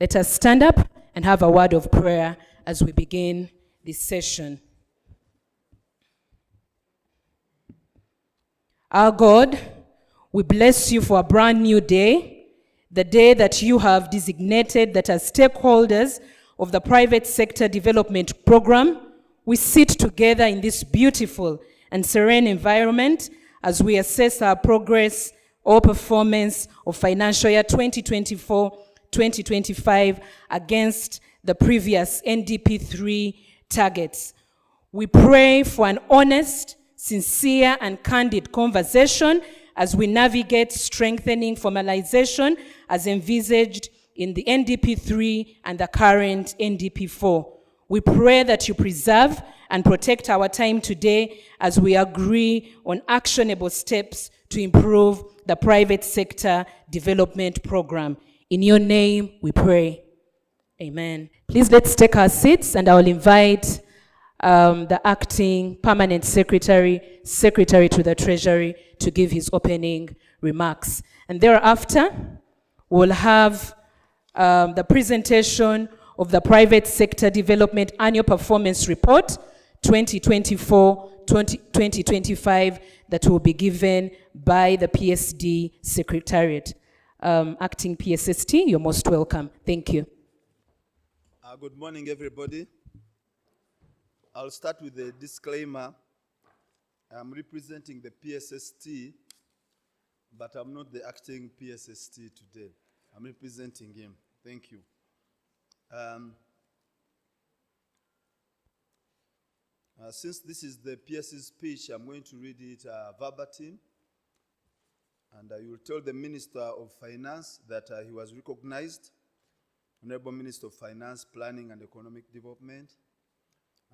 Let us stand up and have a word of prayer as we begin this session. Our God, we bless you for a brand new day, the day that you have designated that as stakeholders of the private sector development program, we sit together in this beautiful and serene environment as we assess our progress or performance of financial year 2024-2025 against the previous NDP3 targets. We pray for an honest, sincere, and candid conversation as we navigate strengthening formalization as envisaged in the NDP3 and the current NDP4. We pray that you preserve and protect our time today as we agree on actionable steps to improve the private sector development program. In your name we pray. Amen. Please let's take our seats, and I will invite the acting permanent secretary to the Treasury to give his opening remarks. And thereafter, we'll have the presentation of the Private Sector Development Annual Performance Report 2024-2025 that will be given by the PSD Secretariat. Acting PSST, you're most welcome. Thank you. Good morning, everybody. I'll start with a disclaimer. I'm representing the PSST, but I'm not the acting PSST today. I'm representing him. Thank you. Since this is the PS's speech, I'm going to read it verbatim, and you will tell the Minister of Finance that he was recognized, Honorable Minister of Finance, Planning and Economic Development,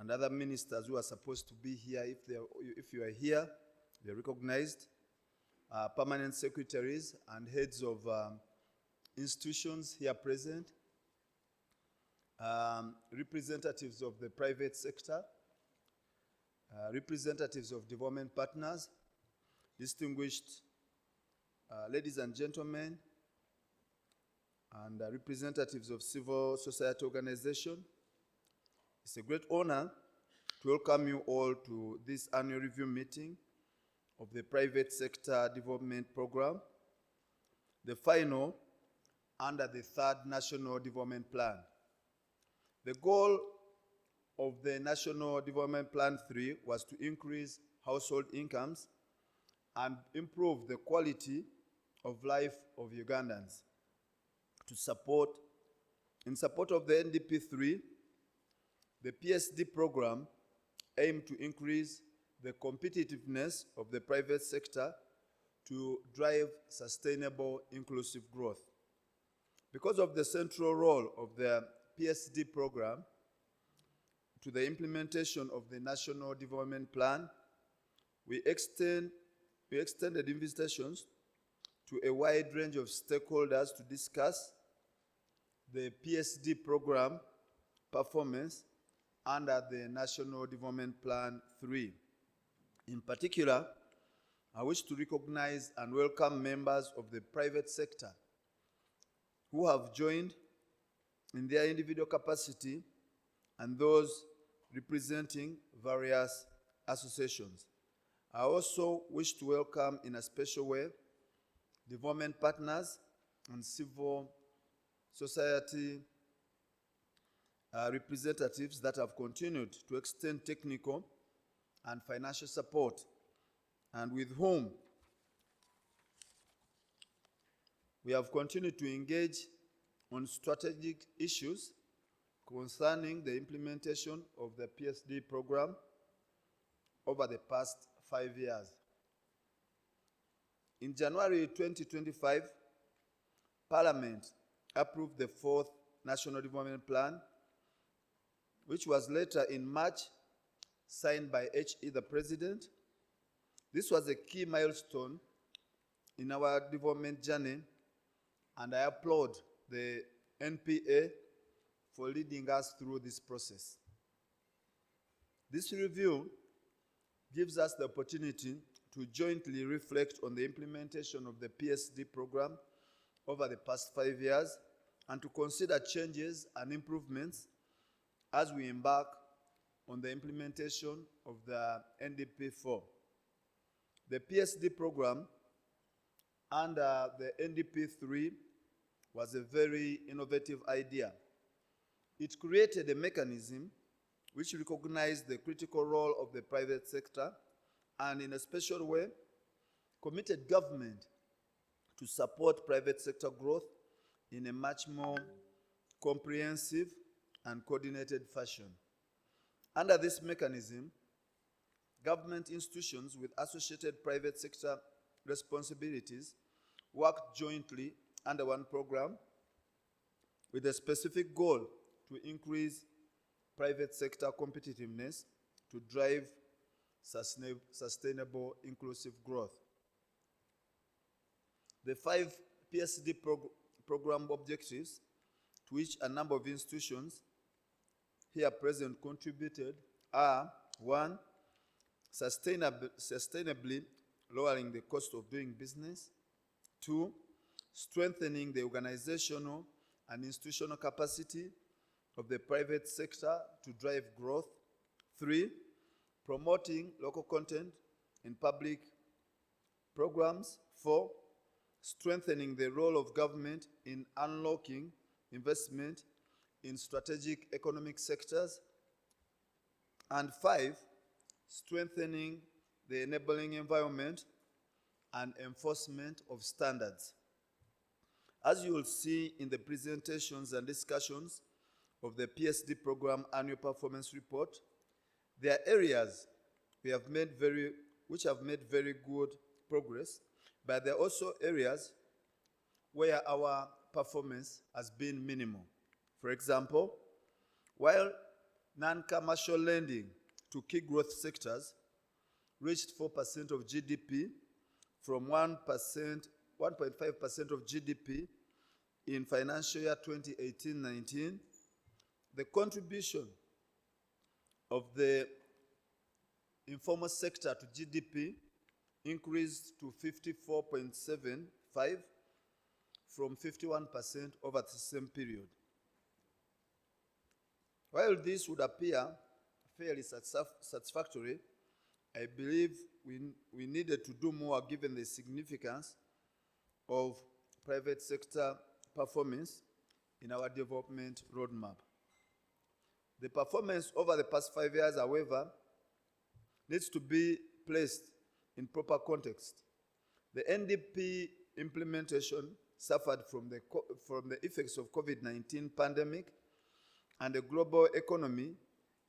and other ministers who are supposed to be here. If you are here, they're recognized. Permanent secretaries and heads of institutions here present, representatives of the private sector, representatives of development partners, distinguished ladies and gentlemen, and representatives of civil society organizations. It's a great honor to welcome you all to this annual review meeting of the Private Sector Development Program, the final under the third National Development Plan. The goal of the National Development Plan 3 was to increase household incomes and improve the quality of life of Ugandans. In support of the NDP3, the PSD program aimed to increase the competitiveness of the private sector to drive sustainable, inclusive growth. Because of the central role of the PSD program to the implementation of the National Development Plan, we extended invitations to a wide range of stakeholders to discuss the PSD program performance under the National Development Plan 3. In particular, I wish to recognize and welcome members of the private sector who have joined in their individual capacity and those representing various associations. I also wish to welcome in a special way development partners and civil society representatives that have continued to extend technical and financial support, and with whom we have continued to engage on strategic issues concerning the implementation of the PSD program over the past 5 years. In January 2025, Parliament approved the fourth National Development Plan, which was later in March signed by HE the President. This was a key milestone in our development journey, and I applaud the NPA for leading us through this process. This review gives us the opportunity to jointly reflect on the implementation of the PSD program over the past 5 years and to consider changes and improvements as we embark on the implementation of the NDP4. The PSD program under the NDP3 was a very innovative idea. It created a mechanism which recognized the critical role of the private sector and, in a special way, committed government to support private sector growth in a much more comprehensive and coordinated fashion. Under this mechanism, government institutions with associated private sector responsibilities worked jointly under one program with a specific goal to increase private sector competitiveness to drive sustainable inclusive growth. The 5 PSD program objectives, to which a number of institutions here present contributed, are: 1, sustainably lowering the cost of doing business; 2, strengthening the organizational and institutional capacity of the private sector to drive growth; 3, promoting local content in public programs; 4, strengthening the role of government in unlocking investment in strategic economic sectors; and 5, strengthening the enabling environment and enforcement of standards. As you will see in the presentations and discussions of the PSD program annual performance report, there are areas which have made very good progress, but there are also areas where our performance has been minimal. For example, while non-commercial lending to key growth sectors reached 4% of GDP from 1.5% of GDP in financial year 2018-19, the contribution of the informal sector to GDP increased to 54.75% from 51% over the same period. While this would appear fairly satisfactory, I believe we needed to do more given the significance of private sector performance in our development roadmap. The performance over the past 5 years, however, needs to be placed in proper context. The NDP implementation suffered from the effects of COVID-19 pandemic and the global economy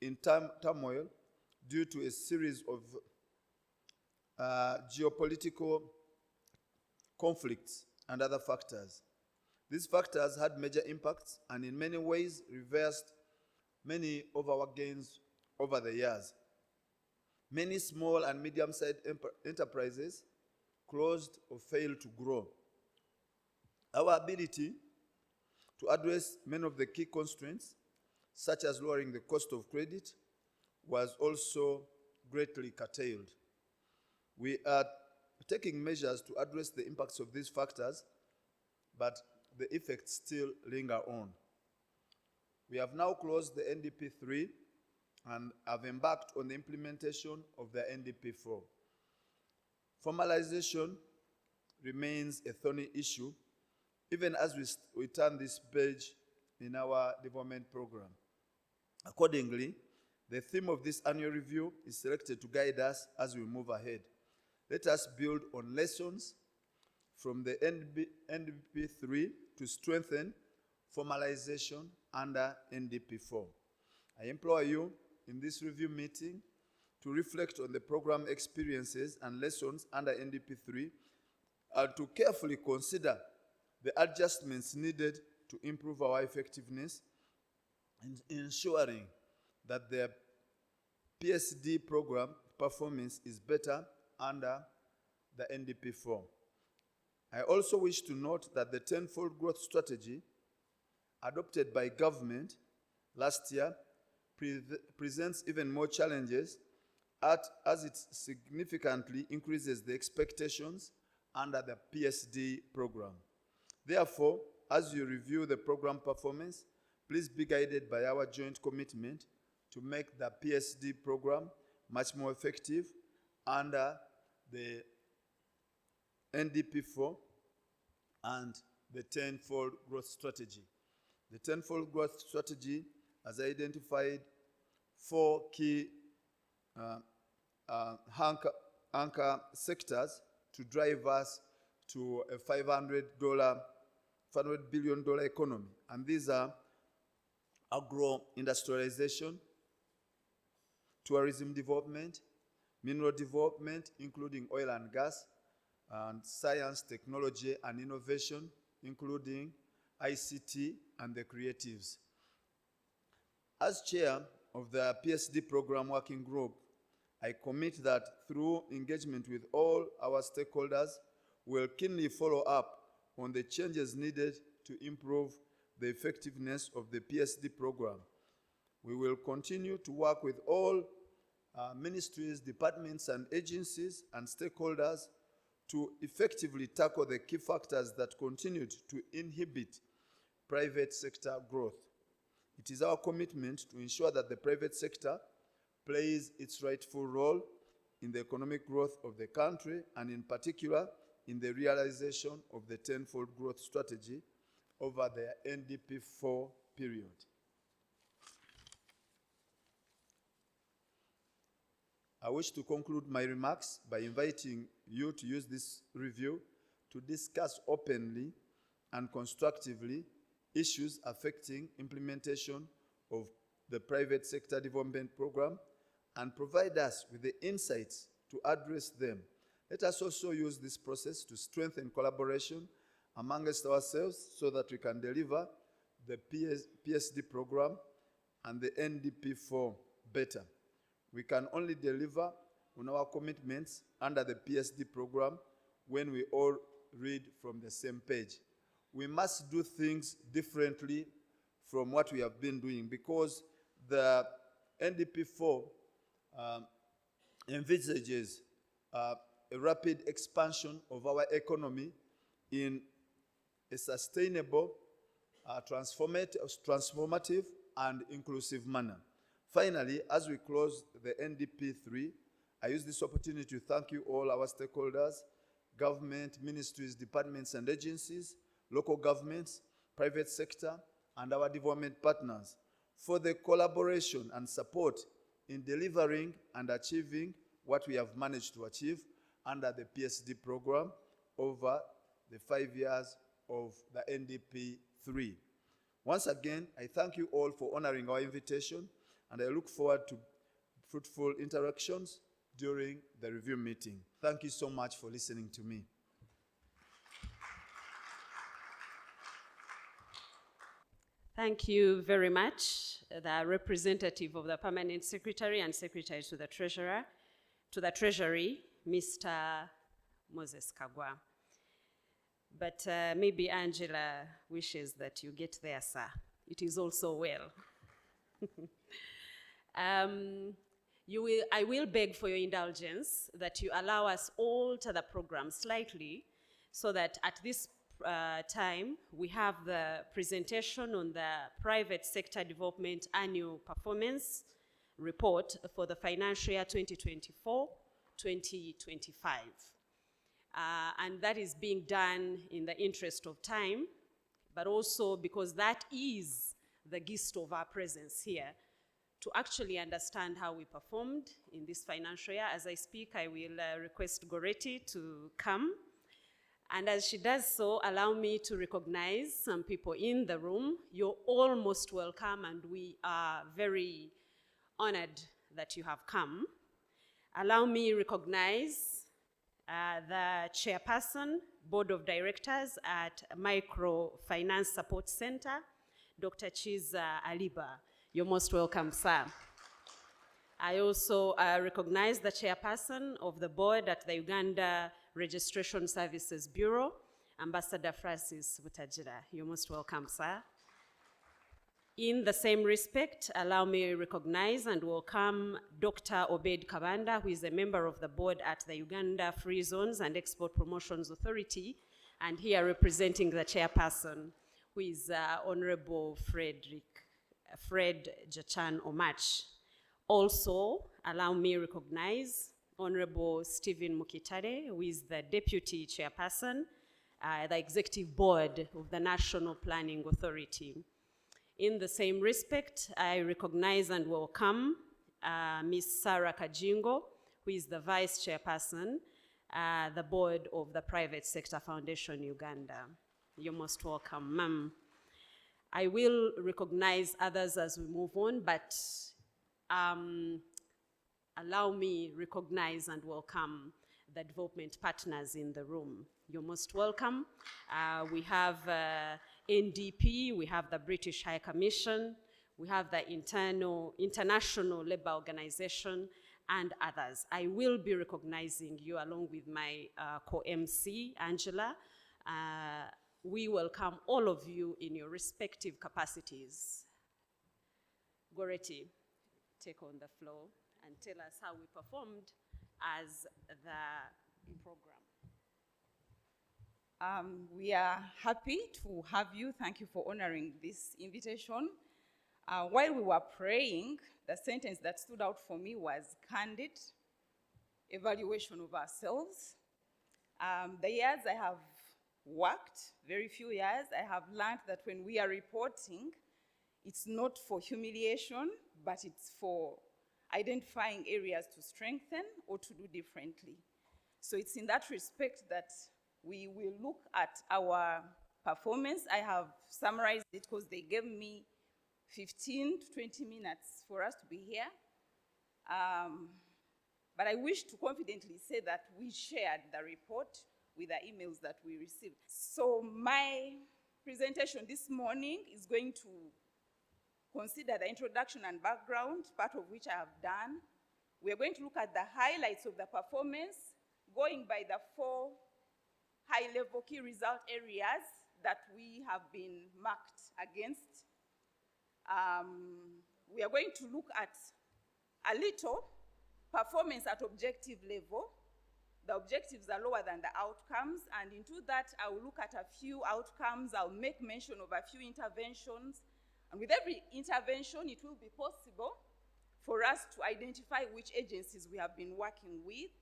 in turmoil due to a series of geopolitical conflicts and other factors. These factors had major impacts and in many ways reversed many of our gains over the years. Many small and medium-sized enterprises closed or failed to grow. Our ability to address many of the key constraints, such as lowering the cost of credit, was also greatly curtailed. We are taking measures to address the impacts of these factors, but the effects still linger on. We have now closed the NDP3 and have embarked on the implementation of the NDP4. Formalization remains a thorny issue, even as we turn this page in our development program. Accordingly, the theme of this annual review is selected to guide us as we move ahead. Let us build on lessons from the NDP3 to strengthen formalization under NDP4. I implore you in this review meeting to reflect on the program experiences and lessons under NDP3 and to carefully consider the adjustments needed to improve our effectiveness in ensuring that the PSD program performance is better under the NDP4. I also wish to note that the tenfold growth strategy adopted by government last year presents even more challenges as it significantly increases the expectations under the PSD program. Therefore, as you review the program performance, please be guided by our joint commitment to make the PSD program much more effective under the NDP4 and the tenfold growth strategy. The tenfold growth strategy has identified 4 key anchor sectors to drive us to a $500 billion economy. And these are agro-industrialization, tourism development, mineral development, including oil and gas, and science, technology, and innovation, including ICT and the creatives. As chair of the PSD program working group, I commit that through engagement with all our stakeholders, we'll keenly follow up on the changes needed to improve the effectiveness of the PSD program. We will continue to work with all ministries, departments, and agencies and stakeholders to effectively tackle the key factors that continued to inhibit private sector growth. It is our commitment to ensure that the private sector plays its rightful role in the economic growth of the country, and in particular in the realization of the tenfold growth strategy over the NDP4 period. I wish to conclude my remarks by inviting you to use this review to discuss openly and constructively issues affecting implementation of the private sector development program and provide us with the insights to address them. Let us also use this process to strengthen collaboration amongst ourselves so that we can deliver the PSD program and the NDP4 better. We can only deliver on our commitments under the PSD program when we all read from the same page. We must do things differently from what we have been doing, because the NDP4 envisages a rapid expansion of our economy in a sustainable, transformative, and inclusive manner. Finally, as we close the NDP3, I use this opportunity to thank you all, our stakeholders, government, ministries, departments, and agencies, local governments, private sector, and our development partners for the collaboration and support in delivering and achieving what we have managed to achieve under the PSD program over the 5 years of the NDP3. Once again, I thank you all for honoring our invitation, and I look forward to fruitful interactions during the review meeting. Thank you so much for listening to me. Thank you very much, the representative of the Permanent Secretary and Secretary to the Treasury, Mr. Moses Kagwa. But maybe Angela wishes that you get there, sir. It is also well. I will beg for your indulgence that you allow us all to the program slightly, so that at this time we have the presentation on the private sector development annual performance report for the financial year 2024-2025. And that is being done in the interest of time, but also because that is the gist of our presence here, to actually understand how we performed in this financial year. As I speak, I will request Goretti to come. And as she does so, allow me to recognize some people in the room. You're all most welcome, and we are very honored that you have come. Allow me to recognize the chairperson, Board of Directors at Microfinance Support Center, Dr. Chiza Aliba. You're most welcome, sir. I also recognize the chairperson of the board at the Uganda Registration Services Bureau, Ambassador Francis Butajira. You're most welcome, sir. In the same respect, allow me to recognize and welcome Dr. Obed Kabanda, who is a member of the board at the Uganda Free Zones and Export Promotions Authority, and here representing the chairperson. who is Honorable Fred Jachan Omach. Also, allow me to recognize Honorable Stephen Mukitare, who is the Deputy Chairperson, the Executive Board of the National Planning Authority. In the same respect, I recognize and welcome Ms. Sarah Kajingo, who is the Vice Chairperson, the Board of the Private Sector Foundation Uganda. You're most welcome, ma'am. I will recognize others as we move on, but allow me recognize and welcome the development partners in the room. You're most welcome. We have NDP, we have the British High Commission, we have the International Labour Organization, and others. I will be recognizing you along with my co-MC, Angela. We welcome all of you in your respective capacities. Goretti, take on the floor and tell us how we performed as the program. We are happy to have you. Thank you for honoring this invitation. While we were praying, the sentence that stood out for me was candid evaluation of ourselves. The years I have worked, very few years, I have learned that when we are reporting, it's not for humiliation, but it's for identifying areas to strengthen or to do differently. So it's in that respect that we will look at our performance. I have summarized it because they gave me 15 to 20 minutes for us to be here. But I wish to confidently say that we shared the report with the emails that we received. So my presentation this morning is going to consider the introduction and background, part of which I have done. We are going to look at the highlights of the performance, going by the 4 high-level key result areas that we have been marked against. We are going to look at a little performance at objective level. The objectives are lower than the outcomes, and into that, I will look at a few outcomes. I'll make mention of a few interventions, and with every intervention, it will be possible for us to identify which agencies we have been working with.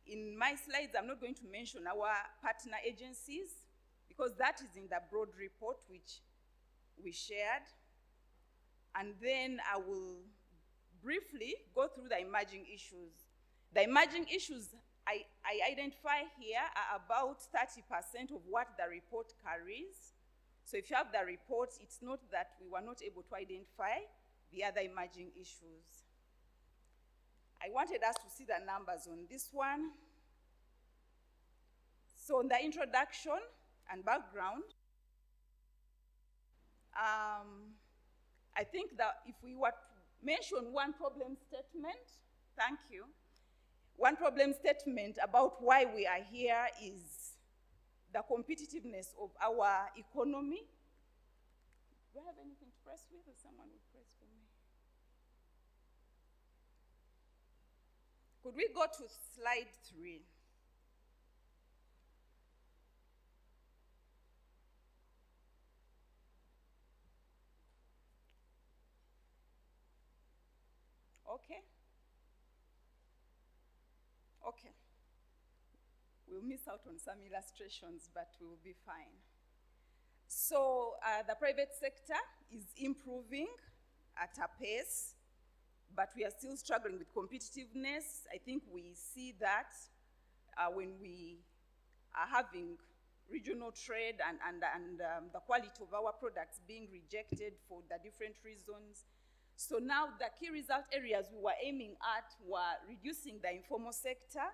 In my slides, I'm not going to mention our partner agencies, because that is in the broad report which we shared. And then I will briefly go through the emerging issues. The emerging issues I identify here are about 30% of what the report carries. So if you have the report, it's not that we were not able to identify the other emerging issues. I wanted us to see the numbers on this one. So in the introduction and background, I think that if we were to mention one problem statement, thank you. One problem statement about why we are here is the competitiveness of our economy. Do I have anything to press with, or someone will press for me? Could we go to slide 3? Okay. Okay. We'll miss out on some illustrations, but we'll be fine. So the private sector is improving at a pace, but we are still struggling with competitiveness. I think we see that when we are having regional trade and the quality of our products being rejected for the different reasons. So now the key result areas we were aiming at were reducing the informal sector.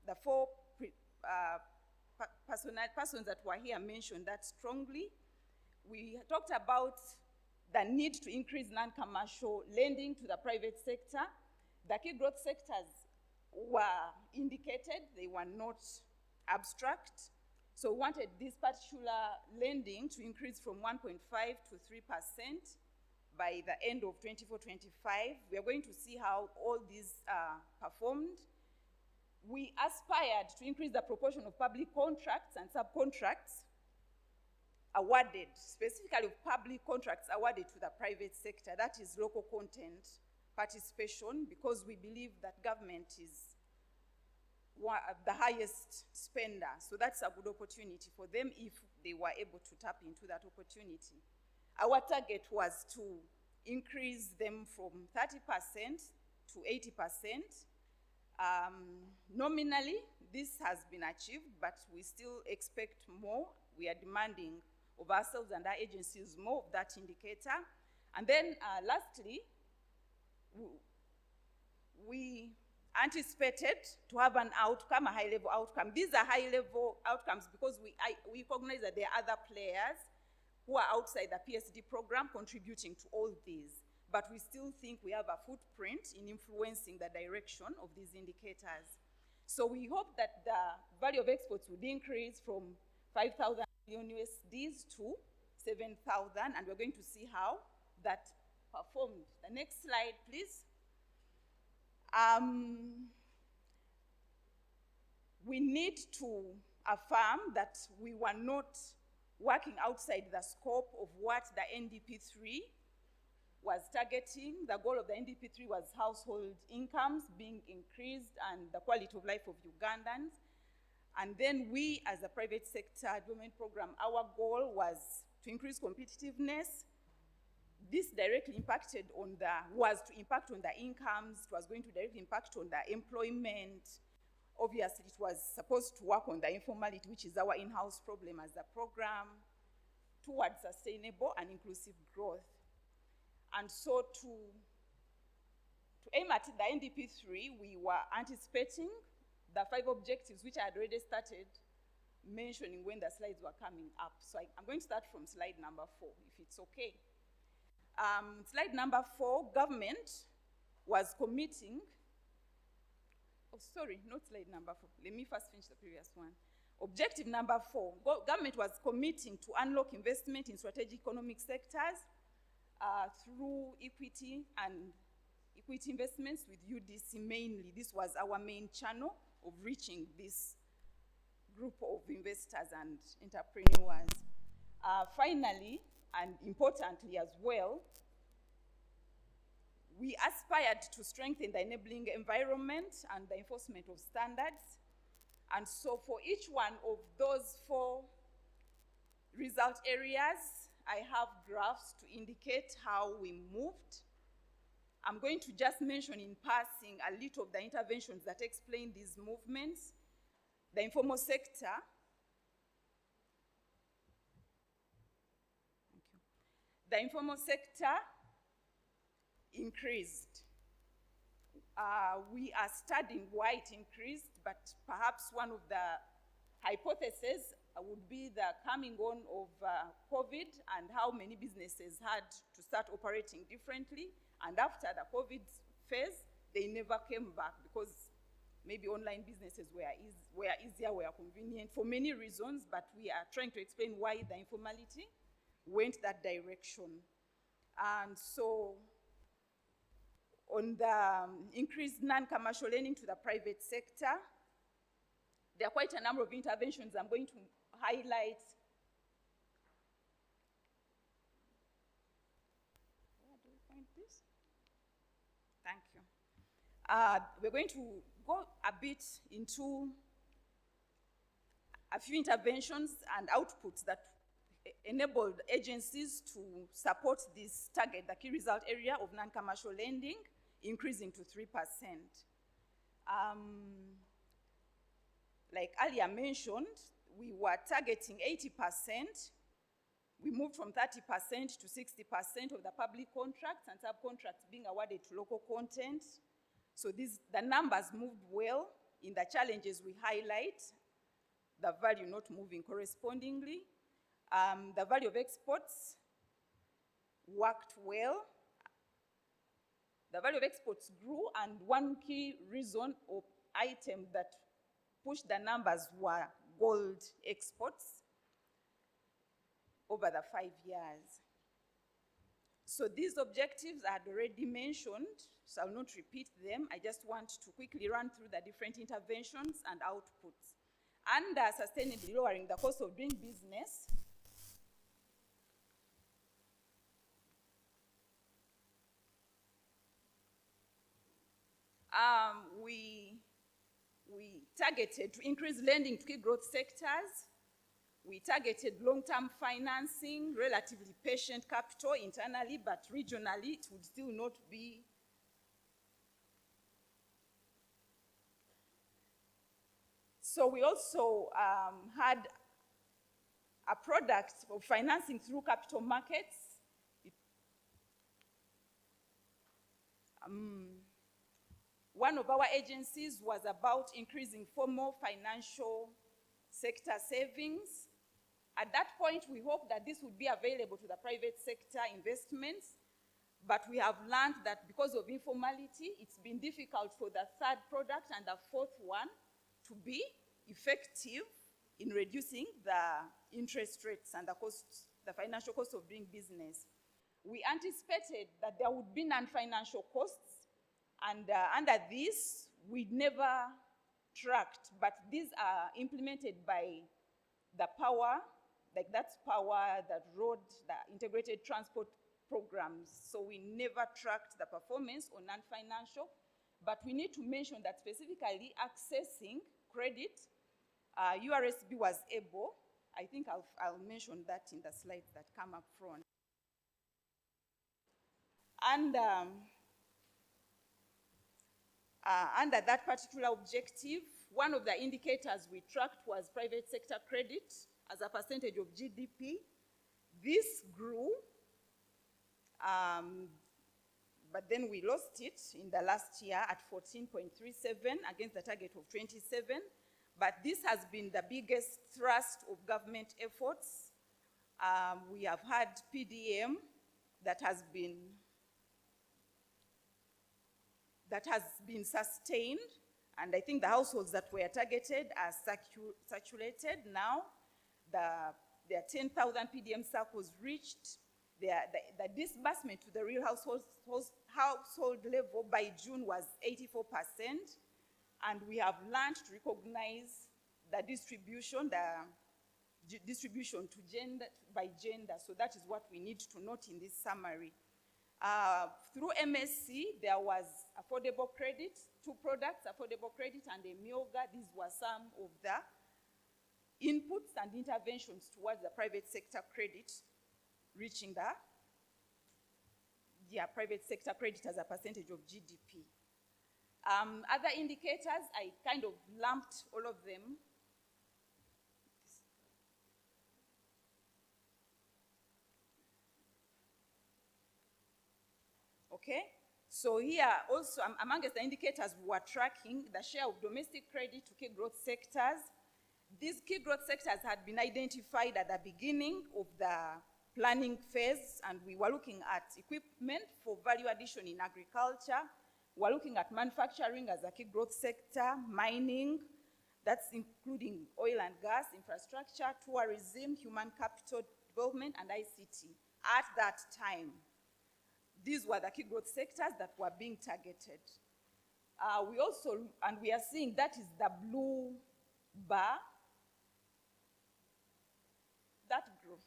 The 4 persons that were here mentioned that strongly. We talked about the need to increase non-commercial lending to the private sector. The key growth sectors were indicated, they were not abstract. So we wanted this particular lending to increase from 1.5 to 3% by the end of 24-25. We are going to see how all these performed. We aspired to increase the proportion of public contracts and subcontracts awarded, specifically of public contracts awarded to the private sector, that is local content participation, because we believe that government is the highest spender. So that's a good opportunity for them if they were able to tap into that opportunity. Our target was to increase them from 30% to 80%. Nominally, this has been achieved, but we still expect more. We are demanding of ourselves and our agencies more of that indicator. And then lastly, we anticipated to have an outcome, a high-level outcome. These are high-level outcomes because we recognize that there are other players who are outside the PSD program contributing to all these. But we still think we have a footprint in influencing the direction of these indicators. So we hope that the value of exports would increase from 5,000 million USDs to 7,000, and we're going to see how that performed. The next slide, please. We need to affirm that we were not working outside the scope of what the NDP3 was targeting. The goal of the NDP3 was household incomes being increased and the quality of life of Ugandans. And then we, as a private sector development program, our goal was to increase competitiveness. This directly impacted on was to impact on the incomes. It was going to directly impact on the employment. Obviously, it was supposed to work on the informality, which is our in-house problem as a program, towards sustainable and inclusive growth. And so to aim at the NDP3, we were anticipating the 5 objectives, which I had already started mentioning when the slides were coming up. So I'm going to start from slide number 4, if it's okay. Slide number 4, government was committing, oh, sorry, not slide number 4. Let me first finish the previous one. Objective number 4, government was committing to unlock investment in strategic economic sectors through equity and equity investments with UDC mainly. This was our main channel of reaching this group of investors and entrepreneurs. Finally, and importantly as well, we aspired to strengthen the enabling environment and the enforcement of standards. And so for each one of those 4 result areas, I have graphs to indicate how we moved. I'm going to just mention in passing a little of the interventions that explain these movements. The informal sector, the informal sector increased. We are studying why it increased, but perhaps one of the hypotheses would be the coming on of COVID and how many businesses had to start operating differently. And after the COVID phase, they never came back because maybe online businesses were easier, were convenient for many reasons, but we are trying to explain why the informality went that direction. And so on the increased non-commercial lending to the private sector, there are quite a number of interventions I'm going to highlight. Where do we find this? Thank you. We're going to go a bit into a few interventions and outputs that enabled agencies to support this target, the key result area of non-commercial lending, increasing to 3%. Like earlier mentioned, we were targeting 80%. We moved from 30% to 60% of the public contracts and subcontracts being awarded to local content. So the numbers moved well. In the challenges we highlight, the value not moving correspondingly. The value of exports worked well. The value of exports grew, and one key reason or item that pushed the numbers were gold exports over the 5 years. So these objectives I had already mentioned, so I'll not repeat them. I just want to quickly run through the different interventions and outputs. Under sustainably lowering the cost of doing business, We targeted to increase lending to key growth sectors. We targeted long-term financing, relatively patient capital internally, but regionally it would still not be. So we also had a product of financing through capital markets. One of our agencies was about increasing formal financial sector savings. At that point, we hoped that this would be available to the private sector investments, but we have learned that because of informality, it's been difficult for the third product and the fourth one to be effective in reducing the interest rates and the financial cost of doing business. We anticipated that there would be non-financial costs, and under this, we never tracked, but these are implemented by the power, like that's power, that road, the integrated transport programs. So we never tracked the performance on non-financial, but we need to mention that specifically accessing credit, URSB was able. I think I'll mention that in the slides that come up front. And under that particular objective, one of the indicators we tracked was private sector credit as a percentage of GDP. This grew, but then we lost it in the last year at 14.37 against the target of 27. But this has been the biggest thrust of government efforts. We have had PDM that has been sustained, and I think the households that were targeted are saturated now. There are 10,000 PDM circles reached. The disbursement to the real household level by June was 84%, and we have learned to recognize the distribution to gender by gender. So that is what we need to note in this summary. Through MSC, there was affordable credit, 2 products, affordable credit and a MIOGA. These were some of the inputs and interventions towards the private sector credit, reaching the private sector credit as a percentage of GDP. Other indicators, I kind of lumped all of them. Okay, so here also amongst the indicators we were tracking, the share of domestic credit to key growth sectors. These key growth sectors had been identified at the beginning of the planning phase, and we were looking at equipment for value addition in agriculture. We're looking at manufacturing as a key growth sector, mining, that's including oil and gas, infrastructure, tourism, human capital development, and ICT. At that time, these were the key growth sectors that were being targeted. We are seeing that is the blue bar, that grew.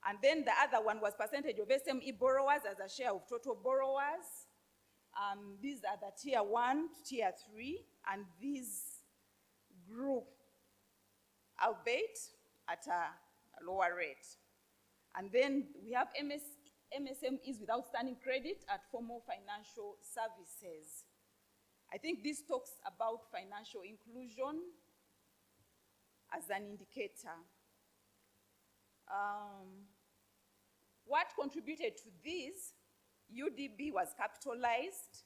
And then the other one was percentage of SME borrowers as a share of total borrowers. These are the tier 1 to tier 3, and these grew, albeit at a lower rate. And then we have MSMEs with outstanding credit at formal financial services. I think this talks about financial inclusion as an indicator. What contributed to this? UDB was capitalized.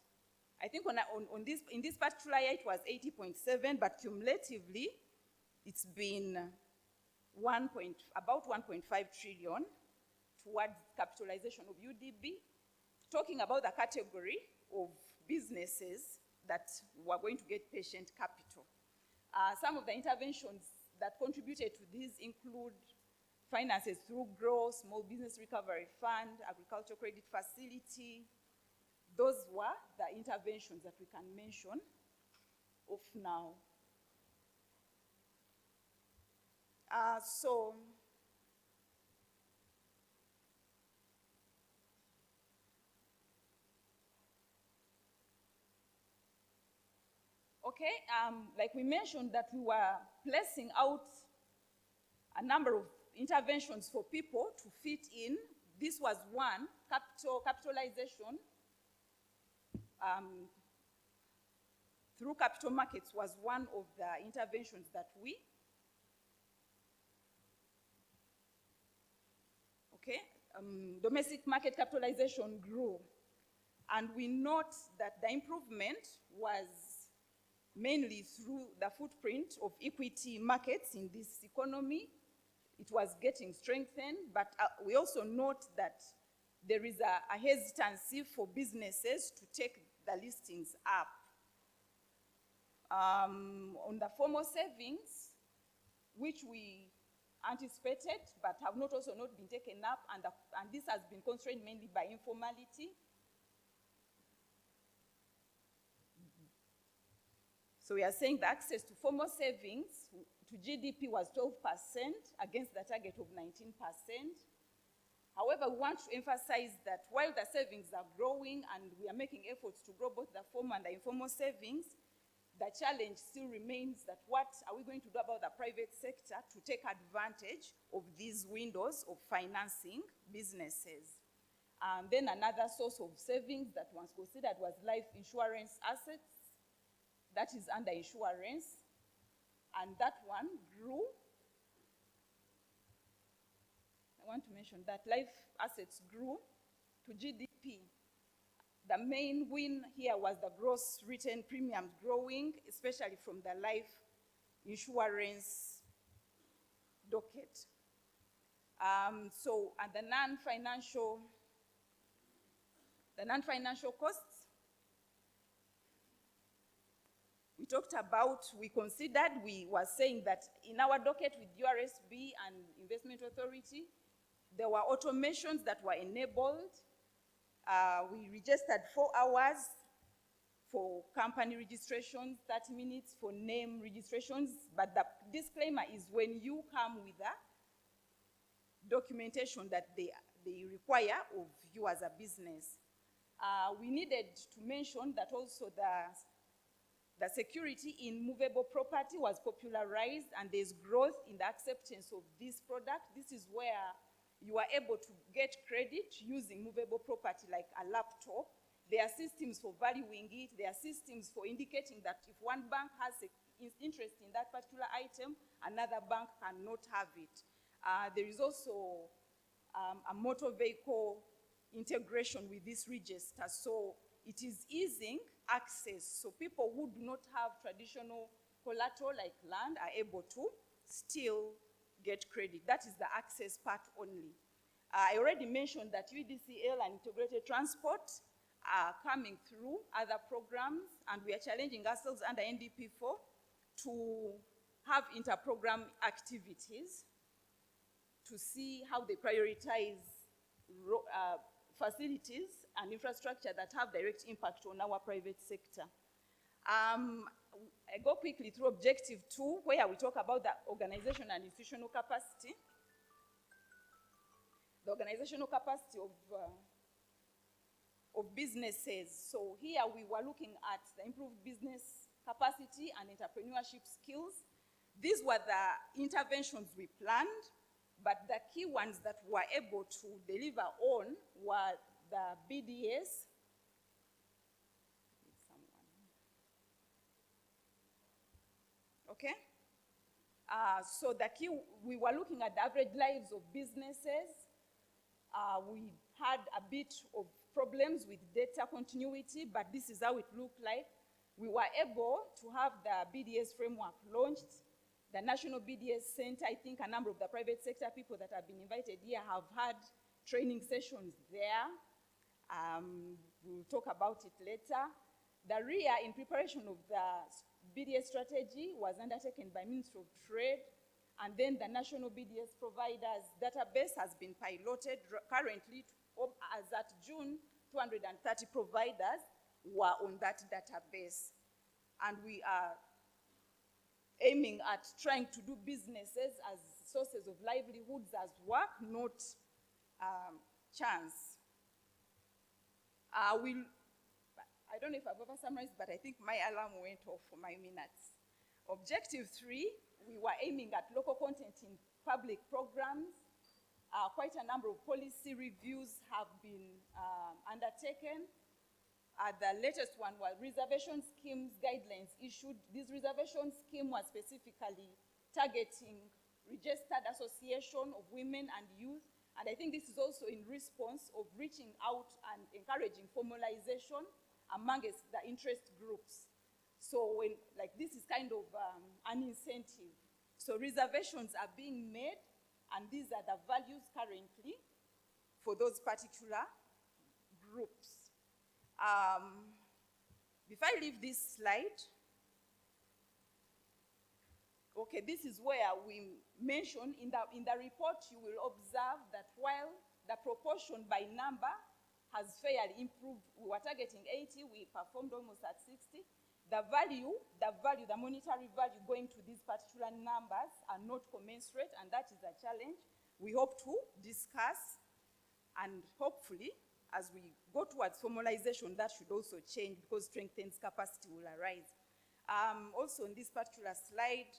I think in this particular year it was 80.7, but cumulatively it's been about 1.5 trillion towards capitalization of UDB, talking about the category of businesses that were going to get patient capital. Some of the interventions that contributed to this include finances through growth, small business recovery fund, agricultural credit facility. Those were the interventions that we can mention of now. Okay, like we mentioned that we were placing out a number of interventions for people to fit in. This was one, capitalization through capital markets was one of the interventions that we, okay, domestic market capitalization grew. And we note that the improvement was mainly through the footprint of equity markets in this economy. It was getting strengthened, but we also note that there is a hesitancy for businesses to take the listings up. On the formal savings, which we anticipated, but have not been taken up, and this has been constrained mainly by informality. So we are saying the access to formal savings to GDP was 12% against the target of 19%. However, we want to emphasize that while the savings are growing and we are making efforts to grow both the formal and the informal savings, the challenge still remains that what are we going to do about the private sector to take advantage of these windows of financing businesses. And then another source of savings that was considered was life insurance assets. That is under insurance, and that one grew. I want to mention that life assets grew to GDP. The main win here was the gross written premiums growing, especially from the life insurance docket. And the non-financial costs, we talked about, we considered, we were saying that in our docket with URSB and Investment Authority, there were automations that were enabled. We registered 4 hours for company registrations, 30 minutes for name registrations, but the disclaimer is when you come with a documentation that they require of you as a business. We needed to mention that also the security in movable property was popularized, and there's growth in the acceptance of this product. This is where you are able to get credit using movable property like a laptop. There are systems for valuing it. There are systems for indicating that if one bank has an interest in that particular item, another bank cannot have it. There is also a motor vehicle integration with this register. So it is easing access. So people who do not have traditional collateral like land are able to still get credit. That is the access part only. I already mentioned that UDCL and integrated transport are coming through other programs, and we are challenging ourselves under NDP4 to have inter-program activities to see how they prioritize facilities and infrastructure that have direct impact on our private sector. I go quickly through objective 2, where we talk about the organization and institutional capacity. The organizational capacity of businesses. So here we were looking at the improved business capacity and entrepreneurship skills. These were the interventions we planned, but the key ones that we were able to deliver on were the BDS. Okay? So the key, we were looking at the average lives of businesses. We had a bit of problems with data continuity, but this is how it looked like. We were able to have the BDS framework launched. The National BDS Center, I think a number of the private sector people that have been invited here have had training sessions there. We'll talk about it later. The RIA, in preparation of the BDS strategy, was undertaken by Ministry of Trade, and then the National BDS Providers database has been piloted currently. As at June, 230 providers were on that database. And we are aiming at trying to do businesses as sources of livelihoods, as work, not I don't know if I've ever summarized, but I think my alarm went off for my minutes. Objective 3, we were aiming at local content in public programs. Quite a number of policy reviews have been undertaken. The latest one was reservation schemes guidelines issued. This reservation scheme was specifically targeting registered association of women and youth. And I think this is also in response of reaching out and encouraging formalization amongst the interest groups. So when, like, this is kind of an incentive. So reservations are being made, and these are the values currently for those particular groups. Before I leave this slide, okay, this is where we mention in the report, you will observe that while the proportion by number has fairly improved, we were targeting 80, we performed almost at 60. The monetary value going to these particular numbers are not commensurate, and that is a challenge. We hope to discuss, and hopefully, as we go towards formalization, that should also change because strengthened capacity will arise. Also, in this particular slide,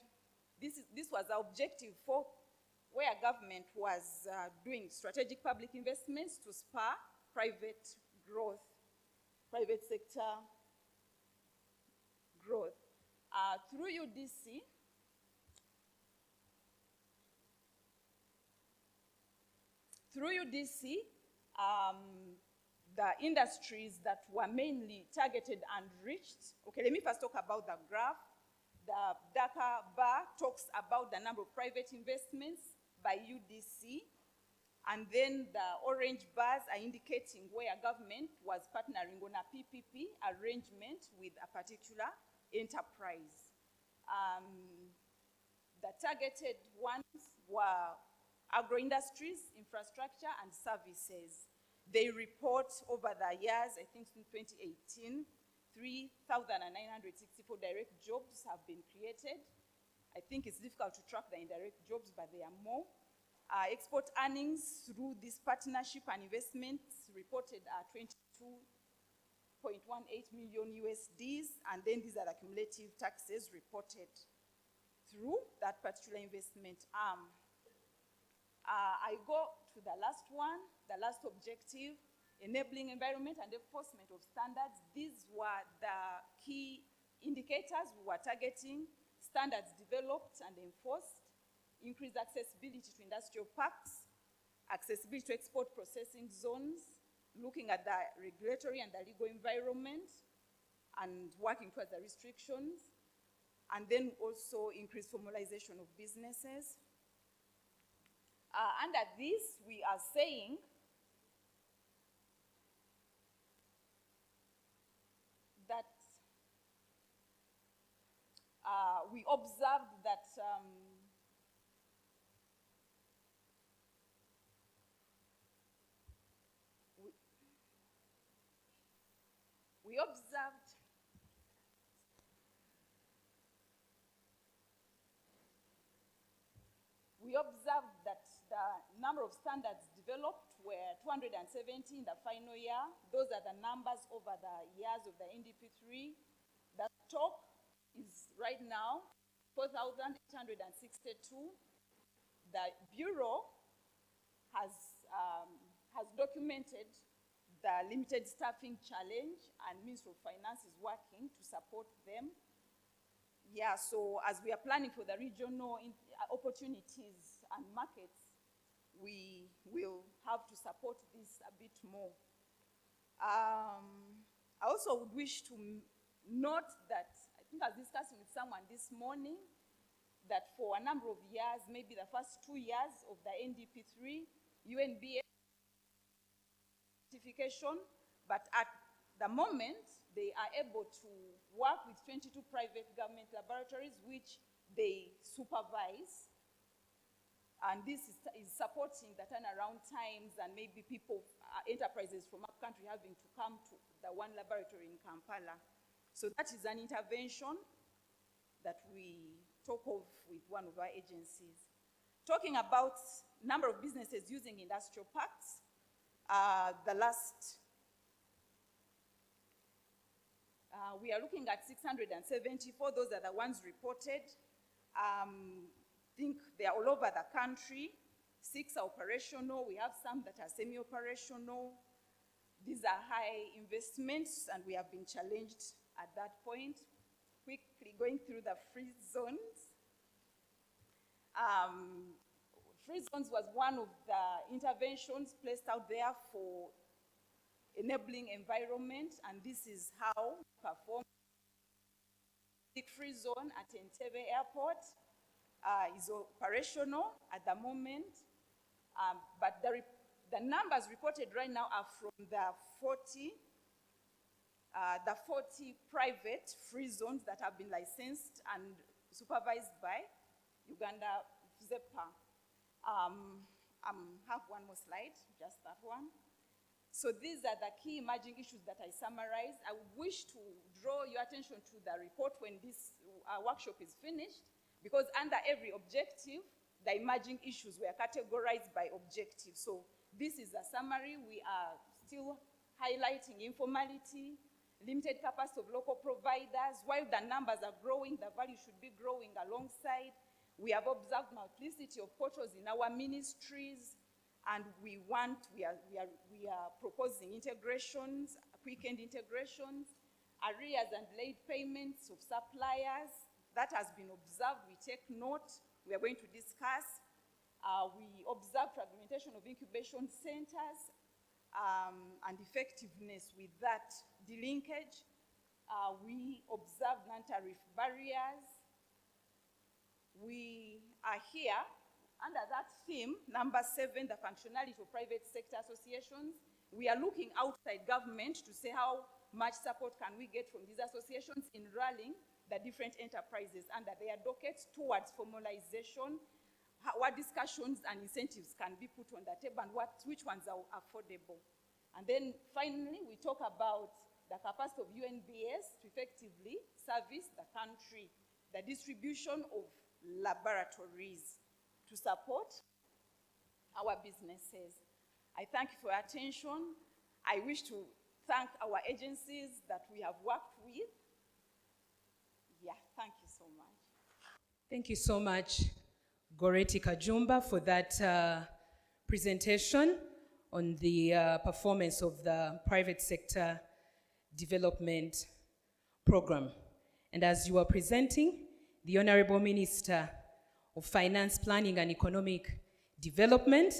this was our objective 4, where government was doing strategic public investments to spur private growth, private sector growth. Through UDC, the industries that were mainly targeted and reached. Okay, let me first talk about the graph. The darker bar talks about the number of private investments by UDC, and then the orange bars are indicating where government was partnering on a PPP arrangement with a particular enterprise. The targeted ones were agro-industries, infrastructure, and services. They report over the years, I think since 2018, 3,964 direct jobs have been created. I think it's difficult to track the indirect jobs, but there are more. Export earnings through this partnership and investments reported at 22.18 million USDs, and then these are the cumulative taxes reported through that particular investment arm. I go to the last one, the last objective, enabling environment and enforcement of standards. These were the key indicators we were targeting: standards developed and enforced, increased accessibility to industrial parks, accessibility to export processing zones, looking at the regulatory and the legal environment, and working towards the restrictions, and then also increased formalization of businesses. Under this, we are saying that we observed that we observed that the number of standards developed were 270 in the final year. Those are the numbers over the years of the NDP3. The stock is right now 4,862. The Bureau has documented the limited staffing challenge, and Ministry of Finance is working to support them. Yeah, so as we are planning for the regional opportunities and markets, we will have to support this a bit more. I also would wish to note that, I think I was discussing with someone this morning, that for a number of years, maybe the first 2 years of the NDP3, UNBA certification, but at the moment, they are able to work with 22 private government laboratories, which they supervise. And this is supporting the turnaround times, and maybe people, enterprises from our country having to come to the one laboratory in Kampala. So that is an intervention that we talk of with one of our agencies. Talking about number of businesses using industrial parks, the last We are looking at 674. Those are the ones reported. I think they are all over the country. 6 are operational. We have some that are semi-operational. These are high investments, and we have been challenged at that point. Quickly going through the free zones. Free zones was one of the interventions placed out there for enabling environment, and this is how we perform. The free zone at Entebbe Airport is operational at the moment, but the numbers reported right now are from the 40 private free zones that have been licensed and supervised by Uganda ZEPA. Have one more slide, just that one. So these are the key emerging issues that I summarized. I wish to draw your attention to the report when this workshop is finished, because under every objective, the emerging issues were categorized by objective. So this is a summary. We are still highlighting informality, limited capacity of local providers. While the numbers are growing, the value should be growing alongside. We have observed multiplicity of portals in our ministries, and we are proposing integrations, quick-end integrations, arrears and late payments of suppliers. That has been observed. We take note. We are going to discuss. We observe fragmentation of incubation centers and effectiveness with that delinkage. We observe non-tariff barriers. We are here under that theme, number 7, the functionality of private sector associations. We are looking outside government to say how much support can we get from these associations in rallying the different enterprises under their dockets towards formalization, what discussions and incentives can be put on the table, and which ones are affordable. And then finally, we talk about the capacity of UNBS to effectively service the country, the distribution of laboratories to support our businesses. I thank you for your attention. I wish to thank our agencies that we have worked with. Yeah, thank you so much. Thank you so much, Goreti Kajumba, for that presentation on the performance of the private sector development program. And as you were presenting, the Honorable Minister of Finance, Planning and Economic Development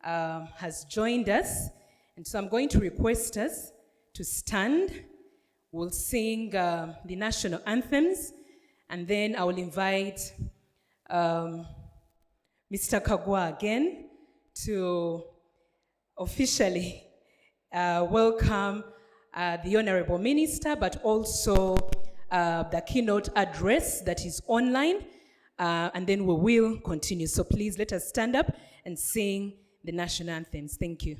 has joined us. And so I'm going to request us to stand. We'll sing the national anthems, and then I will invite Mr. Kagwa again to officially welcome the Honorable Minister, but also the keynote address that is online, and then we will continue. So please let us stand up and sing the national anthems. Thank you.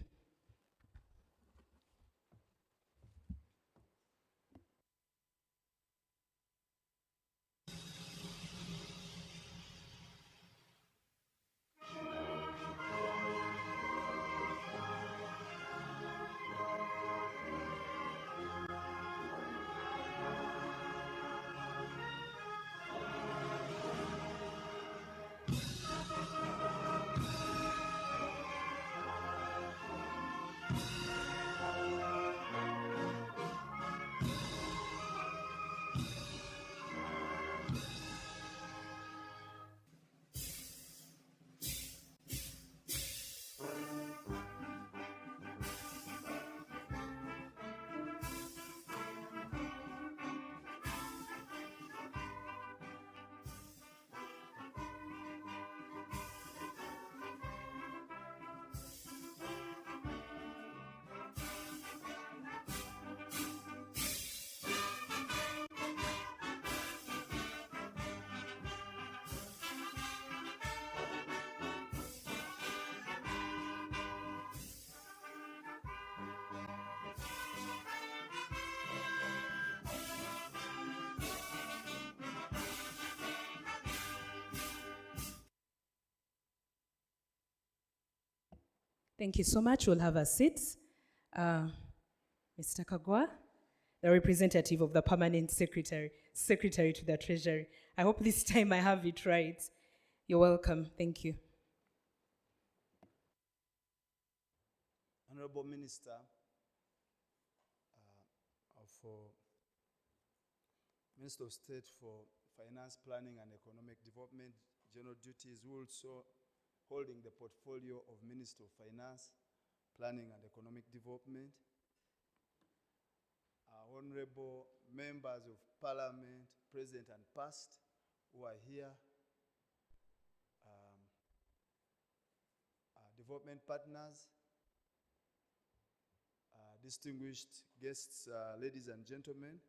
Thank you so much. We'll have our seats. Mr. Kagwa, the representative of the permanent secretary to the Treasury. I hope this time I have it right. You're welcome. Thank you. Honorable Minister for Minister of State for Finance, Planning and Economic Development, General Duties, who also holding the portfolio of Minister of Finance, Planning and Economic Development, honorable members of Parliament, present and past, who are here, development partners, distinguished guests, ladies and gentlemen.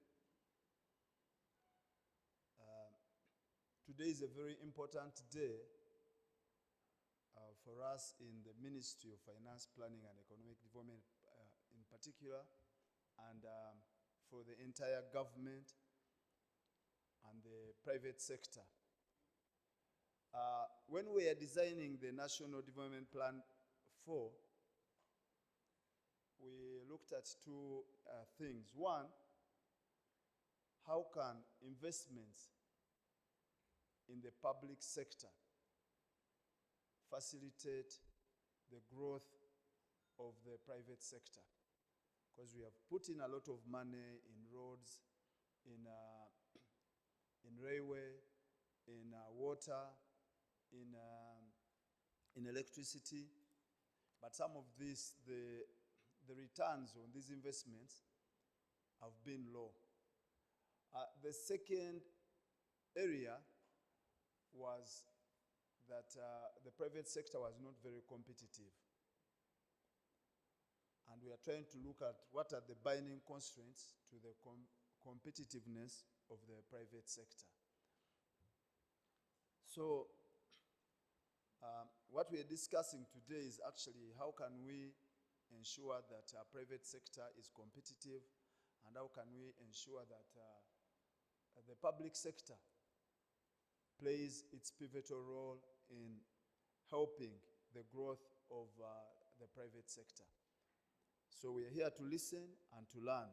Today is a very important day for us in the Ministry of Finance, Planning and Economic Development in particular, and for the entire government and the private sector. When we are designing the National Development Plan 4, we looked at two things. One, how can investments in the public sector facilitate the growth of the private sector? Because we have put in a lot of money in roads, in railway, in water, in electricity, but some of these, the returns on these investments have been low. The second area was that the private sector was not very competitive. And we are trying to look at what are the binding constraints to the competitiveness of the private sector. So what we are discussing today is actually how can we ensure that our private sector is competitive, and how can we ensure that the public sector plays its pivotal role in helping the growth of the private sector. So we are here to listen and to learn.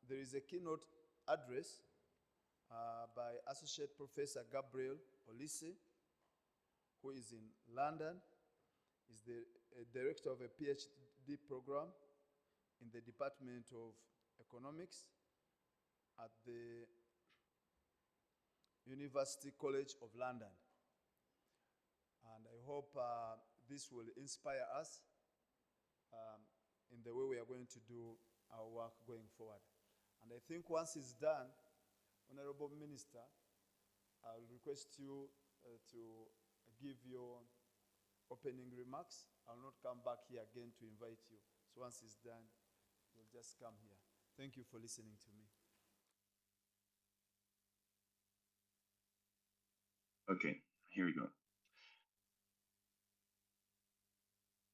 There is a keynote address by Associate Professor Gabriel Olise, who is in London. He's the director of a PhD program in the Department of Economics at the University College of London. And I hope this will inspire us in the way we are going to do our work going forward. And I think once it's done, Honorable Minister, I'll request you to give your opening remarks. I'll not come back here again to invite you. So once it's done, you'll just come here. Thank you for listening to me. Okay, here we go.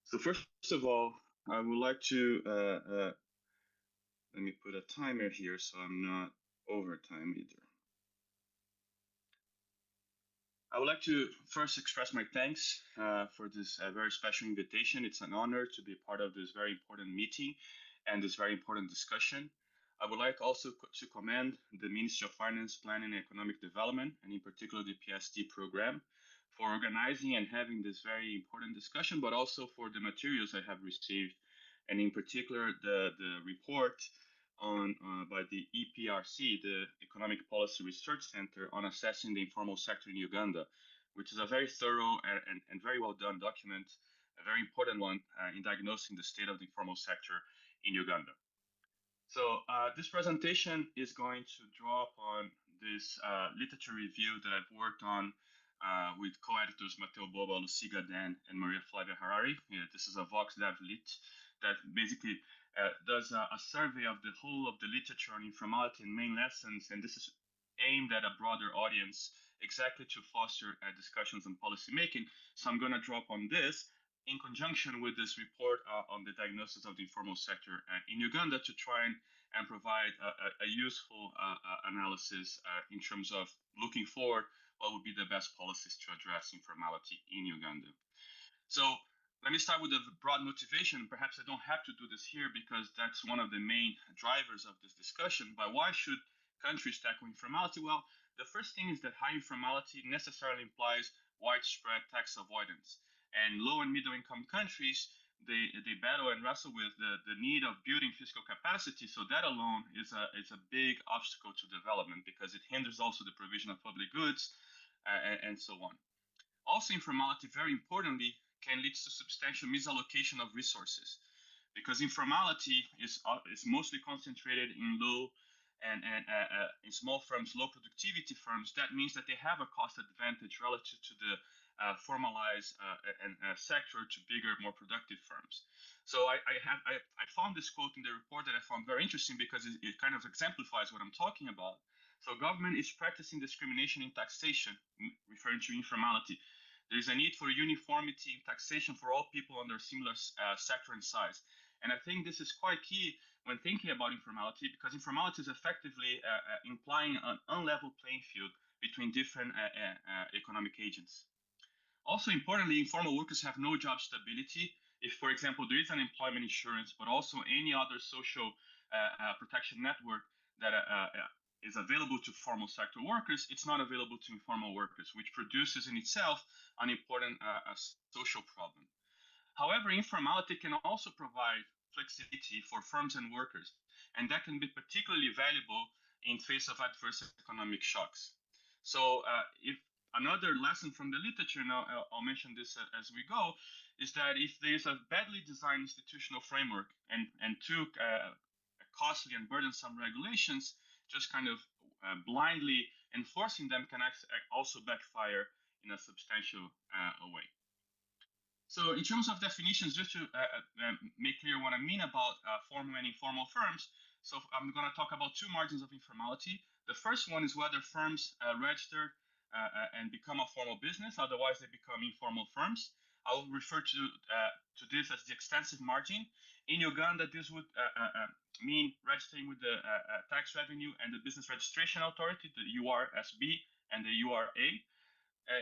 So first of all, I would like to, let me put a timer here so I'm not over time either. I would like to first express my thanks for this very special invitation. It's an honor to be part of this very important meeting and this very important discussion. I would like also to commend the Ministry of Finance, Planning and Economic Development, and in particular the PSD program, for organizing and having this very important discussion, but also for the materials I have received, and in particular the report on by the EPRC, the Economic Policy Research Center, on assessing the informal sector in Uganda, which is a very thorough and very well done document, a very important one in diagnosing the state of the informal sector in Uganda. So this presentation is going to draw upon this literature review that I've worked on with co-editors Matteo Boba, Luciga Dan, and Maria Flavia Harari. Yeah, this is a Vox Dev Lit that basically does a survey of the whole of the literature on informality and main lessons, and this is aimed at a broader audience exactly to foster discussions on policy making. So I'm going to draw upon this in conjunction with this report on the diagnosis of the informal sector in Uganda to try and provide a useful analysis in terms of looking forward what would be the best policies to address informality in Uganda. So Let me start with a broad motivation. Perhaps I don't have to do this here because that's one of the main drivers of this discussion. But why should countries tackle informality? Well, the first thing is that high informality necessarily implies widespread tax avoidance. And low and middle income countries, they battle and wrestle with the need of building fiscal capacity. So that alone is a big obstacle to development because it hinders also the provision of public goods and so on. Also, informality, very importantly, can lead to substantial misallocation of resources because informality is mostly concentrated in low and in small firms, low productivity firms. That means that they have a cost advantage relative to the formalized sector to bigger, more productive firms. So I found this quote in the report that I found very interesting because it kind of exemplifies what I'm talking about. So government is practicing discrimination in taxation, referring to informality. There is a need for uniformity in taxation for all people under a similar sector and size. And I think this is quite key when thinking about informality, because informality is effectively implying an unlevel playing field between different economic agents. Also importantly, informal workers have no job stability. If, for example, there is unemployment insurance, but also any other social protection network that is available to formal sector workers, it's not available to informal workers, which produces in itself an important social problem. However, informality can also provide flexibility for firms and workers, and that can be particularly valuable in face of adverse economic shocks. So if another lesson from the literature, and I'll mention this as we go, is that if there's a badly designed institutional framework and too costly and burdensome regulations, just kind of blindly enforcing them can also backfire in a substantial way. So in terms of definitions, just to make clear what I mean about formal and informal firms, so I'm going to talk about two margins of informality. The first one is whether firms register and become a formal business, otherwise they become informal firms. I will refer to this as the extensive margin. In Uganda, this would mean registering with the tax revenue and the business registration authority, the URSB and the URA.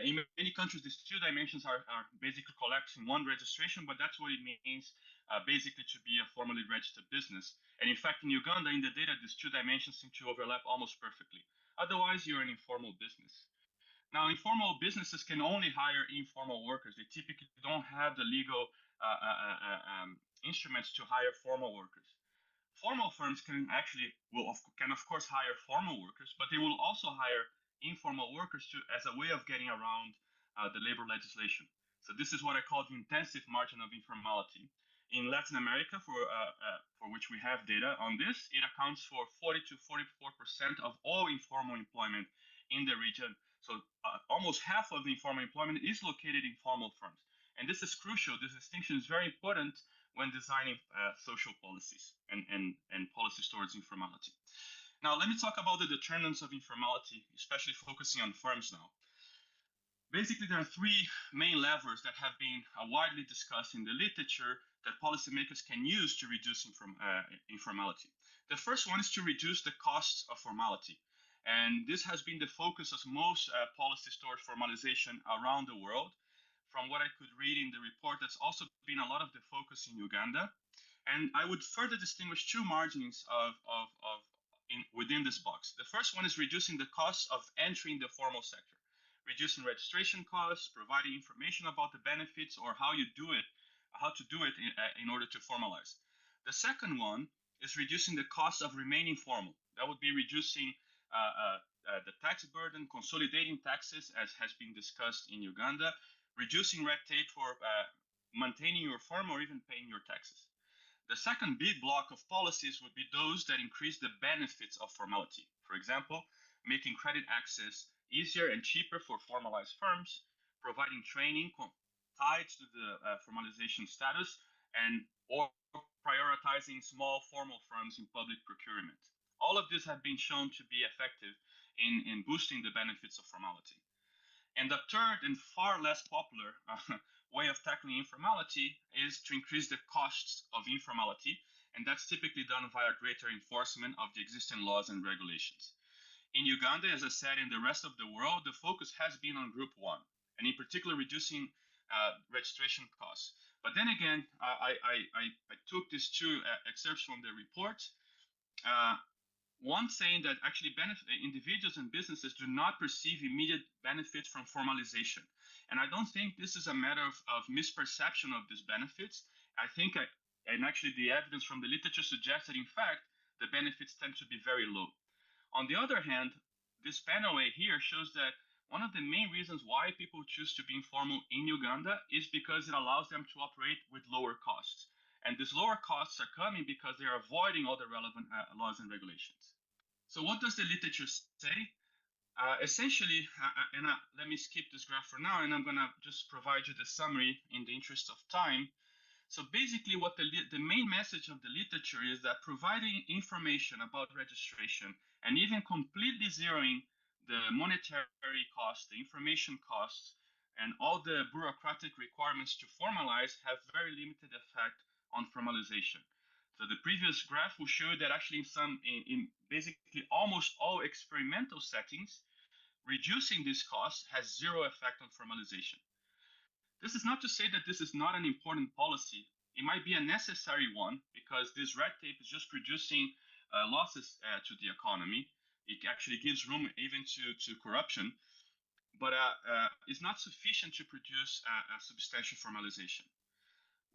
In many countries, these two dimensions are basically collecting one registration, but that's what it means basically to be a formally registered business. And in fact, in Uganda, in the data, these two dimensions seem to overlap almost perfectly. Otherwise, you're an informal business. Now, informal businesses can only hire informal workers. They typically don't have the legal instruments to hire formal workers. Formal firms can of course hire formal workers, but they will also hire informal workers as a way of getting around the labor legislation. So this is what I call the intensive margin of informality. In Latin America, for which we have data on this, it accounts for 40 to 44% of all informal employment in the region. So almost half of the informal employment is located in formal firms. And this is crucial. This distinction is very important when designing social policies and policies towards informality. Now, let me talk about the determinants of informality, especially focusing on firms now. Basically, there are three main levers that have been widely discussed in the literature that policymakers can use to reduce informality. The first one is to reduce the costs of formality. And this has been the focus of most policies towards formalization around the world. From what I could read in the report, that's also been a lot of the focus in Uganda. And I would further distinguish two margins within this box. The first one is reducing the costs of entering the formal sector, reducing registration costs, providing information about the benefits or how to do it in order to formalize. The second one is reducing the cost of remaining formal. That would be reducing the tax burden, consolidating taxes, as has been discussed in Uganda, reducing red tape for maintaining your firm or even paying your taxes. The second big block of policies would be those that increase the benefits of formality. For example, making credit access easier and cheaper for formalized firms, providing training tied to the formalization status, or prioritizing small formal firms in public procurement. All of this have been shown to be effective in boosting the benefits of formality. And the third and far less popular way of tackling informality is to increase the costs of informality, and that's typically done via greater enforcement of the existing laws and regulations. In Uganda, as I said, in the rest of the world, the focus has been on group one, and in particular reducing registration costs. But then again, I took these two excerpts from the report. One saying that actually individuals and businesses do not perceive immediate benefits from formalization. And I don't think this is a matter of misperception of these benefits. I think, and actually the evidence from the literature suggests that in fact, the benefits tend to be very low. On the other hand, this panel here shows that one of the main reasons why people choose to be informal in Uganda is because it allows them to operate with lower costs. And these lower costs are coming because they are avoiding all the relevant laws and regulations. So what does the literature say? Essentially, let me skip this graph for now, and I'm going to just provide you the summary in the interest of time. So basically, what the main message of the literature is that providing information about registration and even completely zeroing the monetary costs, the information costs, and all the bureaucratic requirements to formalize have very limited effect on formalization. So the previous graph will show that actually in basically almost all experimental settings, reducing these costs has zero effect on formalization. This is not to say that this is not an important policy. It might be a necessary one because this red tape is just producing losses to the economy. It actually gives room even to corruption, but it's not sufficient to produce a substantial formalization.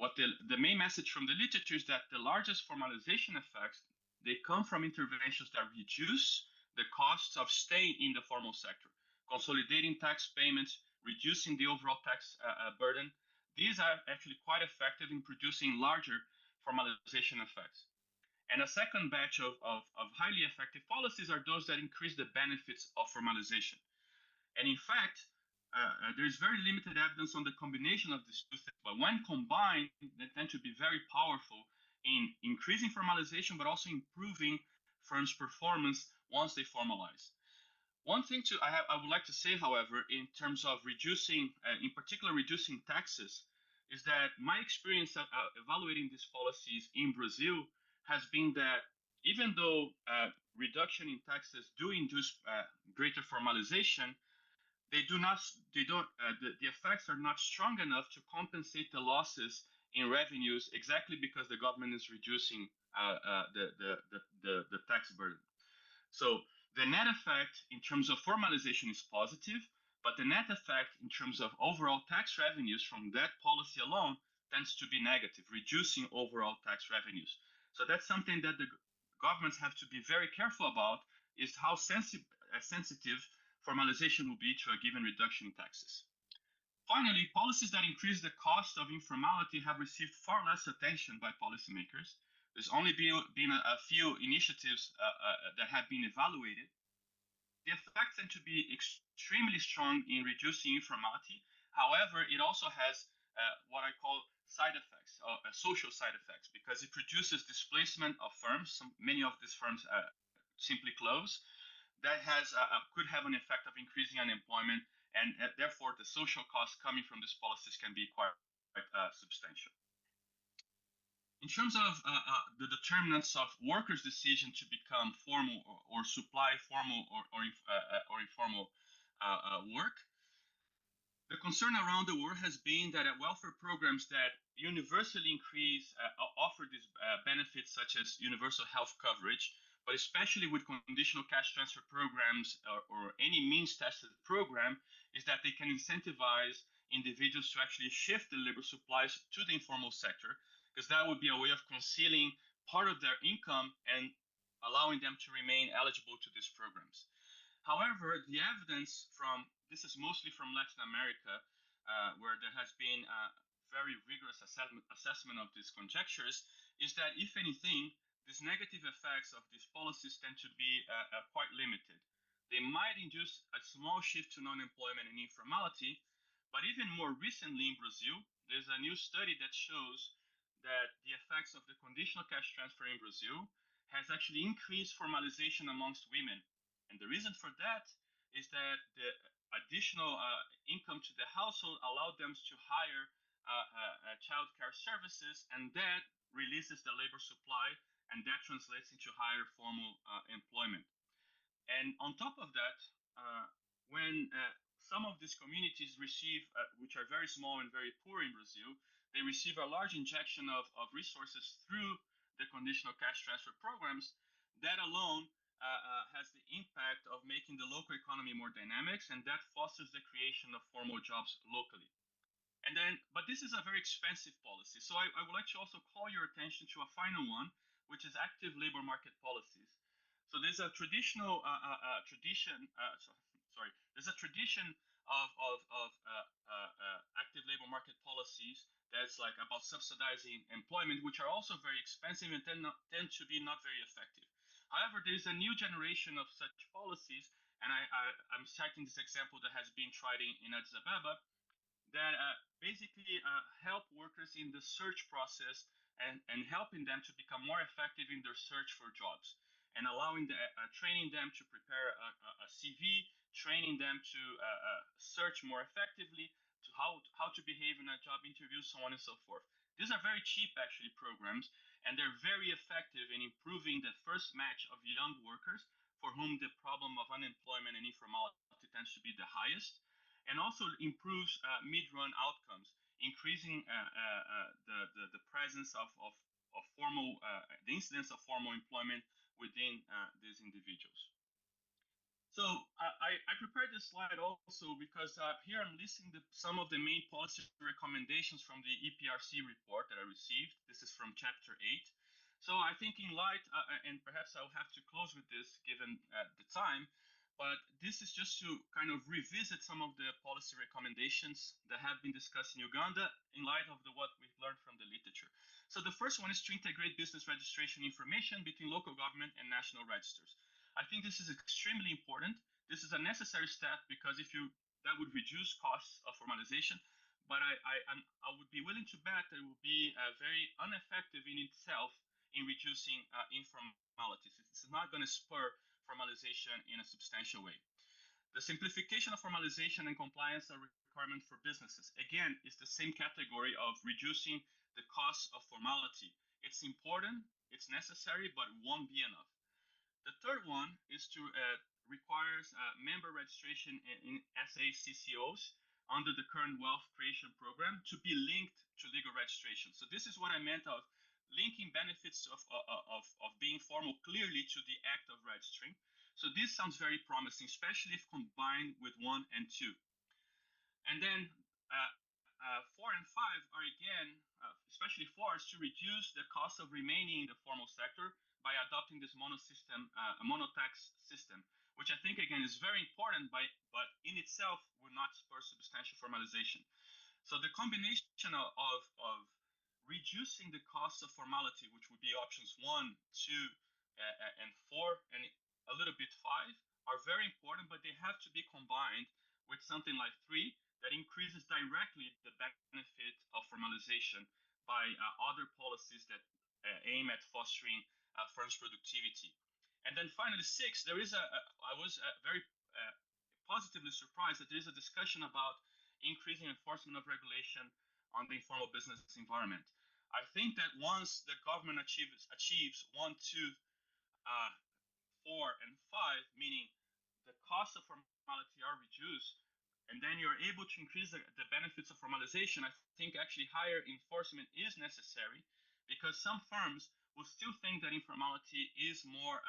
What the main message from the literature is that the largest formalization effects, they come from interventions that reduce the costs of staying in the formal sector, consolidating tax payments, reducing the overall tax burden. These are actually quite effective in producing larger formalization effects. And a second batch of highly effective policies are those that increase the benefits of formalization. And in fact, there's very limited evidence on the combination of these two things, but when combined, they tend to be very powerful in increasing formalization, but also improving firms' performance once they formalize. One thing I would like to say, however, in terms of reducing, in particular reducing taxes, is that my experience evaluating these policies in Brazil has been that even though reduction in taxes do induce greater formalization, the effects are not strong enough to compensate the losses in revenues exactly because the government is reducing the tax burden. So the net effect in terms of formalization is positive, but the net effect in terms of overall tax revenues from that policy alone tends to be negative, reducing overall tax revenues. So that's something that the governments have to be very careful about, is how sensitive formalization will be to a given reduction in taxes. Finally, policies that increase the cost of informality have received far less attention by policymakers. There's only been a few initiatives that have been evaluated. The effects tend to be extremely strong in reducing informality. However, it also has what I call side effects, social side effects, because it produces displacement of firms. Many of these firms simply close. That could have an effect of increasing unemployment, and therefore the social costs coming from these policies can be quite substantial. In terms of the determinants of workers' decision to become formal or supply formal or informal work, the concern around the world has been that welfare programs that universally offer these benefits such as universal health coverage, but especially with conditional cash transfer programs or any means-tested program, is that they can incentivize individuals to actually shift the labor supplies to the informal sector, because that would be a way of concealing part of their income and allowing them to remain eligible to these programs. However, the evidence this is mostly from Latin America, where there has been a very rigorous assessment of these conjectures, is that if anything, these negative effects of these policies tend to be quite limited. They might induce a small shift to non-employment and informality, but even more recently in Brazil, there's a new study that shows that the effects of the conditional cash transfer in Brazil has actually increased formalization amongst women. And the reason for that is that the additional income to the household allowed them to hire child care services, and that releases the labor supply, and that translates into higher formal employment. And on top of that, when some of these communities receive, which are very small and very poor in Brazil, they receive a large injection of resources through the conditional cash transfer programs. That alone has the impact of making the local economy more dynamic, and that fosters the creation of formal jobs locally. And then, but this is a very expensive policy. So I would like to also call your attention to a final one, which is active labor market policies. So there's a traditional there's a tradition of active labor market policies that's like about subsidizing employment, which are also very expensive and tend to be not very effective. However, there's a new generation of such policies, and I'm citing this example that has been tried in Addis Ababa, that basically help workers in the search process and helping them to become more effective in their search for jobs, and allowing training them to prepare a CV, training them to search more effectively, to how to behave in a job interview, so on and so forth. These are very cheap actually programs, and they're very effective in improving the first match of young workers for whom the problem of unemployment and informality tends to be the highest, and also improves mid-run outcomes, increasing the presence of formal, the incidence of formal employment within these individuals. So I prepared this slide also because here I'm listing some of the main policy recommendations from the EPRC report that I received. This is from chapter 8. So I think in light, and perhaps I'll have to close with this given the time, but this is just to kind of revisit some of the policy recommendations that have been discussed in Uganda in light of what we've learned from the literature. So the first one is to integrate business registration information between local government and national registers. I think this is extremely important. This is a necessary step because that would reduce costs of formalization, but I would be willing to bet that it will be very ineffective in itself in reducing informalities. It's not going to spur formalization in a substantial way. The simplification of formalization and compliance are requirements for businesses. Again, it's the same category of reducing the cost of formality. It's important, it's necessary, but it won't be enough. The third one is to requires member registration in SACCOs under the current wealth creation program to be linked to legal registration. So this is what I meant of linking benefits of being formal clearly to the act of registering. So this sounds very promising, especially if combined with 1 and 2. And then 4 and 5 are again, especially 4, is to reduce the cost of remaining in the formal sector by adopting this monotax system, which I think again is very important, but in itself will not spur substantial formalization. So the combination of reducing the cost of formality, which would be options 1, 2, and 4, and a little bit 5, are very important, but they have to be combined with something like 3 that increases directly the benefit of formalization by other policies that aim at fostering firms' productivity. And then finally 6, there is I was very positively surprised that there is a discussion about increasing enforcement of regulation on the informal business environment. I think that once the government achieves 1, 2, 4, and 5, meaning the cost of formality are reduced, and then you're able to increase the benefits of formalization, I think actually higher enforcement is necessary, because some firms will still think that informality is more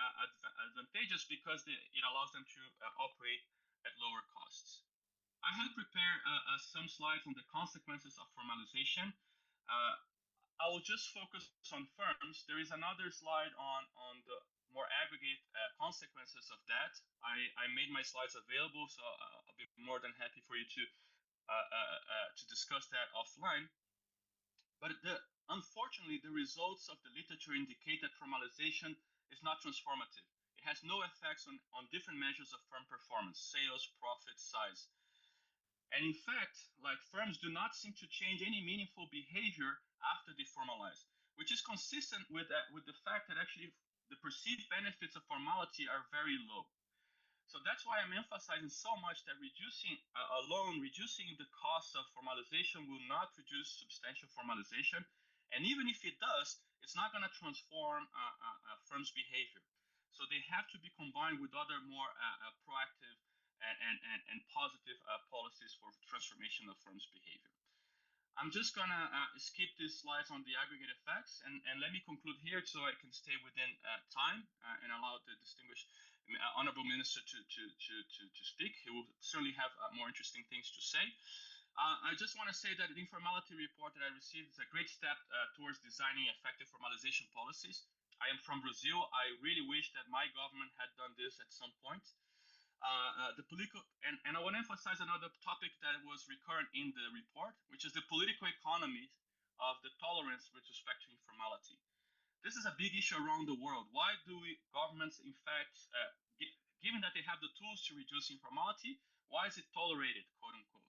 advantageous because it allows them to operate at lower costs. I have prepared some slides on the consequences of formalization. I will just focus on firms. There is another slide on the more aggregate consequences of that. I made my slides available, so I'll be more than happy for you to discuss that offline. But unfortunately, the results of the literature indicate that formalization is not transformative. It has no effects on different measures of firm performance, sales, profit, size. And in fact, like, firms do not seem to change any meaningful behavior after they formalize, which is consistent with the fact that actually the perceived benefits of formality are very low. So that's why I'm emphasizing so much that reducing the cost of formalization will not produce substantial formalization. And even if it does, it's not going to transform firms' behavior. So they have to be combined with other more proactive and positive policies for transformation of firms' behavior. I'm just gonna skip these slides on the aggregate effects and let me conclude here so I can stay within time and allow the distinguished honorable minister to speak. He will certainly have more interesting things to say. I just want to say that the informality report that I received is a great step towards designing effective formalization policies. I am from Brazil. I really wish that my government had done this at some point. The political, and I want to emphasize another topic that was recurrent in the report, which is the political economy of the tolerance with respect to informality. This is a big issue around the world. Why do governments, in fact, given that they have the tools to reduce informality, why is it tolerated, quote unquote?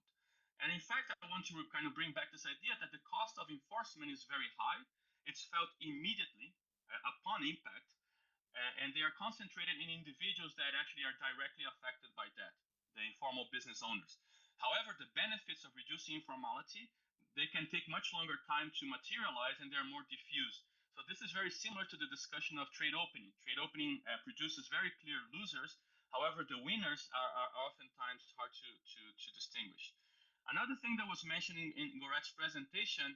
And in fact, I want to kind of bring back this idea that the cost of enforcement is very high. It's felt immediately upon impact, and they are concentrated in individuals that actually are directly affected by that, the informal business owners. However, the benefits of reducing informality, they can take much longer time to materialize and they're more diffuse. So this is very similar to the discussion of trade opening. Trade opening produces very clear losers. However, the winners are oftentimes hard to distinguish. Another thing that was mentioned in Goret's presentation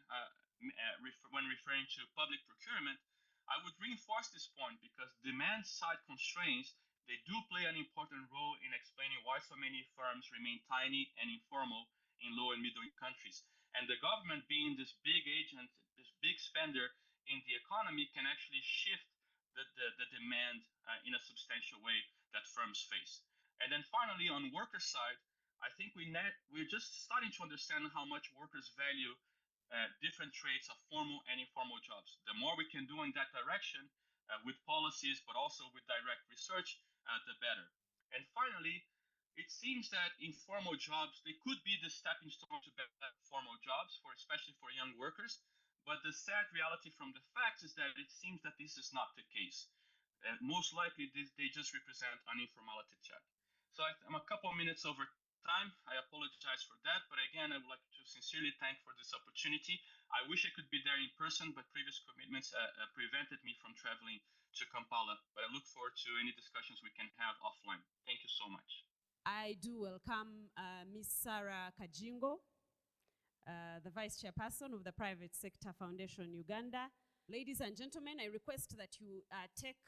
when referring to public procurement, I would reinforce this point because demand side constraints, they do play an important role in explaining why so many firms remain tiny and informal in low and middle income countries. And the government being this big agent, this big spender in the economy can actually shift the demand in a substantial way that firms face. And then finally, on worker side, I think we're just starting to understand how much workers value different traits of formal and informal jobs. The more we can do in that direction with policies, but also with direct research, the better. And finally, it seems that informal jobs, they could be the stepping stone to better formal jobs, especially for young workers. But the sad reality from the facts is that it seems that this is not the case. Most likely, they just represent an informality check. So I'm a couple of minutes over time. I apologize for that, but again, I would like to sincerely thank for this opportunity. I wish I could be there in person, but previous commitments prevented me from traveling to Kampala. But I look forward to any discussions we can have offline. Thank you so much. I do welcome Ms. Sarah Kajingo, the Vice Chairperson of the Private Sector Foundation Uganda. Ladies and gentlemen, I request that you take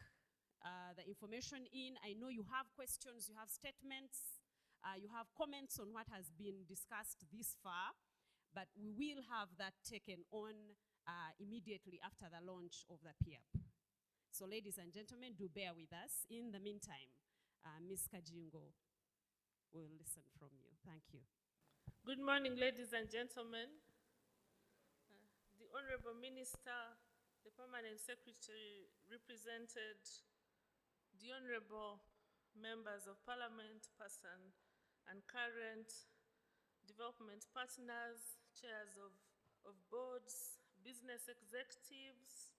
the information in. I know you have questions, you have statements, you have comments on what has been discussed this far, but we will have that taken on immediately after the launch of the PIAP. So ladies and gentlemen, do bear with us. In the meantime, Ms. Kajingo will listen from you. Thank you. Good morning, ladies and gentlemen. The Honorable Minister, the Permanent Secretary, represented the Honorable Members of Parliament, past and current, development partners, chairs of boards, business executives,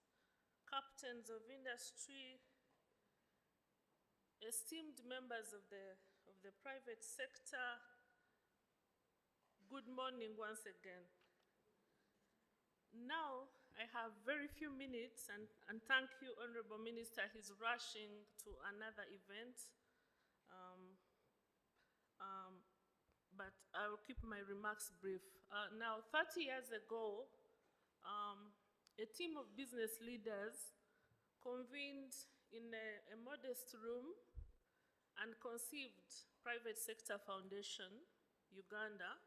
captains of industry, esteemed members of the private sector, good morning once again. Now, I have very few minutes, and thank you, Honorable Minister, he's rushing to another event. But I will keep my remarks brief. Now, 30 years ago, a team of business leaders convened in a modest room and conceived Private Sector Foundation, Uganda.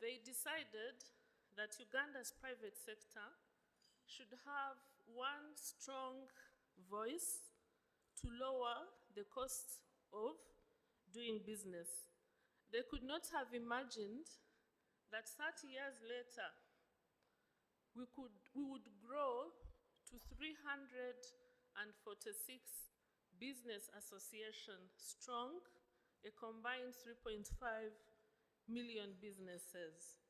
They decided that Uganda's private sector should have one strong voice to lower the cost of doing business. They could not have imagined that 30 years later, we would grow to 346 business associations strong, a combined 3.5 million businesses,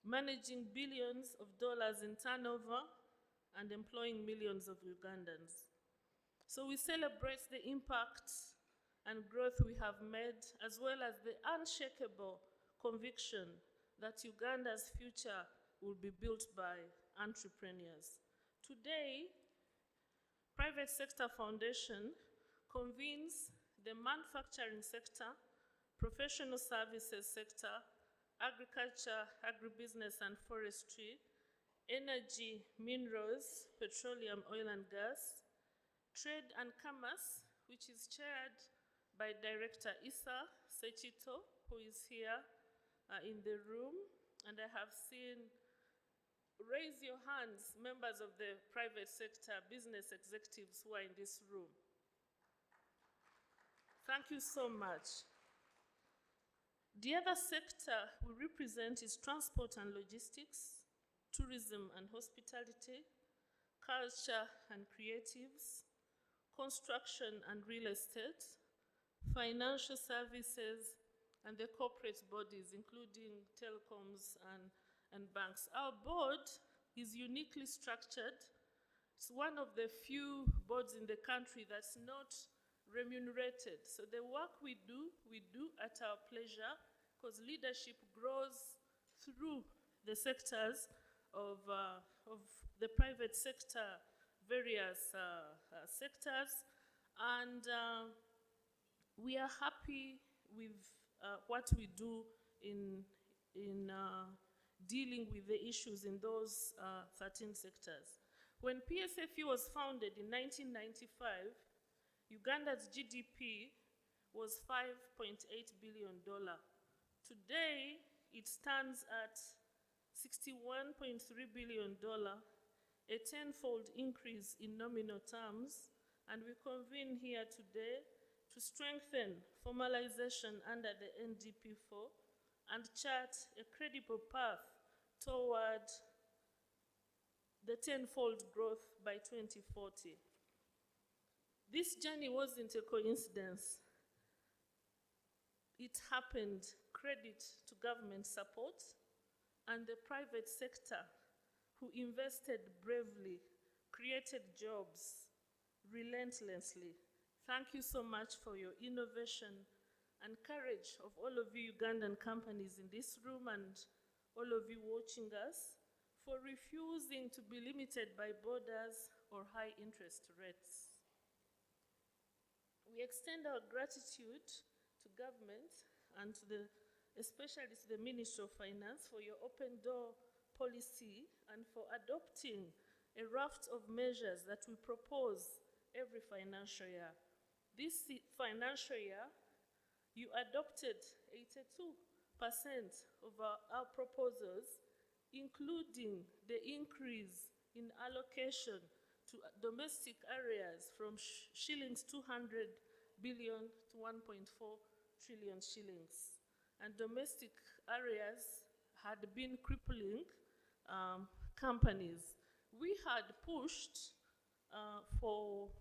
managing billions of dollars in turnover and employing millions of Ugandans. So we celebrate the impact and growth we have made, as well as the unshakable conviction that Uganda's future will be built by entrepreneurs. Today, Private Sector Foundation convenes the manufacturing sector, professional services sector, agriculture, agribusiness and forestry, energy, minerals, petroleum, oil and gas, trade and commerce, which is chaired by Director Issa Sechito, who is here in the room. And I have seen, raise your hands, members of the private sector, business executives who are in this room. Thank you so much. The other sector we represent is transport and logistics, tourism and hospitality, culture and creatives, construction and real estate, financial services, and the corporate bodies, including telecoms and banks. Our board is uniquely structured. It's one of the few boards in the country that's not remunerated. So the work we do at our pleasure, because leadership grows through the sectors of the private sector, various sectors, and we are happy with what we do in dealing with the issues in those 13 sectors. When PSFE was founded in 1995, Uganda's GDP was $5.8 billion. Today, it stands at $61.3 billion, a tenfold increase in nominal terms, and we convene here today to strengthen formalization under the NDP4 and chart a credible path toward the tenfold growth by 2040. This journey wasn't a coincidence. It happened credit to government support and the private sector who invested bravely, created jobs relentlessly. Thank you so much for your innovation and courage of all of you Ugandan companies in this room and all of you watching us for refusing to be limited by borders or high interest rates. We extend our gratitude to government and to especially to the Ministry of Finance for your open door policy and for adopting a raft of measures that we propose every financial year. This financial year, you adopted 82% of our proposals, including the increase in allocation to domestic areas from shillings 200 billion to 1.4 trillion shillings. And domestic areas had been crippling companies. We had pushed for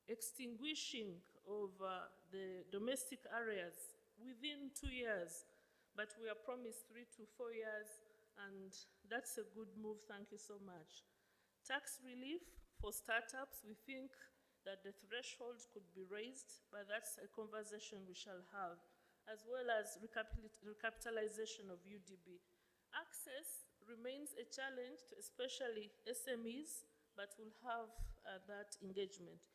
extinguishing of the domestic areas within 2 years, but we are promised 3 to 4 years, and that's a good move. Thank you so much. Tax relief for startups, we think that the threshold could be raised, but that's a conversation we shall have, as well as recapitalization of UDB. Access remains a challenge to especially SMEs, but we'll have that engagement.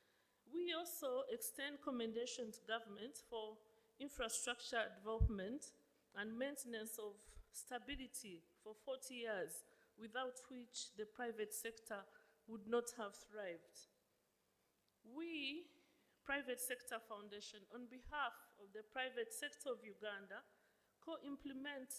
We also extend commendation to government for infrastructure development and maintenance of stability for 40 years, without which the private sector would not have thrived. We, Private Sector Foundation, on behalf of the private sector of Uganda, co-implement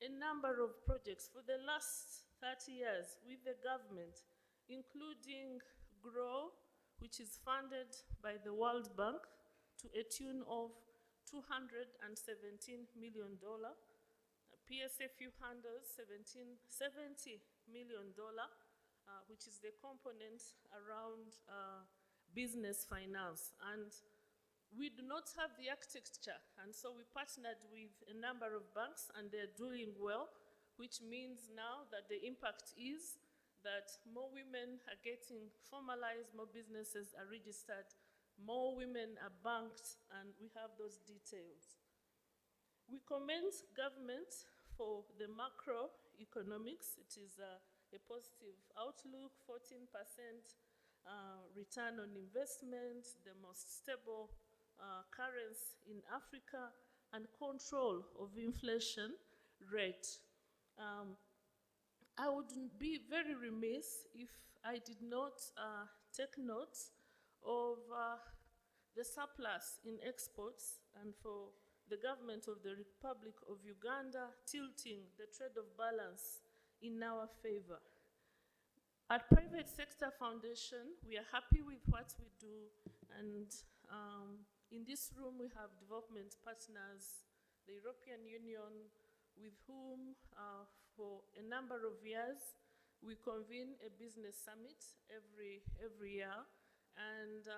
a number of projects for the last 30 years with the government, including GROW, which is funded by the World Bank to a tune of $217 million. PSFU handles $70 million, which is the component around business finance. And we do not have the architecture, and so we partnered with a number of banks, and they're doing well, which means now that the impact is that more women are getting formalized, more businesses are registered, more women are banked, and we have those details. We commend government for the macroeconomics. It is a positive outlook, 14% return on investment, the most stable currency in Africa, and control of inflation. rate. I would be very remiss if I did not take note of the surplus in exports, and for the government of the Republic of Uganda tilting the trade-off balance in our favor. At Private Sector Foundation, we are happy with what we do, and in this room we have development partners, the European Union, with whom for a number of years we convene a business summit every year, and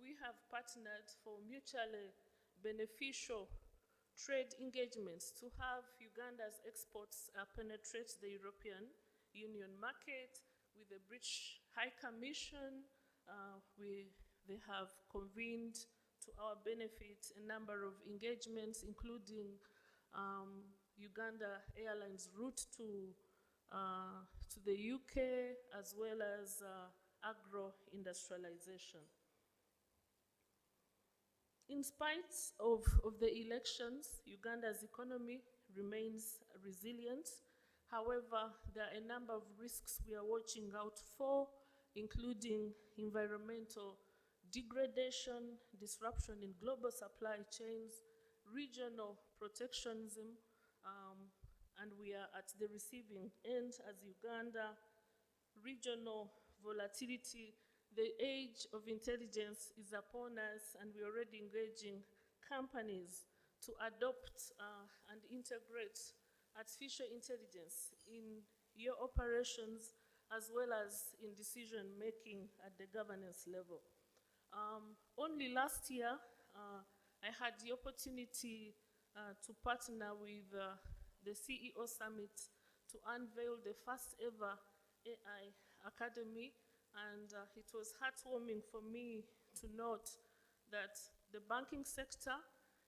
we have partnered for mutually beneficial trade engagements to have Uganda's exports penetrate the European Union market. With the British High Commission, they have convened to our benefit a number of engagements, including Uganda Airlines route to the UK, as well as agro-industrialization. In spite of the elections, Uganda's economy remains resilient. However, there are a number of risks we are watching out for, including environmental degradation, disruption in global supply chains, regional protectionism, and we are at the receiving end as Uganda, regional volatility. The age of intelligence is upon us, and we're already engaging companies to adopt and integrate artificial intelligence in your operations, as well as in decision making at the governance level. Only last year, I had the opportunity to partner with the CEO Summit to unveil the first ever AI Academy, and it was heartwarming for me to note that the banking sector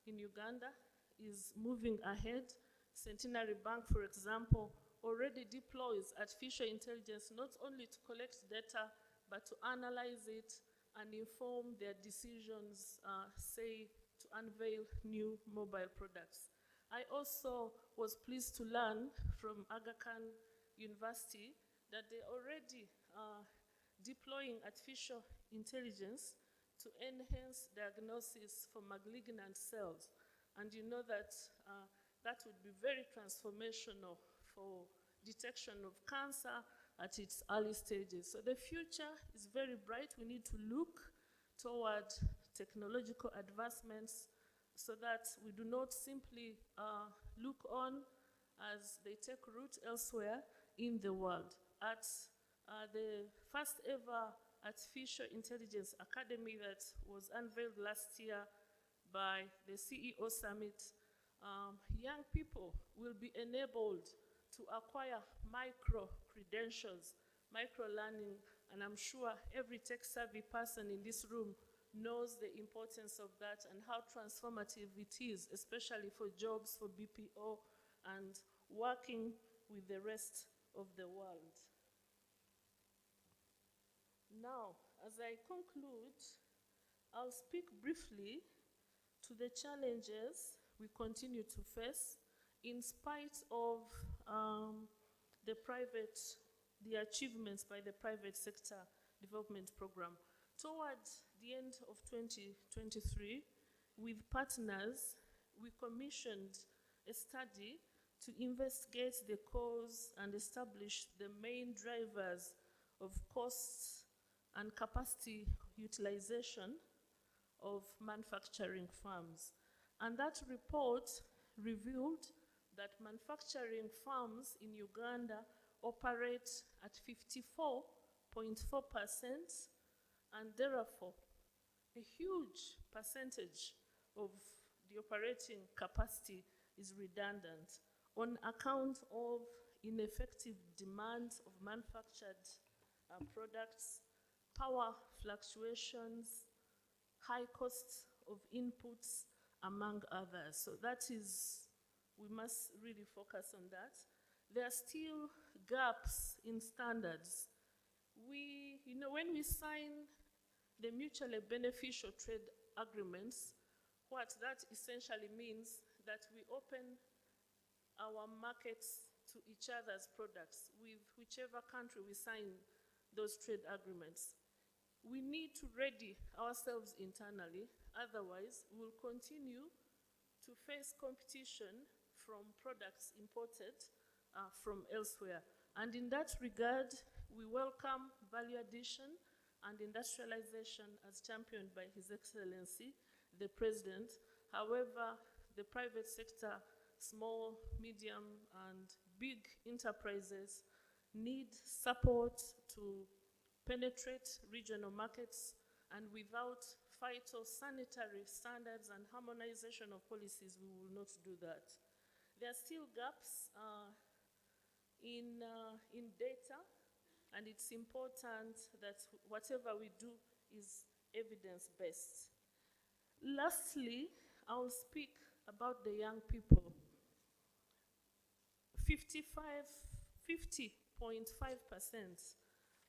in Uganda is moving ahead. Centenary Bank, for example, already deploys artificial intelligence not only to collect data, but to analyze it and inform their decisions, say, to unveil new mobile products. I also was pleased to learn from Aga Khan University that they're already deploying artificial intelligence to enhance diagnosis for malignant cells. And you know that that would be very transformational for detection of cancer at its early stages. So the future is very bright. We need to look toward technological advancements so that we do not simply look on as they take root elsewhere in the world. At the first ever Artificial Intelligence Academy that was unveiled last year by the CEO Summit, young people will be enabled to acquire micro-credentials, micro-learning, and I'm sure every tech-savvy person in this room knows the importance of that and how transformative it is, especially for jobs, for BPO, and working with the rest of the world. Now, as I conclude, I'll speak briefly to the challenges we continue to face in spite of the achievements by the private sector development program. Towards the end of 2023, with partners, we commissioned a study to investigate the cause and establish the main drivers of costs and capacity utilization of manufacturing firms. And that report revealed that manufacturing firms in Uganda operate at 54.4%, and therefore a huge percentage of the operating capacity is redundant on account of ineffective demand of manufactured products, power fluctuations, high costs of inputs, among others. So that is, we must really focus on that. There are still gaps in standards. When we sign the mutually beneficial trade agreements, what that essentially means that we open our markets to each other's products with whichever country we sign those trade agreements. We need to ready ourselves internally, otherwise we'll continue to face competition from products imported from elsewhere. And in that regard, we welcome value addition and industrialization as championed by His Excellency, the President. However, the private sector, small, medium, and big enterprises need support to penetrate regional markets, and without phytosanitary standards and harmonization of policies, we will not do that. There are still gaps in data, and it's important that whatever we do is evidence-based. Lastly, I'll speak about the young people. 50.5%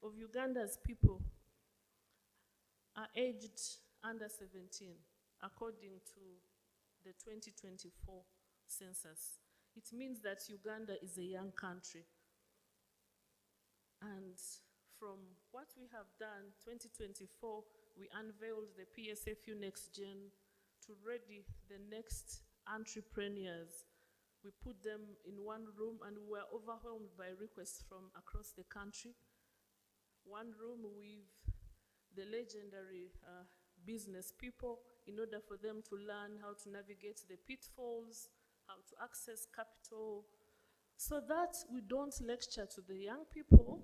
of Uganda's people are aged under 17, according to the 2024 census. It means that Uganda is a young country. And from what we have done, 2024, we unveiled the PSFU Next Gen to ready the next entrepreneurs. We put them in one room and we were overwhelmed by requests from across the country. One room with the legendary business people in order for them to learn how to navigate the pitfalls, how to access capital, so that we don't lecture to the young people.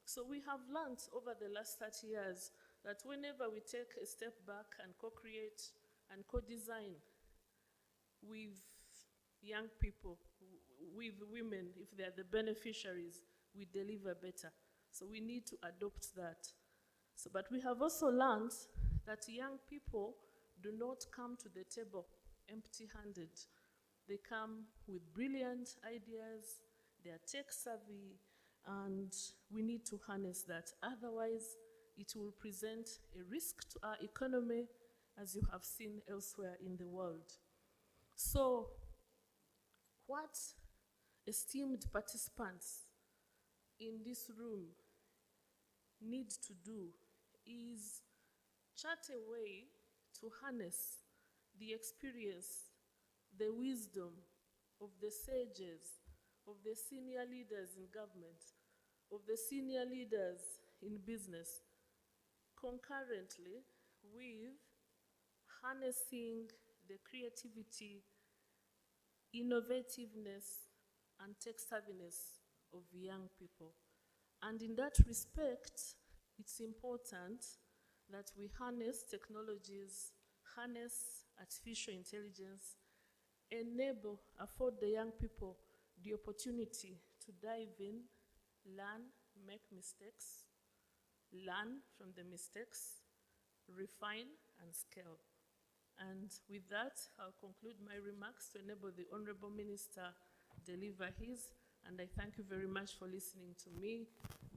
So we have learned over the last 30 years that whenever we take a step back and co-create and co-design with young people, with women, if they are the beneficiaries, we deliver better. So we need to adopt that. So, but we have also learned that young people do not come to the table empty-handed. They come with brilliant ideas, they are tech savvy, and we need to harness that. Otherwise, it will present a risk to our economy, as you have seen elsewhere in the world. So, what esteemed participants in this room need to do is chart a way to harness the experience, the wisdom of the sages, of the senior leaders in government, of the senior leaders in business, concurrently with harnessing the creativity, innovativeness, and tech savviness of young people. And in that respect, it's important that we harness technologies, harness artificial intelligence, afford the young people the opportunity to dive in, learn, make mistakes, learn from the mistakes, refine, and scale. And with that, I'll conclude my remarks to enable the Honorable Minister deliver his. And I thank you very much for listening to me.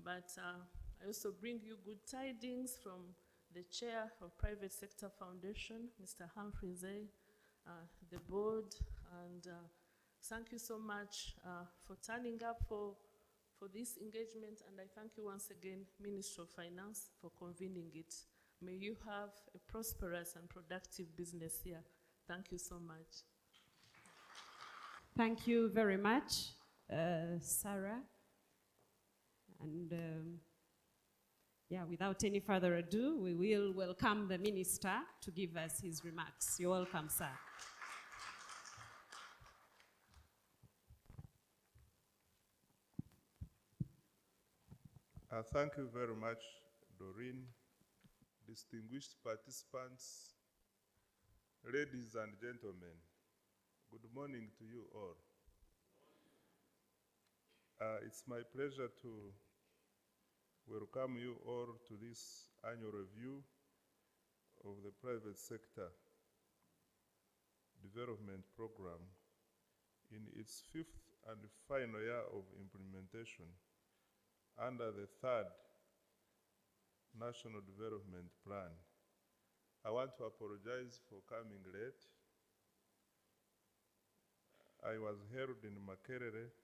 But I also bring you good tidings from the Chair of Private Sector Foundation, Mr. Humphrey Zay, the board, and thank you so much for turning up for this engagement. And I thank you once again, Minister of Finance, for convening it. May you have a prosperous and productive business year. Thank you so much. Thank you very much, Sarah. And yeah, without any further ado, we will welcome the Minister to give us his remarks. You're welcome, sir. Thank you very much, Doreen. Distinguished participants, ladies and gentlemen, good morning to you all. It's my pleasure to welcome you all to this annual review of the private sector development program in its 5th and final year of implementation under the 3rd National Development Plan. I want to apologize for coming late. I was held in Makerere.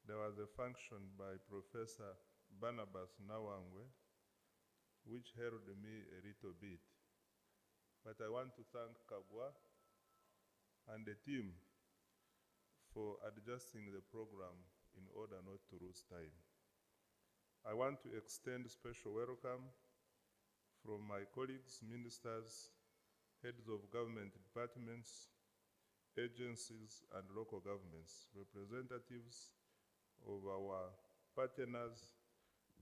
There was a function by Professor Barnabas Nawangwe, which held me a little bit. But I want to thank Kagwa and the team for adjusting the program in order not to lose time. I want to extend special welcome from my colleagues, ministers, heads of government departments, agencies, and local governments, representatives of our partners,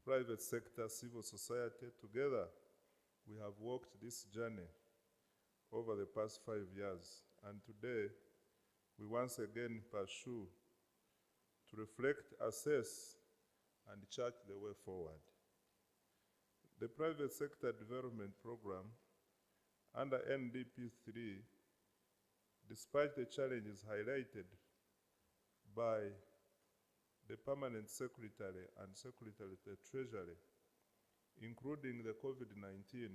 private sector, civil society. Together, we have walked this journey over the past 5 years, and today, we once again pursue to reflect, assess, and chart the way forward. The private sector development program under NDP 3, despite the challenges highlighted by the Permanent Secretary and Secretary of the Treasury, including the COVID-19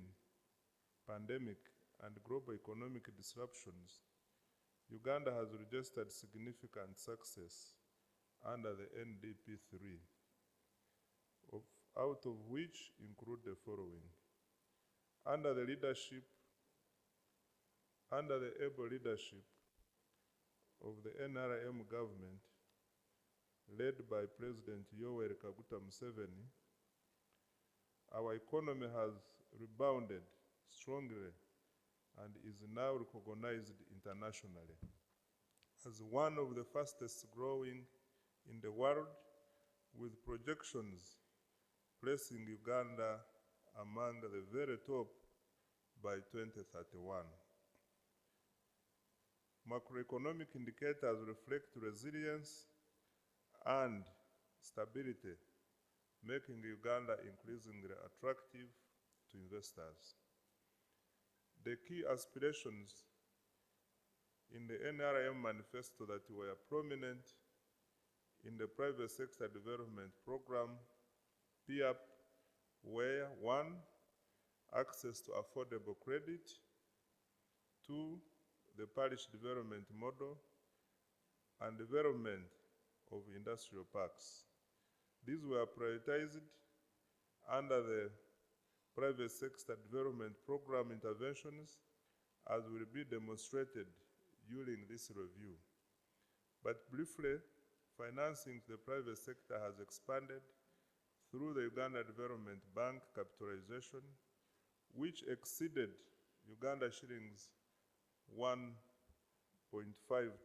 pandemic and global economic disruptions, Uganda has registered significant success under the NDP 3, out of which include the following. Under the able leadership of the NRM government, led by President Yoweri Kaguta Museveni, our economy has rebounded strongly and is now recognized internationally as one of the fastest growing in the world, with projections placing Uganda among the very top by 2031. Macroeconomic indicators reflect resilience and stability, making Uganda increasingly attractive to investors. The key aspirations in the NRM manifesto that were prominent in the private sector development program, PIAP, were 1, access to affordable credit, 2, the parish development model, and development of industrial parks. These were prioritized under the private sector development program interventions, as will be demonstrated during this review. But briefly, financing the private sector has expanded through the Uganda Development Bank capitalization, which exceeded Uganda shillings 1.5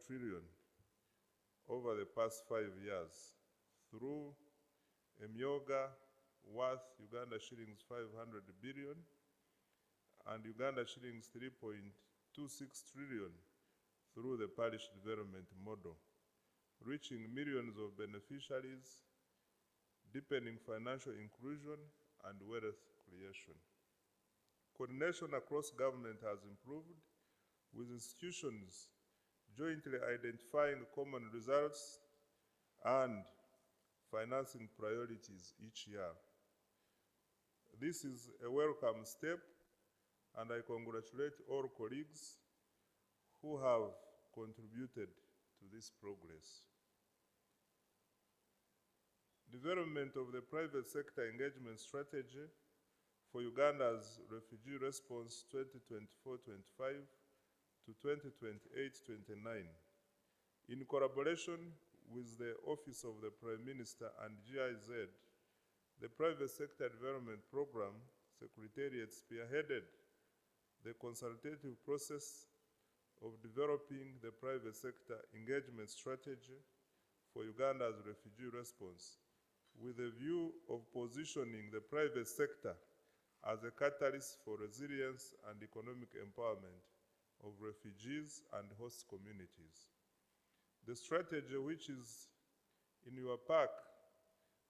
trillion over the past 5 years, through a MYOGA worth Uganda shillings 500 billion and Uganda shillings 3.26 trillion through the parish development model, reaching millions of beneficiaries, deepening financial inclusion and wealth creation. Coordination across government has improved, with institutions jointly identifying common results and financing priorities each year. This is a welcome step, and I congratulate all colleagues who have contributed to this progress. Development of the private sector engagement strategy for Uganda's refugee response 2024-25 to 2028-29, in collaboration with the Office of the Prime Minister and GIZ, the Private Sector Development Program Secretariat spearheaded the consultative process of developing the private sector engagement strategy for Uganda's refugee response, with a view of positioning the private sector as a catalyst for resilience and economic empowerment of refugees and host communities. The strategy, which is in your pack,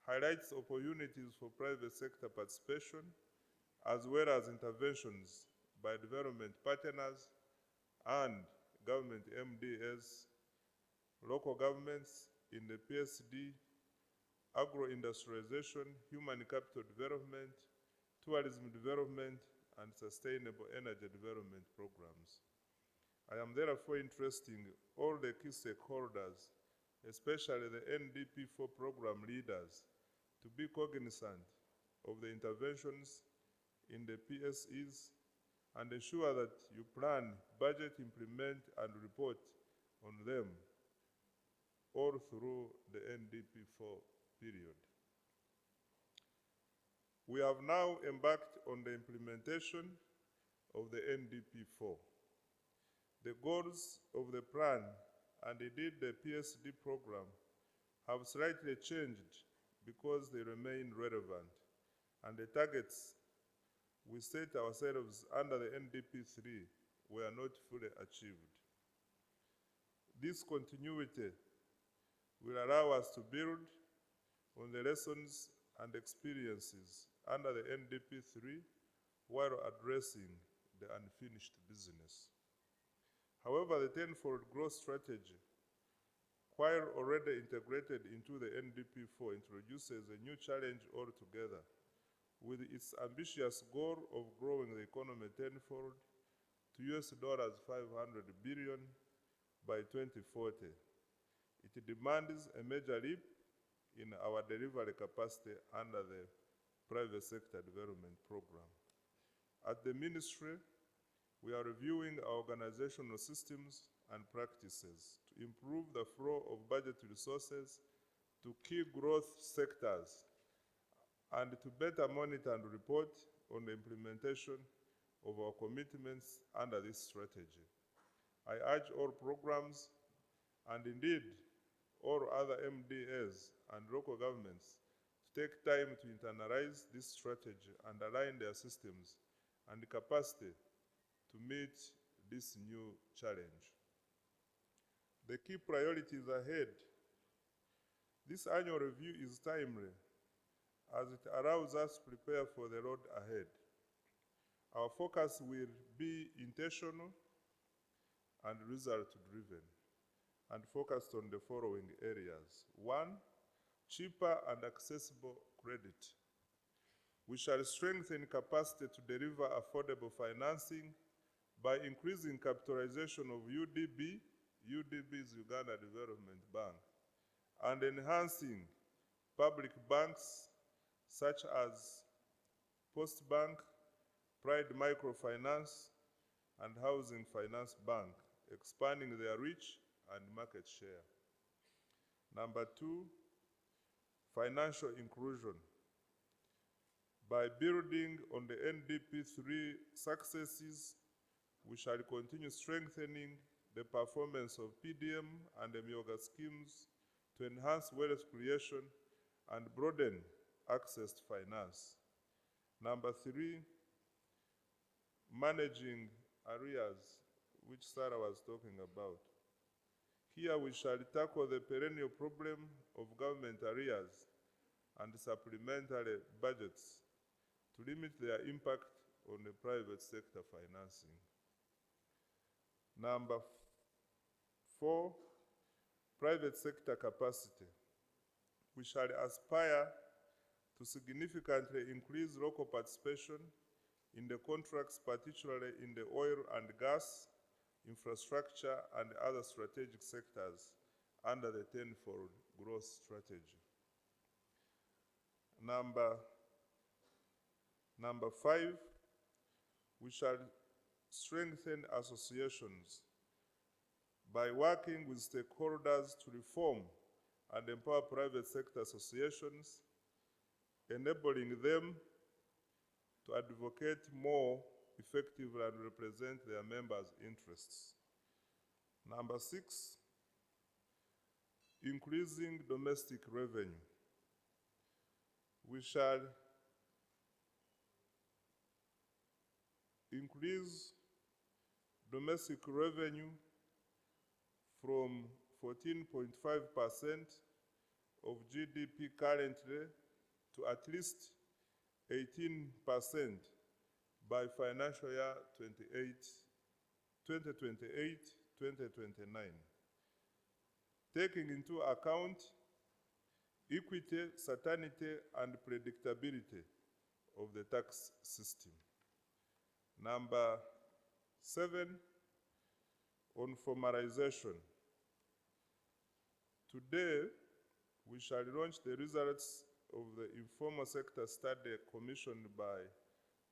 highlights opportunities for private sector participation, as well as interventions by development partners and government MDS, local governments in the PSD, agro-industrialization, human capital development, tourism development, and sustainable energy development programs. I am therefore interesting all the key stakeholders, especially the NDP4 program leaders, to be cognizant of the interventions in the PSEs and ensure that you plan, budget, implement, and report on them all through the NDP4 period. We have now embarked on the implementation of the NDP4. The goals of the plan and indeed the PSD program have slightly changed because they remain relevant, and the targets we set ourselves under the NDP3 were not fully achieved. This continuity will allow us to build on the lessons and experiences under the NDP3 while addressing the unfinished business. However, the tenfold growth strategy, while already integrated into the NDP4, introduces a new challenge altogether, with its ambitious goal of growing the economy tenfold to $500 billion by 2040. It demands a major leap in our delivery capacity under the Private Sector Development Program. At the Ministry, we are reviewing our organizational systems and practices to improve the flow of budget resources to key growth sectors and to better monitor and report on the implementation of our commitments under this strategy. I urge all programs and indeed all other MDAs and local governments to take time to internalize this strategy and align their systems and capacity to meet this new challenge. The key priorities ahead. This annual review is timely as it allows us to prepare for the road ahead. Our focus will be intentional and result-driven and focused on the following areas. 1, cheaper and accessible credit. We shall strengthen capacity to deliver affordable financing by increasing capitalization of UDB, UDB is Uganda Development Bank, and enhancing public banks such as Post Bank, Pride Microfinance, and Housing Finance Bank, expanding their reach and market share. Number 2, financial inclusion. By building on the NDP3 successes, we shall continue strengthening the performance of PDM and the MIOGA schemes to enhance wealth creation and broaden access to finance. Number 3, managing arrears, which Sarah was talking about. Here we shall tackle the perennial problem of government arrears and supplementary budgets to limit their impact on the private sector financing. Number 4, private sector capacity. We shall aspire to significantly increase local participation in the contracts, particularly in the oil and gas, infrastructure, and other strategic sectors under the tenfold growth strategy. Number 5, we shall strengthen associations by working with stakeholders to reform and empower private sector associations, enabling them to advocate more effectively and represent their members' interests. Number 6, increasing domestic revenue. We shall increase domestic revenue from 14.5% of GDP currently to at least 18% by financial year 2028-2029, taking into account equity, certainty, and predictability of the tax system. Number 7, on formalization. Today, we shall launch the results of the informal sector study commissioned by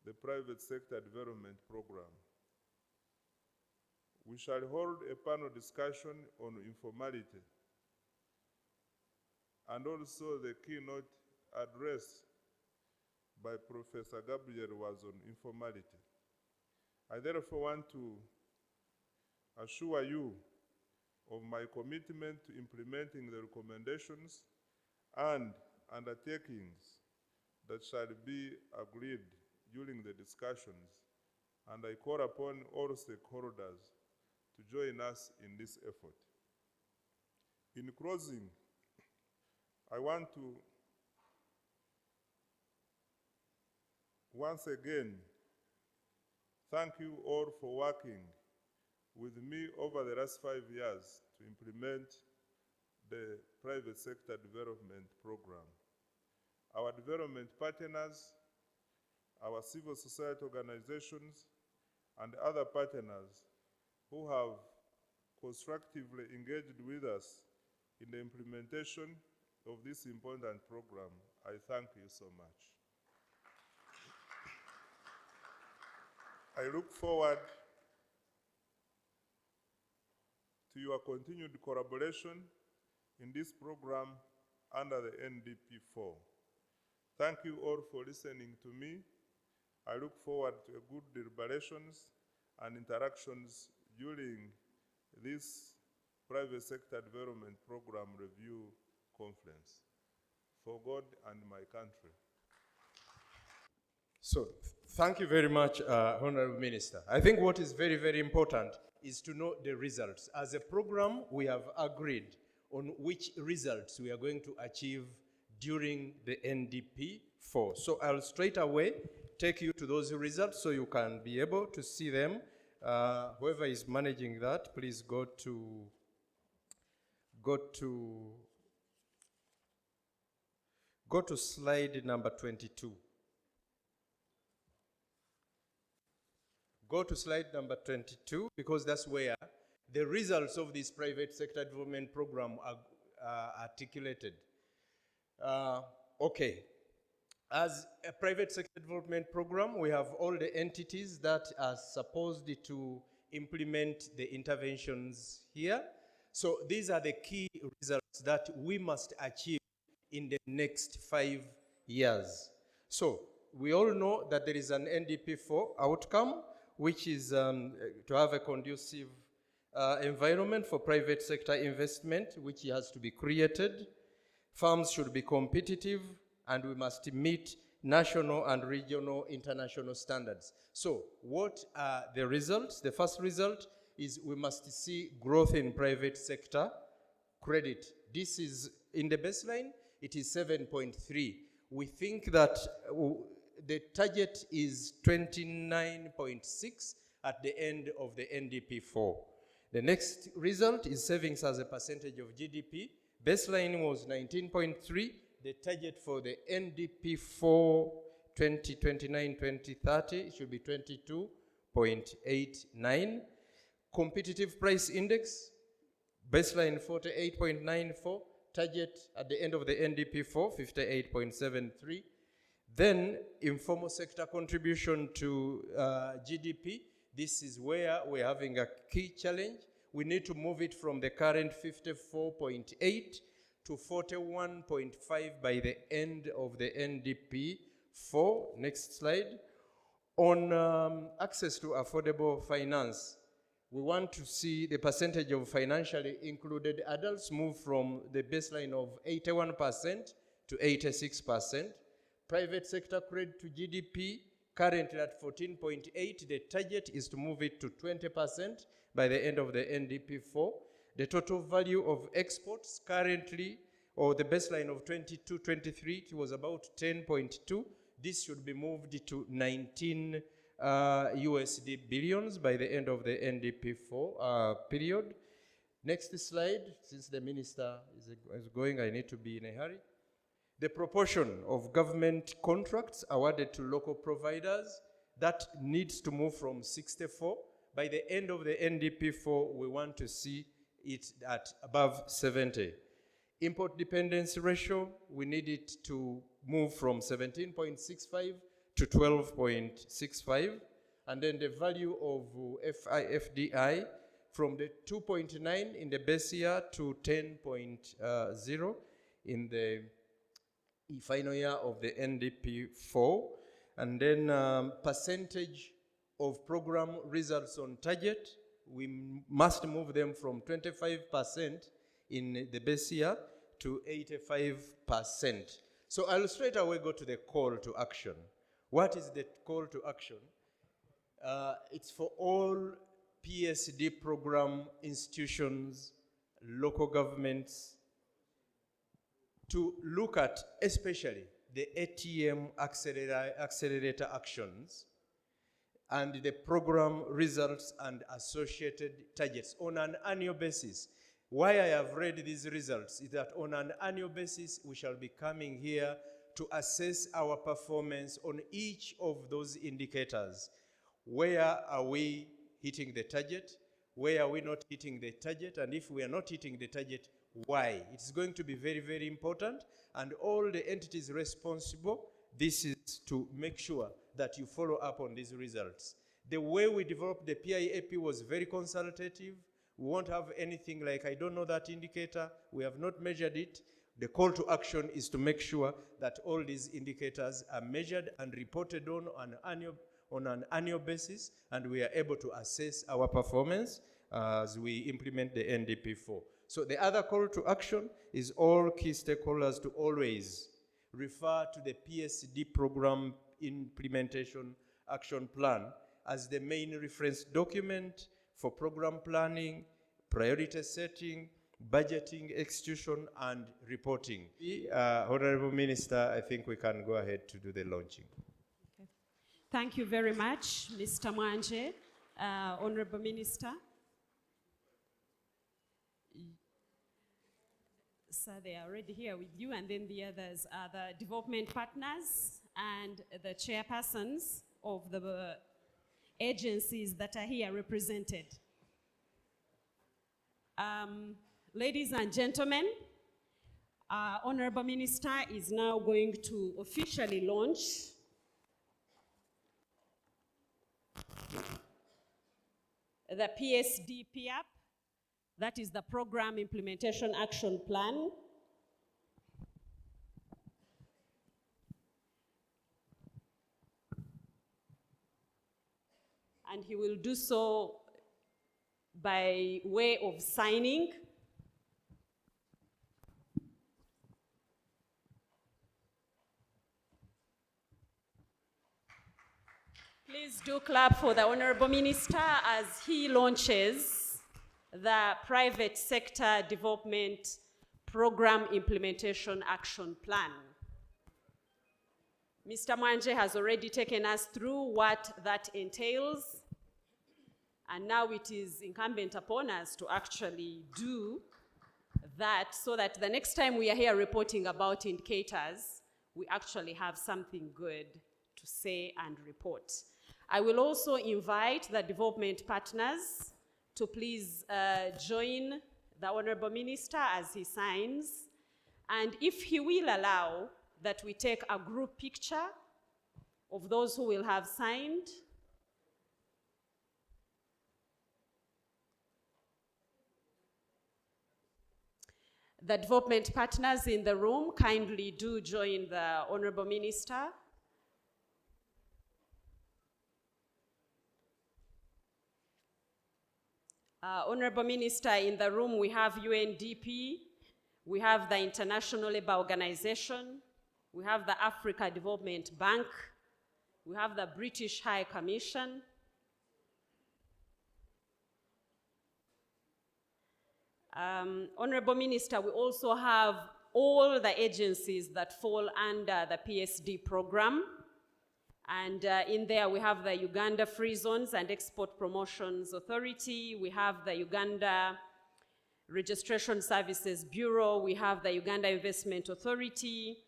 the Private Sector Development Program. We shall hold a panel discussion on informality, and also the keynote address by Professor Gabriel was on informality. I therefore want to assure you of my commitment to implementing the recommendations and undertakings that shall be agreed during the discussions, and I call upon all stakeholders to join us in this effort. In closing, I want to once again thank you all for working with me over the last 5 years to implement the Private Sector Development Program. Our development partners, our civil society organizations, and other partners who have constructively engaged with us in the implementation of this important program, I thank you so much. I look forward to your continued collaboration in this program under the NDP4. Thank you all for listening to me. I look forward to a good deliberations and interactions during this Private Sector Development Program Review Conference. For God and my country. So, thank you very much, Honorable Minister. I think what is very, very important is to know the results. As a program, we have agreed on which results we are going to achieve during the NDP4. So I'll straight away take you to those results so you can be able to see them. Whoever is managing that, please go to slide number 22. Go to slide number 22, because that's where the results of this private sector development program are articulated. Okay. As a private sector development program, we have all the entities that are supposed to implement the interventions here. So these are the key results that we must achieve in the next 5 years. So we all know that there is an NDP4 outcome, which is to have a conducive environment for private sector investment, which has to be created. Firms should be competitive, and we must meet national and regional international standards. So what are the results? The first result is we must see growth in private sector credit. This is, in the baseline, it is 7.3. We think that the target is 29.6 at the end of the NDP4. The next result is savings as a percentage of GDP. Baseline was 19.3. The target for the NDP4 2029-2030 should be 22.89. Competitive price index, baseline 48.94. Target at the end of the NDP4, 58.73. Then informal sector contribution to GDP. This is where we're having a key challenge. We need to move it from the current 54.8 to 41.5 by the end of the NDP4. Next slide. On access to affordable finance, we want to see the percentage of financially included adults move from the baseline of 81% to 86%. Private sector credit to GDP, currently at 14.8. The target is to move it to 20% by the end of the NDP4. The total value of exports currently, or the baseline of 22-23, it was about 10.2. This should be moved to 19 USD billions by the end of the NDP4 period. Next slide. Since the minister is going, I need to be in a hurry. The proportion of government contracts awarded to local providers, that needs to move from 64 By the end of the NDP4, we want to see it at above 70. Import dependency ratio, we need it to move from 17.65 to 12.65. And then the value of FIFDI from the 2.9 in the base year to 10.0 in the final year of the NDP4. And then percentage of program results on target, we must move them from 25% in the base year to 85%. So I'll straight away go to the call to action. What is the call to action? It's for all PSD program institutions, local governments, to look at especially the ATM accelerator actions and the program results and associated targets on an annual basis. Why I have read these results is that on an annual basis, we shall be coming here to assess our performance on each of those indicators. Where are we hitting the target? Where are we not hitting the target? And if we are not hitting the target, why? It's going to be very, very important. And all the entities responsible, this is to make sure that you follow up on these results. The way we developed the PIAP was very consultative. We won't have anything like, I don't know that indicator. We have not measured it. The call to action is to make sure that all these indicators are measured and reported on an annual basis, and we are able to assess our performance as we implement the NDP4. So the other call to action is all key stakeholders to always refer to the PSD program implementation action plan as the main reference document for program planning, priority setting, budgeting, execution, and reporting. Honorable Minister, I think we can go ahead to do the launching. Okay. Thank you very much, Mr. Mwanje. Honorable Minister. So they are already here with you, and then the others are the development partners and the chairpersons of the agencies that are here represented. Ladies and gentlemen, our Honorable Minister is now going to officially launch the PSDP app. That is the Program Implementation Action Plan. And he will do so by way of signing. Please do clap for the Honorable Minister as he launches the Private Sector Development Program Implementation Action Plan. Mr. Mwanje has already taken us through what that entails, and now it is incumbent upon us to actually do that so that the next time we are here reporting about indicators, we actually have something good to say and report. I will also invite the development partners to please join the Honorable Minister as he signs. And if he will allow that we take a group picture of those who will have signed. The development partners in the room, kindly do join the Honorable Minister. Honorable Minister, in the room we have UNDP, we have the International Labour Organization, we have the Africa Development Bank, we have the British High Commission, Honorable Minister, we also have all the agencies that fall under the PSD program. And in there we have the Uganda Free Zones and Export Promotions Authority, we have the Uganda Registration Services Bureau, we have the Uganda Investment Authority,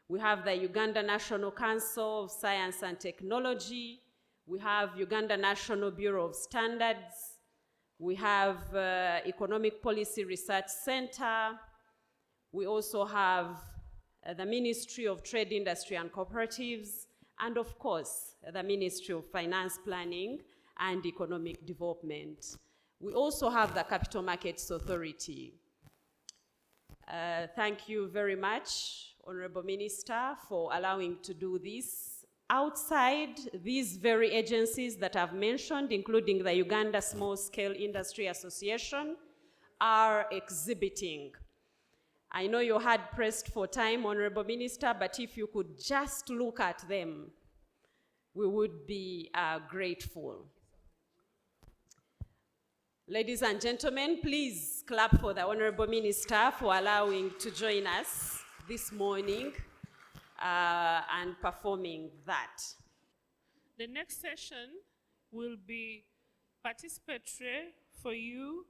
we have the Uganda National Council of Science and Technology, We have Uganda National Bureau of Standards. We have Economic Policy Research Center. We also have the Ministry of Trade, Industry and Cooperatives, and of course, the Ministry of Finance Planning and Economic Development. We also have the Capital Markets Authority. Thank you very much, Honorable Minister, for allowing to do this. Outside these very agencies that I've mentioned, including the Uganda Small Scale Industry Association, are exhibiting. I know you're hard pressed for time, Honorable Minister, but if you could just look at them, we would be grateful. Ladies and gentlemen, please clap for the Honorable Minister for allowing to join us this morning and performing that. The next session will be participatory for you,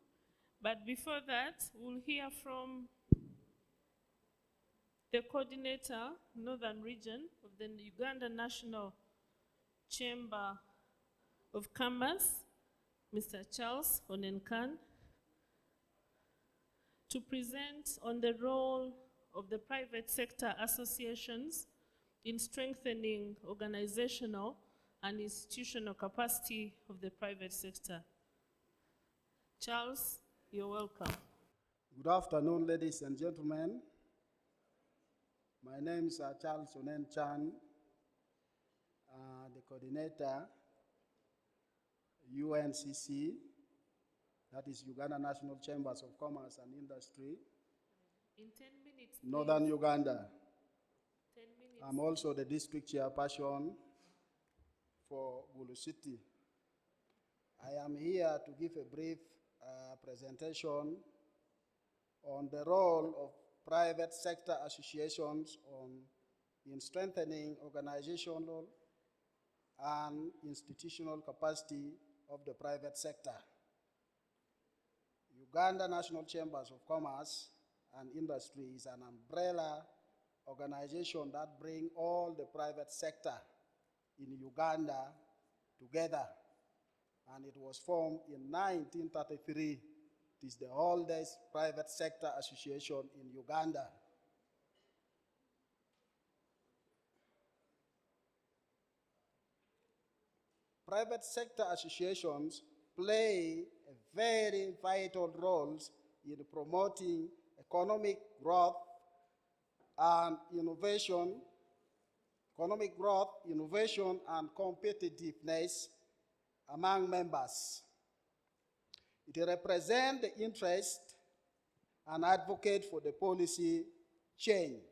but before that, we'll hear from the coordinator, Northern Region of the Uganda National Chamber of Commerce, Mr. Charles Onenkan, to present on the role of the private sector associations in strengthening organizational and institutional capacity of the private sector. Charles, you're welcome. Good afternoon, ladies and gentlemen. My name is Charles Onenkan, the coordinator, UNCC, that is Uganda National Chambers of Commerce and Industry, in 10 minutes, Northern please. Uganda. 10 minutes. I'm also the district chairperson for Gulu City. I am here to give a brief presentation on the role of private sector associations in strengthening organizational and institutional capacity of the private sector. Uganda National Chambers of Commerce and Industry is an umbrella organization that brings all the private sector in Uganda together. And it was formed in 1933. It is the oldest private sector association in Uganda. Private sector associations play a very vital role in promoting economic growth and innovation, and competitiveness among members. It represents the interest and advocate for the policy change,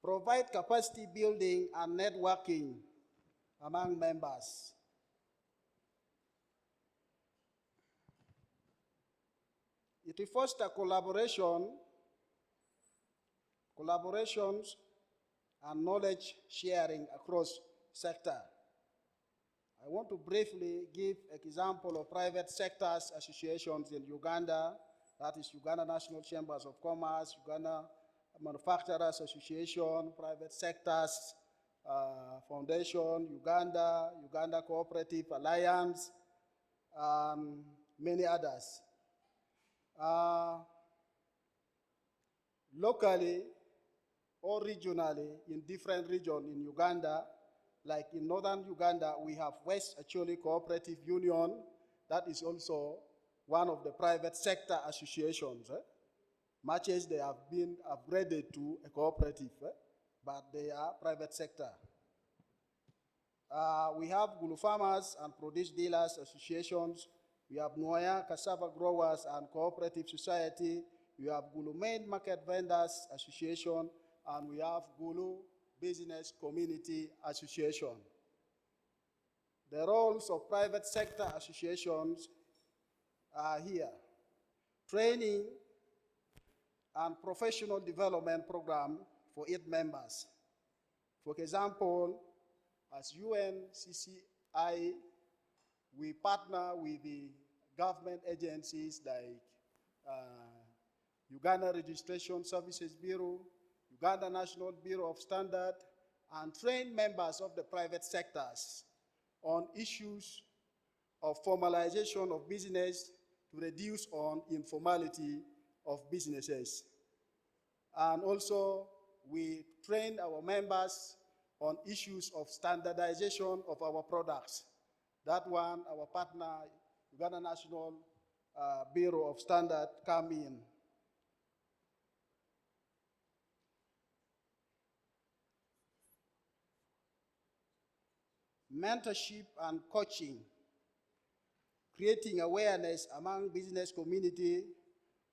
provide capacity building and networking among members. It fosters collaborations and knowledge sharing across sector. I want to briefly give an example of private sectors associations in Uganda, that is Uganda National Chambers of Commerce, Uganda Manufacturers Association, Private Sectors Foundation, Uganda Cooperative Alliance, many others. Locally or regionally in different regions in Uganda, like in Northern Uganda, we have West Acholi Cooperative Union, that is also one of the private sector associations. Much as they have been upgraded to a cooperative, but they are private sector. We have Gulu Farmers and Produce Dealers Associations. We have Noya Cassava Growers and Cooperative Society. We have Gulu Main Market Vendors Association, and we have Gulu Business Community Association. The roles of private sector associations are here. Training and professional development program for its members. For example, as UNCCI, we partner with the government agencies like Uganda Registration Services Bureau, Uganda National Bureau of Standards, and train members of the private sectors on issues of formalization of business to reduce on informality of businesses. And also, we train our members on issues of standardization of our products. That one, our partner, Uganda National Bureau of Standard, come in. Mentorship and coaching, creating awareness among business community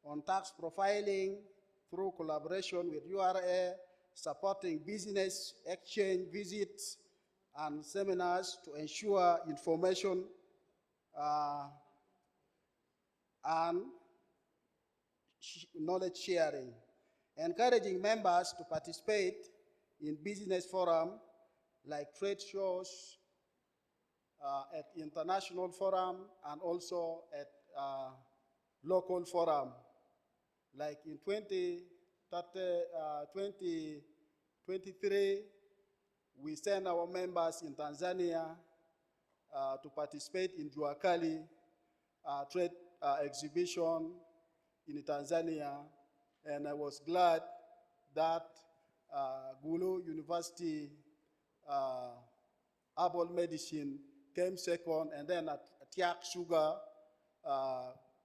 on tax profiling through collaboration with URA, supporting business exchange visits and seminars to ensure information and knowledge sharing, encouraging members to participate in business forums like trade shows, at international forum, and also at local forum. Like in 2023, we send our members in Tanzania to participate in Jua Kali trade exhibition in Tanzania, and I was glad that Gulu University Herbal Medicine came second, and then at Tiak Sugar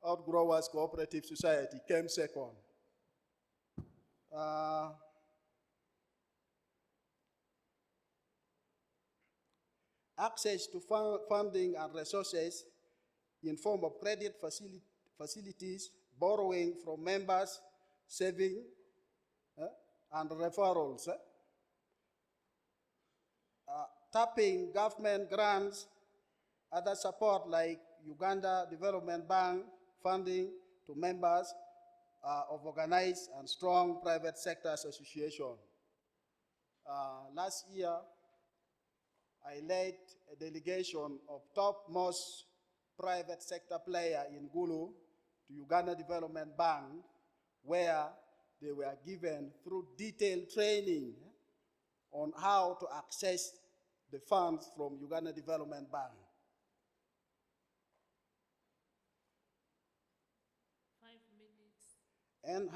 Outgrowers Cooperative Society came second. Access to funding and resources in form of credit facilities, borrowing from members, saving, and referrals. Tapping government grants, other support like Uganda Development Bank funding to members of organized and strong private sector association. Last year, I led a delegation of topmost private sector player in Gulu to Uganda Development Bank, where they were given through detailed training on how to access the funds from Uganda Development Bank. 5 minutes. And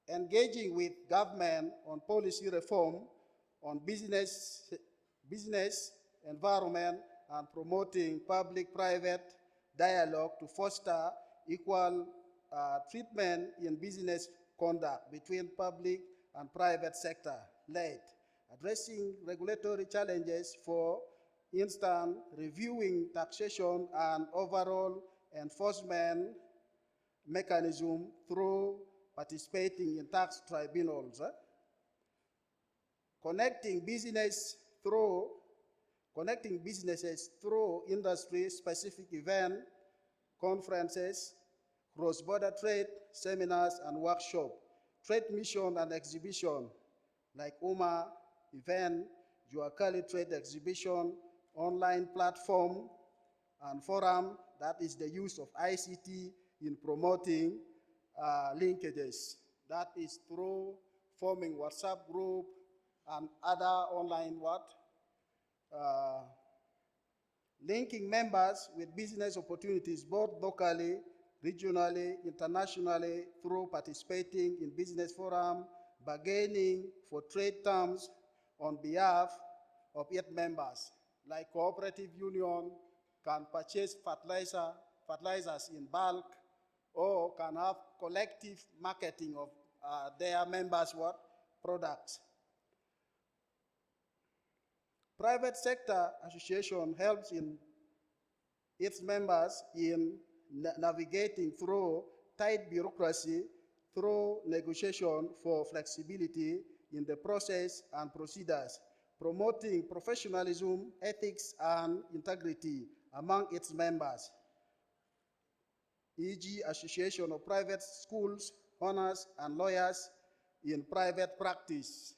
engaging with government on policy reform on business environment and promoting public-private dialogue to foster equal treatment in business conduct between public and private sector led. Addressing regulatory challenges, for instance, reviewing taxation and overall enforcement mechanism through participating in tax tribunals. Connecting businesses through industry-specific events, conferences, cross-border trade, seminars and workshops, trade mission and exhibition, like UMA event, Juakali trade exhibition, online platform and forum, that is the use of ICT in promoting linkages. That is through forming WhatsApp group and other online linking members with business opportunities both locally, regionally, internationally, through participating in business forum, bargaining for trade terms on behalf of its members. Like cooperative union can purchase fertilizers in bulk, or can have collective marketing of their members' products. Private sector association helps in its members in navigating through tight bureaucracy through negotiation for flexibility in the process and procedures, promoting professionalism, ethics, and integrity among its members, e.g. Association of Private Schools, Owners, and Lawyers in Private Practice.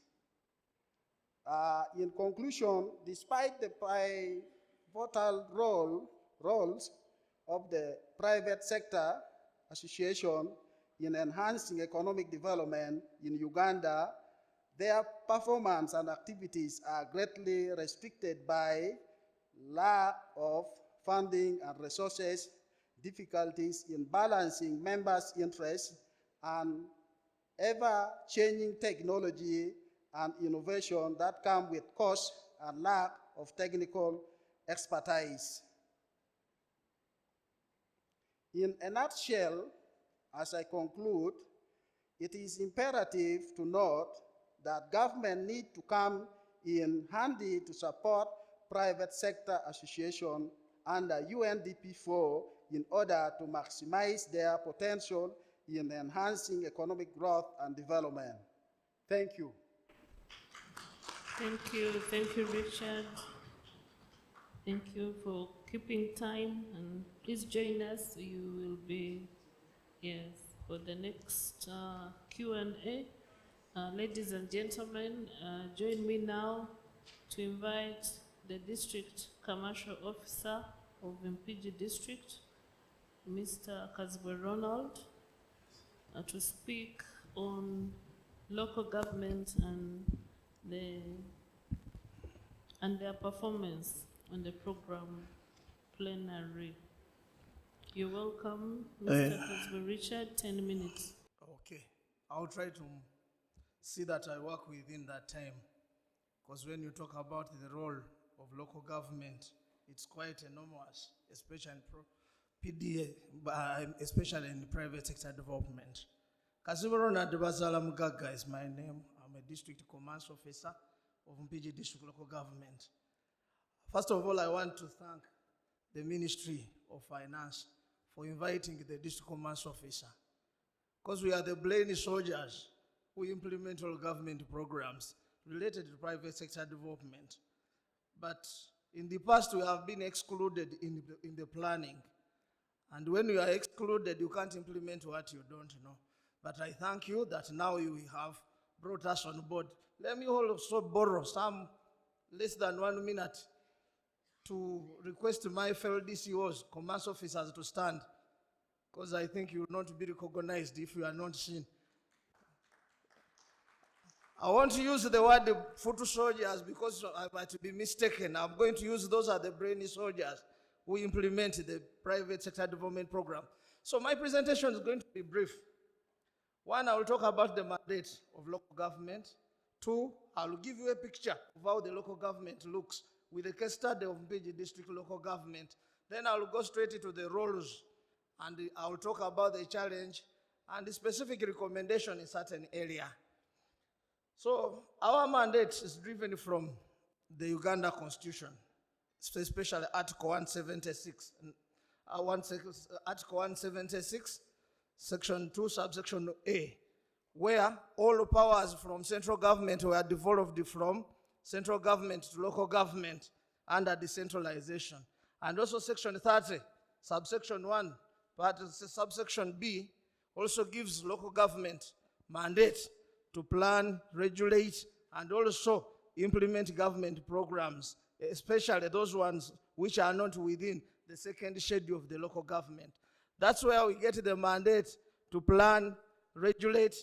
In conclusion, despite the pivotal roles of the private sector association in enhancing economic development in Uganda, their performance and activities are greatly restricted by lack of funding and resources, difficulties in balancing members' interests, and ever-changing technology and innovation that come with cost and lack of technical expertise. In a nutshell, as I conclude, it is imperative to note that government need to come in handy to support private sector association under UNDP 4 in order to maximize their potential in enhancing economic growth and development. Thank you. Thank you, Richard. Thank you for keeping time, and please join us. You will be, yes, for the next Q&A. Ladies and gentlemen, join me now to invite the District Commercial Officer of Mpigi District, Mr. Kazibwe Ronald, to speak on local government and their performance on the program plenary. You're welcome, Mr. Kazibwe Richard, 10 minutes. Okay, I'll try to see that I work within that time, because when you talk about the role of local government, it's quite enormous, especially in PDA, especially in private sector development. Kazibwe Ronald Bazala Mugaga is my name. I'm a district commerce officer of Mpigi District Local Government. First of all, I want to thank the Ministry of Finance for inviting the district commerce officer, because we are the brain soldiers who implement all government programs related to private sector development. But in the past, we have been excluded in the planning. And when you are excluded, you can't implement what you don't know. But I thank you that now you have brought us on board. Let me also borrow some less than 1 minute to request my fellow DCOs, commerce officers, to stand, because I think you will not be recognized if you are not seen. I want to use the word foot soldiers because I might be mistaken. I'm going to use those are the brainy soldiers who implement the private sector development program. So my presentation is going to be brief. One, I will talk about the mandate of local government. Two, I will give you a picture of how the local government looks with a case study of Mpigi District Local Government. Then I will go straight into the roles, and I will talk about the challenge and the specific recommendation in certain area. So our mandate is driven from the Uganda Constitution, especially Article 176. Article 176, Section 2, subsection A, where all powers from central government were devolved from central government to local government under decentralization. And also Section 30, subsection 1, but subsection B also gives local government mandate to plan, regulate, and also implement government programs, especially those ones which are not within the second schedule of the local government. That's where we get the mandate to plan, regulate.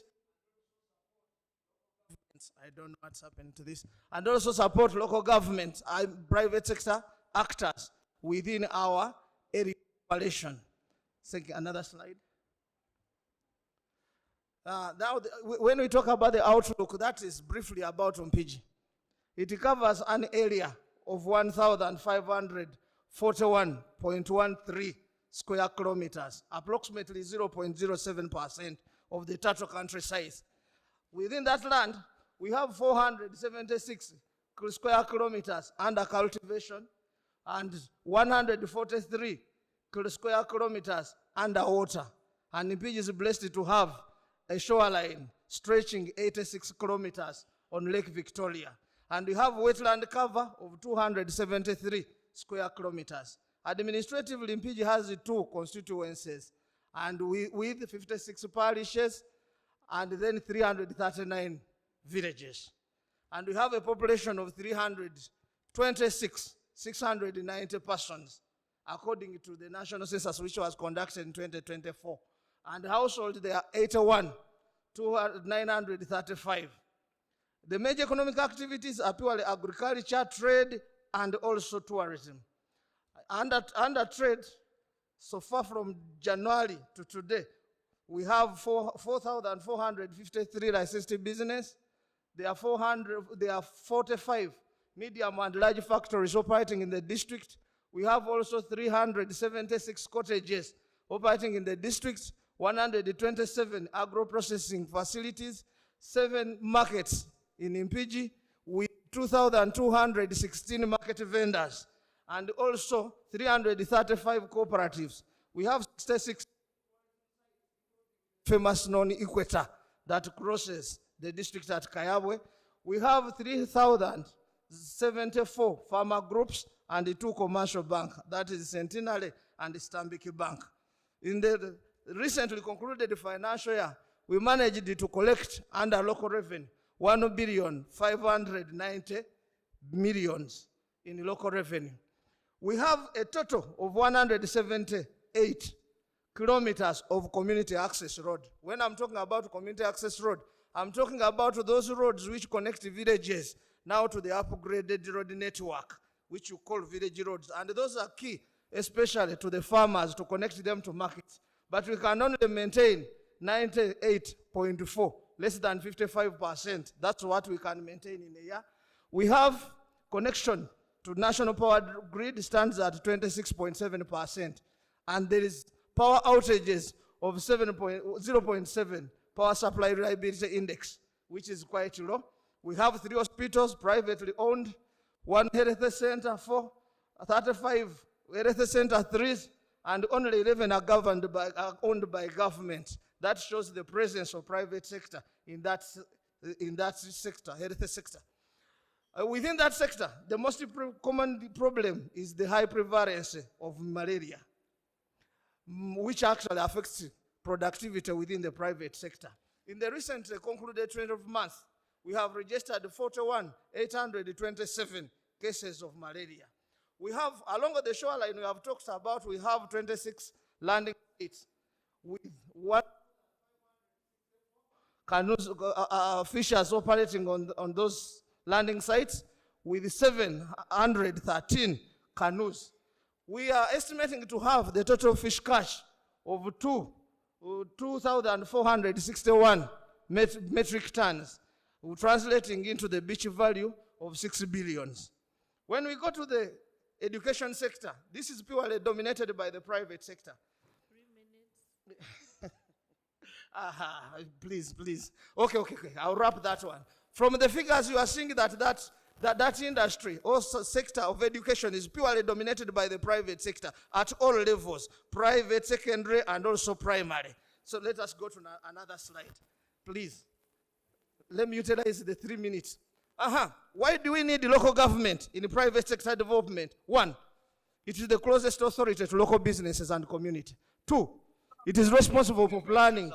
I don't know what's happened to this. And also support local government and private sector actors within our area coalition. Another slide. Now, when we talk about the outlook, that is briefly about Mpigi. It covers an area of 1,541.13 square kilometers, approximately 0.07% of the total country size. Within that land, we have 476 square kilometers under cultivation and 143 square kilometers underwater. And Mpigi is blessed to have a shoreline stretching 86 kilometers on Lake Victoria. And we have wetland cover of 273 square kilometers. Administratively, Mpigi has 2 constituencies, and with 56 parishes, and then 339 villages. And we have a population of 690 persons, according to the national census, which was conducted in 2024. And household, there are 81,935. The major economic activities are purely agriculture, trade, and also tourism. under trade, so far from January to today, we have 4,453 licensed business. There are 45 medium and large factories operating in the district. We have also 376 cottages operating in the district, 127 agro-processing facilities, 7 markets in Impigi, with 2,216 market vendors, and also 335 cooperatives. We have 66 famous non-equator that crosses the district at Kayabwe. We have 3,074 farmer groups and 2 commercial banks, that is Centenary and Stambiki Bank. In the recently concluded financial year, we managed to collect under local revenue 1,590 million in local revenue. We have a total of 178 kilometers of community access road. When I'm talking about community access road, I'm talking about those roads which connect villages now to the upgraded road network, which you call village roads. And those are key, especially to the farmers, to connect them to markets. But we can only maintain 98.4, less than 55%. That's what we can maintain in a year. We have connection to national power grid stands at 26.7%. And there is power outages of 0.7 power supply reliability index, which is quite low. We have 3 hospitals privately owned, 1 health center, 4, 35 health center, 3, and only 11 are owned by government. That shows the presence of private sector in that sector, health sector. Within that sector, the most common problem is the high prevalence of malaria, which actually affects productivity within the private sector. In the recent concluded 12 months, we have registered 41,827 cases of malaria. We have, along the shoreline, we have talked about, we have 26 landing sites with 1 canoes, fishers operating on those landing sites with 713 canoes. We are estimating to have the total fish catch of 2,461 metric tons, translating into the beach value of 6 billion. When we go to the education sector, this is purely dominated by the private sector. 3 minutes. Please. Okay. I'll wrap that one. From the figures, you are seeing that industry or sector of education is purely dominated by the private sector at all levels, private, secondary, and also primary. So let us go to another slide, please. Let me utilize the 3 minutes. Why do we need local government in the private sector development? 1, it is the closest authority to local businesses and community. 2, it is responsible for planning,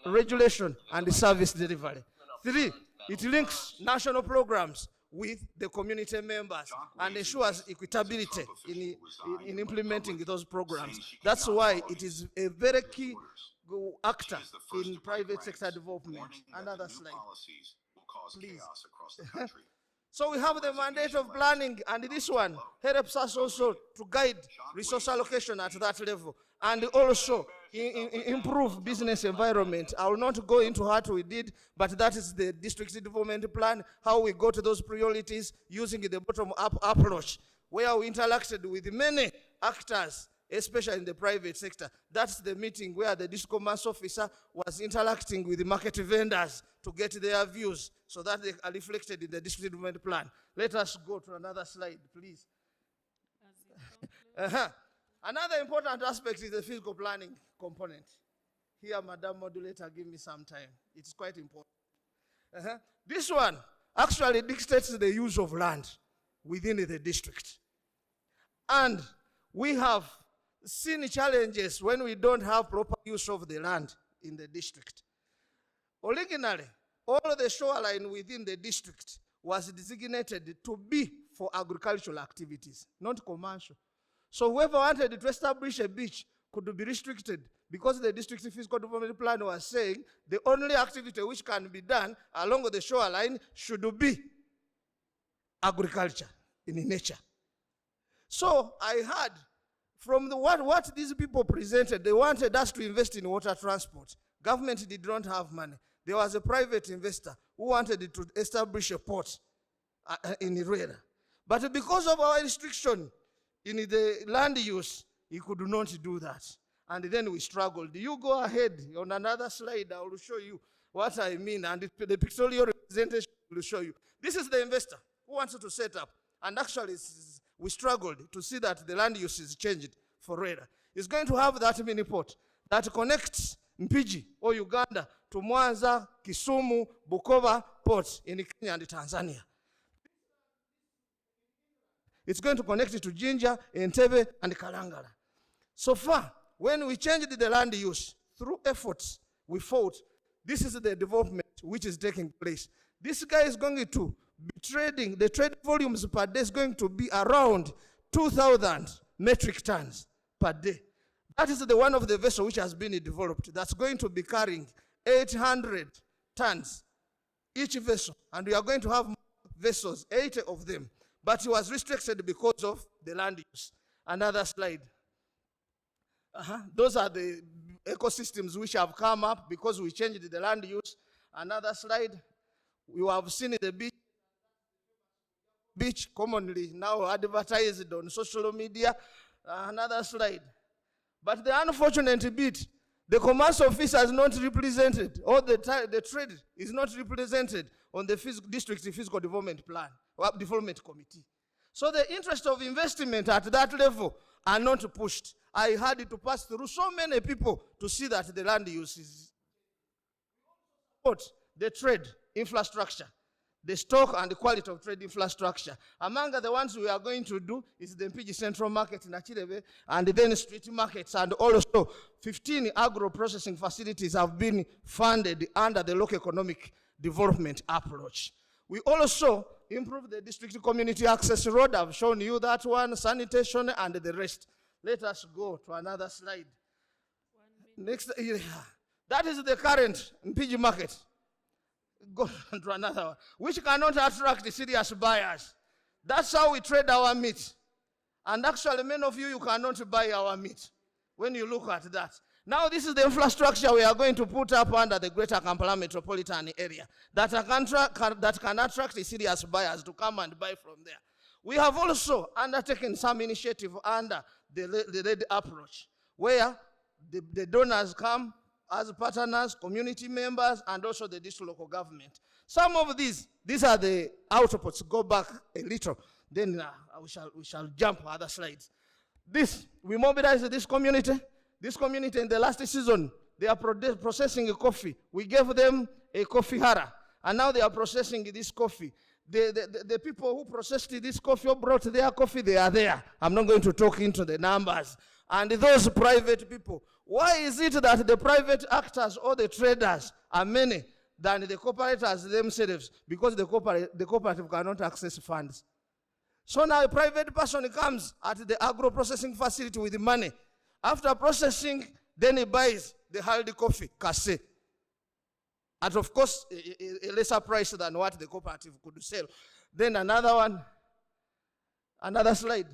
regulation, and service delivery. 3, it links national programs with the community members and ensures equitability in implementing those programs. That's why it is a very key actor in private sector development. Another slide, please. So we have the mandate of planning, and this one helps us also to guide resource allocation at that level, and also improve business environment. I will not go into what we did, but that is the district development plan, how we got those priorities using the bottom-up approach, where we interacted with many actors, especially in the private sector. That's the meeting where the district commerce officer was interacting with the market vendors to get their views so that they are reflected in the district development plan. Let us go to another slide, please. Another important aspect is the physical planning component. Here, Madam Modulator, give me some time. It's quite important. This one actually dictates the use of land within the district. And we have seen challenges when we don't have proper use of the land in the district. Originally, all the shoreline within the district was designated to be for agricultural activities, not commercial. So whoever wanted to establish a beach could be restricted because the district physical development plan was saying the only activity which can be done along the shoreline should be agriculture in nature. So I heard From what these people presented, they wanted us to invest in water transport. Government did not have money. There was a private investor who wanted to establish a port in Irwera. But because of our restriction in the land use, he could not do that. And then we struggled. You go ahead on another slide, I will show you what I mean. And the pictorial representation will show you. This is the investor who wanted to set up. And actually, we struggled to see that the land use is changed for Rwera. It's going to have that mini port that connects Mpigi or Uganda to Mwanza, Kisumu, Bukoba ports in Kenya and Tanzania. It's going to connect it to Jinja, Entebbe, and Kalangala. So far, when we changed the land use, through efforts we fought, this is the development which is taking place. This guy is going to be trading, the trade volumes per day is going to be around 2,000 metric tons per day. That is the one of the vessel which has been developed. That's going to be carrying 800 tons each vessel. And we are going to have vessels, 80 of them. But it was restricted because of the land use. Another slide. Those are the ecosystems which have come up because we changed the land use. Another slide. You have seen the beach commonly now advertised on social media. Another slide. But the unfortunate bit, the commerce office is not represented, or the trade is not represented on the district physical development plan, or development committee. So the interest of investment at that level are not pushed. I had to pass through so many people to see that the land use is the trade infrastructure, the stock and the quality of trade infrastructure. Among the ones we are going to do is the Mpigi Central Market in Achirebe, and then street markets, and also 15 agro-processing facilities have been funded under the local economic development approach. We also improve the district community access road. I've shown you that one, sanitation, and the rest. Let us go to another slide. Next, that is the current Mpigi market. Go to another one, which cannot attract the serious buyers. That's how we trade our meat. And actually, many of you cannot buy our meat when you look at that. Now, this is the infrastructure we are going to put up under the Greater Kampala metropolitan area that can attract the serious buyers to come and buy from there. We have also undertaken some initiative under the RED approach, where the donors come as partners, community members, and also the district local government. Some of these are the outputs. Go back a little, then we shall jump other slides. We mobilize this community. This community in the last season, they are processing coffee. We gave them a coffee hara, and now they are processing this coffee. The people who processed this coffee or brought their coffee, they are there. I'm not going to talk into the numbers. And those private people, why is it that the private actors or the traders are many than the cooperators themselves? Because the cooperative cannot access funds. So now a private person comes at the agro-processing facility with money. After processing, then he buys the hard coffee, cassé, at of course a lesser price than what the cooperative could sell. Then another slide.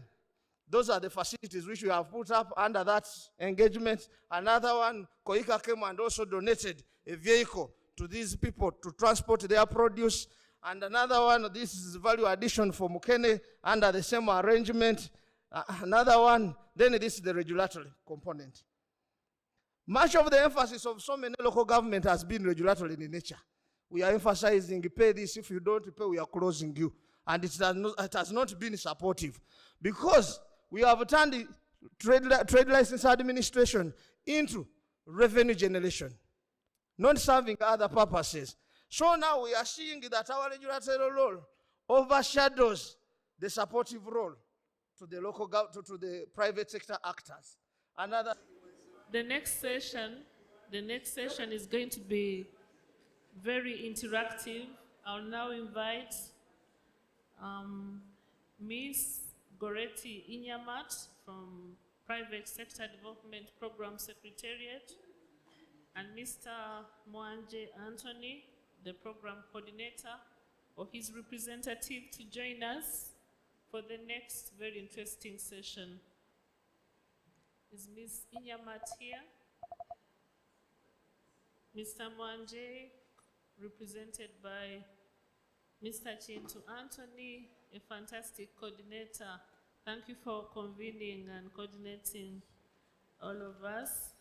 Those are the facilities which we have put up under that engagement. Another one, Koika came and also donated a vehicle to these people to transport their produce. And another one, this is value addition for Mukene under the same arrangement. Another one, then this is the regulatory component. Much of the emphasis of so many local government has been regulatory in nature. We are emphasizing, pay this, if you don't pay, we are closing you. And it has not been supportive. Because we have turned the trade license administration into revenue generation, not serving other purposes. So now we are seeing that our regulatory role overshadows the supportive role to the local to the private sector actors. The next session is going to be very interactive. I'll now invite Ms. Goretti Inyamat from Private Sector Development Program Secretariat, and Mr. Mwanje Anthony, the Program Coordinator, or his representative, to join us for the next very interesting session. Is Ms. Inyamat here? Mr. Mwanje, represented by Mr. Chintu Anthony, a fantastic coordinator. Thank you for convening and coordinating all of us.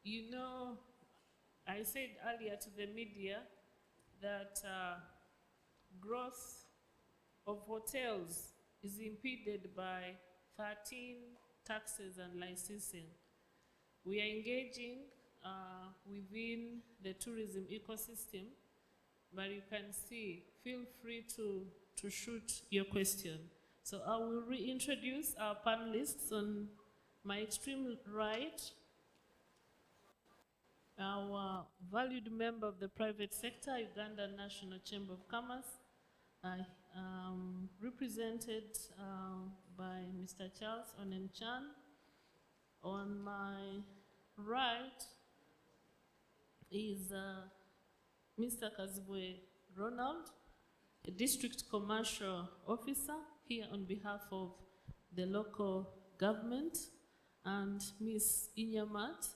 You know, I said earlier to the media that growth of hotels is impeded by 13 taxes and licensing. We are engaging within the tourism ecosystem, but you can see, feel free to shoot your question. So I will reintroduce our panelists. On my extreme right, our valued member of the private sector, Uganda National Chamber of Commerce, represented by Mr. Charles Onenchan. On my right is Mr. Kazibwe Ronald, a district commercial officer here on behalf of the local government, and Ms. Inyamat,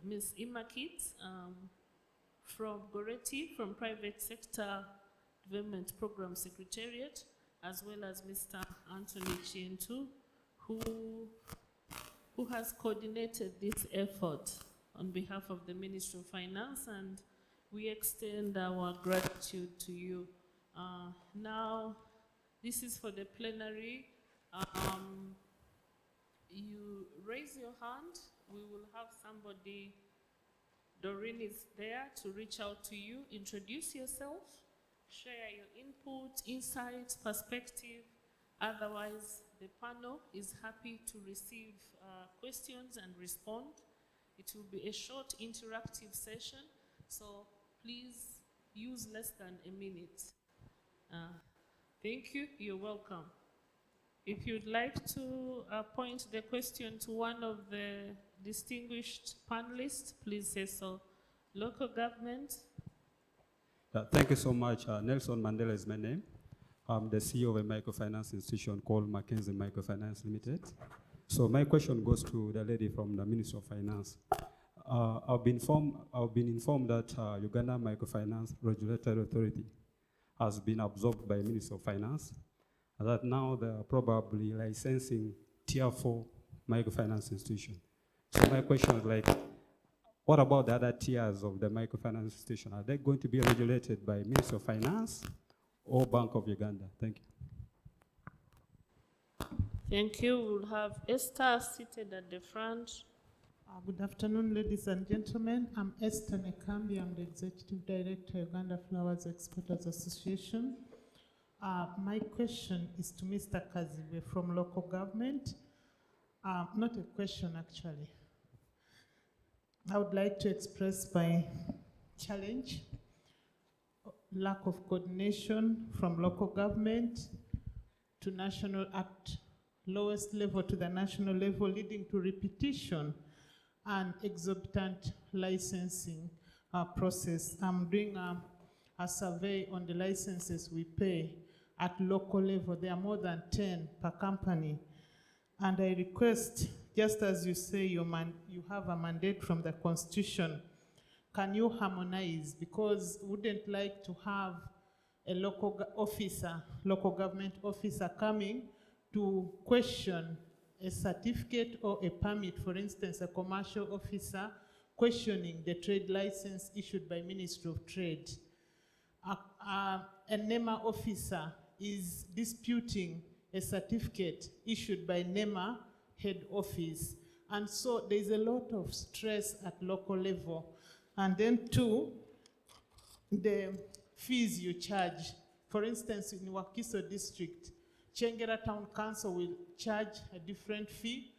Ms. Imakit from Goreti, from Private Sector Development Program Secretariat, as well as Mr. Anthony Chintu, who has coordinated this effort on behalf of the Ministry of Finance, and we extend our gratitude to you. Now, this is for the plenary. You raise your hand. We will have somebody, Doreen is there to reach out to you. Introduce yourself, share your input, insights, perspective. Otherwise, the panel is happy to receive questions and respond. It will be a short interactive session, so please use less than a minute. Thank you, you're welcome. If you'd like to point the question to one of the distinguished panelists, please say so. Local government. Thank you so much. Nelson Mandela is my name. I'm the CEO of a microfinance institution called Mackenzie Microfinance Limited. So my question goes to the lady from the Ministry of Finance. I've been informed that Uganda Microfinance Regulatory Authority has been absorbed by Ministry of Finance, and that now they're probably licensing Tier 4 microfinance institution. So my question is like, what about the other tiers of the microfinance institution? Are they going to be regulated by Ministry of Finance or Bank of Uganda? Thank you. Thank you. We'll have Esther seated at the front. Good afternoon, ladies and gentlemen. I'm Esther Nekambi. I'm the Executive Director, Uganda Flowers Exporters Association. My question is to Mr. Kazibe from local government. Not a question, actually. I would like to express my challenge, lack of coordination from local government to national act, lowest level to the national level, leading to repetition and exorbitant licensing process. I'm doing a survey on the licenses we pay at local level. There are more than 10 per company. And I request, just as you say you have a mandate from the Constitution, can you harmonize? Because we wouldn't like to have a local government officer coming to question a certificate or a permit, for instance, a commercial officer questioning the trade license issued by Ministry of Trade. A NEMA officer is disputing a certificate issued by NEMA head office. And so there's a lot of stress at local level. And then two, the fees you charge. For instance, in Wakiso district, Chengera Town Council will charge a different fee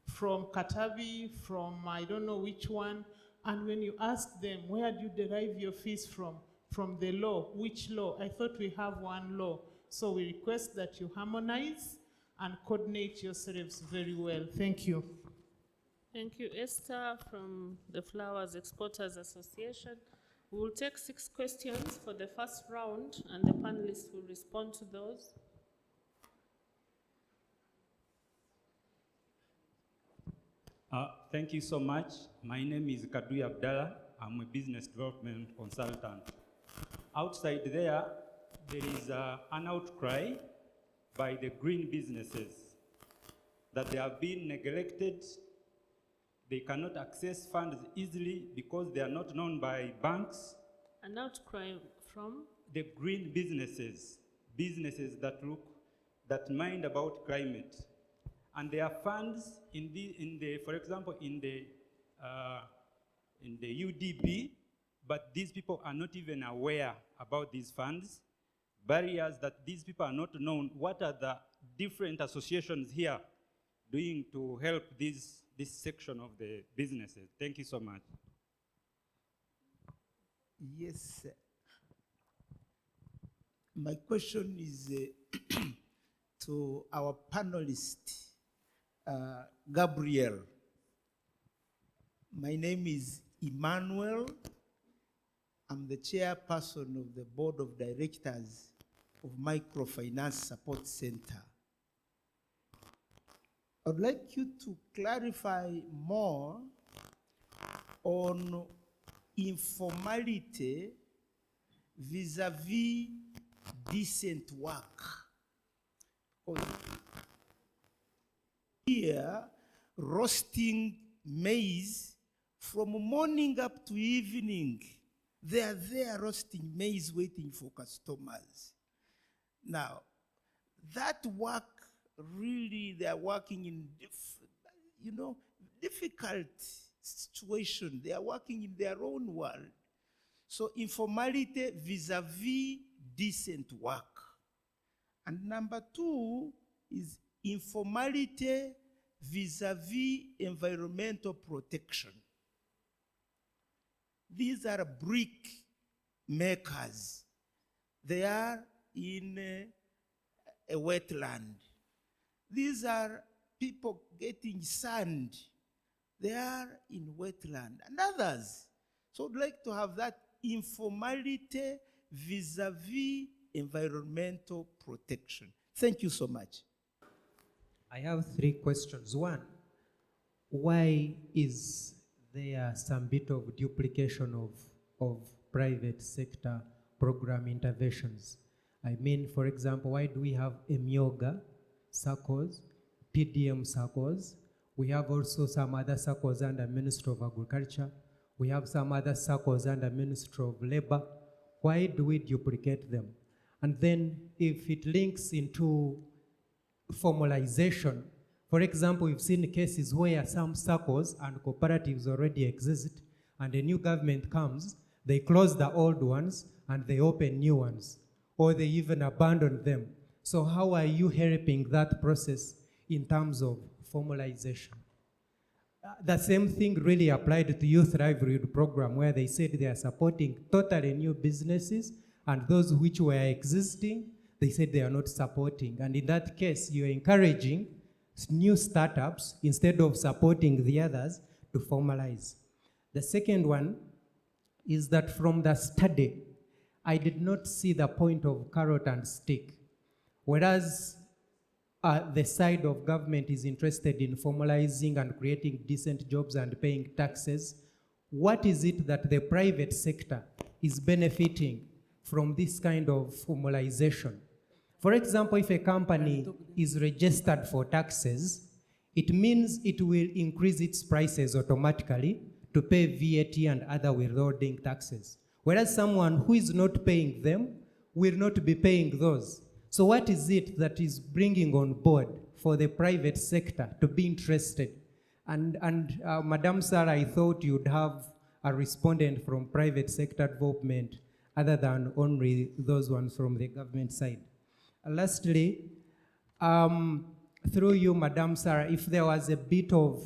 from Katavi, from I don't know which one. And when you ask them, where do you derive your fees from? From the law. Which law? I thought we have one law. So we request that you harmonize and coordinate yourselves very well. Thank you. Thank you, Esther, from the Flowers Exporters Association. We will take 6 questions for the first round, and the panelists will respond to those. Thank you so much. My name is Kadui Abdallah. I'm a business development consultant. Outside there is an outcry by the green businesses that they have been neglected. They cannot access funds easily because they are not known by banks. An outcry from? The green businesses that mind about climate. And there are funds for example, in the UDP, but these people are not even aware about these funds. Barriers that these people are not known. What are the different associations here doing to help this section of the businesses? Thank you so much. Yes, sir. My question is to our panelist, Gabriel. My name is Emmanuel. I'm the chairperson of the board of directors of Microfinance Support Center. I'd like you to clarify more on informality vis-a-vis decent work. Here, roasting maize from morning up to evening. They are there roasting maize waiting for customers. Now, that work, really, they are working in, difficult situation. They are working in their own world. So informality vis-a-vis decent work. And number two is informality vis-a-vis environmental protection. These are brick makers. They are in a wetland. These are people getting sand. They are in wetland and others. So I'd like to have that informality vis-a-vis environmental protection. Thank you so much. I have three questions. One, why is there some bit of duplication of private sector program interventions? I mean, for example, why do we have EMYOGA circles, PDM circles? We have also some other circles under Ministry of Agriculture. We have some other circles under Ministry of Labor. Why do we duplicate them? And then if it links into formalization, for example, we've seen cases where some circles and cooperatives already exist, and a new government comes, they close the old ones and they open new ones, or they even abandon them. So how are you helping that process in terms of formalization? The same thing really applied to Youth Livelihood Program, where they said they are supporting totally new businesses, and those which were existing, they said they are not supporting. And in that case, you're encouraging new startups instead of supporting the others to formalize. The second one is that from the study, I did not see the point of carrot and stick. Whereas the side of government is interested in formalizing and creating decent jobs and paying taxes, what is it that the private sector is benefiting from this kind of formalization? For example, if a company is registered for taxes, it means it will increase its prices automatically to pay VAT and other withholding taxes. Whereas someone who is not paying them will not be paying those. So what is it that is bringing on board for the private sector to be interested? And Madam Sarah, I thought you'd have a respondent from private sector development other than only those ones from the government side. Lastly, through you, Madam Sarah, if there was a bit of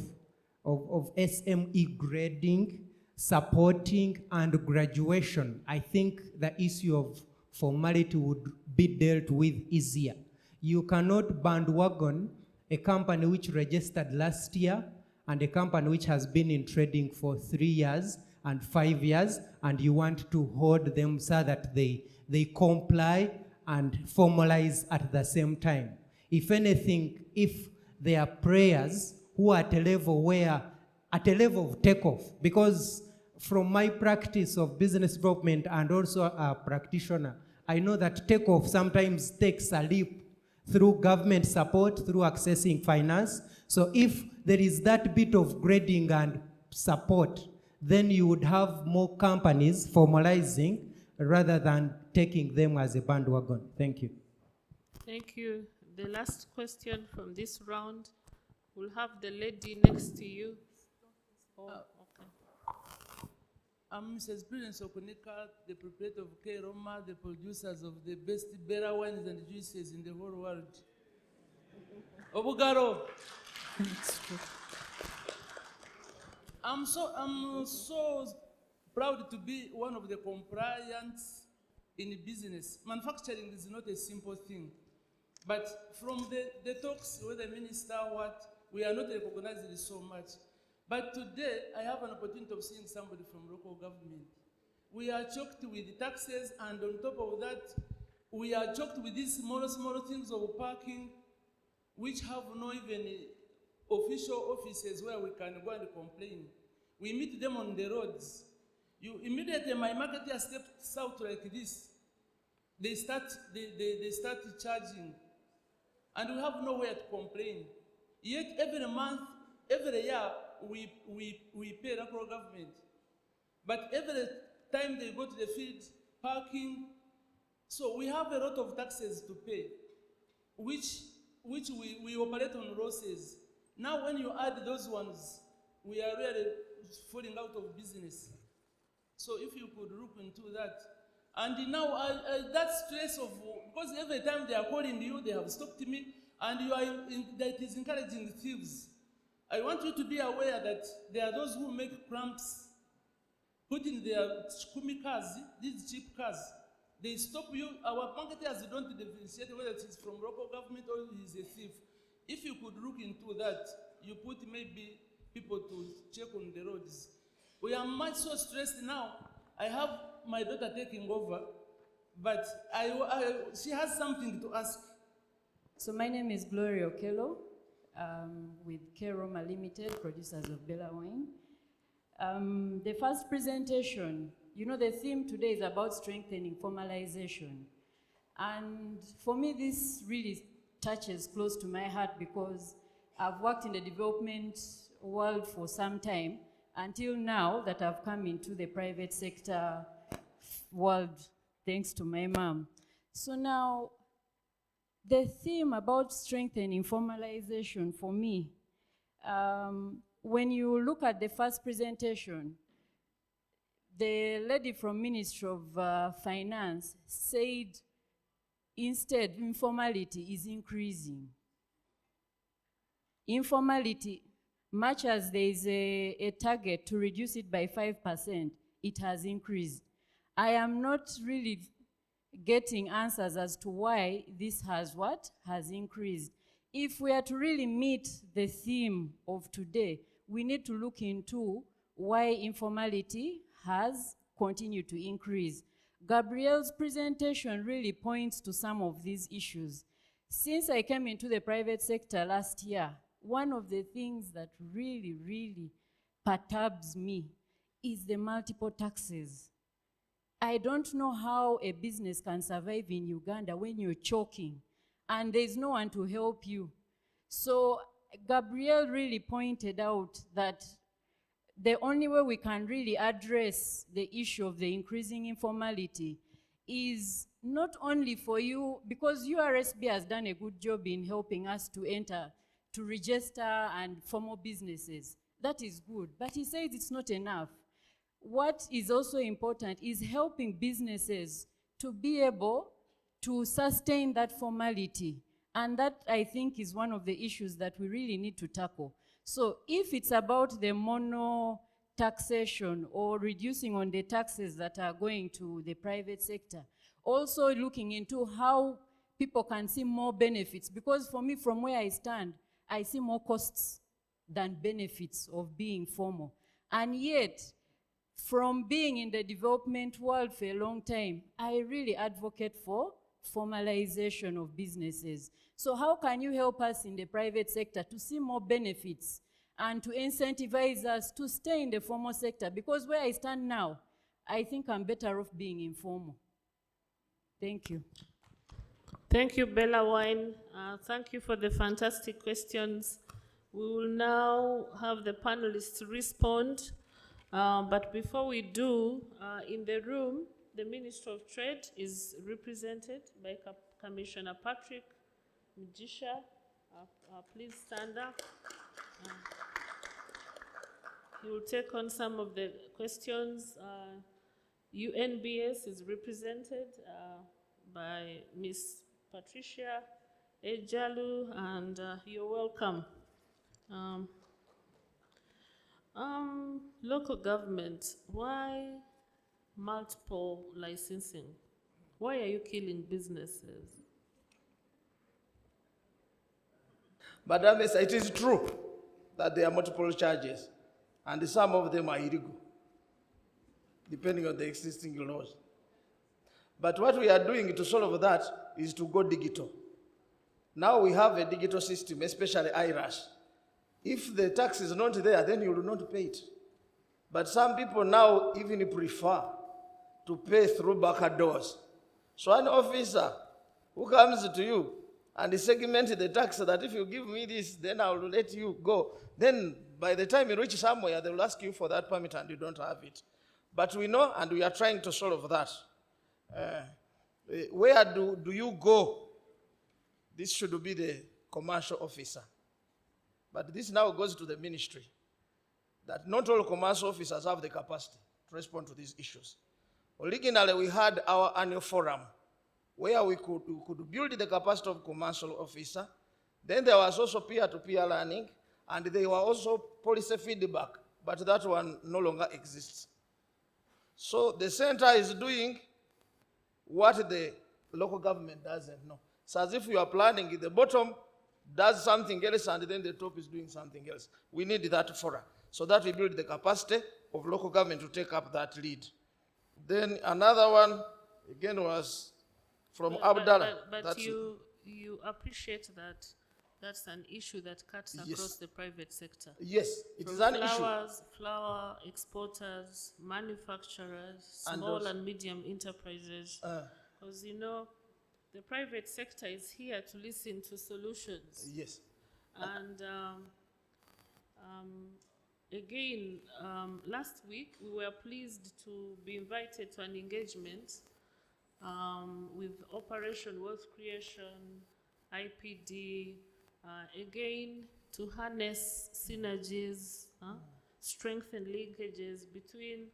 SME grading, supporting, and graduation, I think the issue of formality would be dealt with easier. You cannot bandwagon a company which registered last year and a company which has been in trading for 3 years and 5 years, and you want to hold them so that they comply and formalize at the same time. If anything, if there are players who are at a level where at a level of takeoff, because from my practice of business development and also a practitioner, I know that takeoff sometimes takes a leap through government support, through accessing finance. So if there is that bit of grading and support, then you would have more companies formalizing rather than taking them as a bandwagon. Thank you. Thank you. The last question from this round, we'll have the lady next to you. Oh, okay. I'm Mrs. Prudence Okunika, the proprietor of K Roma, the producers of the best better wines and juices in the whole world. Obugaro. I'm so proud to be one of the compliants in business. Manufacturing is not a simple thing. But from the talks with the minister, we are not recognized so much. But today, I have an opportunity of seeing somebody from local government. We are choked with taxes, and on top of that, we are choked with these small things of parking, which have no even official offices where we can go and complain. We meet them on the roads. You immediately, my marketer steps out like this. They start charging, and we have nowhere to complain. Yet every month, every year, we pay local government. But every time they go to the field, parking, so we have a lot of taxes to pay, which we operate on losses. Now when you add those ones, we are really falling out of business. So if you could look into that. And now that stress of, because every time they are calling you, they have stopped me, and you are that is encouraging thieves. I want you to be aware that there are those who make cramps, put in their kumi cars, these cheap cars. They stop you. Our marketers don't differentiate whether it is from local government or it is a thief. If you could look into that, you put maybe people to check on the roads. We are much so stressed now. I have my daughter taking over, but she has something to ask. So my name is Gloria Okello, with K Roma Limited, producers of Bella Wine. The first presentation, you know, the theme today is about strengthening formalization. And for me, this really touches close to my heart because I've worked in the development world for some time until now that I've come into the private sector world, thanks to my mom. So now, the theme about strengthening formalization for me, when you look at the first presentation, the lady from Ministry of Finance said instead informality is increasing. Informality, much as there is a target to reduce it by 5%, it has increased. I am not really getting answers as to why this has increased. If we are to really meet the theme of today, we need to look into why informality has continued to increase. Gabrielle's presentation really points to some of these issues. Since I came into the private sector last year, one of the things that really perturbs me is the multiple taxes. I don't know how a business can survive in Uganda when you're choking and there's no one to help you. So Gabrielle really pointed out that the only way we can really address the issue of the increasing informality is not only for you, because URSB has done a good job in helping us to enter, to register and formal businesses. That is good, but he says it's not enough. What is also important is helping businesses to be able to sustain that formality. And that, I think, is one of the issues that we really need to tackle. So if it's about the mono taxation or reducing on the taxes that are going to the private sector, also looking into how people can see more benefits. Because for me, from where I stand, I see more costs than benefits of being formal. And yet, from being in the development world for a long time, I really advocate for formalization of businesses. So how can you help us in the private sector to see more benefits and to incentivize us to stay in the formal sector. Because where I stand now, I think I'm better off being informal. Thank you. Thank you, Bella Wine. Thank you for the fantastic questions. We will now have the panelists respond. But before we do, in the room, the Minister of Trade is represented by Commissioner Patrick Mujisha. Please stand up. He will take on some of the questions. UNBS is represented by Ms. Patricia Ejalu, and you're welcome. Local government, why multiple licensing? Why are you killing businesses? Madam, it is true that there are multiple charges, and some of them are illegal, depending on the existing laws. But what we are doing to solve that is to go digital. Now we have a digital system, especially IRAS. If the tax is not there, then you will not pay it. But some people now even prefer to pay through back doors. So an officer who comes to you and segments the tax that if you give me this, then I will let you go. Then by the time you reach somewhere, they will ask you for that permit and you don't have it. But we know, and we are trying to solve that. Where do you go? This should be the commercial officer. But this now goes to the ministry, that not all commercial officers have the capacity to respond to these issues. Originally, we had our annual forum where we could build the capacity of commercial officer. Then there was also peer-to-peer learning, and there were also policy feedback, but that one no longer exists. So the center is doing what the local government doesn't know. So as if you are planning, the bottom does something else and then the top is doing something else. We need that forum so that we build the capacity of local government to take up that lead. Then another one, again, was from Abdallah. But you appreciate that that's an issue that cuts across the private sector. Yes, it is an issue. Flower exporters, manufacturers, small and medium enterprises. Because, you know, the private sector is here to listen to solutions. Yes. And again, last week we were pleased to be invited to an engagement with Operation Wealth Creation, IPD, again to harness synergies, strengthen linkages between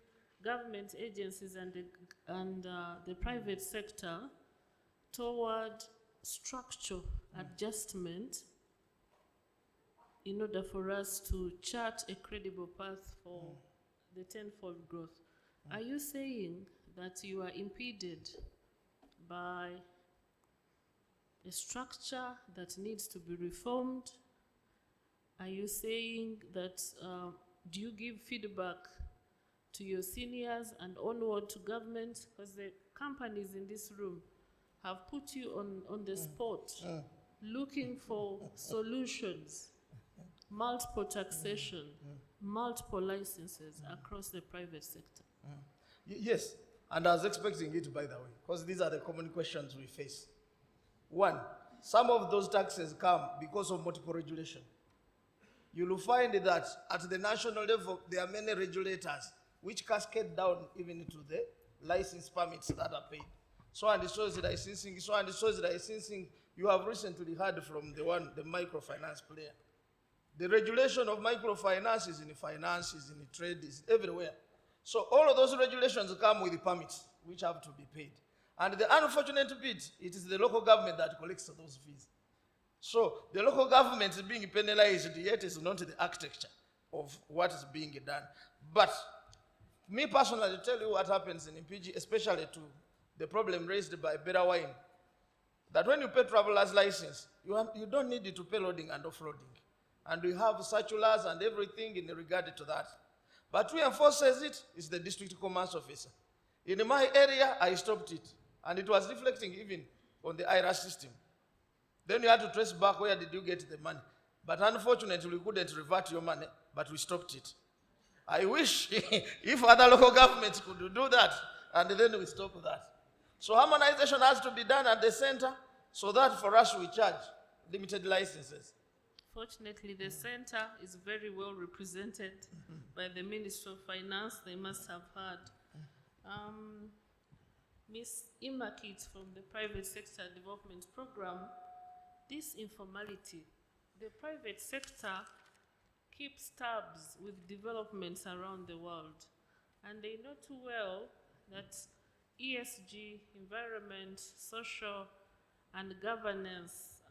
government agencies and the private sector toward structure adjustment in order for us to chart a credible path for the tenfold growth. Are you saying that you are impeded by a structure that needs to be reformed? Are you saying that, do you give feedback to your seniors and onward to government? Because the companies in this room have put you on the spot, looking for solutions, multiple taxation, multiple licenses across the private sector. Yes, and I was expecting it, by the way, because these are the common questions we face. One, some of those taxes come because of multiple regulation. You will find that at the national level, there are many regulators which cascade down even to the license permits that are paid. So and so is licensing, so and so is licensing. You have recently heard from the microfinance player. The regulation of microfinance is in finance, is in trade, is everywhere. So all of those regulations come with the permits, which have to be paid. And the unfortunate bit, it is the local government that collects those fees. So the local government is being penalized, yet is not the architecture of what is being done. But me personally, to tell you what happens in PG, especially to the problem raised by Bella Wine, that when you pay traveler's license, you don't need to pay loading and offloading. And we have circulars and everything in regard to that. But who enforces it is the district commerce officer. In my area, I stopped it. And it was reflecting even on the IRAS system. Then you had to trace back, where did you get the money? But unfortunately, we couldn't revert your money, but we stopped it. I wish if other local governments could do that, and then we stop that. So harmonization has to be done at the center, so that for us we charge limited licenses. Fortunately, the center is very well represented by the Ministry of Finance. They must have heard. Ms. Imakit from the Private Sector Development Program, this informality, the private sector keeps tabs with developments around the world, and they know too well that ESG, environment, social, and governance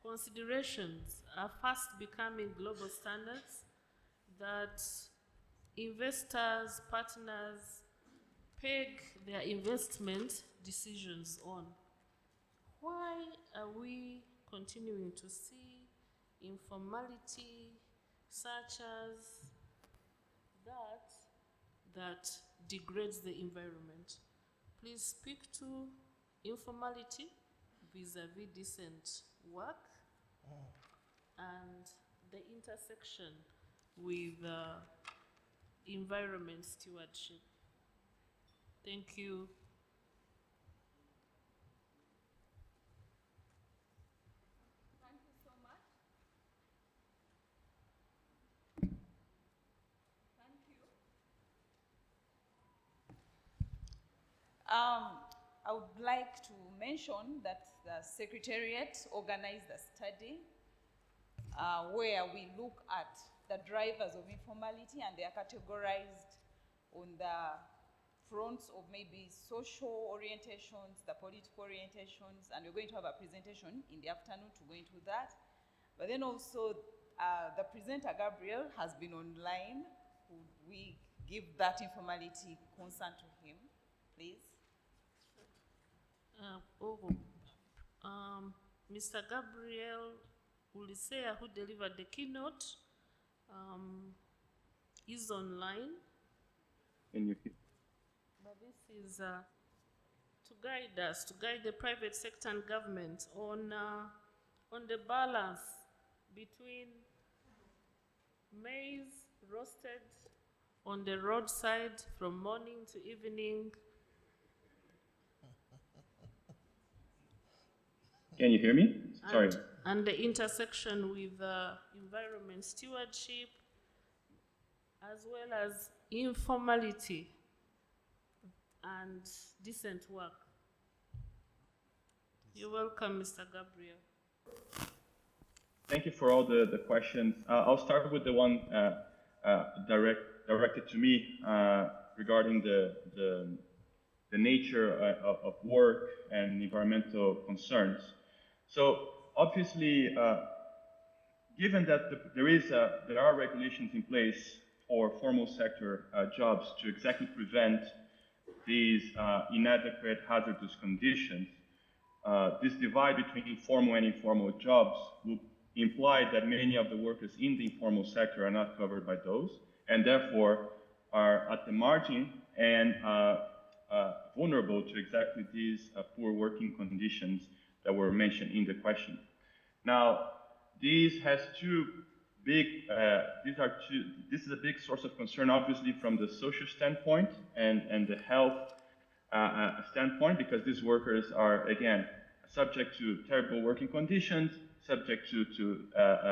considerations are fast becoming global standards that investors, partners peg their investment decisions on. Why are we continuing to see informality such as that degrades the environment? Please speak to informality vis-a-vis decent work and the intersection with environment stewardship. Thank you. Thank you so much. Thank you. I would like to mention that the Secretariat organized a study where we look at the drivers of informality, and they are categorized on the fronts of maybe social orientations, the political orientations, and we're going to have a presentation in the afternoon to go into that. But then also, the presenter, Gabriel, has been online. Would we give that informality concern to him, please? Mr. Gabriel Ulisea, who delivered the keynote, is online. Can you But this is to guide us, to guide the private sector and government on the balance between maize roasted on the roadside from morning to evening. Can you hear me? Sorry. And the intersection with environment stewardship, as well as informality and decent work. You're welcome, Mr. Gabriel. Thank you for all the questions. I'll start with the one directed to me regarding the nature of work and environmental concerns. So obviously, given that there are regulations in place for formal sector jobs to exactly prevent these inadequate hazardous conditions, this divide between formal and informal jobs would imply that many of the workers in the informal sector are not covered by those, and therefore are at the margin and vulnerable to exactly these poor working conditions that were mentioned in the question. Now, this is a big source of concern, obviously, from the social standpoint and the health standpoint, because these workers are, again, subject to terrible working conditions, subject to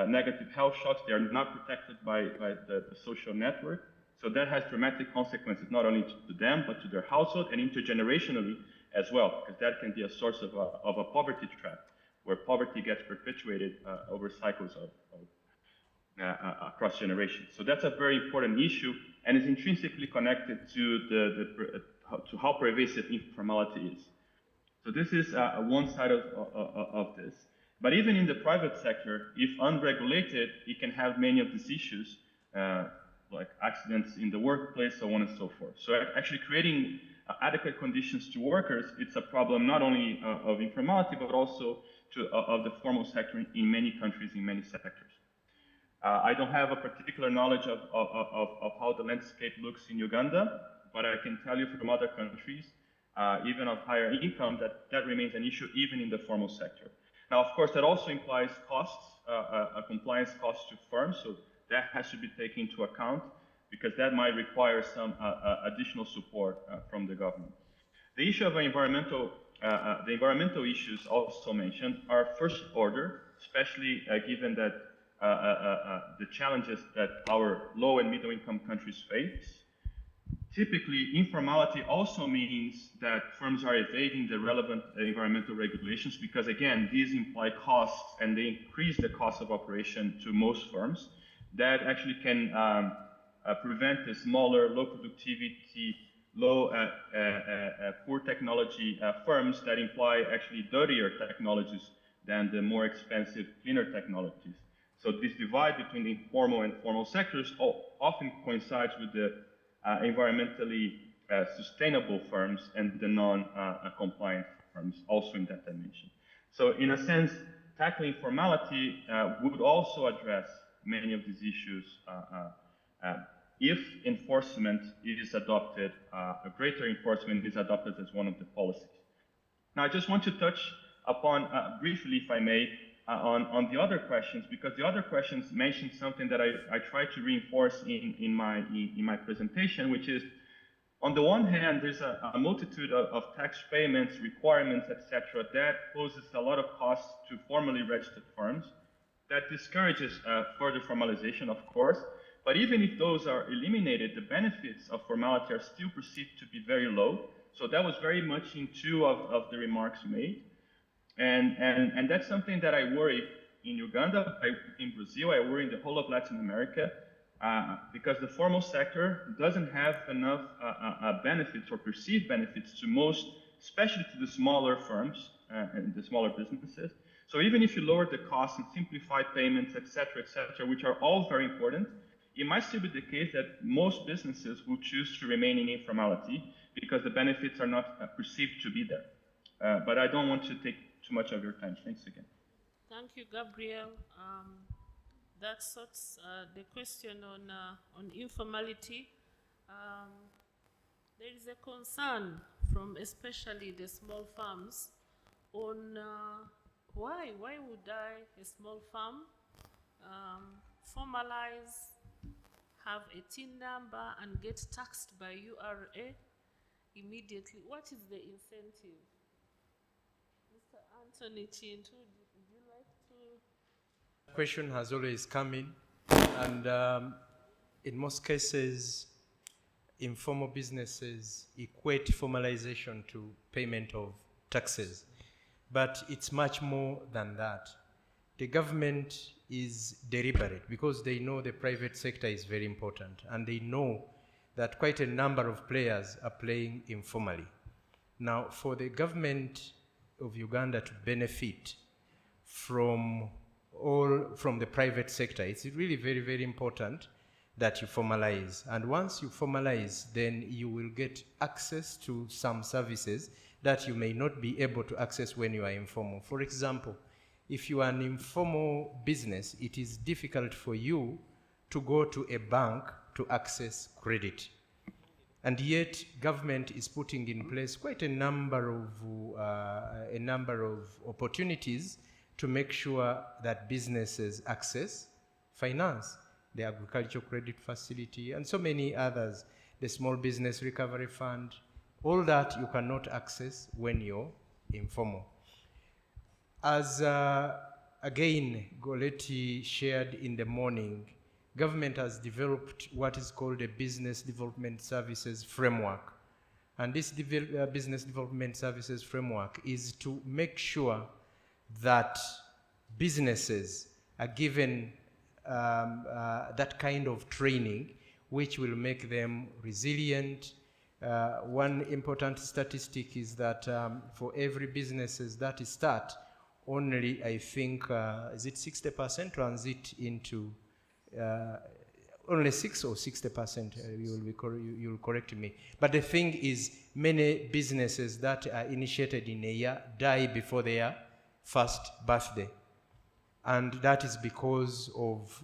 negative health shocks. They are not protected by the social network. So that has dramatic consequences, not only to them, but to their household and intergenerationally as well, because that can be a source of a poverty trap, where poverty gets perpetuated over cycles across generations. So that's a very important issue, and is intrinsically connected to to how pervasive informality is. So this is one side of this. But even in the private sector, if unregulated, it can have many of these issues, like accidents in the workplace, so on and so forth. So actually creating adequate conditions to workers, it's a problem not only of informality, but also of the formal sector in many countries, in many sectors. I don't have a particular knowledge of how the landscape looks in Uganda, but I can tell you from other countries, even of higher income, that remains an issue even in the formal sector. Now, of course, that also implies costs, compliance costs to firms, so that has to be taken into account because that might require some additional support from the government. The issue of the environmental issues also mentioned are first order, especially given that the challenges that our low and middle income countries face. Typically, informality also means that firms are evading the relevant environmental regulations because, again, these imply costs and they increase the cost of operation to most firms. That actually can prevent the smaller, low productivity, poor technology firms that imply actually dirtier technologies than the more expensive, cleaner technologies. So this divide between the informal and formal sectors often coincides with the environmentally sustainable firms and the non-compliant firms also in that dimension. So in a sense, tackling formality would also address many of these issues if enforcement is adopted, a greater enforcement is adopted as one of the policies. Now, I just want to touch upon briefly, if I may, on the other questions, because the other questions mentioned something that I try to reinforce in my presentation, which is, on the one hand, there's a multitude of tax payments, requirements, etc., that poses a lot of costs to formally registered firms. That discourages further formalization, of course, but even if those are eliminated, the benefits of formality are still perceived to be very low. So that was very much in two of the remarks made. And that's something that I worry in Uganda, in Brazil, I worry in the whole of Latin America, because the formal sector doesn't have enough benefits or perceived benefits to most, especially to the smaller firms and the smaller businesses. So even if you lower the costs and simplify payments, etc., which are all very important, it might still be the case that most businesses will choose to remain in informality because the benefits are not perceived to be there. But I don't want to take too much of your time. Thanks again. Thank you, Gabriel. That sorts the question on informality. There is a concern from especially the small farms on why would a small farm formalize, have a TIN number and get taxed by URA immediately? What is the incentive? Mr. Anthony Chintu, would you like to? Question has always come in, and in most cases, informal businesses equate formalization to payment of taxes. But it's much more than that. The government is deliberate because they know the private sector is very important, and they know that quite a number of players are playing informally. Now, for the government of Uganda to benefit from the private sector, it's really very, very important that you formalize. And once you formalize, then you will get access to some services that you may not be able to access when you are informal. For example, if you are an informal business, it is difficult for you to go to a bank to access credit. And yet, government is putting in place quite a number of opportunities to make sure that businesses access finance, the agricultural credit facility, and so many others, the small business recovery fund, all that you cannot access when you're informal. As again, Goletti shared in the morning, government has developed what is called a business development services framework. And this business development services framework is to make sure that businesses are given that kind of training which will make them resilient. One important statistic is that for every businesses that start, only I think, is it 60% transit into, only 6 or 60%, you'll correct me. But the thing is, many businesses that are initiated in a year die before their first birthday. And that is because of,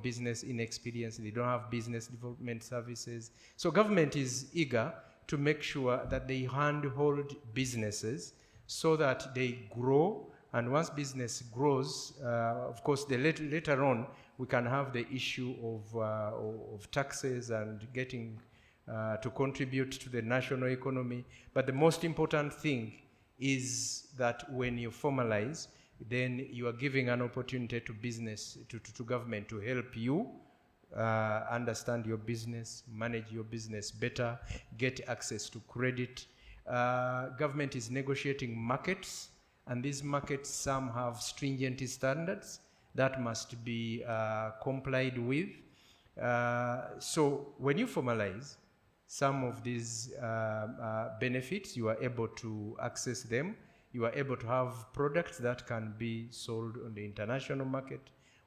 business inexperience. They don't have business development services. So government is eager to make sure that they handhold businesses so that they grow And once business grows, of course, later on, we can have the issue of taxes and getting to contribute to the national economy. But the most important thing is that when you formalize, then you are giving an opportunity to business, to government to help you understand your business, manage your business better, get access to credit. Government is negotiating markets, and these markets, some have stringent standards that must be complied with. So when you formalize some of these benefits, you are able to access them. You are able to have products that can be sold on the international market.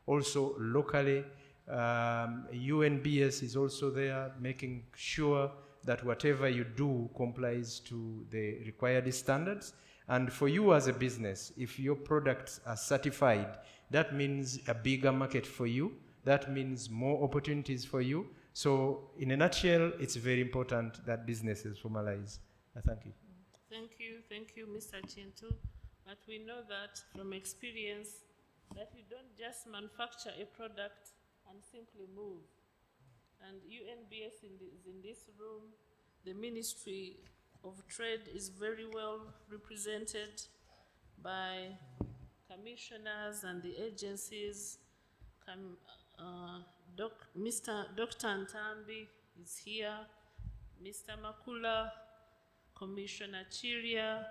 Also locally, UNBS is also there, making sure that whatever you do complies to the required standards. And for you as a business, if your products are certified, that means a bigger market for you. That means more opportunities for you. So in a nutshell, it's very important that businesses formalize. Thank you. Thank you, Mr. Chintu. But we know that from experience that you don't just manufacture a product and simply move. And UNBS is in this room. The Ministry of Trade is very well represented by commissioners and the agencies. Dr. Ntambi is here, Mr. Makula, Commissioner Chiria.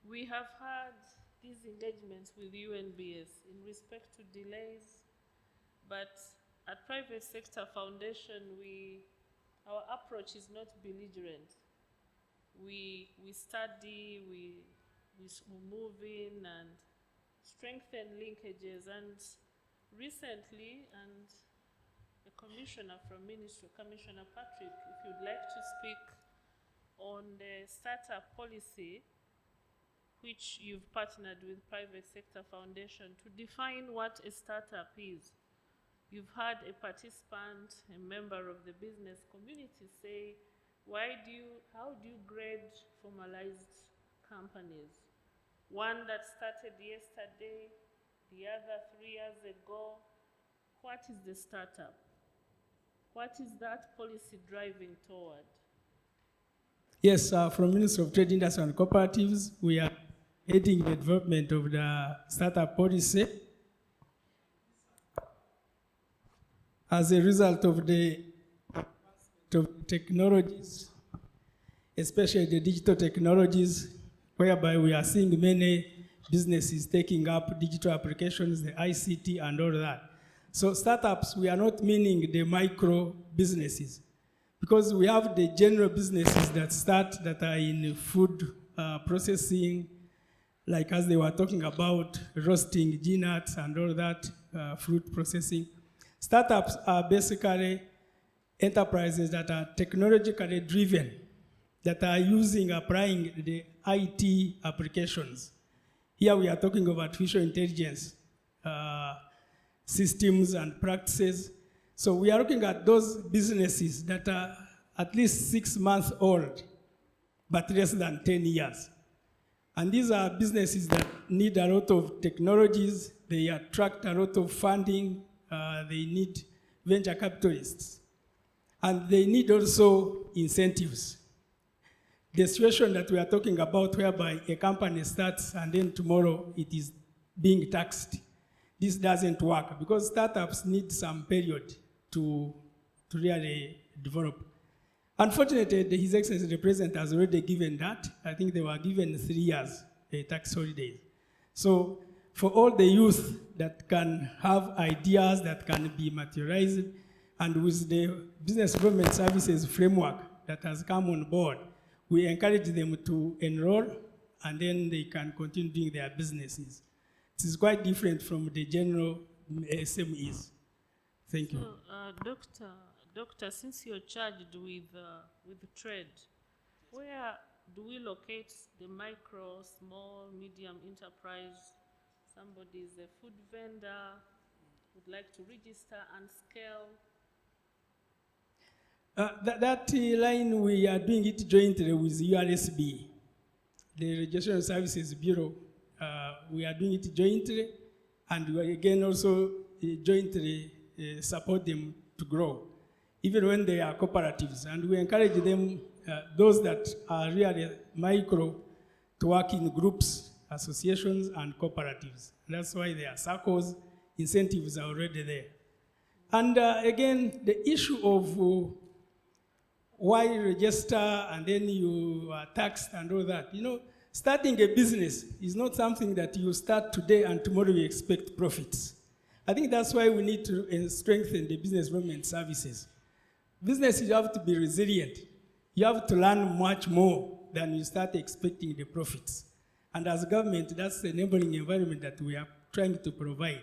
We have had these engagements with UNBS in respect to delays, but at Private Sector Foundation, our approach is not belligerent. We study, we move in and strengthen linkages. And recently, and a commissioner from Ministry, Commissioner Patrick, if you'd like to speak on the startup policy, which you've partnered with Private Sector Foundation to define what a startup is. You've had a participant, a member of the business community say, how do you grade formalized companies? One that started yesterday, the other 3 years ago. What is the startup? What is that policy driving toward? Yes, from Ministry of Trade, Industry and Cooperatives, we are heading the development of the startup policy. As a result of the technologies, especially the digital technologies, whereby we are seeing many businesses taking up digital applications, the ICT and all that. So startups, we are not meaning the micro businesses, because we have the general businesses that are in food processing, like as they were talking about roasting nuts and all that, fruit processing. Startups are basically enterprises that are technologically driven, that are applying the IT applications. Here we are talking of artificial intelligence systems and practices. So we are looking at those businesses that are at least 6 months old, but less than 10 years. And these are businesses that need a lot of technologies. They attract a lot of funding. They need venture capitalists. And they need also incentives. The situation that we are talking about, whereby a company starts and then tomorrow it is being taxed, this doesn't work, because startups need some period to really develop. Unfortunately, His Excellency the President has already given that. I think they were given 3 years tax holidays. So for all the youth that can have ideas that can be materialized, and with the Business Development Services framework that has come on board, we encourage them to enroll, and then they can continue doing their businesses. It is quite different from the general SMEs. Thank you. So, Doctor, since you're charged with trade, where do we locate the micro, small, medium enterprise? Somebody is a food vendor, would like to register and scale. That line, we are doing it jointly with URSB, the Registration Services Bureau. we are doing it jointly, and we again also jointly support them to grow, even when they are cooperatives. And we encourage them, those that are really micro, to work in groups, associations, and cooperatives. That's why there are circles, incentives are already there. And again, the issue of why register and then you are taxed and all that. You know, starting a business is not something that you start today and tomorrow you expect profits. I think that's why we need to strengthen the business development services. Businesses have to be resilient. You have to learn much more than you start expecting the profits. And as government, that's the enabling environment that we are trying to provide.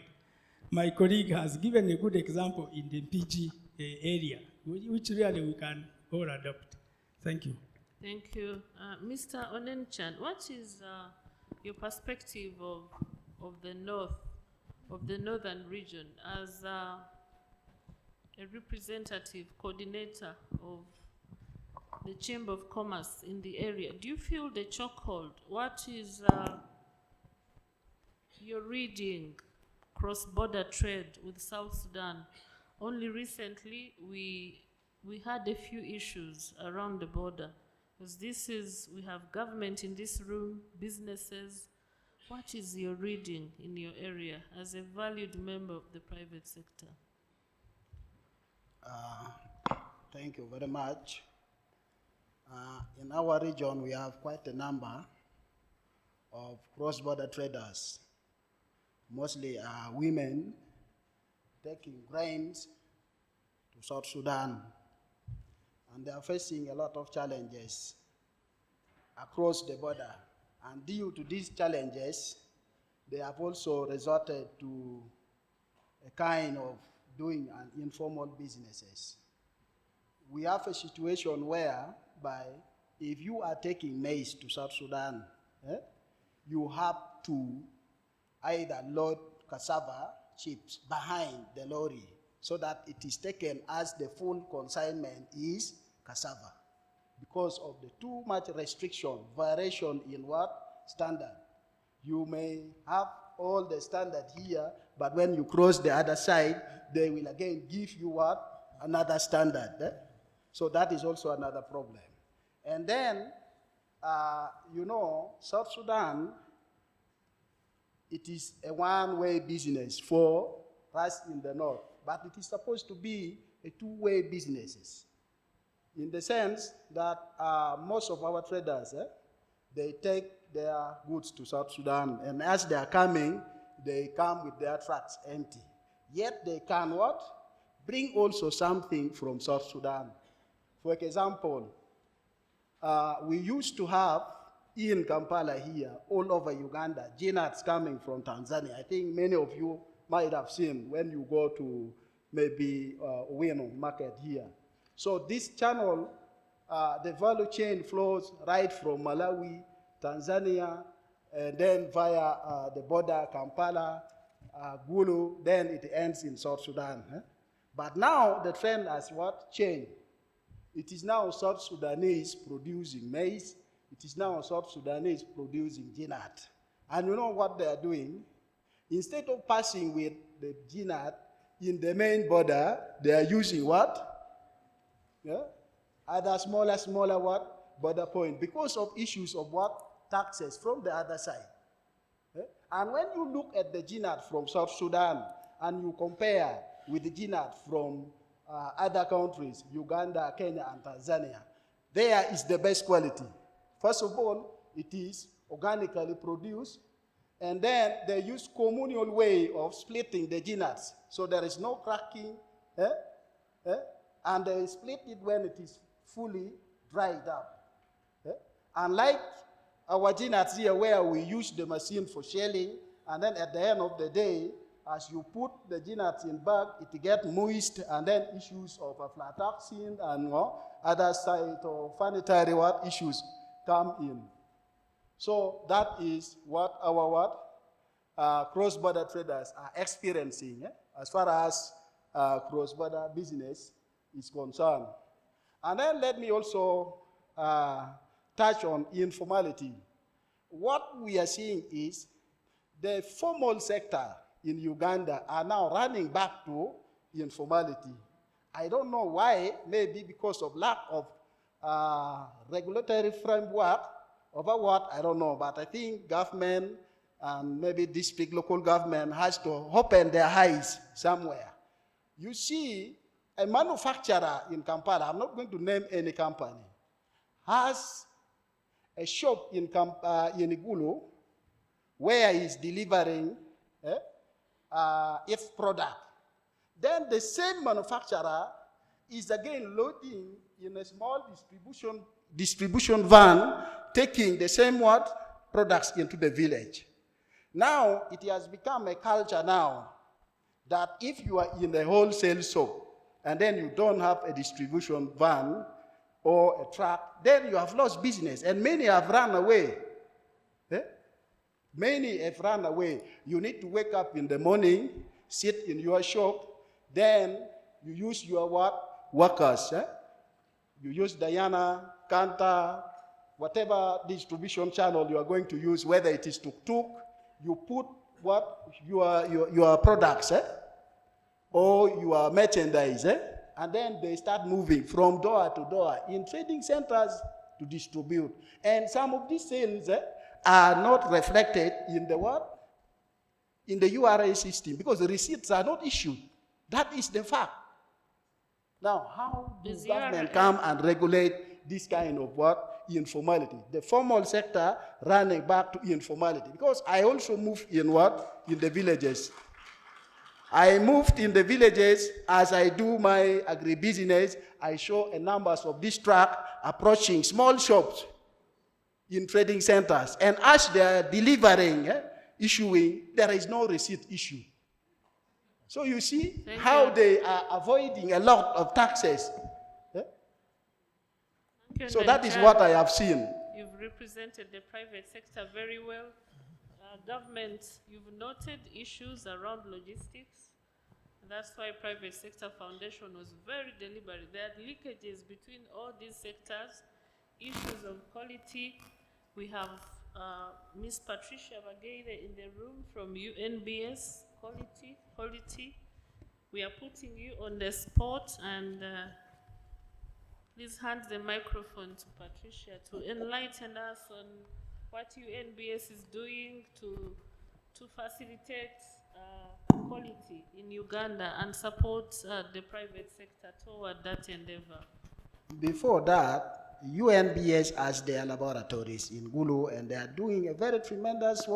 My colleague has given a good example in the PG area, which really we can all adopt. Thank you. Thank you. Mr. Onenchan, what is your perspective of the north, of the northern region, as a representative coordinator of the Chamber of Commerce in the area? Do you feel the chokehold? What is your reading cross-border trade with South Sudan? Only recently we had a few issues around the border. Because we have government in this room, businesses. What is your reading in your area as a valued member of the private sector? Thank you very much. In our region, we have quite a number of cross-border traders, mostly women taking grains to South Sudan. And they are facing a lot of challenges across the border. And due to these challenges, they have also resorted to a kind of doing an informal businesses. We have a situation whereby if you are taking maize to South Sudan, you have to either load cassava chips behind the lorry so that it is taken as the full consignment is cassava, because of the too much restriction, variation in what standard. You may have all the standard here, but when you cross the other side, they will again give you what? Another standard. So that is also another problem. And then, you know, South Sudan, it is a one-way business for us in the north, but it is supposed to be a two-way business. In the sense that most of our traders, they take their goods to South Sudan, and as they are coming, they come with their trucks empty. Yet they can what? Bring also something from South Sudan. For example, we used to have in Kampala here, all over Uganda, nuts coming from Tanzania. I think many of you might have seen when you go to maybe Owino market here. So this channel, the value chain flows right from Malawi, Tanzania, and then via the border, Kampala, Gulu, then it ends in South Sudan. But now the trend has what? Changed. It is now South Sudanese producing maize. It is now South Sudanese producing nut. And you know what they are doing? Instead of passing with the nut in the main border, they are using what? Other smaller what? Border point, because of issues of what? Taxes from the other side. And when you look at the nut from South Sudan and you compare with the nut from other countries, Uganda, Kenya, and Tanzania, there is the best quality. First of all, it is organically produced, and then they use communal way of splitting the nuts, so there is no cracking, and they split it when it is fully dried up. Unlike our nuts here, where we use the machine for shelling, and then at the end of the day, as you put the nuts in bag, it gets moist, and then issues of aflatoxin and other side or sanitary issues come in. So that is what our cross-border traders are experiencing as far as cross-border business is concerned. And then let me also touch on informality. What we are seeing is the formal sector in Uganda are now running back to informality. I don't know why, maybe because of lack of regulatory framework, over what, I don't know, but I think government and maybe district local government has to open their eyes somewhere. You see, a manufacturer in Kampala, I'm not going to name any company, has a shop in Igulu where he's delivering its product. Then the same manufacturer is again loading in a small distribution van, taking the same products into the village. Now, it has become a culture now that if you are in a wholesale shop and then you don't have a distribution van or a truck, then you have lost business, and many have run away. Many have run away. You need to wake up in the morning, sit in your shop, then you use your workers. You use Diana, Kanta, whatever distribution channel you are going to use, whether it is tuk-tuk, you put your products or your merchandise, and then they start moving from door to door in trading centers to distribute. And some of these sales are not reflected in the what? In the URA system, because the receipts are not issued. That is the fact. Now, how does government come and regulate this kind of informality? The formal sector running back to informality. Because I also moved in in the villages. I moved in the villages as I do my agribusiness. I show a numbers of this truck approaching small shops in trading centers. And as they are delivering, issuing, there is no receipt issue. So you see how they are avoiding a lot of taxes. So that is what I have seen. You've represented the private sector very well. Government, you've noted issues around logistics. That's why Private Sector Foundation was very deliberate. There are leakages between all these sectors, issues of quality. We have Ms. Patricia Bagheire in the room from UNBS, quality. We are putting you on the spot, and please hand the microphone to Patricia to enlighten us on what UNBS is doing to facilitate quality in Uganda and support the private sector toward that endeavor. Before that, UNBS has their laboratories in Gulu, and they are doing a very tremendous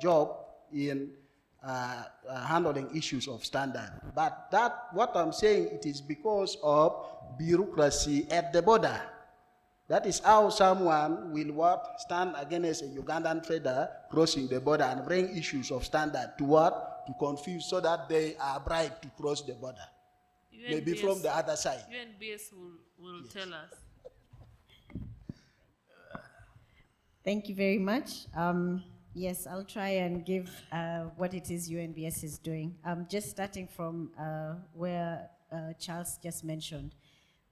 job in handling issues of standard. But what I'm saying, it is because of bureaucracy at the border. That is how someone will stand against a Ugandan trader crossing the border and bring issues of standard to to confuse, so that they are bribed to cross the border. UNBS, maybe from the other side. UNBS will tell us. Thank you very much. Yes, I'll try and give what it is UNBS is doing. Just starting from where Charles just mentioned.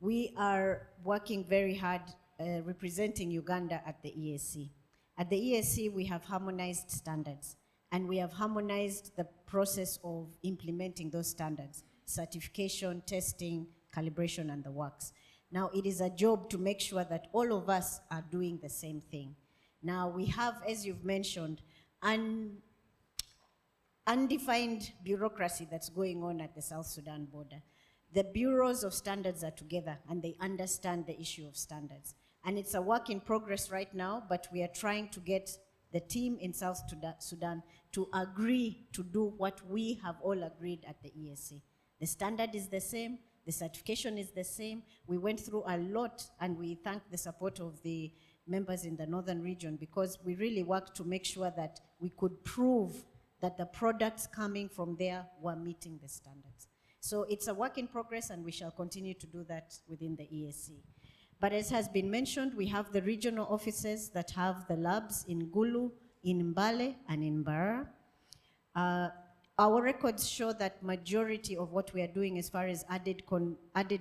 We are working very hard representing Uganda at the EAC. At the EAC, we have harmonized standards, and we have harmonized the process of implementing those standards: certification, testing, calibration, and the works. Now, it is a job to make sure that all of us are doing the same thing. Now, we have, as you've mentioned, undefined bureaucracy that's going on at the South Sudan border. The bureaus of standards are together, and they understand the issue of standards. And it's a work in progress right now, but we are trying to get the team in South Sudan to agree to do what we have all agreed at the EAC. The standard is the same, the certification is the same. We went through a lot, and we thank the support of the members in the northern region, because we really worked to make sure that we could prove that the products coming from there were meeting the standards. So it's a work in progress, and we shall continue to do that within the EAC. But as has been mentioned, we have the regional offices that have the labs in Gulu, in Mbale, and in Bara. Our records show that majority of what we are doing as far as added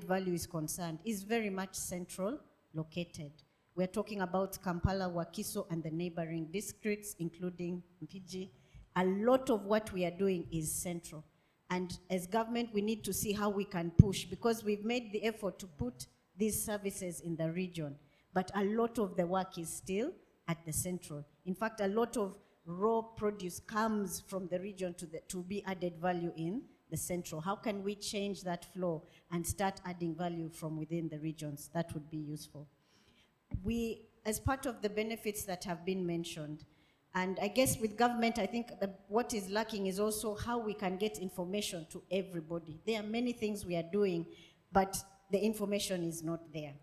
value is concerned is very much central located. We're talking about Kampala, Wakiso, and the neighboring districts, including Mpigi A lot of what we are doing is central. And as government, we need to see how we can push, because we've made the effort to put these services in the region. But a lot of the work is still at the central. In fact, a lot of raw produce comes from the region to be added value in the central. How can we change that flow and start adding value from within the regions? That would be useful. We, as part of the benefits that have been mentioned, and I guess with government, I think what is lacking is also how we can get information to everybody. There are many things we are doing, but the information is not there.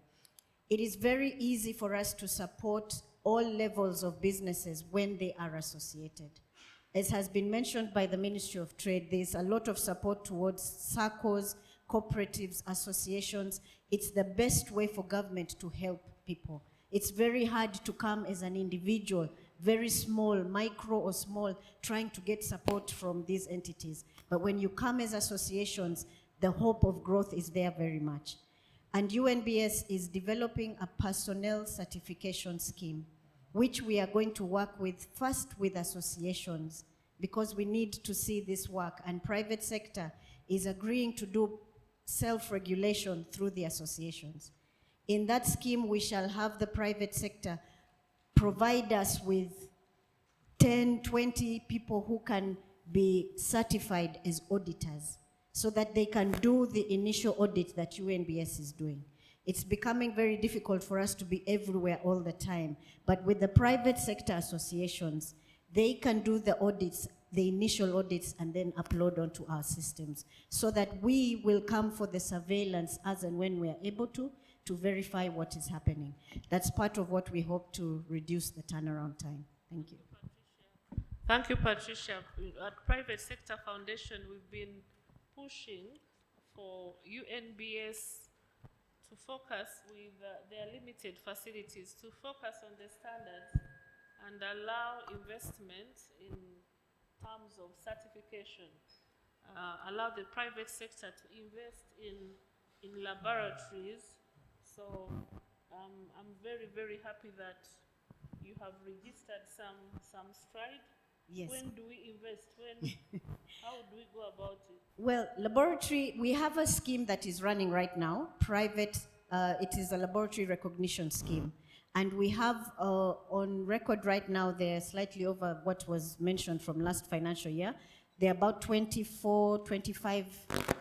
It is very easy for us to support all levels of businesses when they are associated. As has been mentioned by the Ministry of Trade, there's a lot of support towards SACCOs, cooperatives, associations. It's the best way for government to help people. It's very hard to come as an individual, very small, micro or small, trying to get support from these entities. But when you come as associations, the hope of growth is there very much. And UNBS is developing a personnel certification scheme, which we are going to work with first with associations, because we need to see this work, and private sector is agreeing to do self-regulation through the associations. In that scheme, we shall have the private sector provide us with 10, 20 people who can be certified as auditors, so that they can do the initial audit that UNBS is doing. It's becoming very difficult for us to be everywhere all the time, but with the private sector associations, they can do the audits, the initial audits, and then upload onto our systems, so that we will come for the surveillance as and when we are able to verify what is happening. That's part of what we hope to reduce the turnaround time. Thank you. Thank you, Patricia. At Private Sector Foundation, we've been pushing for UNBS to focus with their limited facilities, to focus on the standards and allow investment in terms of certification, allow the private sector to invest in laboratories. So I'm very, very happy that you have registered some stride. Yes. When do we invest? When? How do we go about it? Well, laboratory, we have a scheme that is running right now, private, it is a laboratory recognition scheme. And we have on record right now, they're slightly over what was mentioned from last financial year. There are about 24, 25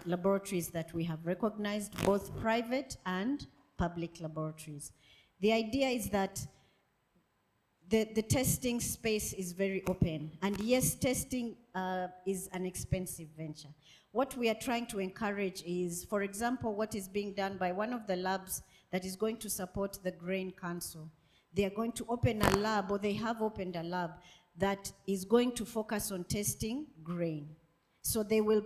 laboratories that we have recognized, both private and public laboratories. The idea is that the testing space is very open. And yes, testing is an expensive venture. What we are trying to encourage is, for example, what is being done by one of the labs that is going to support the Grain Council. They are going to open a lab, or they have opened a lab, that is going to focus on testing grain. So they will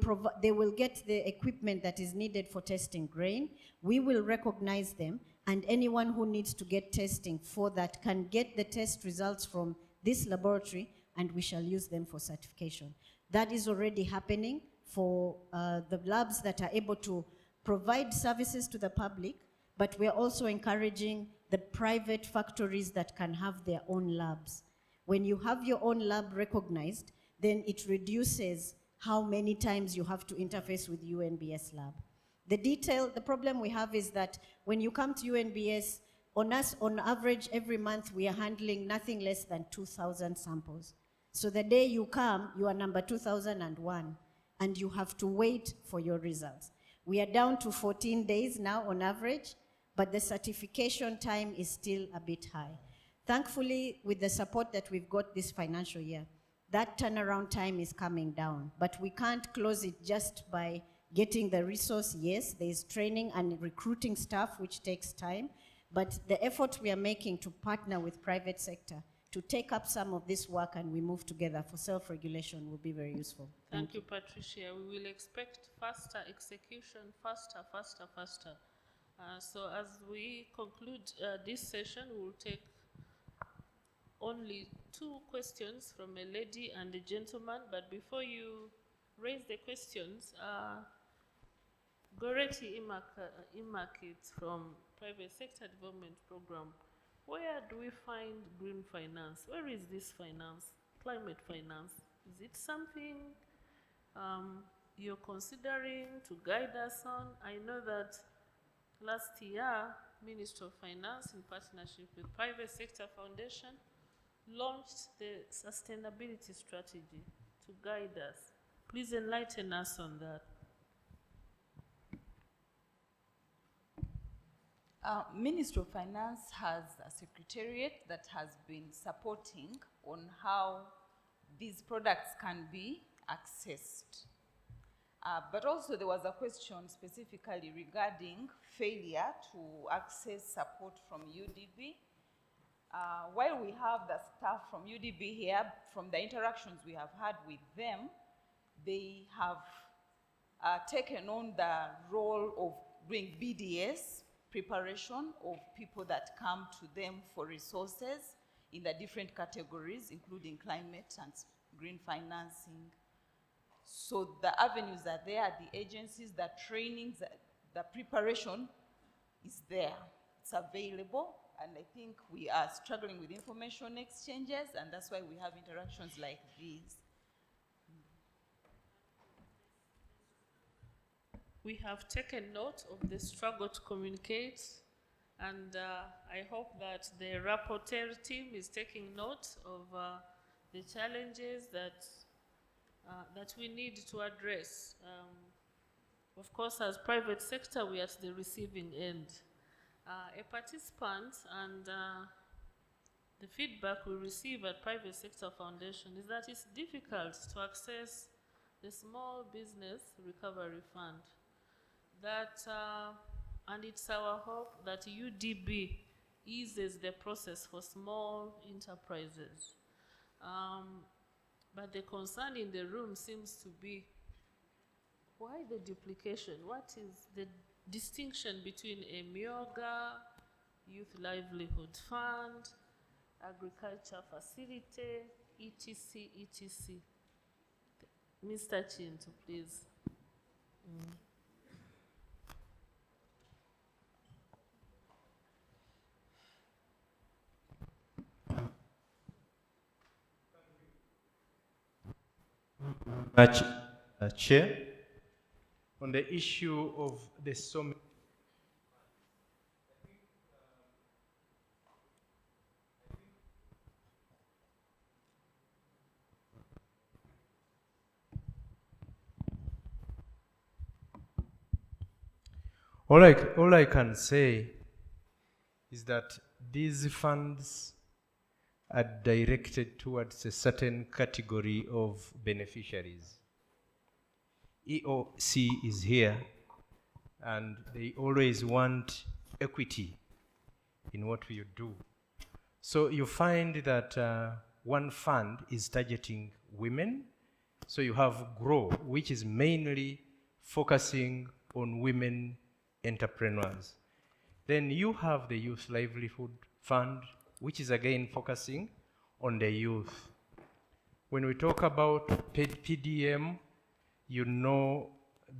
get the equipment that is needed for testing grain. We will recognize them, and anyone who needs to get testing for that can get the test results from this laboratory, and we shall use them for certification. That is already happening for the labs that are able to provide services to the public, but we're also encouraging the private factories that can have their own labs. When you have your own lab recognized, then it reduces how many times you have to interface with UNBS lab. The problem we have is that when you come to UNBS, on average, every month we are handling nothing less than 2,000 samples. So the day you come, you are number 2001, and you have to wait for your results. We are down to 14 days now on average, but the certification time is still a bit high. Thankfully, with the support that we've got this financial year, that turnaround time is coming down, but we can't close it just by getting the resource. Yes, there's training and recruiting staff, which takes time, but the effort we are making to partner with private sector to take up some of this work and we move together for self-regulation will be very useful. Thank you, Patricia. We will expect faster execution, faster. So as we conclude this session, we will take only 2 questions from a lady and a gentleman, but before you raise the questions, Goreti Imakit from Private Sector Development Program, where do we find green finance? Where is this finance, climate finance? Is it something you're considering to guide us on? I know that last year, Minister of Finance, in partnership with Private Sector Foundation, launched the sustainability strategy to guide us. Please enlighten us on that. Ministry of Finance has a secretariat that has been supporting on how these products can be accessed. But also there was a question specifically regarding failure to access support from UDB. While we have the staff from UDB here, from the interactions we have had with them, they have taken on the role of doing BDS, preparation of people that come to them for resources in the different categories, including climate and green financing. So the avenues are there, the agencies, the trainings, the preparation is there. It's available, and I think we are struggling with information exchanges, and that's why we have interactions like these. We have taken note of the struggle to communicate, and I hope that the rapporteur team is taking note of the challenges that we need to address. Of course, as private sector, we are at the receiving end. A participant, and the feedback we receive at Private Sector Foundation is that it's difficult to access the Small Business Recovery Fund. And it's our hope that UDB eases the process for small enterprises. But the concern in the room seems to be, why the duplication? What is the distinction between a MIOGA, Youth Livelihood Fund, Agriculture Facility, etc., etc.? Mr. Chintu, please. Much, Chair. On the issue of the summit, all I can say is that these funds are directed towards a certain category of beneficiaries. EOC is here, and they always want equity in what we do. So you find that one fund is targeting women. So you have GROW, which is mainly focusing on women entrepreneurs. Then you have the Youth Livelihood Fund, which is again focusing on the youth. When we talk about PDM, you know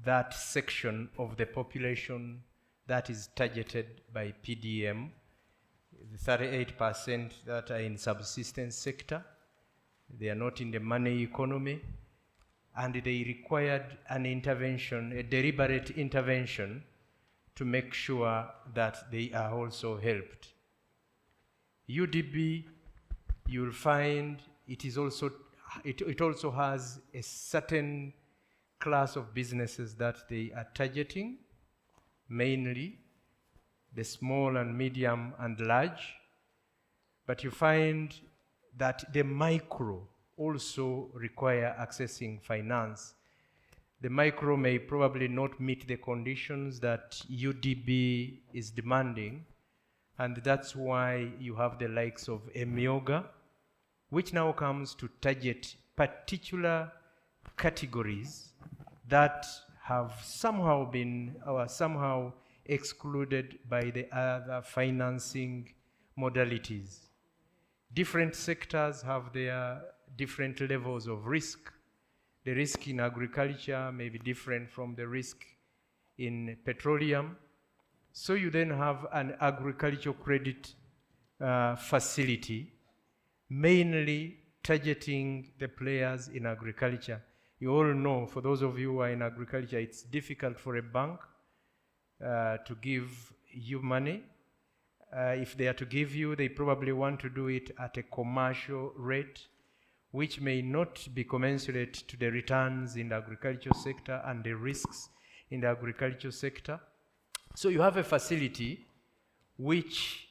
that section of the population that is targeted by PDM, the 38% that are in subsistence sector, they are not in the money economy, and they required an intervention, a deliberate intervention, to make sure that they are also helped. UDB, you'll find it also has a certain class of businesses that they are targeting, mainly the small and medium and large. But you find that the micro also require accessing finance. The micro may probably not meet the conditions that UDB is demanding, and that's why you have the likes of EMIOGA, which now comes to target particular categories that have somehow been or somehow excluded by the other financing modalities. Different sectors have their different levels of risk. The risk in agriculture may be different from the risk in petroleum. So you then have an agricultural credit facility mainly targeting the players in agriculture. You all know, for those of you who are in agriculture, it's difficult for a bank to give you money. If they are to give you, they probably want to do it at a commercial rate, which may not be commensurate to the returns in the agricultural sector and the risks in the agricultural sector. So you have a facility which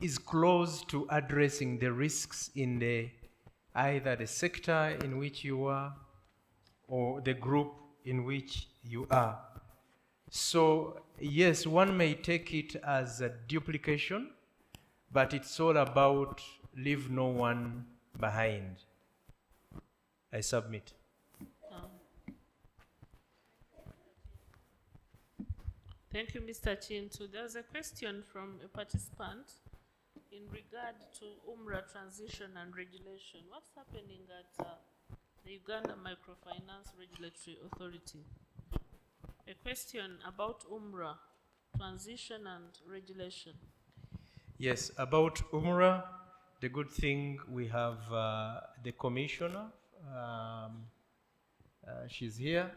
is close to addressing the risks in either the sector in which you are or the group in which you are. So yes, one may take it as a duplication, but it's all about leave no one behind. I submit. Thank you, Mr. Chintu. There's a question from a participant in regard to UMRA transition and regulation. What's happening at the Uganda Microfinance Regulatory Authority? A question about UMRA transition and regulation. Yes, about UMRA, the good thing we have the commissioner. She's here.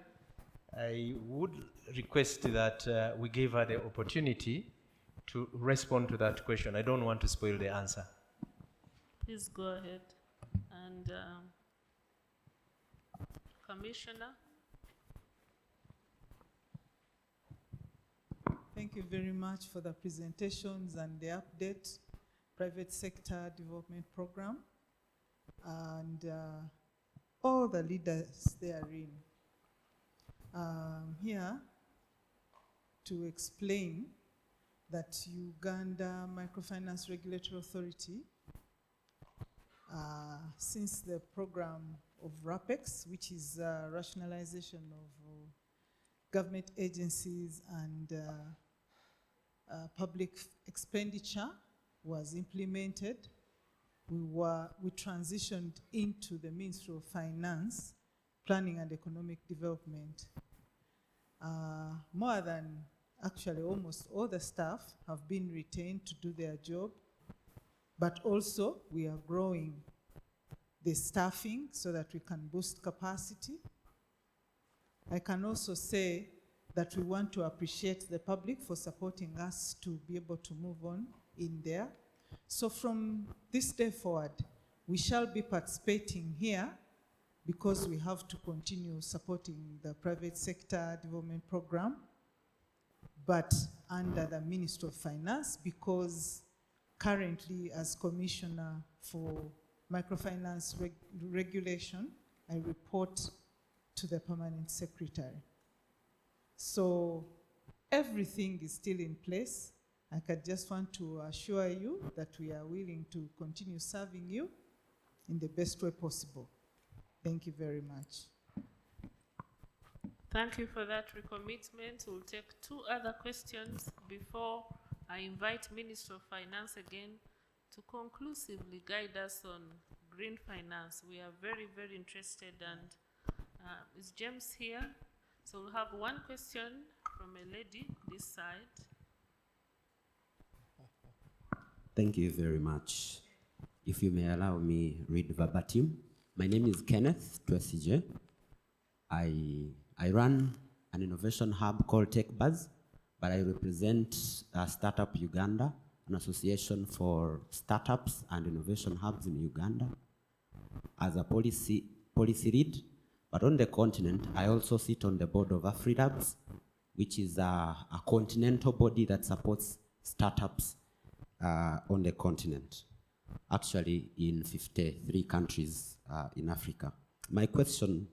I would request that we give her the opportunity to respond to that question. I don't want to spoil the answer. Please go ahead. And Commissioner. Thank you very much for the presentations and the update, private sector development program, and all the leaders therein. Here to explain that Uganda Microfinance Regulatory Authority, since the program of RAPEX, which is rationalization of government agencies and public expenditure, was implemented, we transitioned into the Ministry of Finance, Planning and Economic Development. More than actually almost all the staff have been retained to do their job, but also we are growing the staffing so that we can boost capacity. I can also say that we want to appreciate the public for supporting us to be able to move on in there. So from this day forward, we shall be participating here because we have to continue supporting the private sector development program, but under the Ministry of Finance, because currently as Commissioner for Microfinance Regulation, I report to the Permanent Secretary. So everything is still in place. I could just want to assure you that we are willing to continue serving you in the best way possible. Thank you very much. Thank you for that recommitment. We'll take two other questions before I invite Minister of Finance again to conclusively guide us on green finance. We are very, very interested, and is James here? So we'll have one question from a lady this side. Thank you very much. If you may allow me read verbatim. My name is Kenneth Twesije. I run an innovation hub called TechBuzz, but I represent Startup Uganda, an association for startups and innovation hubs in Uganda, as a policy lead. But on the continent, I also sit on the board of AfriLabs, which is a continental body that supports startups on the continent, actually in 53 countries in Africa. My question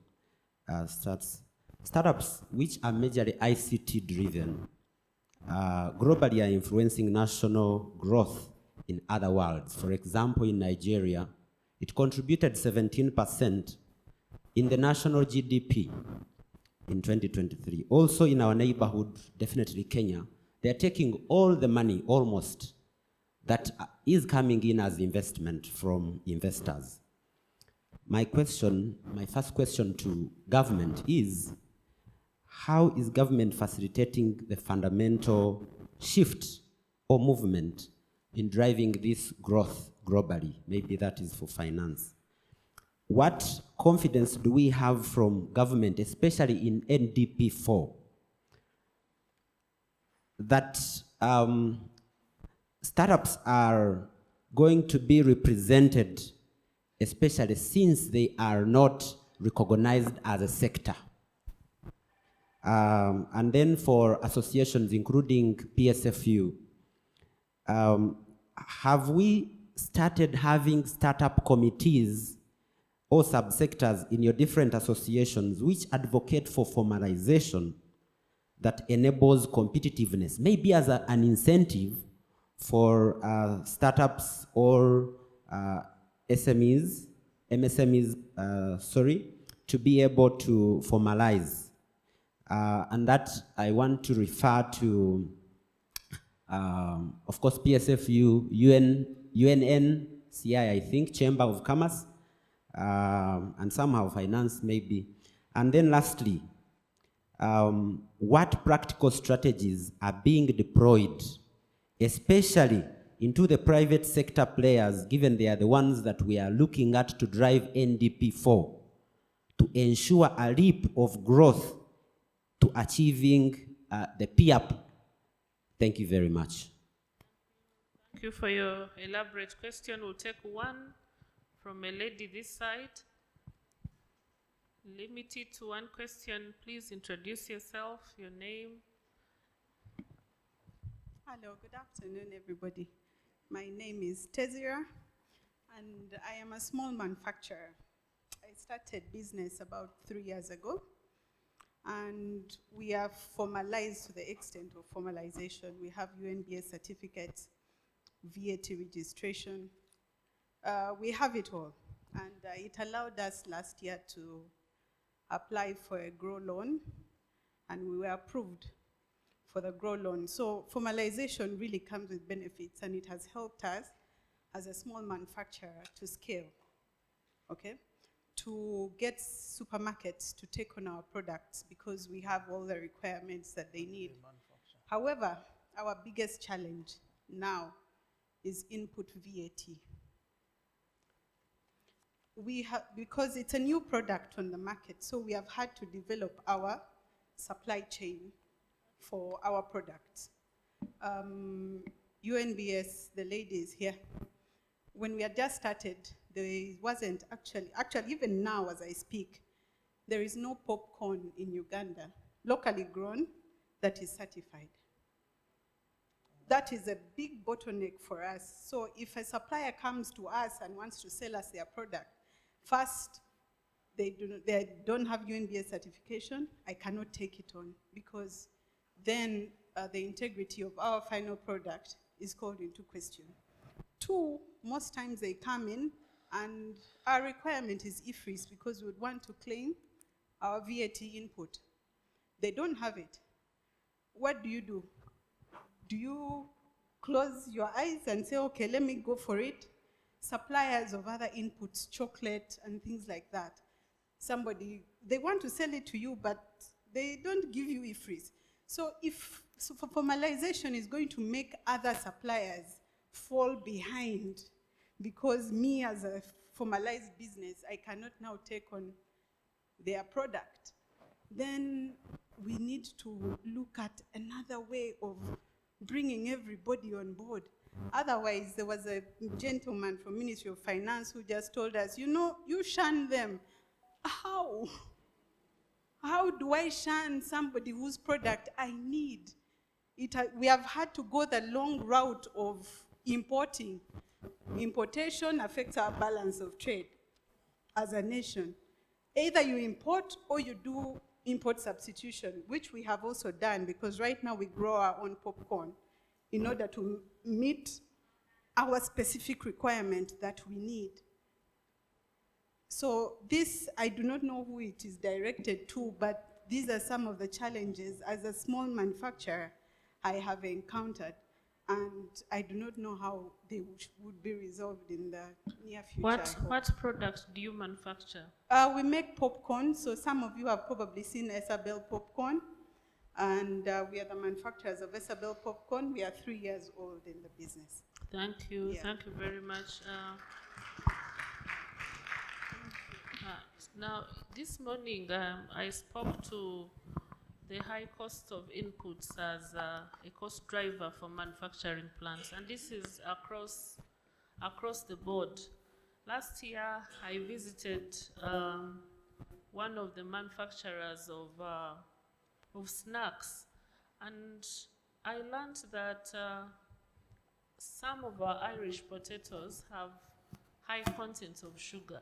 startups which are majorly ICT driven globally are influencing national growth in other worlds. For example, in Nigeria, it contributed 17% in the national GDP in 2023. Also in our neighborhood, definitely Kenya, they're taking all the money almost that is coming in as investment from investors. My first question to government is, how is government facilitating the fundamental shift or movement in driving this growth globally? Maybe that is for finance. what confidence do we have from government, especially in NDP 4, that startups are going to be represented, especially since they are not recognized as a sector? And then for associations, including PSFU, have we started having startup committees or subsectors in your different associations which advocate for formalization that enables competitiveness, maybe as an incentive for startups or MSMEs, to be able to formalize? And that I want to refer to, of course, PSFU, UNNCI, I think, Chamber of Commerce, and somehow finance maybe. And then lastly, what practical strategies are being deployed, especially into the private sector players, given they are the ones that we are looking at to drive NDP 4, to ensure a leap of growth to achieving the PIAP? Thank you very much. Thank you for your elaborate question. We'll take one from a lady this side. Limit it to one question. Please introduce yourself, your name. Hello, good afternoon, everybody. My name is Tezira, and I am a small manufacturer. I started business about 3 years ago, and we have formalized to the extent of formalization. We have UNBS certificates, VAT registration. We have it all, and it allowed us last year to apply for a grow loan, and we were approved for the grow loan. So formalization really comes with benefits, and it has helped us as a small manufacturer to scale, okay? To get supermarkets to take on our products because we have all the requirements that they need. However, our biggest challenge now is input VAT. We have, because it's a new product on the market, so we have had to develop our supply chain for our products. UNBS, the ladies here, when we had just started, there wasn't actually even now as I speak, there is no popcorn in Uganda, locally grown, that is certified. That is a big bottleneck for us. So if a supplier comes to us and wants to sell us their product, first, they don't have UNBS certification, I cannot take it on because then the integrity of our final product is called into question. Two, most times they come in and our requirement is IFRIS because we would want to claim our VAT input. They don't have it. What do? Do you close your eyes and say, okay, let me go for it? Suppliers of other inputs, chocolate and things like that, they want to sell it to you, but they don't give you IFRIS. So for formalization is going to make other suppliers fall behind because me as a formalized business, I cannot now take on their product. Then we need to look at another way of bringing everybody on board. Otherwise, there was a gentleman from Ministry of Finance who just told us, you know, you shun them. How? How do I shun somebody whose product I need? We have had to go the long route of importing. Importation affects our balance of trade as a nation. Either you import or you do import substitution, which we have also done because right now we grow our own popcorn in order to meet our specific requirement that we need. So this, I do not know who it is directed to, but these are some of the challenges as a small manufacturer I have encountered, and I do not know how they would be resolved in the near future. What products do you manufacture? We make popcorn, so some of you have probably seen Isabel popcorn, and we are the manufacturers of Isabel popcorn. We are 3 years old in the business. Thank you. Yeah. Thank you very much. Now, this morning I spoke to the high cost of inputs as a cost driver for manufacturing plants, and this is across the board. Last year, I visited one of the manufacturers of snacks, and I learned that some of our Irish potatoes have high content of sugar.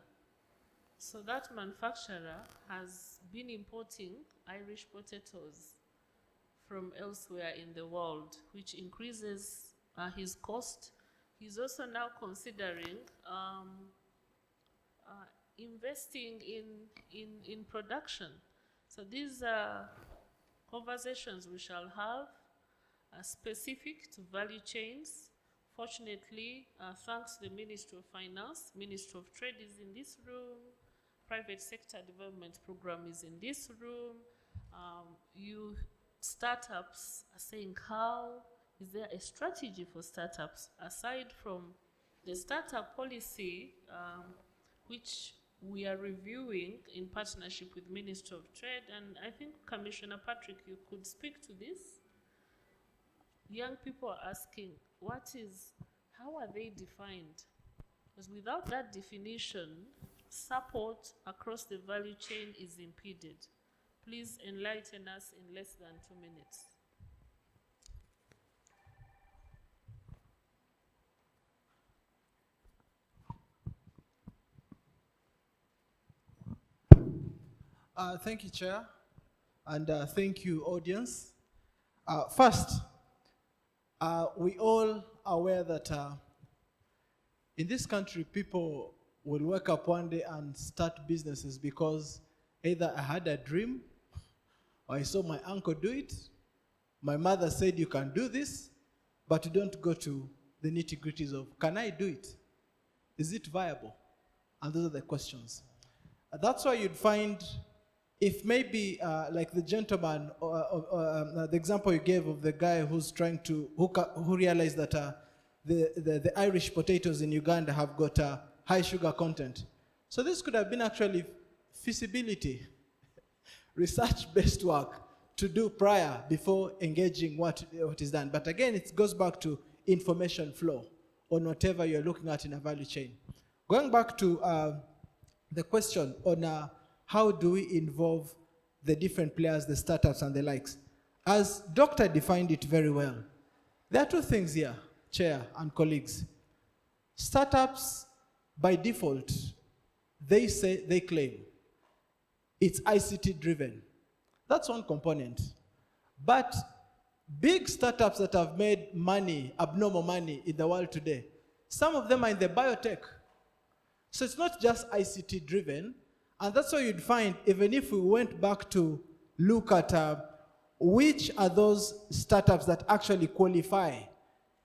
So that manufacturer has been importing Irish potatoes from elsewhere in the world, which increases his cost. He's also now considering investing in production. So these are conversations we shall have specific to value chains. Fortunately, thanks to the Ministry of Finance, Ministry of Trade is in this room, Private Sector Development Program is in this room. You startups are saying, how is there a strategy for startups aside from the startup policy, which we are reviewing in partnership with Ministry of Trade? And I think, Commissioner Patrick, you could speak to this. Young people are asking, how are they defined? Because without that definition, support across the value chain is impeded. Please enlighten us in less than 2 minutes. Thank you, Chair, and thank you, audience. First, we all aware that in this country, people will wake up one day and start businesses because either I had a dream, or I saw my uncle do it, my mother said you can do this, but you don't go to the nitty-gritties of, can I do it? Is it viable? And those are the questions. That's why you'd find, if maybe like the gentleman, the example you gave of the guy who's trying to, who realized that the Irish potatoes in Uganda have got high sugar content. So this could have been actually feasibility, research-based work to do prior before engaging what is done. But again, it goes back to information flow on whatever you're looking at in a value chain. Going back to the question on how do we involve the different players, the startups and the likes. As Dr. defined it very well, there are two things here, Chair and colleagues. Startups, by default, they claim it's ICT driven. That's one component. But big startups that have made money, abnormal money in the world today, some of them are in the biotech. So it's not just ICT driven, and that's why you'd find, even if we went back to look at which are those startups that actually qualify,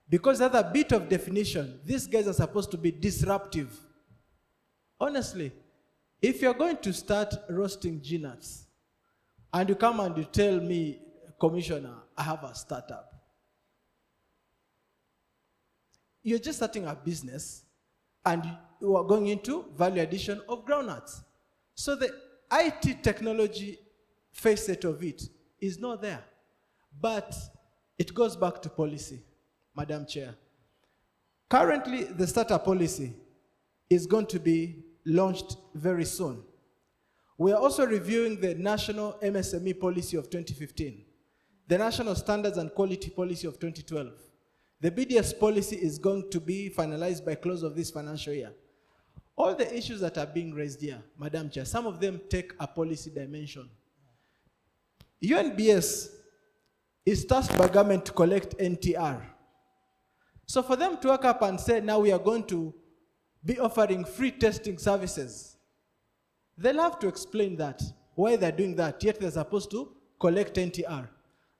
because the other bit of definition, these guys are supposed to be disruptive. Honestly, if you're going to start roasting peanuts, and you come and you tell me, Commissioner, I have a startup, you're just starting a business, and you are going into value addition of groundnuts. So the IT technology facet of it is not there. But it goes back to policy, Madam Chair. Currently, the startup policy is going to be launched very soon. We are also reviewing the National MSME Policy of 2015, the National Standards and Quality Policy of 2012. The BDS policy is going to be finalized by close of this financial year. All the issues that are being raised here, Madam Chair, some of them take a policy dimension. UNBS is tasked by government to collect NTR. So for them to wake up and say, now we are going to be offering free testing services, they'll have to explain that, why they're doing that, yet they're supposed to collect NTR.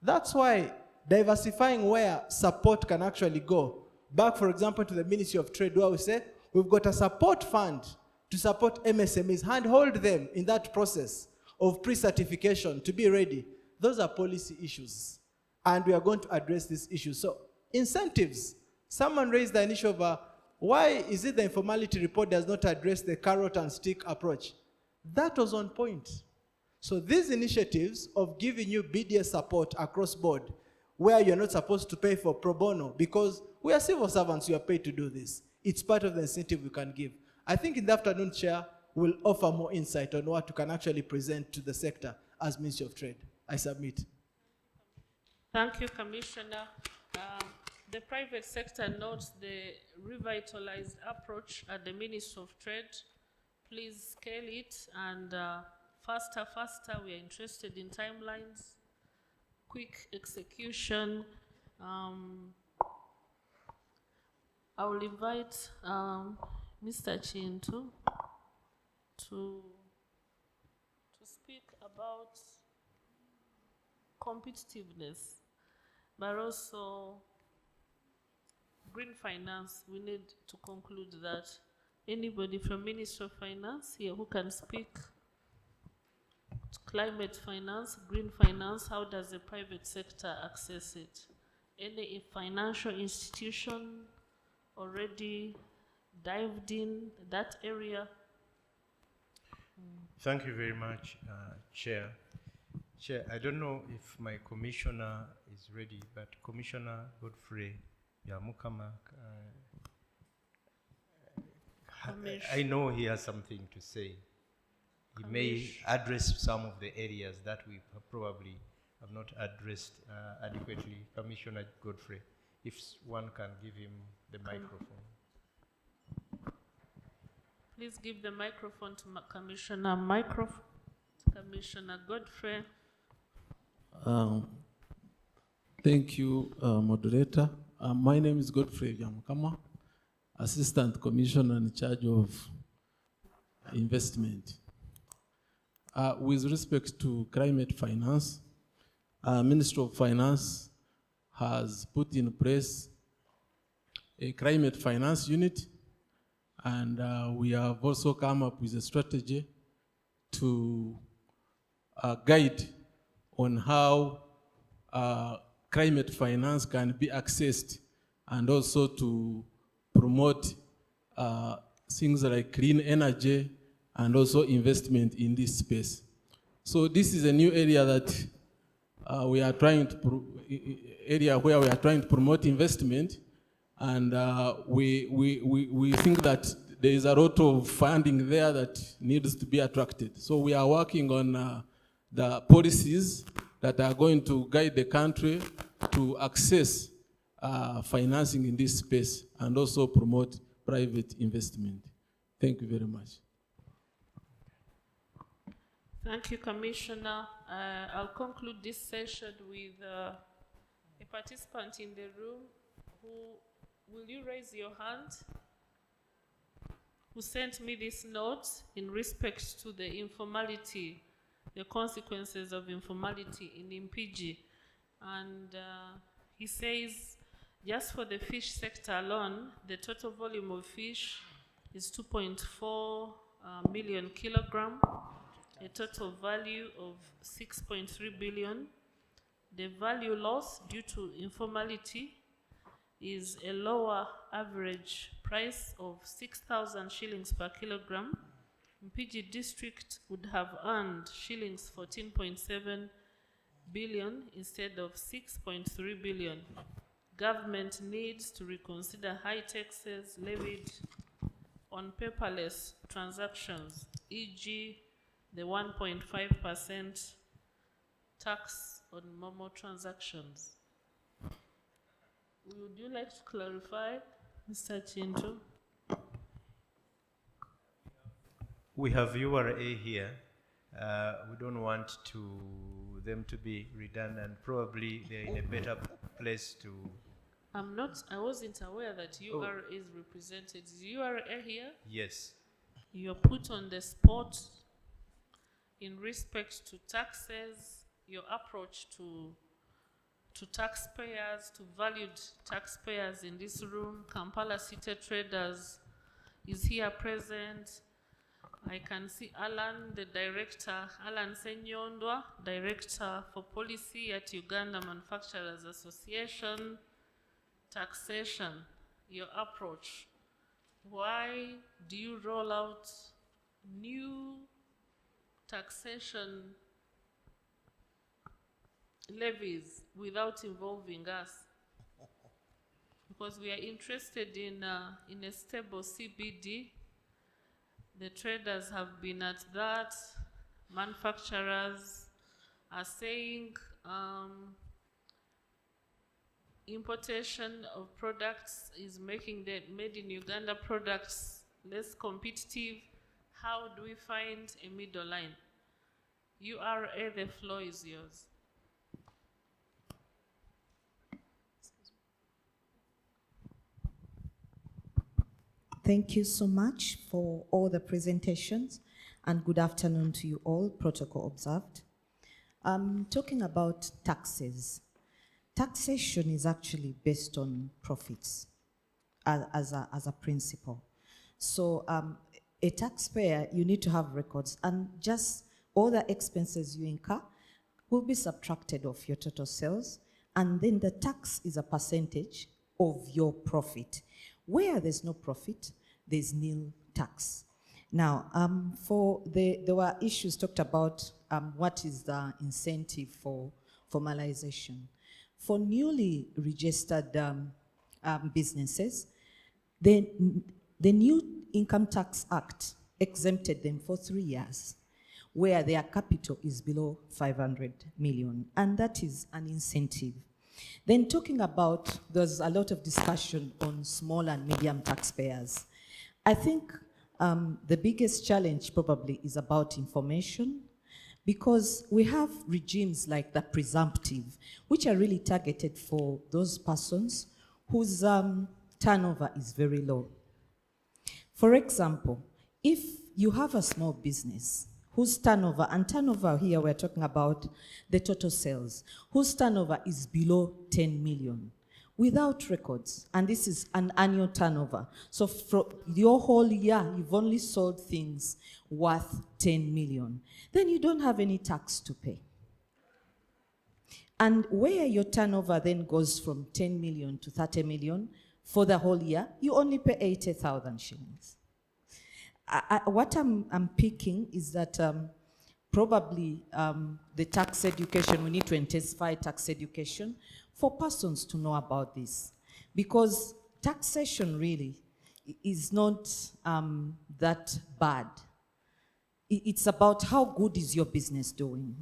That's why diversifying where support can actually go, back, for example, to the Ministry of Trade, where we say, we've got a support fund to support MSMEs, handhold them in that process of pre-certification to be ready. Those are policy issues, and we are going to address these issues. So incentives, someone raised the issue of why is it the informality report does not address the carrot and stick approach? That was on point. So these initiatives of giving you BDS support across board, where you're not supposed to pay for pro bono, because we are civil servants, you are paid to do this. It's part of the incentive we can give. I think in the afternoon, Chair, we'll offer more insight on what we can actually present to the sector as Ministry of Trade. I submit. Thank you, Commissioner. The private sector notes the revitalized approach at the Ministry of Trade. Please scale it and faster. We are interested in timelines, quick execution. I will invite Mr. Chintu to speak about competitiveness, but also green finance. We need to conclude that. Anybody from Ministry of Finance here who can speak to climate finance, green finance, how does the private sector access it? Any financial institution already dived in that area? Thank you very much, Chair. Chair, I don't know if my commissioner is ready, but Commissioner Godfrey Yamukama, I know he has something to say. He may address some of the areas that we probably have not addressed adequately. Commissioner Godfrey, if one can give him the microphone. Please give the microphone to Commissioner Godfrey. Thank you, moderator. My name is Godfrey Yamukama, Assistant Commissioner in charge of investment. With respect to climate finance, Ministry of Finance has put in place a climate finance unit, and we have also come up with a strategy to guide on how climate finance can be accessed, and also to promote things like clean energy and also investment in this space. So this is a new area that we are trying to where we are trying to promote investment, and we think that there is a lot of funding there that needs to be attracted. So we are working on the policies that are going to guide the country to access financing in this space and also promote private investment. Thank you very much. Thank you, Commissioner. I'll conclude this session with a participant in the room will you raise your hand? Who sent me this note in respect to the informality, the consequences of informality in Mpigi. And he says, just for the fish sector alone, the total volume of fish is 2.4 million kilograms, a total value of 6.3 billion. The value loss due to informality is a lower average price of 6,000 shillings per kilogram. Mpigi district would have earned shillings 14.7 billion instead of 6.3 billion. Government needs to reconsider high taxes levied on paperless transactions, e.g. the 1.5% tax on Momo transactions. Would you like to clarify, Mr. Chintu? We have URA here. We don't want them to be redundant. Probably they're in a better place to... I wasn't aware that URA is represented. Is URA here? Yes. You're put on the spot in respect to taxes, your approach to taxpayers, to valued taxpayers in this room. Kampala City Traders is here present. I can see Alan, the director, Alan Senyondwa, Director for Policy at Uganda Manufacturers Association. Taxation, your approach. Why do you roll out new taxation levies without involving us, because we are interested in a stable CBD. The traders have been at that. Manufacturers are saying importation of products is making the made in Uganda products less competitive. How do we find a middle line? URA, the floor is yours. Thank you so much for all the presentations, and good afternoon to you all, protocol observed. Talking about taxes. Taxation is actually based on profits as a principle. So a taxpayer, you need to have records, and just all the expenses you incur will be subtracted off your total sales, and then the tax is a percentage of your profit. Where there's no profit, there's nil tax. Now, there were issues talked about what is the incentive for formalization. For newly registered businesses, the new Income Tax Act exempted them for 3 years, where their capital is below 500 million, and that is an incentive. Then talking about, there's a lot of discussion on small and medium taxpayers. I think the biggest challenge probably is about information, because we have regimes like the presumptive, which are really targeted for those persons whose turnover is very low. For example, if you have a small business whose turnover, and turnover here we're talking about the total sales, whose turnover is below 10 million, without records, and this is an annual turnover. So for your whole year, you've only sold things worth 10 million. Then you don't have any tax to pay. And where your turnover then goes from 10 million to 30 million for the whole year, you only pay 80,000 shillings. What I'm picking is that probably the tax education, we need to intensify tax education for persons to know about this. Because taxation really is not that bad. It's about how good is your business doing.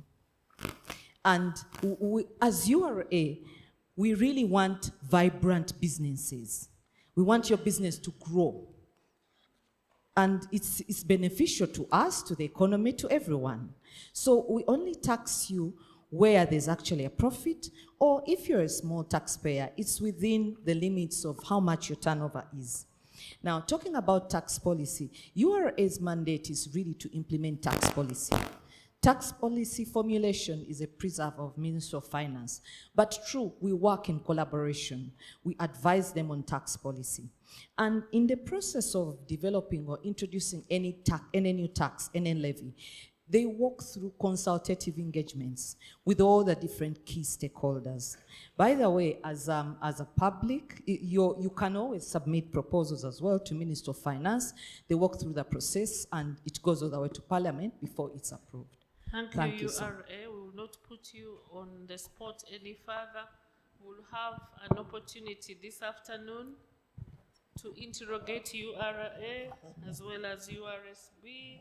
And as URA, we really want vibrant businesses. We want your business to grow. And it's beneficial to us, to the economy, to everyone. So we only tax you where there's actually a profit, or if you're a small taxpayer, it's within the limits of how much your turnover is. Now, talking about tax policy, URA's mandate is really to implement tax policy. Tax policy formulation is a preserve of Ministry of Finance, but true, we work in collaboration. We advise them on tax policy. And in the process of developing or introducing any new tax, any levy, they walk through consultative engagements with all the different key stakeholders. By the way, as a public, you can always submit proposals as well to Minister of Finance. They walk through the process, and it goes all the way to Parliament before it's approved. Thank you, URA. We will not put you on the spot any further. We'll have an opportunity this afternoon to interrogate URA as well as URSB.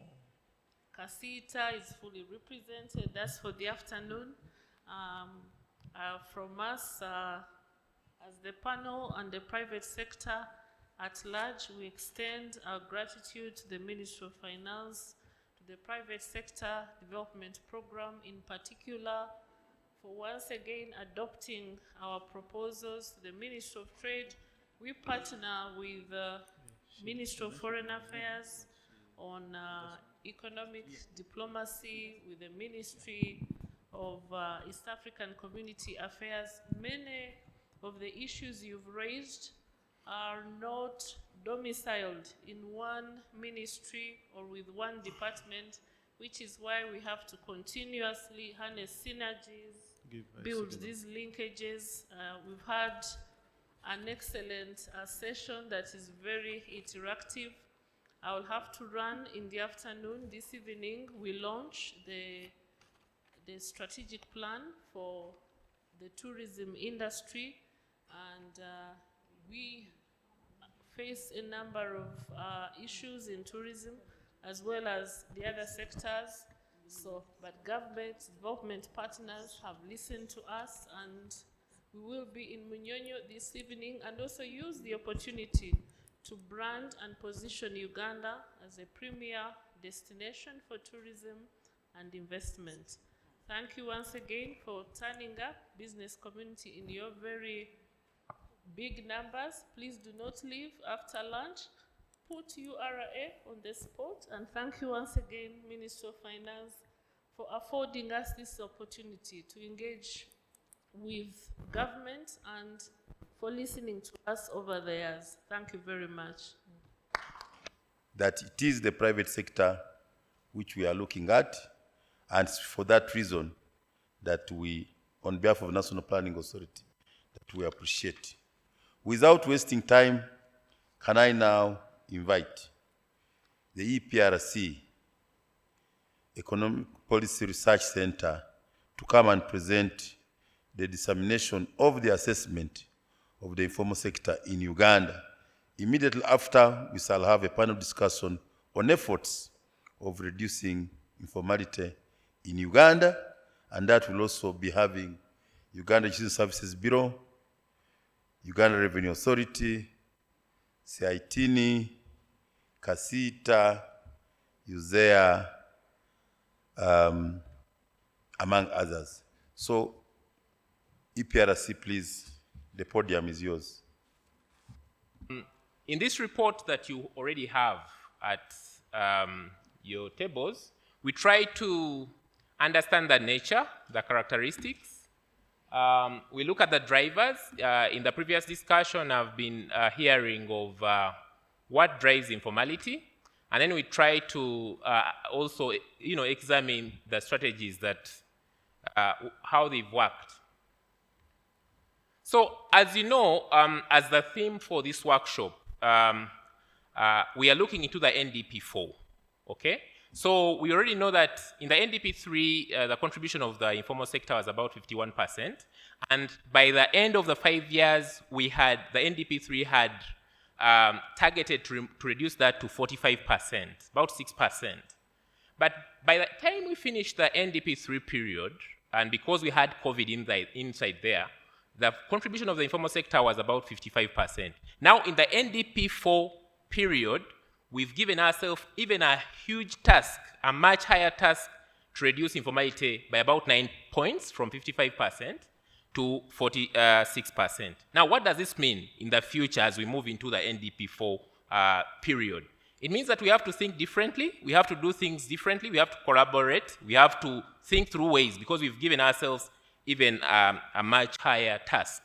Kasita is fully represented. That's for the afternoon. From us, as the panel and the private sector at large, we extend our gratitude to the Ministry of Finance, to the private sector development program in particular, for once again adopting our proposals to the Ministry of Trade. We partner with the Ministry of Foreign Affairs on economic diplomacy, with the Ministry of East African Community Affairs. Many of the issues you've raised are not domiciled in one ministry or with one department, which is why we have to continuously harness synergies, build these linkages. We've had an excellent session that is very interactive. I will have to run in the afternoon. This evening, we launch the strategic plan for the tourism industry, and we face a number of issues in tourism as well as the other sectors. So, but government, development partners have listened to us, and we will be in Munyonyo this evening and also use the opportunity to brand and position Uganda as a premier destination for tourism and investment. Thank you once again for turning up, business community, in your very big numbers. Please do not leave after lunch. Put URA on the spot, and thank you once again, Minister of Finance, for affording us this opportunity to engage with government and for listening to us over the years. Thank you very much. That it is the private sector which we are looking at, and for that reason that we, on behalf of National Planning Authority, that we appreciate. Without wasting time, can I now invite the EPRC, Economic Policy Research Center, to come and present the dissemination of the assessment of the informal sector in Uganda. Immediately after, we shall have a panel discussion on efforts of reducing informality in Uganda, and that will also be having Uganda Citizen Services Bureau, Uganda Revenue Authority, CITINI, Kasita, UZEA, among others. So, EPRC, please, the podium is yours. In this report that you already have at your tables, we try to understand the nature, the characteristics. We look at the drivers. In the previous discussion, I've been hearing of what drives informality, and then we try to also, examine the strategies that how they've worked. So, as you know, as the theme for this workshop, we are looking into the NDP4. Okay. So we already know that in the NDP3, the contribution of the informal sector was about 51%. And by the end of the 5 years, the NDP3 had targeted to reduce that to 45%, about 6%. But by the time we finished the NDP3 period, and because we had COVID inside there, the contribution of the informal sector was about 55%. Now in the NDP4 period, we've given ourselves even a huge task, a much higher task, to reduce informality by about 9 points, from 55% to 46%. Now, what does this mean in the future as we move into the NDP4 period? It means that we have to think differently, we have to do things differently, we have to collaborate, we have to think through ways, because we've given ourselves even a much higher task.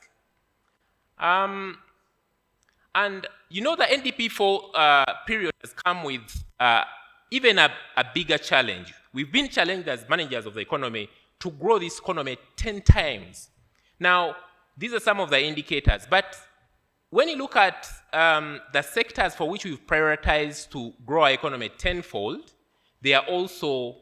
And the NDP4 period has come with even a bigger challenge. We've been challenged as managers of the economy to grow this economy 10 times. Now, these are some of the indicators, but when you look at the sectors for which we've prioritized to grow our economy tenfold, they are also,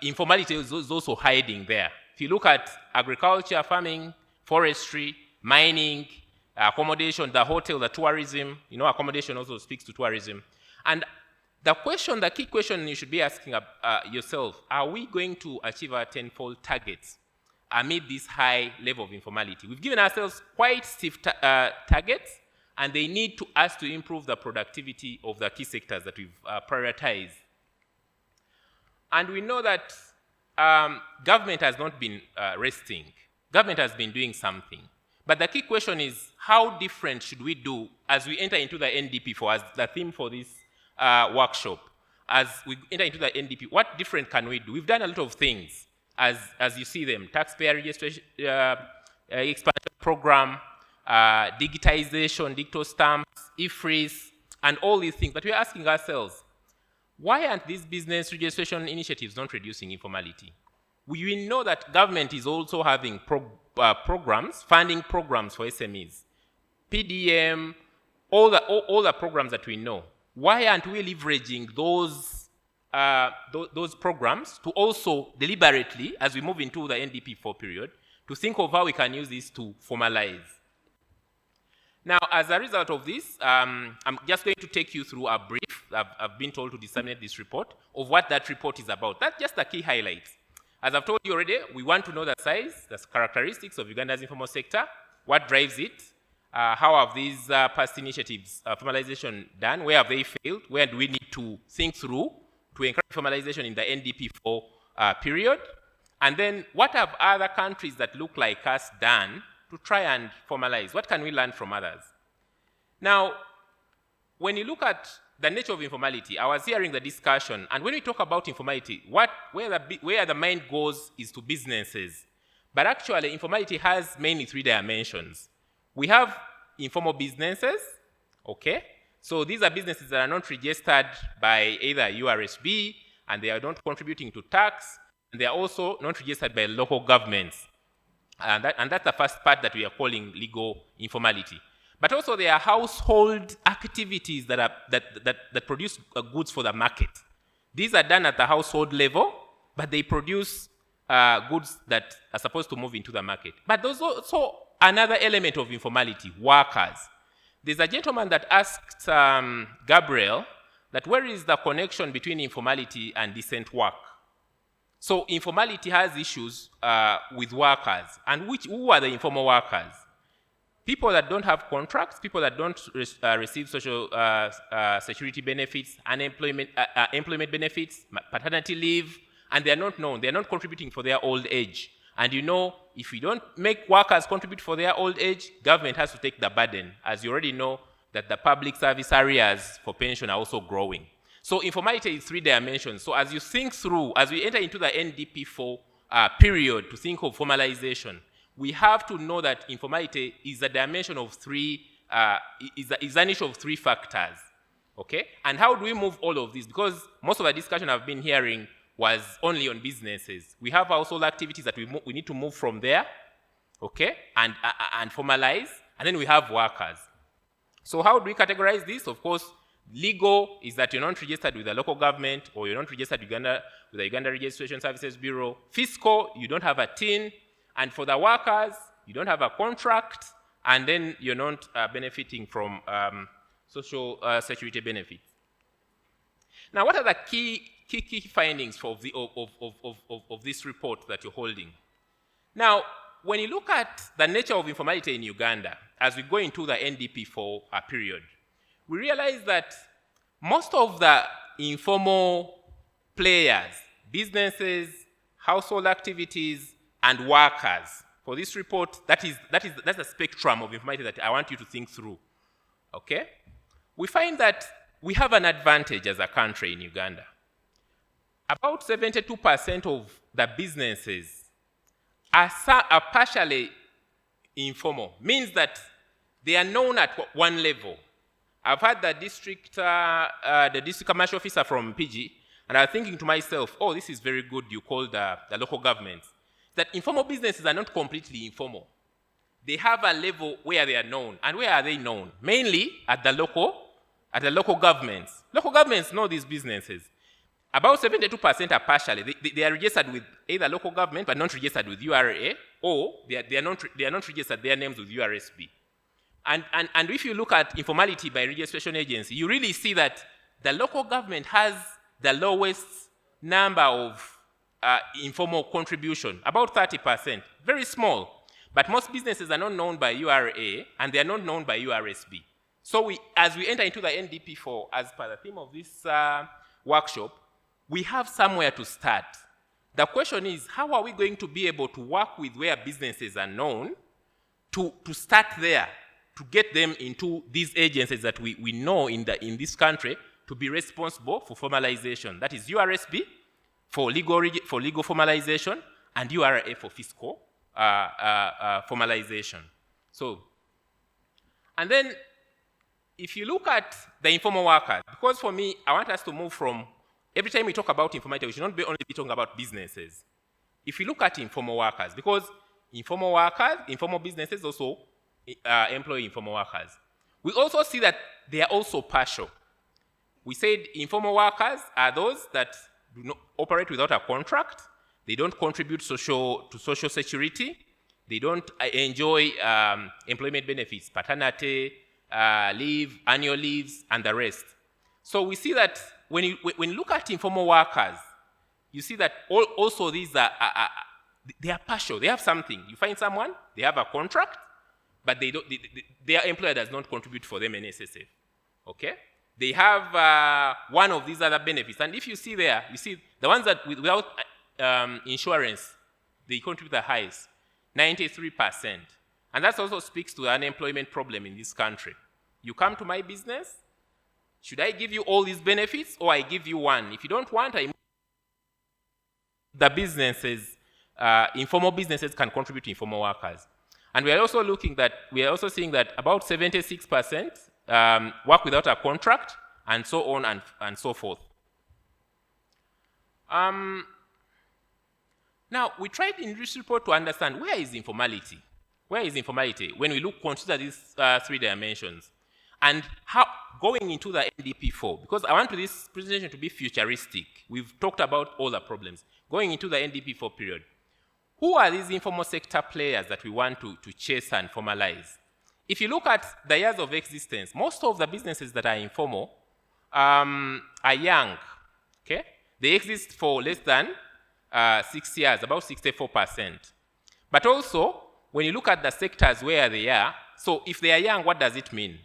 informality is also hiding there. If you look at agriculture, farming, forestry, mining, accommodation, the hotel, the tourism, accommodation also speaks to tourism. And the key question you should be asking yourself, are we going to achieve our tenfold targets amid this high level of informality? We've given ourselves quite stiff targets, and they need us to improve the productivity of the key sectors that we've prioritized. And we know that government has not been resting. Government has been doing something. But the key question is, how different should we do as we enter into the NDP4, as the theme for this workshop? As we enter into the NDP, what different can we do? We've done a lot of things, as you see them: taxpayer registration, expansion program, digitization, digital stamps, e-freeze, and all these things. But we're asking ourselves, why aren't these business registration initiatives not reducing informality? We know that government is also having programs, funding programs for SMEs, PDM, all the programs that we know. why aren't we leveraging those programs to also deliberately, as we move into the NDP4 period, to think of how we can use this to formalize? Now, as a result of this, I'm just going to take you through a brief. I've been told to disseminate this report of what that report is about. That's just the key highlights. As I've told you already, we want to know the size, the characteristics of Uganda's informal sector, what drives it, how have these past initiatives, formalization done, where have they failed, where do we need to think through to encourage formalization in the NDP4 period, and then what have other countries that look like us done to try and formalize? What can we learn from others? Now, when you look at the nature of informality, I was hearing the discussion, and when we talk about informality, where the mind goes is to businesses. But actually, informality has mainly 3 dimensions. We have informal businesses, okay? So these are businesses that are not registered by either URSB, and they are not contributing to tax, and they are also not registered by local governments. And that's the first part that we are calling legal informality. But also there are household activities that produce goods for the market. These are done at the household level, but they produce goods that are supposed to move into the market. But there's also another element of informality, workers. There's a gentleman that asked Gabriel that where is the connection between informality and decent work? So informality has issues with workers. And who are the informal workers? People that don't have contracts, people that don't receive social security benefits, employment benefits, paternity leave, and they're not known. They're not contributing for their old age. And you know, if we don't make workers contribute for their old age, government has to take the burden, as you already know that the public service areas for pension are also growing. So informality is 3 dimensions. So as you think through, as we enter into the NDP4 period to think of formalization, we have to know that informality is a dimension of 3, is an issue of 3 factors, okay? And how do we move all of this? Because most of the discussion I've been hearing was only on businesses. We have household activities that we need to move from there, okay, and formalize, and then we have workers. So how do we categorize this? Of course, legal is that you're not registered with the local government, or you're not registered with the Uganda Registration Services Bureau. Fiscal, you don't have a TIN, and for the workers, you don't have a contract, and then you're not benefiting from social security benefits. Now, what are the key findings of this report that you're holding? Now, when you look at the nature of informality in Uganda, as we go into the NDP4 period, we realize that most of the informal players, businesses, household activities, and workers, for this report, that's the spectrum of informality that I want you to think through, okay? We find that we have an advantage as a country in Uganda. About 72% of the businesses are partially informal, means that they are known at one level. I've had the district commercial officer from PG, and I'm thinking to myself, oh, this is very good, you call the local governments. That informal businesses are not completely informal. They have a level where they are known. And where are they known? Mainly at the local governments. Local governments know these businesses. About 72% are partially. They are registered with either local government, but not registered with URA, or they are not registered their names with URSB. And if you look at informality by registration agency, you really see that the local government has the lowest number of informal contribution, about 30%, very small. But most businesses are not known by URA, and they are not known by URSB. So as we enter into the NDP4, as per the theme of this workshop, we have somewhere to start. The question is, how are we going to be able to work with where businesses are known to start there, to get them into these agencies that we know in this country to be responsible for formalization? That is URSB for legal formalization, and URA for fiscal formalization. So, and then if you look at the informal workers, because for me, I want us to move from, every time we talk about informality, we should not only be talking about businesses. If you look at informal workers, because informal businesses also employ informal workers, we also see that they are also partial. We said informal workers are those that do not operate without a contract. They don't contribute to social security. They don't enjoy employment benefits, paternity leave, annual leaves, and the rest. So we see that when you look at informal workers, you see that also these they are partial. They have something. You find someone, they have a contract, but their employer does not contribute for them NSSF. Okay? They have one of these other benefits. And if you see there, you see the ones that without insurance, they contribute the highest, 93%. And that also speaks to the unemployment problem in this country. You come to my business, should I give you all these benefits or I give you one? If you don't want, the businesses, informal businesses can contribute to informal workers. And we are also seeing that about 76% work without a contract, and so on and so forth. Now, we tried in this report to understand where is informality? Where is informality when we consider these 3 dimensions? And how, going into the NDP4, because I want this presentation to be futuristic. We've talked about all the problems. Going into the NDP4 period, who are these informal sector players that we want to chase and formalize? If you look at the years of existence, most of the businesses that are informal are young, okay? They exist for less than 6 years, about 64%. But also, when you look at the sectors where they are, so if they are young, what does it mean?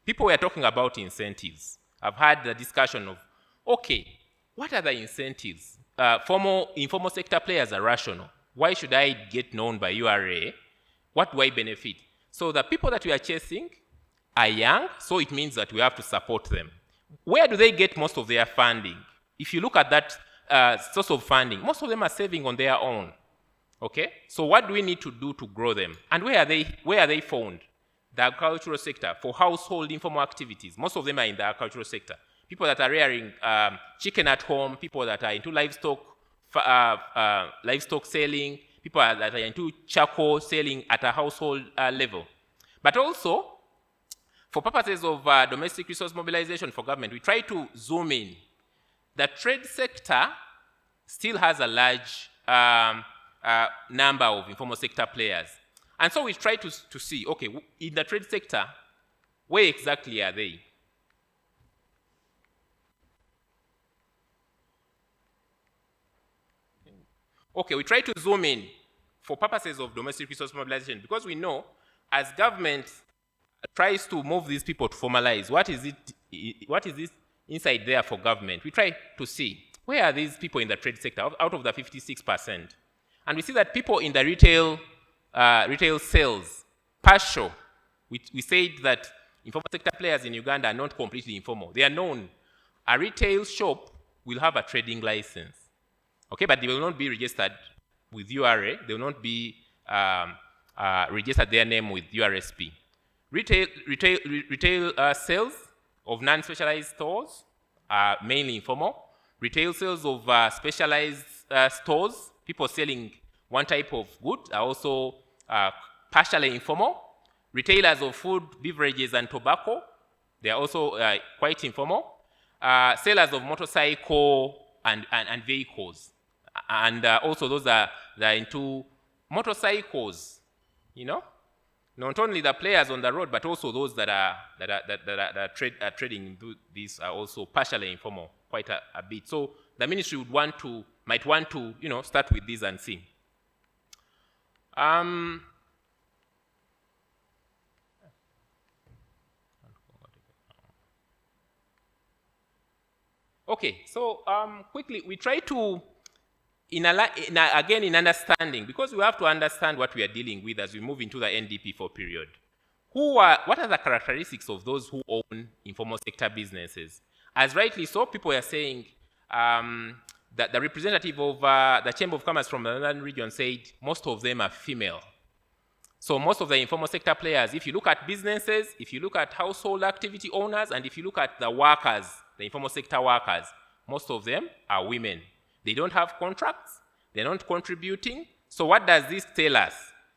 People were talking about incentives. I've had the discussion of, okay, what are the incentives? Informal sector players are rational. Why should I get known by URA? What do I benefit? So the people that we are chasing are young, so it means that we have to support them. Where do they get most of their funding? If you look at that source of funding, most of them are saving on their own. Okay? So what do we need to do to grow them? And where are they found? The agricultural sector, for household informal activities. Most of them are in the agricultural sector. People that are rearing chicken at home, people that are into livestock selling, people that are into charcoal selling at a household level. But also, for purposes of domestic resource mobilization for government, we try to zoom in. The trade sector still has a large number of informal sector players. And so we try to see, okay, in the trade sector, where exactly are they? Okay, we try to zoom in for purposes of domestic resource mobilization, because we know as government tries to move these people to formalize, what is this inside there for government? We try to see, where are these people in the trade sector out of the 56%? And we see that people in the retail sales, partial. We said that informal sector players in Uganda are not completely informal. They are known. A retail shop will have a trading license, okay, but they will not be registered with URA. They will not be registered their name with URSP. Retail sales of non-specialized stores are mainly informal. Retail sales of specialized stores, people selling one type of good, are also partially informal. Retailers of food, beverages, and tobacco, they are also quite informal. Sellers of motorcycle and vehicles, and also those that are into motorcycles, you know, not only the players on the road, but also those that are trading these are also partially informal, quite a bit. So the ministry might want to, you know, start with this and see. Okay, so quickly, we try to, again in understanding, because we have to understand what we are dealing with as we move into the NDP4 period. What are the characteristics of those who own informal sector businesses? As rightly so, people are saying that the representative of the Chamber of Commerce from the Northern region said most of them are female. So most of the informal sector players, if you look at businesses, if you look at household activity owners, and if you look at the workers, the informal sector workers, most of them are women. They don't have contracts, they're not contributing. So what does this tell us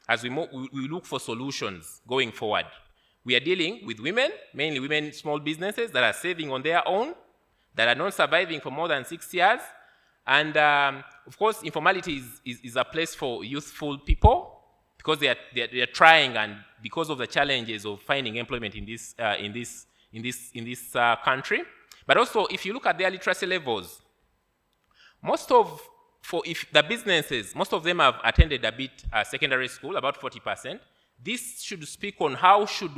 as we look for solutions going forward? We are dealing with women, mainly women small businesses that are saving on their own. that are not surviving for more than 6 years. And of course, informality is a place for youthful people because they are trying, and because of the challenges of finding employment in this country. But also, if you look at their literacy levels, if the businesses, most of them have attended a bit secondary school, about 40%. This should speak on how should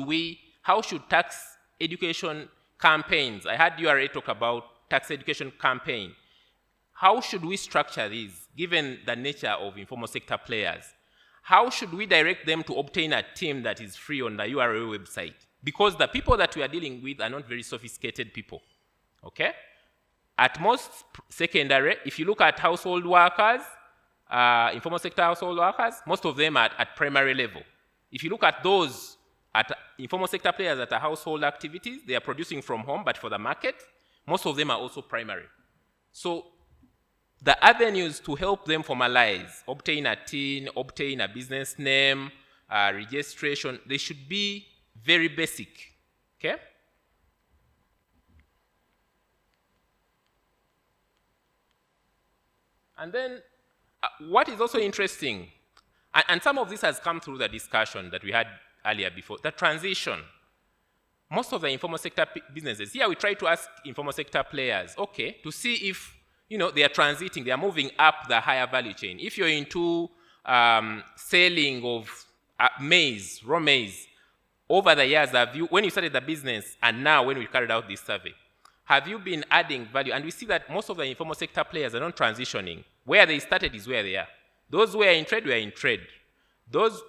tax education campaigns. I heard URA talk about tax education campaign. How should we structure these, given the nature of informal sector players? How should we direct them to obtain a team that is free on the URA website? Because the people that we are dealing with are not very sophisticated people, okay? At most secondary, if you look at household workers, informal sector household workers, most of them are at primary level. If you look at those at informal sector players that are household activities, they are producing from home, but for the market, most of them are also primary. So the avenues to help them formalize, obtain a TIN, obtain a business name, registration, they should be very basic, okay? And then what is also interesting, and some of this has come through the discussion that we had earlier before, the transition. Most of the informal sector businesses, here we try to ask informal sector players, okay, to see if they are transiting, they are moving up the higher value chain. If you're into selling of maize, raw maize, over the years, when you started the business and now when we carried out this survey, have you been adding value? And we see that most of the informal sector players are not transitioning. Where they started is where they are. Those who are in trade, we are in trade. Those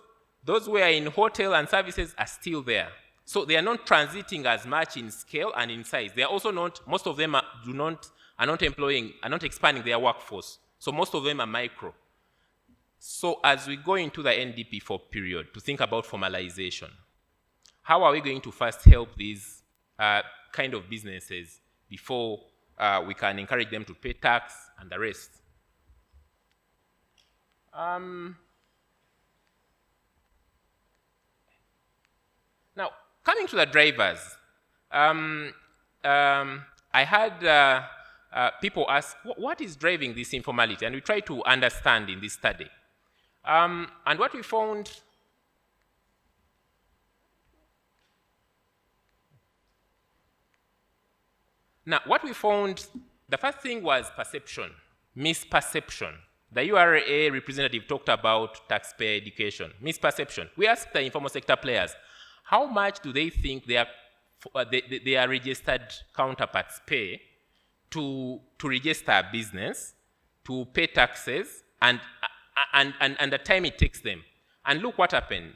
who are in hotel and services are still there. So they are not transiting as much in scale and in size. They are also not, most of them are not expanding their workforce. So most of them are micro. So as we go into the NDP4 period to think about formalization, how are we going to first help these kind of businesses before we can encourage them to pay tax and the rest? Now, coming to the drivers, I had people ask, what is driving this informality? And we try to understand in this study. And what we found, the first thing was perception, misperception. The URA representative talked about taxpayer education, misperception. We asked the informal sector players, how much do they think their registered counterparts pay to register a business, to pay taxes, and the time it takes them? And look what happened.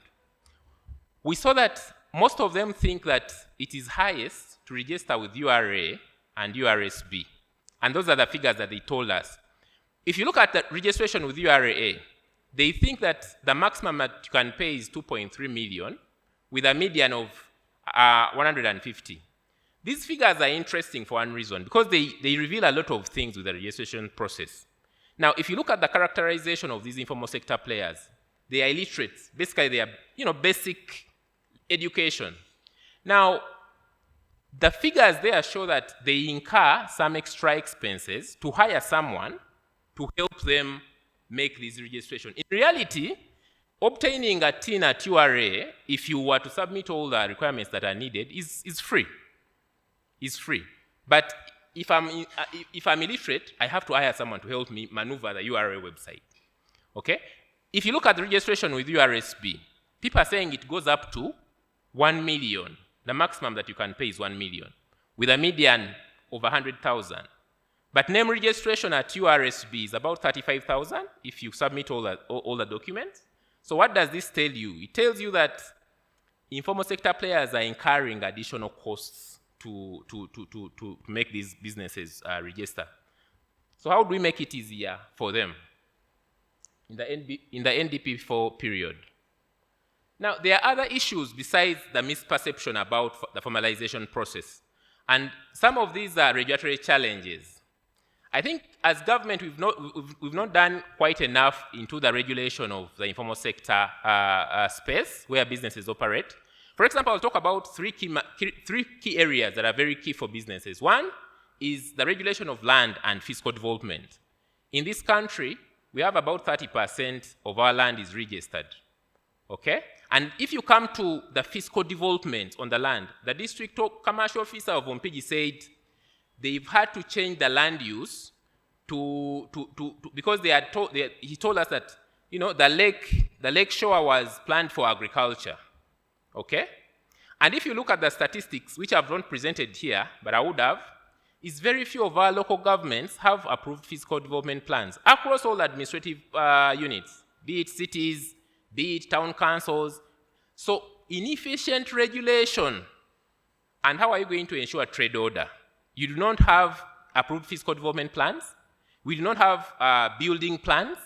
We saw that most of them think that it is highest to register with URA and URSB. And those are the figures that they told us. If you look at the registration with URA, they think that the maximum that you can pay is 2.3 million with a median of 150. These figures are interesting for one reason, because they reveal a lot of things with the registration process. Now, if you look at the characterization of these informal sector players, they are illiterate. Basically, they are basic education. Now, the figures there show that they incur some extra expenses to hire someone to help them make this registration. In reality, obtaining a TIN at URA, if you were to submit all the requirements that are needed, is free. It's free. But if I'm illiterate, I have to hire someone to help me maneuver the URA website. Okay? If you look at the registration with URSB, people are saying it goes up to 1 million. The maximum that you can pay is 1 million, with a median of 100,000. But name registration at URSB is about 35,000 if you submit all the documents. So what does this tell you? It tells you that informal sector players are incurring additional costs to make these businesses register. So how do we make it easier for them in the NDP4 period? Now, there are other issues besides the misperception about the formalization process. And some of these are regulatory challenges. I think as government, we've not done quite enough into the regulation of the informal sector space where businesses operate. For example, I'll talk about three key areas that are very key for businesses. One is the regulation of land and fiscal development. In this country, we have about 30% of our land is registered, okay? And if you come to the fiscal development on the land, the district commercial officer of MoFPED said they've had to change the land use because he told us that, you know, the lake shore was planned for agriculture, okay? And if you look at the statistics, which I've not presented here, but I would have, is very few of our local governments have approved fiscal development plans across all administrative units, be it cities, be it town councils. So inefficient regulation. And how are you going to ensure a trade order? You do not have approved fiscal development plans. We do not have building plans.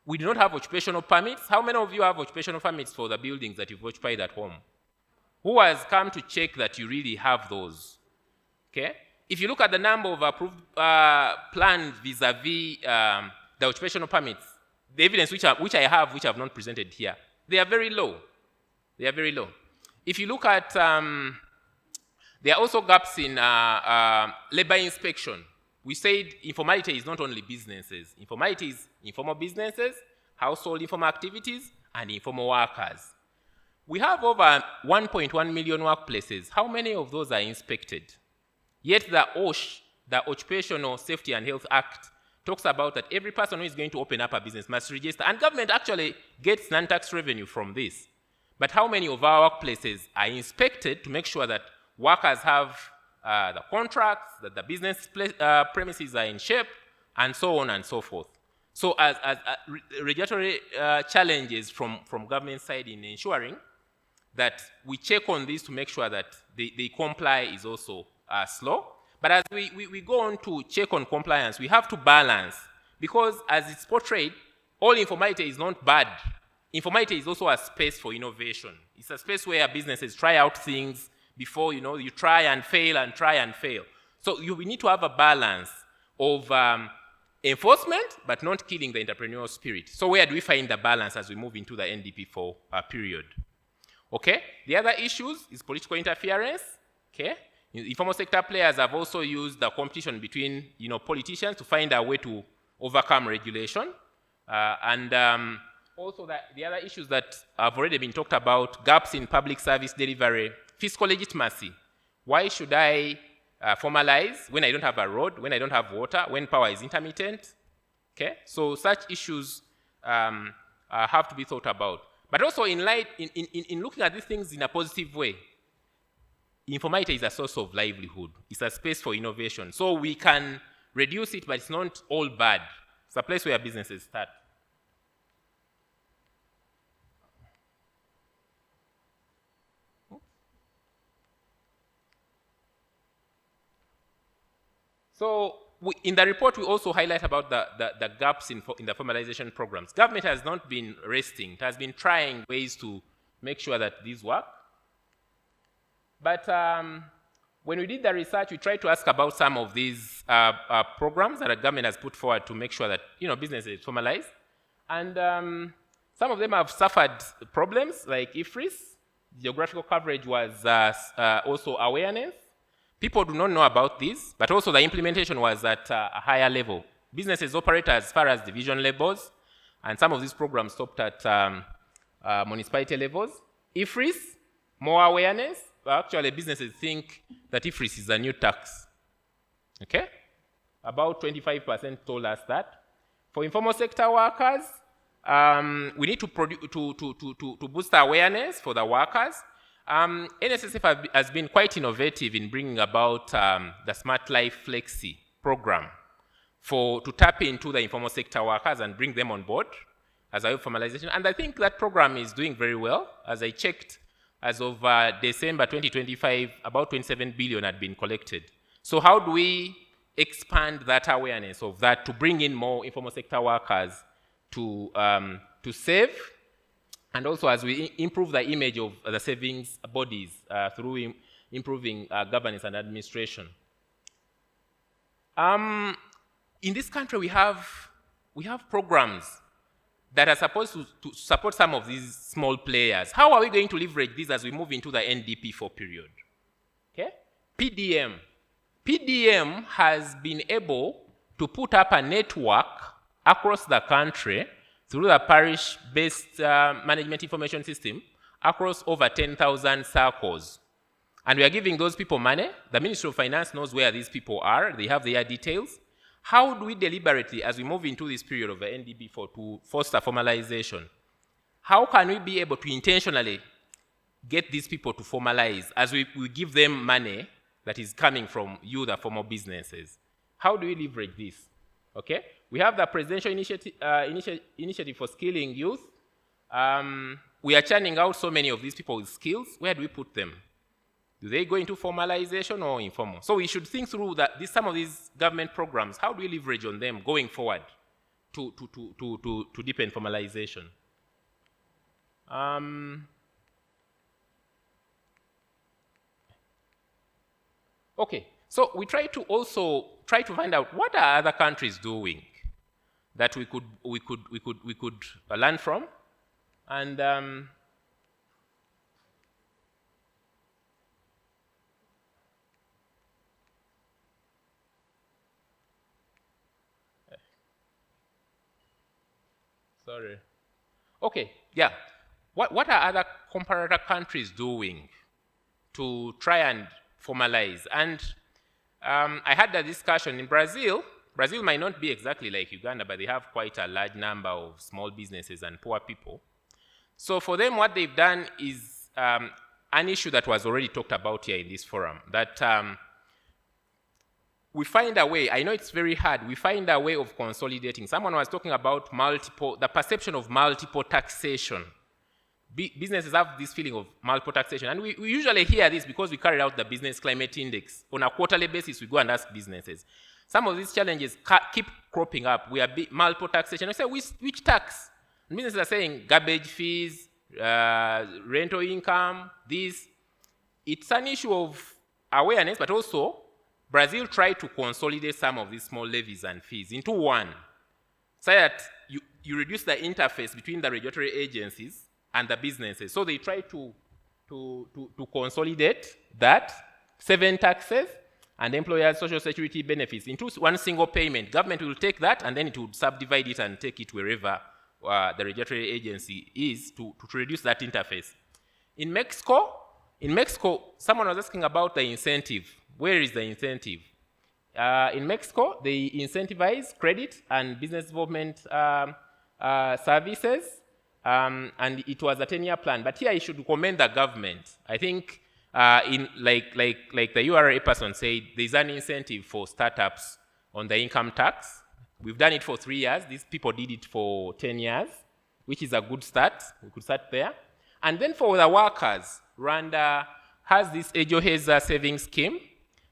We do not have occupational permits. How many of you have occupational permits for the buildings that you've occupied at home? Who has come to check that you really have those? Okay? If you look at the number of approved plans vis-a-vis the occupational permits, the evidence which I have, which I have not presented here, they are very low. They are very low. If you look at, there are also gaps in labor inspection. We said informality is not only businesses. Informality is informal businesses, household informal activities, and informal workers. We have over 1.1 million workplaces. How many of those are inspected? Yet the OSH, the Occupational Safety and Health Act, talks about that every person who is going to open up a business must register, and government actually gets non-tax revenue from this. But how many of our workplaces are inspected to make sure that workers have the contracts, that the business premises are in shape, and so on and so forth? So as regulatory challenges from government side in ensuring that we check on this to make sure that they comply is also slow. But as we go on to check on compliance, we have to balance, because as it's portrayed, all informality is not bad. Informality is also a space for innovation. It's a space where businesses try out things before, you know, you try and fail and try and fail. So we need to have a balance of enforcement, but not killing the entrepreneurial spirit. So where do we find the balance as we move into the NDP4 period? Okay, the other issues is political interference, okay? Informal sector players have also used the competition between, you know, politicians to find a way to overcome regulation. Also the other issues that have already been talked about, gaps in public service delivery, fiscal legitimacy. Why should I formalize when I don't have a road, when I don't have water, when power is intermittent? Okay, so such issues have to be thought about. But also in looking at these things in a positive way, informality is a source of livelihood. It's a space for innovation. So we can reduce it, but it's not all bad. It's a place where businesses start. So in the report, we also highlight about the gaps in the formalization programs. Government has not been resting. It has been trying ways to make sure that these work. But when we did the research, we tried to ask about some of these programs that the government has put forward to make sure that, you know, businesses formalize. And some of them have suffered problems, like IFRIS. Geographical coverage was also awareness. People do not know about this, but also the implementation was at a higher level. Businesses operate as far as division levels, and some of these programs stopped at municipality levels. IFRIS, more awareness. Actually, businesses think that IFRIS is a new tax. Okay? About 25% told us that. For informal sector workers, we need to boost awareness for the workers. NSSF has been quite innovative in bringing about the Smart Life Flexi program to tap into the informal sector workers and bring them on board as a formalization. And I think that program is doing very well. As I checked, as of December 2025, about 27 billion had been collected. So how do we expand that awareness of that to bring in more informal sector workers to save? And also as we improve the image of the savings bodies through improving governance and administration. In this country, we have programs that are supposed to support some of these small players. How are we going to leverage this as we move into the NDP4 period? Okay? PDM, PDM has been able to put up a network across the country through the parish-based management information system across over 10,000 circles. And we are giving those people money. The Ministry of Finance knows where these people are. They have their details. How do we deliberately, as we move into this period of the NDP4 to foster formalization, how can we be able to intentionally get these people to formalize as we give them money that is coming from you, the formal businesses? How do we leverage this? Okay? We have the presidential initiative for skilling youth. We are churning out so many of these people with skills. Where do we put them? Do they go into formalization or informal? So we should think through that some of these government programs, how do we leverage on them going forward to deepen formalization? Okay, so we try to also find out what are other countries doing that we could learn from, and sorry. Okay, yeah. What are other comparator countries doing to try and formalize? And I had a discussion in Brazil. Brazil might not be exactly like Uganda, but they have quite a large number of small businesses and poor people. So for them, what they've done is an issue that was already talked about here in this forum, that we find a way. I know it's very hard. We find a way of consolidating. Someone was talking about the perception of multiple taxation. Businesses have this feeling of multiple taxation. And we usually hear this because we carried out the business climate index. On a quarterly basis, we go and ask businesses. Some of these challenges keep cropping up. We are multiple taxation. We say, which tax? And businesses are saying garbage fees, rental income, this. It's an issue of awareness, but also Brazil tried to consolidate some of these small levies and fees into one, so that you reduce the interface between the regulatory agencies and the businesses. So they try to consolidate that, 7 taxes, and employers' social security benefits into one single payment. Government will take that, and then it will subdivide it and take it wherever the regulatory agency is to reduce that interface. In Mexico, someone was asking about the incentive. Where is the incentive? In Mexico, they incentivize credit and business development services, and it was a 10-year plan. But here I should commend the government. I think, like the URA person said, there's an incentive for startups on the income tax. We've done it for 3 years. These people did it for 10 years, which is a good start. We could start there. And then for the workers, Rwanda has this Ejoheza savings scheme.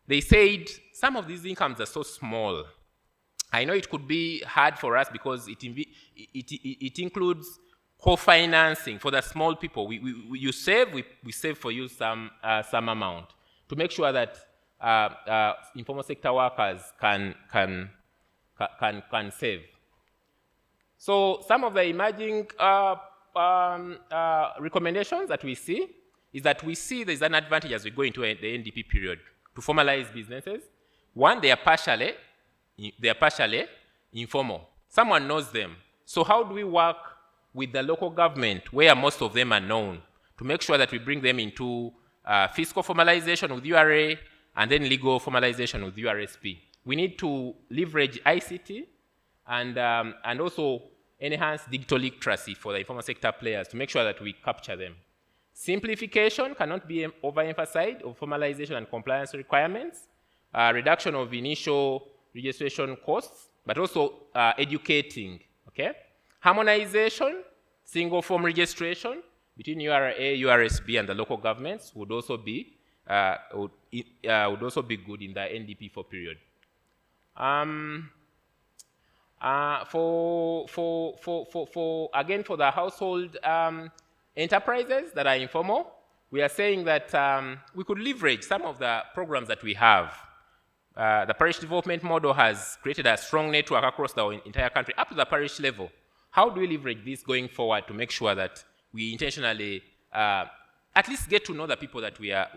They said some of these incomes are so small. I know it could be hard for us because it includes co-financing for the small people. You save, we save for you some amount to make sure that informal sector workers can save. So some of the emerging recommendations that we see is that we see there's an advantage as we go into the NDP period to formalize businesses. One, they are partially informal. Someone knows them. So how do we work with the local government, where most of them are known, to make sure that we bring them into fiscal formalization with URA and then legal formalization with URSP? We need to leverage ICT and also enhance digital literacy for the informal sector players to make sure that we capture them. Simplification cannot be overemphasized of formalization and compliance requirements, reduction of initial registration costs, but also educating, okay? Harmonization, single form registration between URA, URSB, and the local governments would also be good in the NDP4 period. Again, for the household enterprises that are informal, we are saying that we could leverage some of the programs that we have. The parish development model has created a strong network across the entire country, up to the parish level. How do we leverage this going forward to make sure that we intentionally at least get to know the people that we are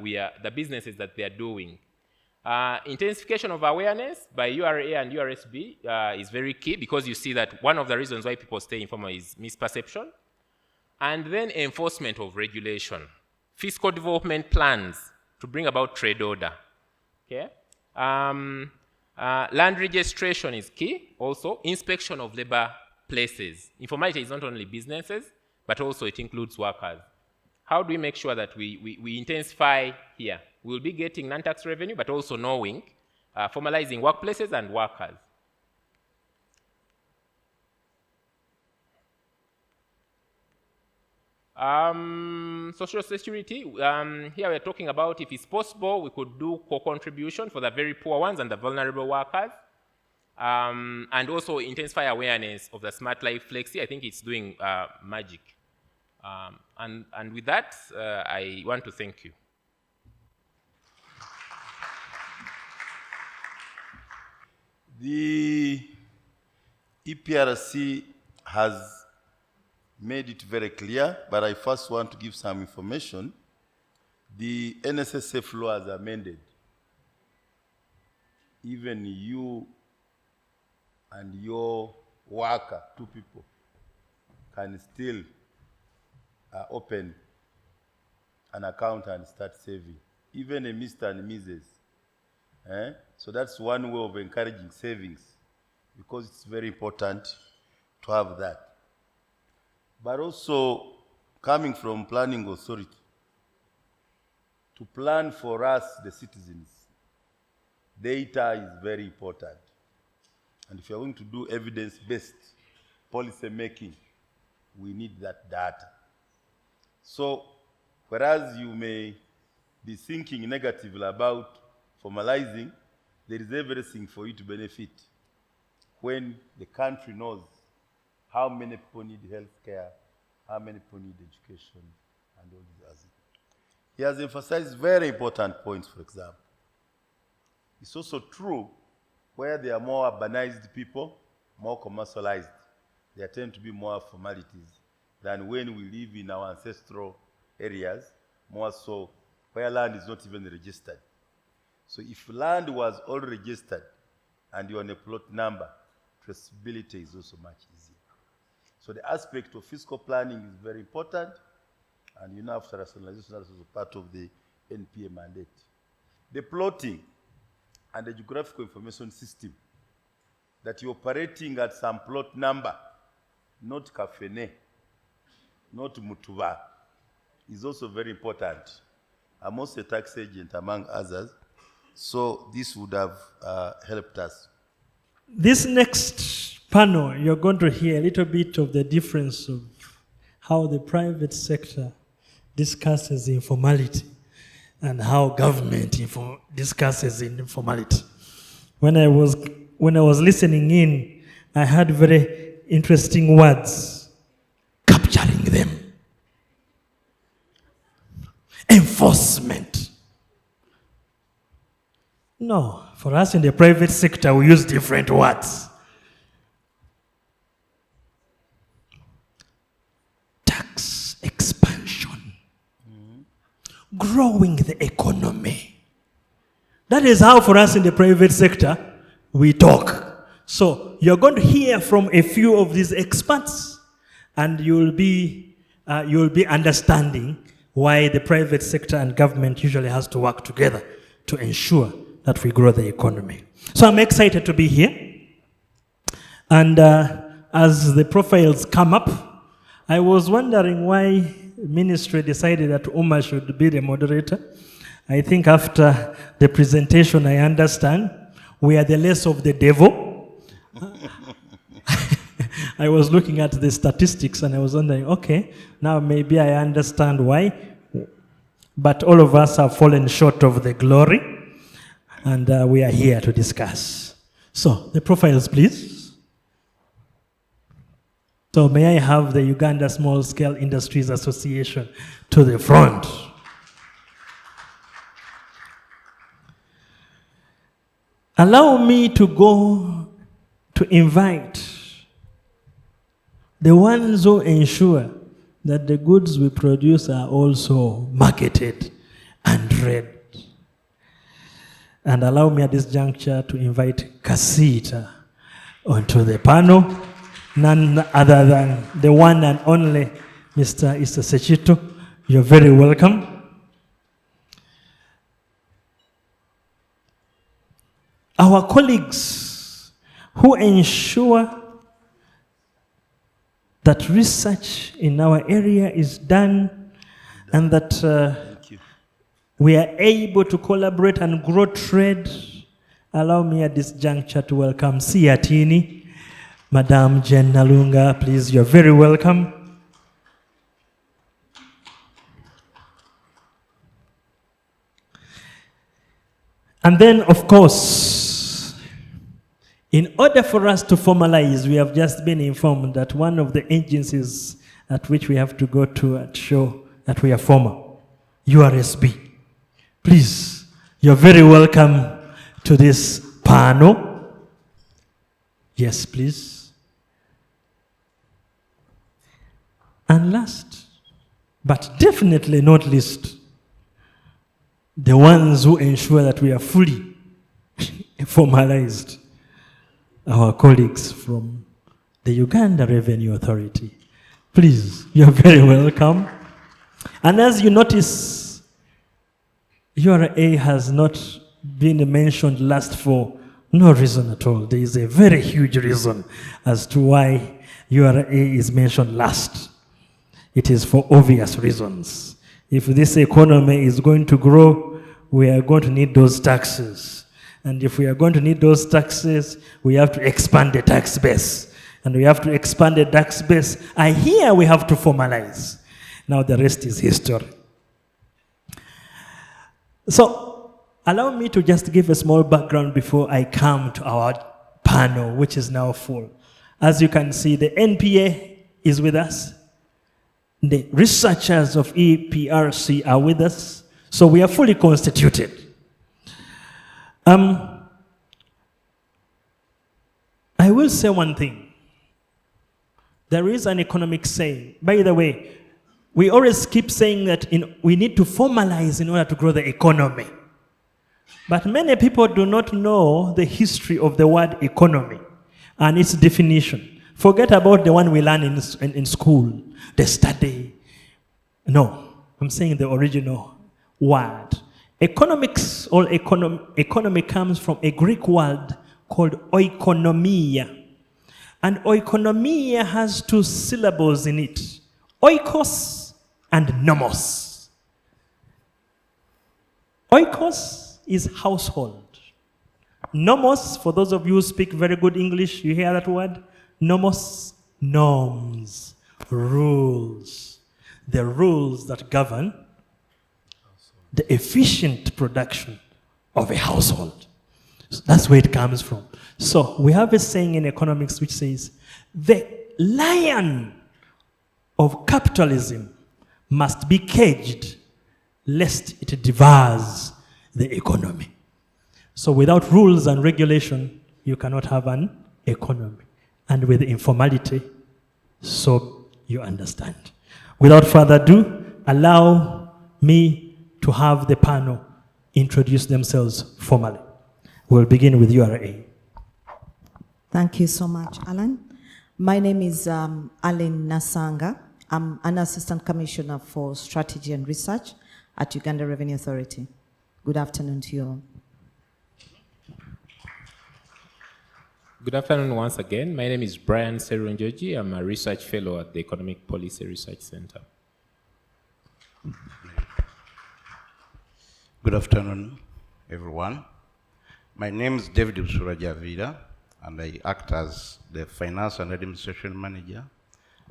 the businesses that they are doing? Intensification of awareness by URA and URSB is very key, because you see that one of the reasons why people stay informal is misperception. And then enforcement of regulation. Fiscal development plans to bring about trade order. Okay? Land registration is key. Also, inspection of labor places. Informality is not only businesses, but also it includes workers. How do we make sure that we intensify here? We'll be getting non-tax revenue, but also knowing, formalizing workplaces and workers. Social security, here we're talking about, if it's possible, we could do co-contribution for the very poor ones and the vulnerable workers. And also intensify awareness of the Smart Life Flexi. I think it's doing magic. And with that, I want to thank you. The EPRC has made it very clear, but I first want to give some information. The NSSF law has amended. Even you and your worker, 2 people, can still open an account and start saving. Even a Mr. and Mrs. So that's one way of encouraging savings, because it's very important to have that. But also, coming from planning authority, to plan for us, the citizens, data is very important. And if you're going to do evidence-based policy making, we need that data. So, whereas you may be thinking negatively about formalizing, there is everything for you to benefit when the country knows how many people need health care, how many people need education, and all these others. He has emphasized very important points, for example. It's also true where there are more urbanized people, more commercialized, there tend to be more formalities than when we live in our ancestral areas, more so where land is not even registered. So if land was all registered and you're on a plot number, traceability is also much easier. So the aspect of fiscal planning is very important, and you know, after rationalization, that's also part of the NPA mandate. The plotting and the geographical information system, that you're operating at some plot number, not Kafene, not Mutuba, is also very important. I'm also a tax agent, among others, so this would have helped us. This next panel, you're going to hear a little bit of the difference of how the private sector discusses informality and how government discusses informality. When I was listening in, I had very interesting words, capturing them. Enforcement. No, for us in the private sector, we use different words. Tax expansion. Growing the economy. That is how for us in the private sector, we talk. So you're going to hear from a few of these experts, and you'll be understanding why the private sector and government usually has to work together to ensure that we grow the economy. So I'm excited to be here. And as the profiles come up, I was wondering why ministry decided that Uma should be the moderator. I think after the presentation, I understand we are the less of the devil. I was looking at the statistics and I was wondering, okay, now maybe I understand why. But all of us have fallen short of the glory, and we are here to discuss. So, the profiles, please. So, may I have the Uganda Small Scale Industries Association to the front. Allow me to go to invite the ones who ensure that the goods we produce are also marketed and read. And allow me at this juncture to invite Kasita onto the panel, none other than the one and only Mr. Issa Sechito. You're very welcome. Our colleagues who ensure that research in our area is done and that we are able to collaborate and grow trade. Allow me at this juncture to welcome Siatini, Madam Jen Nalunga, please, you're very welcome. And then, of course, in order for us to formalize, we have just been informed that one of the agencies at which we have to go to show that we are formal, URSB. Please, you're very welcome to this panel. Yes, please. And last, but definitely not least, the ones who ensure that we are fully formalized, our colleagues from the Uganda Revenue Authority. Please, you're very welcome. And as you notice, URA has not been mentioned last for no reason at all. There is a very huge reason as to why URA is mentioned last. It is for obvious reasons. If this economy is going to grow, we are going to need those taxes. And if we are going to need those taxes, we have to expand the tax base. And we have to expand the tax base. I hear we have to formalize. Now the rest is history. So, allow me to just give a small background before I come to our panel, which is now full. As you can see, the NPA is with us. The researchers of EPRC are with us. So we are fully constituted. I will say one thing. There is an economic saying. By the way, we always keep saying that we need to formalize in order to grow the economy. But many people do not know the history of the word economy and its definition. Forget about the one we learn in school, the study. No, I'm saying the original word. Economics or economy comes from a Greek word called oikonomia. And oikonomia has two syllables in it. Oikos and nomos. Oikos is household. Nomos, for those of you who speak very good English, you hear that word? Nomos, norms, rules. The rules that govern the efficient production of a household. So that's where it comes from. So we have a saying in economics which says, the lion of capitalism must be caged lest it devours the economy. So without rules and regulation, you cannot have an economy. And with informality, so you understand. Without further ado, allow me to have the panel introduce themselves formally. We'll begin with URA. Thank you so much, Alan. My name is Alan Nasanga. I'm an Assistant Commissioner for Strategy and Research at Uganda Revenue Authority. Good afternoon to you all. Good afternoon once again. My name is Brian Serunjoji. I'm a research fellow at the Economic Policy Research Center. Good afternoon, everyone. My name is David Surajavira, and I act as the Finance and Administration Manager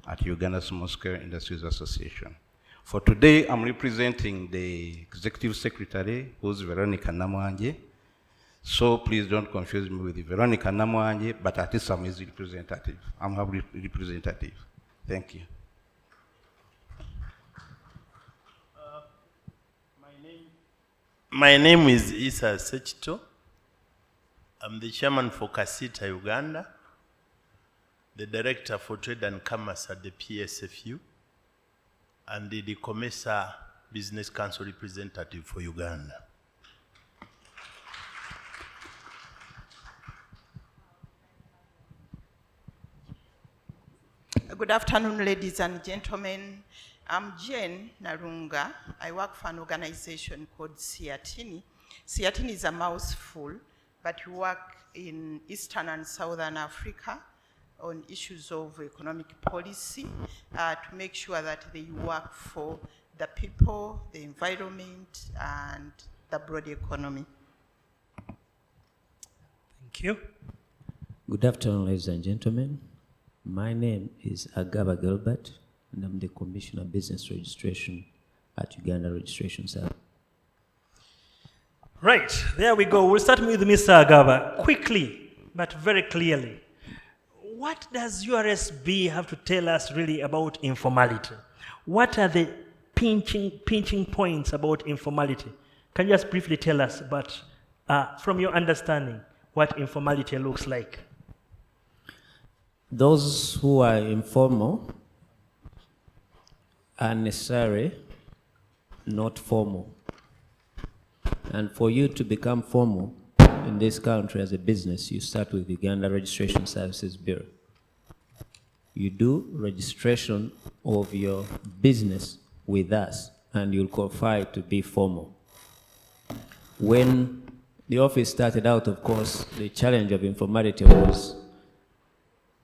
at Uganda Small Scale Industries Association. For today, I'm representing the Executive Secretary, who's Veronica Namwanje. So please don't confuse me with Veronica Namwanje, but at least I'm his representative. I'm her representative. Thank you. My name is Issa Sechito. I'm the chairman for Kasita Uganda, the director for Trade and Commerce at the PSFU, and the COMESA Business Council representative for Uganda. Good afternoon, ladies and gentlemen. I'm Jane Narunga. I work for an organization called Siatini. Siatini is a mouthful, but we work in Eastern and Southern Africa on issues of economic policy to make sure that they work for the people, the environment, and the broad economy. Thank you. Good afternoon, ladies and gentlemen. My name is Agaba Gilbert, and I'm the Commissioner of Business Registration at Uganda Registration Service. Right, there we go. We'll start with Mr. Agaba. Quickly, but very clearly. What does URSB have to tell us really about informality? What are the pinching points about informality? Can you just briefly tell us about, from your understanding, what informality looks like? Those who are informal are necessarily not formal. And for you to become formal in this country as a business, you start with Uganda Registration Services Bureau. You do registration of your business with us, and you'll qualify to be formal. When the office started out, of course, the challenge of informality was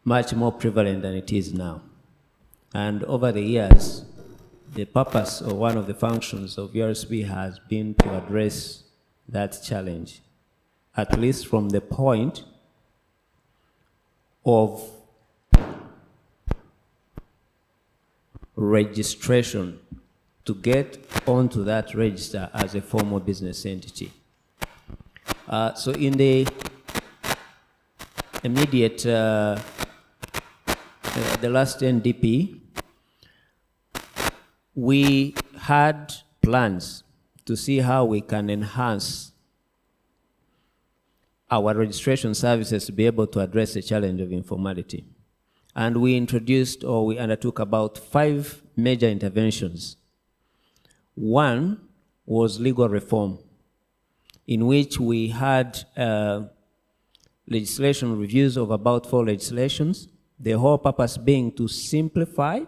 much more prevalent than it is now. And over the years, the purpose or one of the functions of URSB has been to address that challenge, at least from the point of registration to get onto that register as a formal business entity. So in the immediate, the last NDP, we had plans to see how we can enhance our registration services to be able to address the challenge of informality. And we introduced, or we undertook about 5 major interventions. One was legal reform, in which we had legislation reviews of about 4 legislations, the whole purpose being to simplify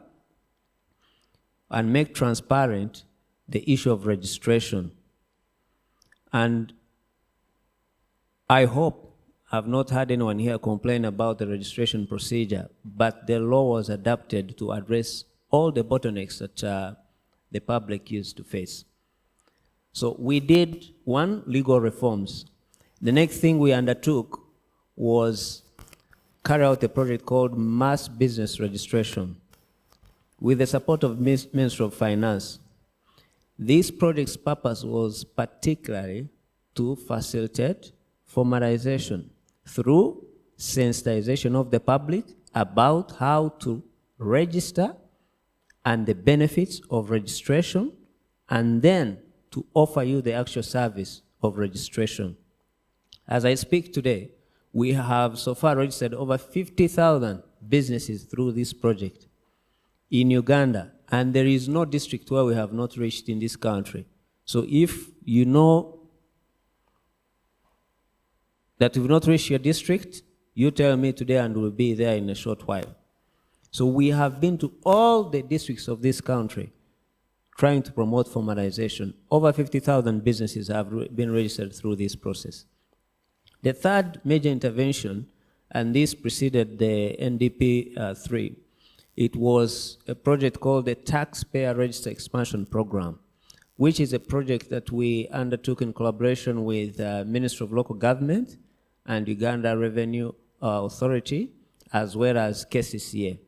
and make transparent the issue of registration. And I hope I've not had anyone here complain about the registration procedure, but the law was adapted to address all the bottlenecks that the public used to face. So we did 1, legal reforms. The next thing we undertook was carry out a project called Mass Business Registration with the support of Ministry of Finance. This project's purpose was particularly to facilitate formalization through sensitization of the public about how to register and the benefits of registration, and then to offer you the actual service of registration. As I speak today, we have so far registered over 50,000 businesses through this project in Uganda, and there is no district where we have not reached in this country. So if you know that we've not reached your district, you tell me today and we'll be there in a short while. So we have been to all the districts of this country trying to promote formalization. Over 50,000 businesses have been registered through this process. The third major intervention, and this preceded the NDP 3, it was a project called the Taxpayer Register Expansion Program, which is a project that we undertook in collaboration with Ministry of Local Government and Uganda Revenue Authority, as well as KCCA.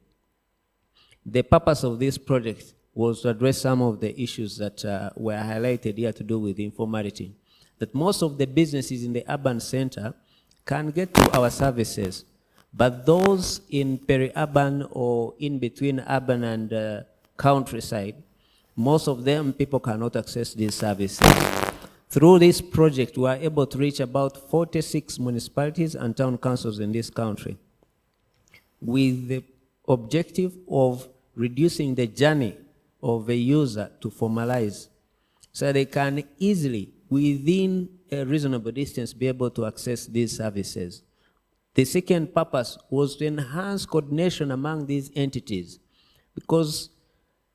The purpose of this project was to address some of the issues that were highlighted here to do with informality. That most of the businesses in the urban center can get to our services, but those in peri-urban or in between urban and countryside, most of them people cannot access these services. Through this project, we are able to reach about 46 municipalities and town councils in this country with the objective of reducing the journey of a user to formalize, so they can easily, within a reasonable distance, be able to access these services. The second purpose was to enhance coordination among these entities, because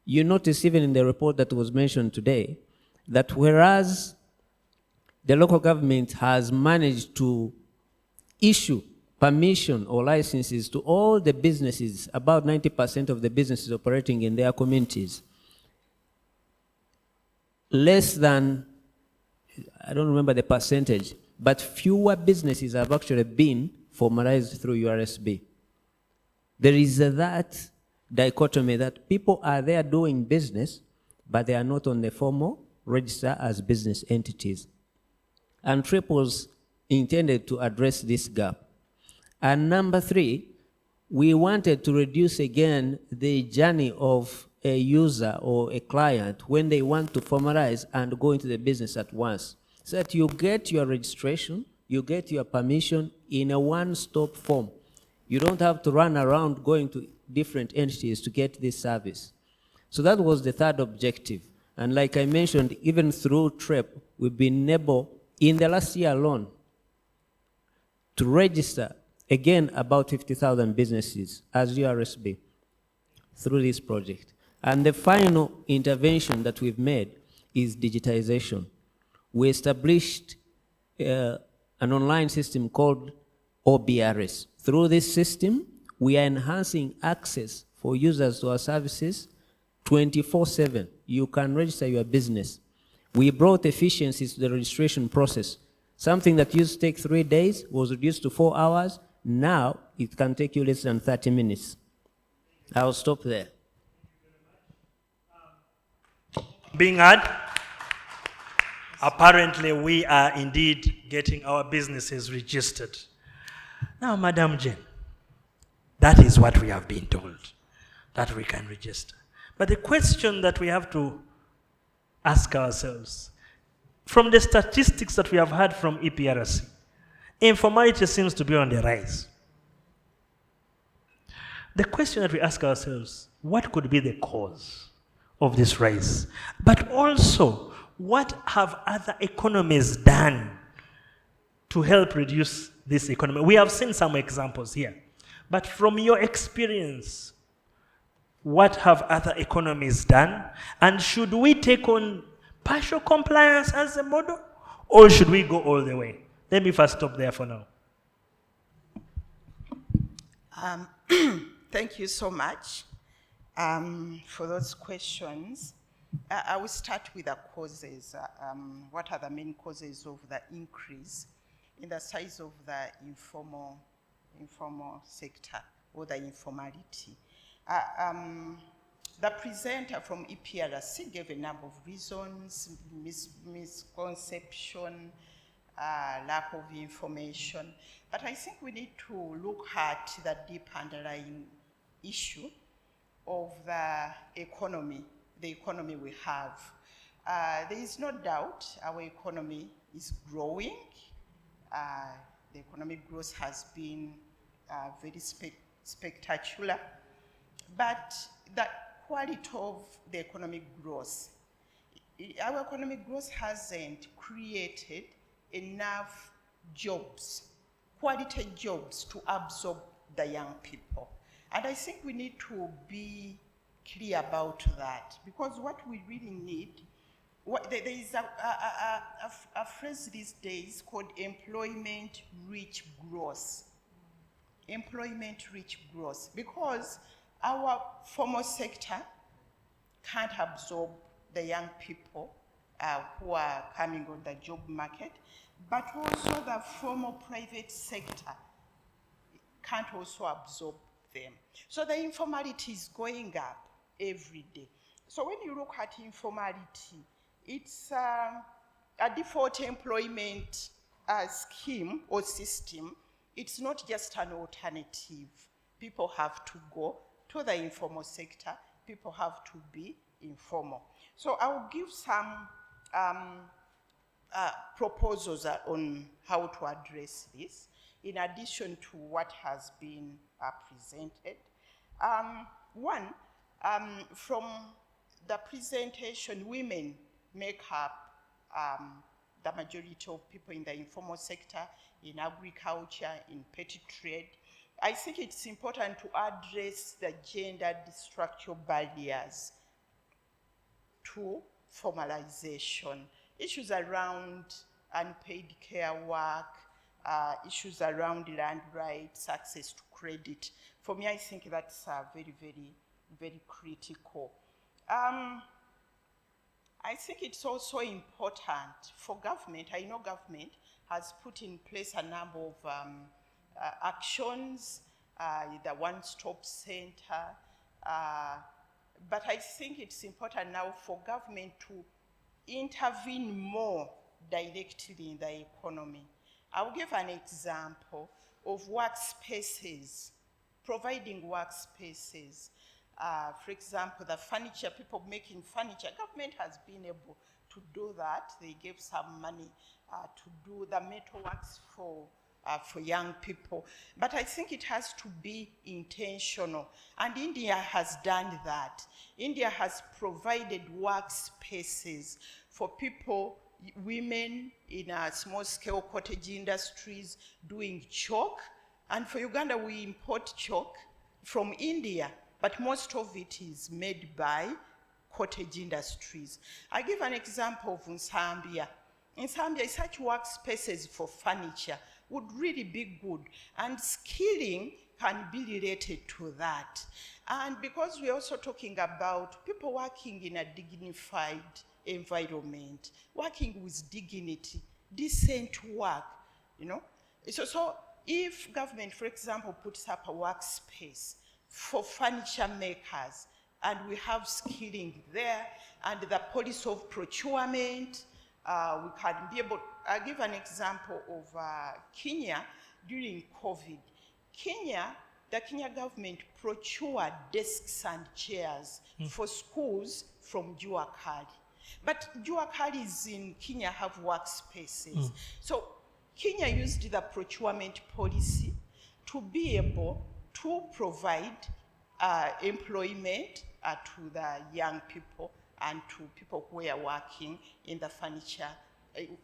you notice even in the report that was mentioned today, that whereas the local government has managed to issue permission or licenses to all the businesses, about 90% of the businesses operating in their communities, less than, I don't remember the percentage, but fewer businesses have actually been formalized through URSB. There is that dichotomy that people are there doing business, but they are not on the formal register as business entities. And TRIP was intended to address this gap. And number three, we wanted to reduce again the journey of a user or a client when they want to formalize and go into the business at once, so that you get your registration, you get your permission in a one-stop form. You don't have to run around going to different entities to get this service. So that was the third objective. And like I mentioned, even through TRIP, we've been able, in the last year alone, to register, again, about 50,000 businesses as URSB through this project. And the final intervention that we've made is digitization. We established an online system called OBRS. Through this system, we are enhancing access for users to our services 24/7. You can register your business. We brought efficiencies to the registration process. Something that used to take 3 days was reduced to 4 hours. Now it can take you less than 30 minutes. I'll stop there. Being heard, apparently we are indeed getting our businesses registered. Now, Madam Jane, that is what we have been told, that we can register. But the question that we have to ask ourselves, from the statistics that we have heard from EPRC, informality seems to be on the rise. The question that we ask ourselves, what could be the cause of this rise? But also, what have other economies done to help reduce this economy? We have seen some examples here. But from your experience, what have other economies done? And should we take on partial compliance as a model, or should we go all the way? Let me first stop there for now. Thank you so much for those questions. I will start with the causes. What are the main causes of the increase in the size of the informal sector or the informality? The presenter from EPRC gave a number of reasons: misconception, lack of information. But I think we need to look at the deep underlying issue of the economy we have. There is no doubt our economy is growing. The economic growth has been very spectacular. But the quality of the economic growth, our economic growth hasn't created enough jobs, quality jobs, to absorb the young people. And I think we need to be clear about that, because what we really need, there is a phrase these days called employment-rich growth. Employment-rich growth, because our formal sector can't absorb the young people who are coming on the job market, but also the formal private sector can't also absorb them. So the informality is going up every day. So when you look at informality, it's a default employment scheme or system. It's not just an alternative. People have to go to the informal sector. People have to be informal. So I will give some proposals on how to address this, in addition to what has been presented. One, from the presentation, women make up the majority of people in the informal sector, in agriculture, in petty trade. I think it's important to address the gender structural barriers to formalization. Issues around unpaid care work, issues around land rights, access to credit. For me, I think that's very, very, very critical. I think it's also important for government. I know government has put in place a number of actions, the one-stop center, but I think it's important now for government to intervene more directly in the economy. I'll give an example of workspaces, providing workspaces. For example, the furniture, people making furniture, government has been able to do that. They gave some money to do the metalworks for young people. But I think it has to be intentional. And India has done that. India has provided workspaces for people, women in small-scale cottage industries doing chalk. And for Uganda, we import chalk from India, but most of it is made by cottage industries. I give an example of Zambia. In Zambia, such workspaces for furniture would really be good, and skilling can be related to that. And because we're also talking about people working in a dignified environment, working with dignity, decent work, you know. So if government, for example, puts up a workspace for furniture makers, and we have skilling there, and the policy of procurement, we can be able, I'll give an example of Kenya during COVID. The Kenya government procured desks and chairs for schools from Juakali. But Juakalis in Kenya have workspaces. So Kenya used the procurement policy to be able to provide employment to the young people and to people who are working in the furniture.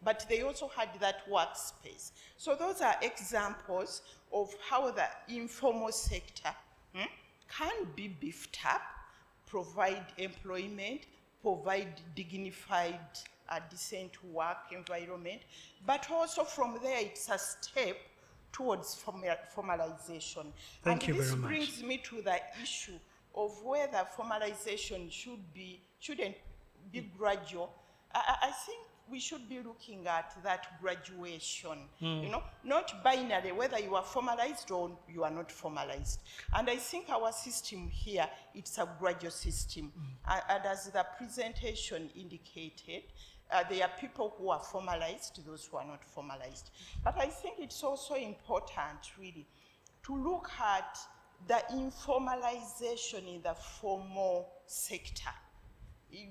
But they also had that workspace. So those are examples of how the informal sector can be beefed up, provide employment, provide dignified, decent work environment, but also from there it's a step towards formalization. Thank you very much. And this brings me to the issue of whether formalization shouldn't be gradual. I think we should be looking at that graduation, you know, not binary, whether you are formalized or you are not formalized. And I think our system here, it's a gradual system. And as the presentation indicated, there are people who are formalized, those who are not formalized. But I think it's also important, really, to look at the informalization in the formal sector.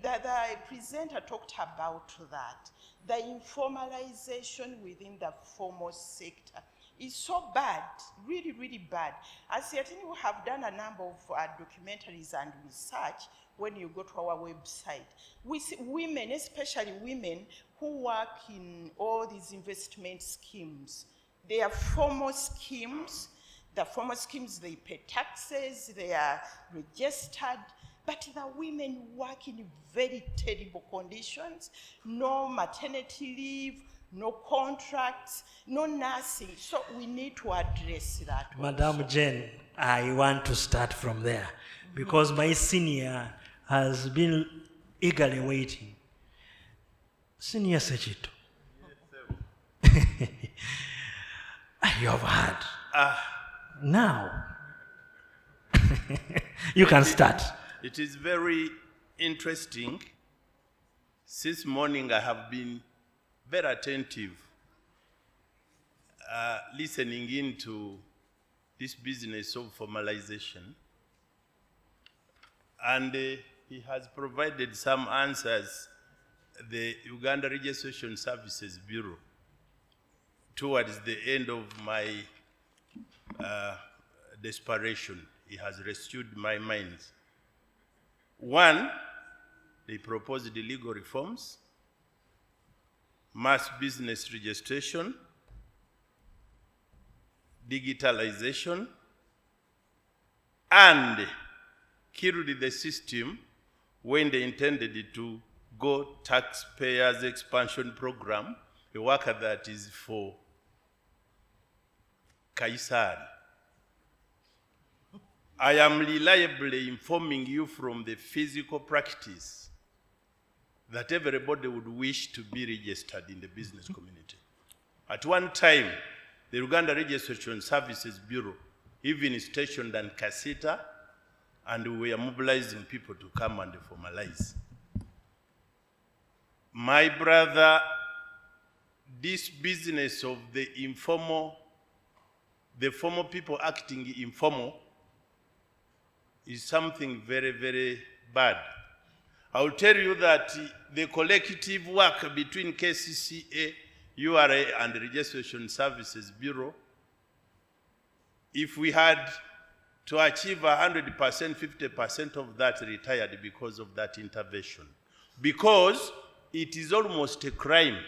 The presenter talked about that. The informalization within the formal sector is so bad, really, really bad. As certainly we have done a number of documentaries and research. When you go to our website, we see women, especially women who work in all these investment schemes. They are formal schemes. The formal schemes, they pay taxes, they are registered, but the women work in very terrible conditions, no maternity leave, no contracts, no nursing. So we need to address that. Madam Jane, I want to start from there because my senior has been eagerly waiting. Senior Sechito. You have heard. Now, you can start. It is very interesting. Since morning, I have been very attentive, listening into this business of formalization. And he has provided some answers, the Uganda Registration Services Bureau, towards the end of my desperation. He has rescued my mind. One, they proposed the legal reforms. mass business registration, digitalization, and killed the system when they intended to go taxpayers expansion program, a work that is for Kaisar. I am reliably informing you from the physical practice that everybody would wish to be registered in the business community. At one time, the Uganda Registration Services Bureau even stationed in Kasita, and we are mobilizing people to come and formalize. My brother, this business of the informal, the formal people acting informal, is something very, very bad. I'll tell you that the collective work between KCCA, URA, and the Registration Services Bureau, if we had to achieve 100%, 50% of that retired because of that intervention. Because it is almost a crime.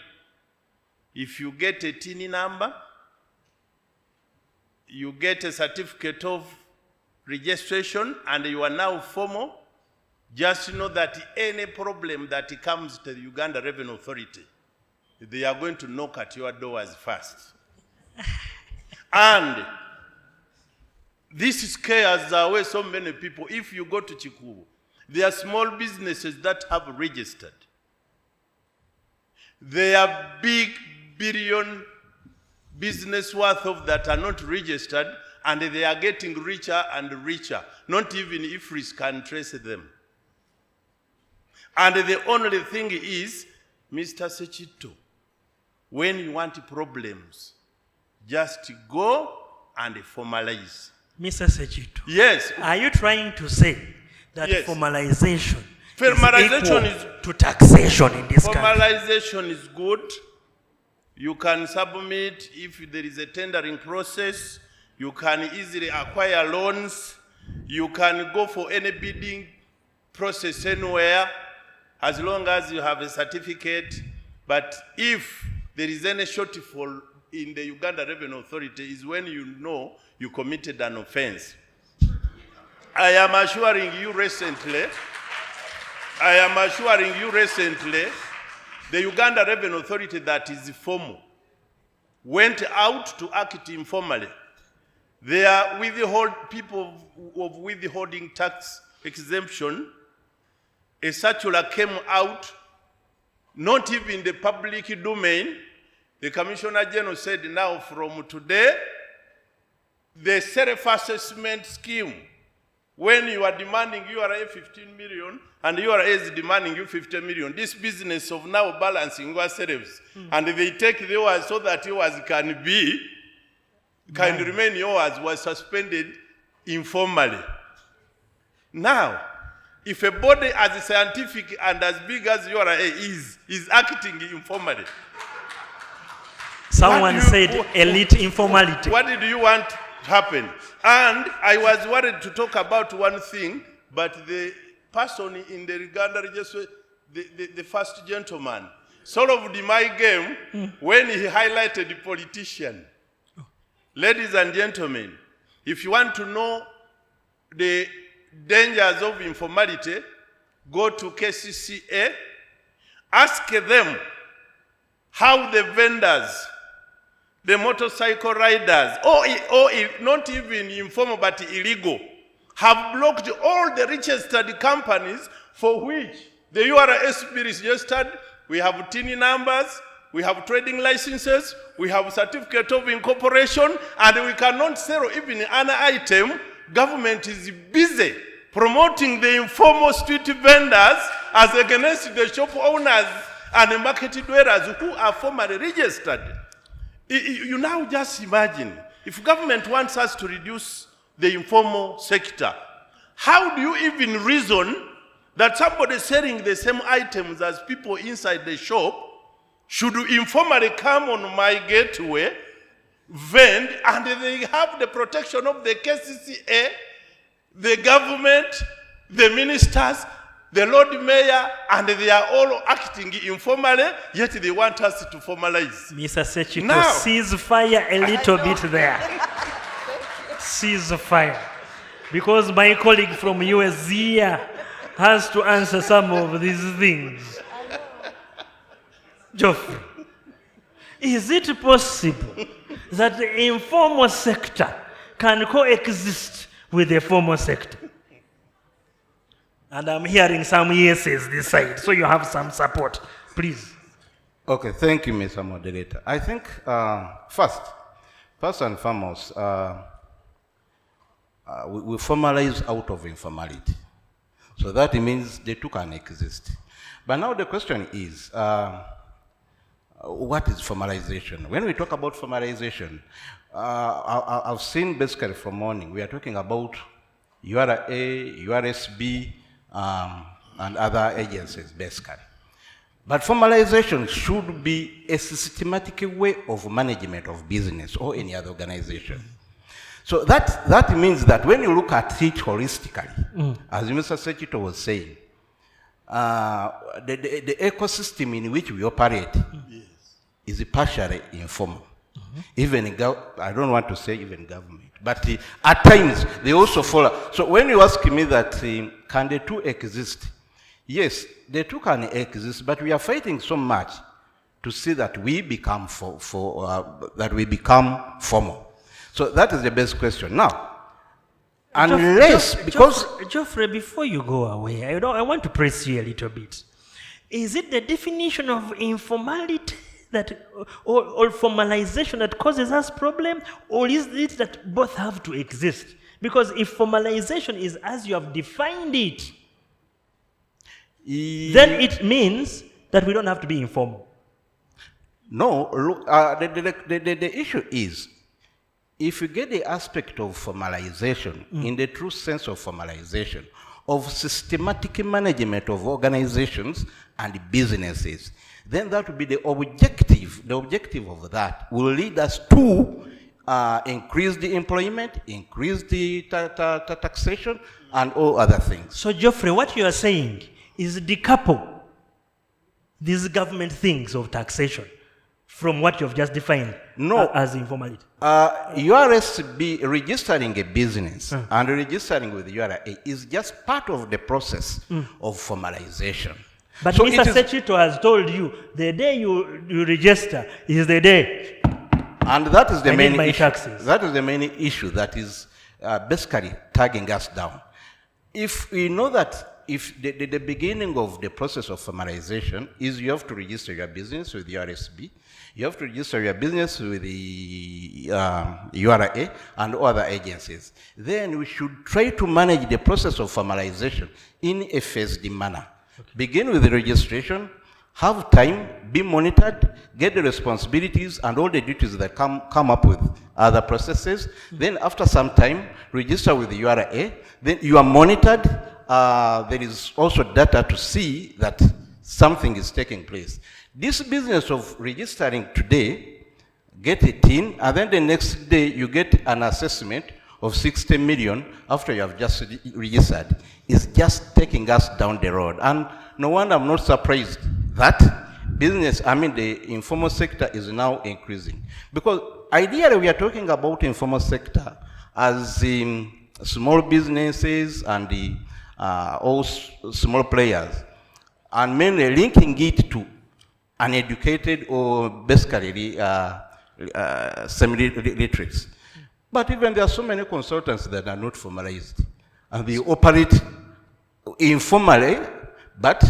If you get a TIN number, you get a certificate of registration, and you are now formal, just know that any problem that comes to the Uganda Revenue Authority, they are going to knock at your doors first. And this scares away so many people. If you go to Chikubu, there are small businesses that have registered. There are big billion business worth of that are not registered, and they are getting richer and richer, not even if we can trace them. And the only thing is, Mr. Sechito, when you want problems, just go and formalize. Mr. Sechito. Yes. Are you trying to say that yes, formalization is equal to taxation in this country? Formalization is good. You can submit if there is a tendering process. You can easily acquire loans. You can go for any bidding process anywhere as long as you have a certificate. But if there is any shortfall in the Uganda Revenue Authority is when you know you committed an offense. I am assuring you recently, the Uganda Revenue Authority that is formal went out to act informally. They are people of withholding tax exemption. A circular came out, not even the public domain. The Commissioner General said now from today, the self-assessment scheme, when you are demanding URA 15 million and URA is demanding you 50 million, this business of now balancing yourselves, and they take yours so that yours can remain yours, was suspended informally. Now, if a body as scientific and as big as URA is acting informally, someone said elite informality. What did you want to happen? And I was worried to talk about one thing, but the person in the Uganda registry, the first gentleman, solved my game when he highlighted the politician. Ladies and gentlemen, if you want to know the dangers of informality, go to KCCA, ask them how the vendors, the motorcycle riders, or not even informal but illegal, have blocked all the registered companies for which the URSB registered. We have TIN numbers, we have trading licenses, we have certificate of incorporation, and we cannot sell even an item. Government is busy promoting the informal street vendors as against the shop owners and the market dwellers who are formally registered. You now just imagine, if government wants us to reduce the informal sector, how do you even reason that somebody selling the same items as people inside the shop should informally come on my gateway, vend, and they have the protection of the KCCA, the government, the ministers, the Lord Mayor, and they are all acting informally, yet they want us to formalize. Mr. Sechiko, Now, cease fire a little bit there. Cease fire. Because my colleague from US here has to answer some of these things. Geoffrey, is it possible that the informal sector can coexist with the formal sector? And I'm hearing some yeses this side, so you have some support. Please. Okay, thank you, Mr. Moderator. I think, first and foremost, we formalize out of informality. So that means the two can exist. But now the question is, what is formalization? When we talk about formalization, I've seen basically from morning, we are talking about URA, URSB, and other agencies, basically. But formalization should be a systematic way of management of business or any other organization. So that means that when you look at it holistically, as Mr. Sechito was saying, the ecosystem in which we operate is partially informal. Even I don't want to say even government, but at times they also follow. So when you ask me that can the two exist? Yes, the two can exist, but we are fighting so much to see that we become formal. So that is the best question. Now, unless Geoffrey, before you go away, I want to press you a little bit. Is it the definition of informality that or formalization that causes us problem, or is it that both have to exist? Because if formalization is as you have defined it, then it means that we don't have to be informal. No, look, the issue is, if you get the aspect of formalization, in the true sense of formalization, of systematic management of organizations and businesses, then that will be the objective. The objective of that will lead us to increase the employment, increase the taxation, and all other things. So, Geoffrey, what you are saying is decouple these government things of taxation from what you have just defined as informality. URSB registering a business and registering with URA is just part of the process of formalization. But so Mr. Sechito has told you the day you register is the day. And that is the main issue. Taxes. That is the main issue that is basically tagging us down. If we know that if the beginning of the process of formalization is you have to register your business with the URSB, you have to register your business with the URA and other agencies, then we should try to manage the process of formalization in a phased manner. Okay. Begin with the registration, have time, be monitored, get the responsibilities and all the duties that come up with other processes. Then after some time, register with the URA, then you are monitored. There is also data to see that something is taking place. This business of registering today, get it in, and then the next day you get an assessment of 60 million after you have just registered, is just taking us down the road. And no wonder I'm not surprised that the informal sector is now increasing. Because ideally we are talking about informal sector as small businesses and all small players, and mainly linking it to uneducated or basically semi-literates. But even there are so many consultants that are not formalized, and they operate informally, but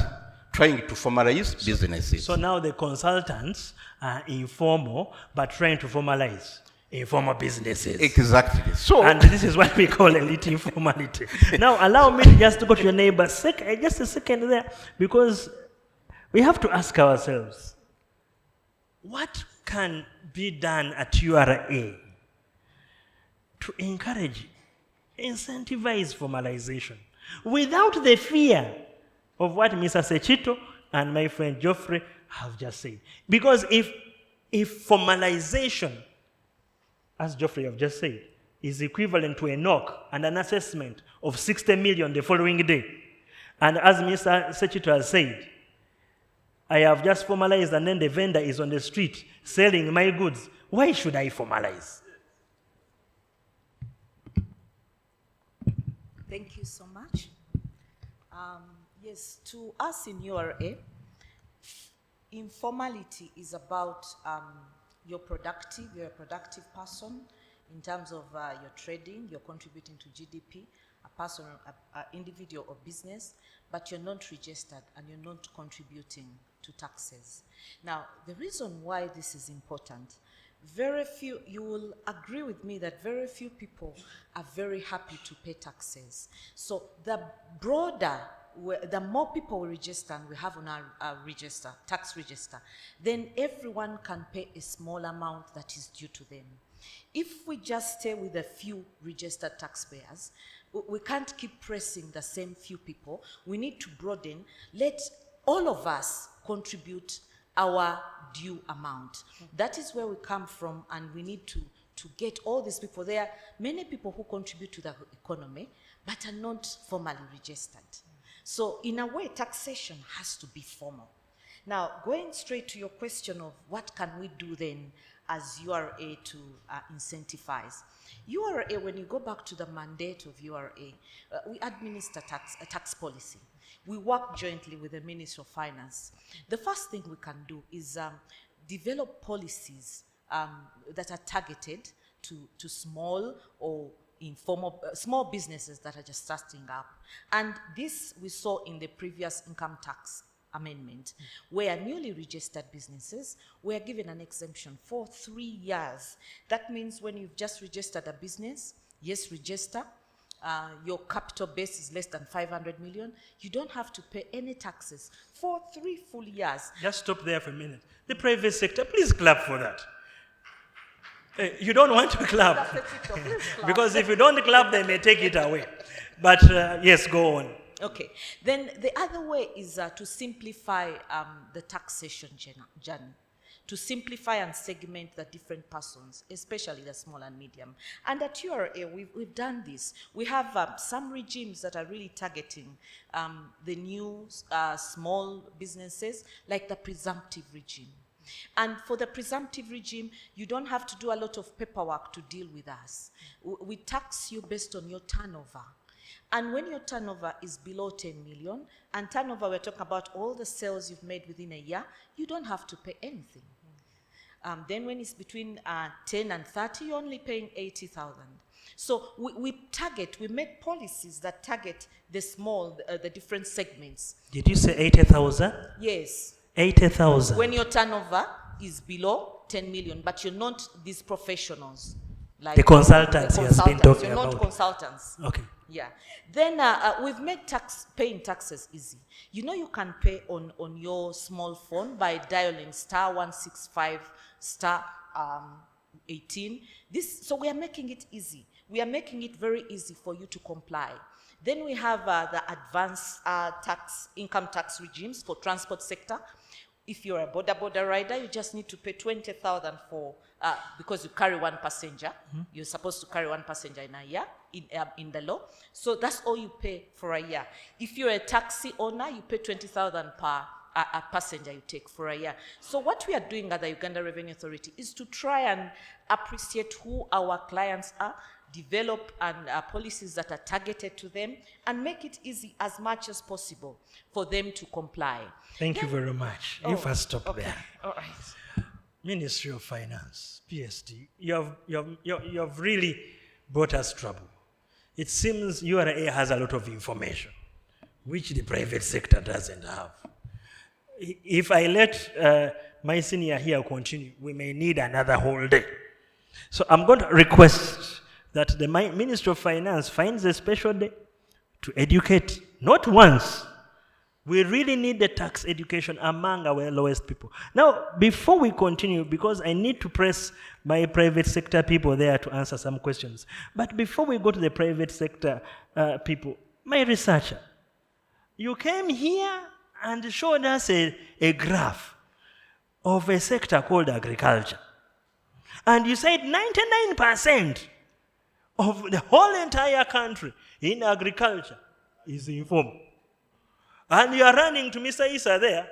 trying to formalize businesses. So now the consultants are informal, but trying to formalize informal businesses. Exactly. So, and this is what we call elite informality. Now, allow me just to go to your neighbor. Just a second there, because we have to ask ourselves, what can be done at URA to encourage, incentivize formalization without the fear of what Mr. Sechito and my friend Geoffrey have just said? Because if formalization, as Geoffrey have just said, is equivalent to a knock and an assessment of 60 million the following day, And as Mr. Sechito has said, I have just formalized and then the vendor is on the street selling my goods. Why should I formalize? Thank you so much. Yes, to us in URA, informality is about you're a productive person in terms of your trading, you're contributing to GDP, a person, an individual or business, but you're not registered and you're not contributing to taxes. Now, the reason why this is important, very few, you will agree with me that very few people are very happy to pay taxes. So the broader, the more people we register and we have on our register, tax register, then everyone can pay a small amount that is due to them. If we just stay with a few registered taxpayers, we can't keep pressing the same few people. We need to broaden, let all of us contribute our due amount. That is where we come from, and we need to get all these people. There are many people who contribute to the economy, but are not formally registered. So in a way, taxation has to be formal. Now, going straight to your question of what can we do then as URA to incentivize. URA, when you go back to the mandate of URA, we administer tax policy. We work jointly with the Ministry of Finance. The first thing we can do is develop policies that are targeted to small or informal, small businesses that are just starting up. And this we saw in the previous income tax amendment, where newly registered businesses were given an exemption for 3 years. That means when you've just registered a business, yes, register, your capital base is less than 500 million, you don't have to pay any taxes for 3 full years. Just stop there for a minute. The private sector, please clap for that. You don't want to clap. Because if you don't clap, they may take it away. But yes, go on. Okay. Then the other way is to simplify the taxation journey, to simplify and segment the different persons, especially the small and medium. And at URA, we've done this. We have some regimes that are really targeting the new small businesses, like the presumptive regime. And for the presumptive regime, you don't have to do a lot of paperwork to deal with us. We tax you based on your turnover. And when your turnover is below 10 million, and turnover, we're talking about all the sales you've made within a year, you don't have to pay anything. Then when it's between 10 and 30, you're only paying 80,000. So we make policies that target the small, the different segments. Did you say 80,000? Yes. 80,000. When your turnover is below 10 million, but you're not these professionals. Like the consultants he has been talking about. You're not consultants. Okay. Yeah. Then we've made paying taxes easy. You know, you can pay on your small phone by dialing *165 *18. So we are making it easy. We are making it very easy for you to comply. Then we have the advanced income tax regimes for transport sector. If you're a border rider, you just need to pay 20,000 for because you carry one passenger. Mm-hmm. You're supposed to carry one passenger in a year in the law. So that's all you pay for a year. If you're a taxi owner, you pay 20,000 per a passenger you take for a year. So what we are doing at the Uganda Revenue Authority is to try and appreciate who our clients are, develop policies that are targeted to them, and make it easy as much as possible for them to comply. Thank you very much. If I stop okay. there. All right. Ministry of Finance, PSD, you have really brought us trouble. It seems URA has a lot of information, which the private sector doesn't have. If I let my senior here continue, we may need another whole day. So I'm going to request that the Ministry of Finance finds a special day to educate, not once. We really need the tax education among our lowest people. Now, before we continue, because I need to press my private sector people there to answer some questions, but before we go to the private sector people, my researcher, you came here and showed us a graph of a sector called agriculture. And you said 99% of the whole entire country in agriculture is informal. And you are running to Mr. Issa there,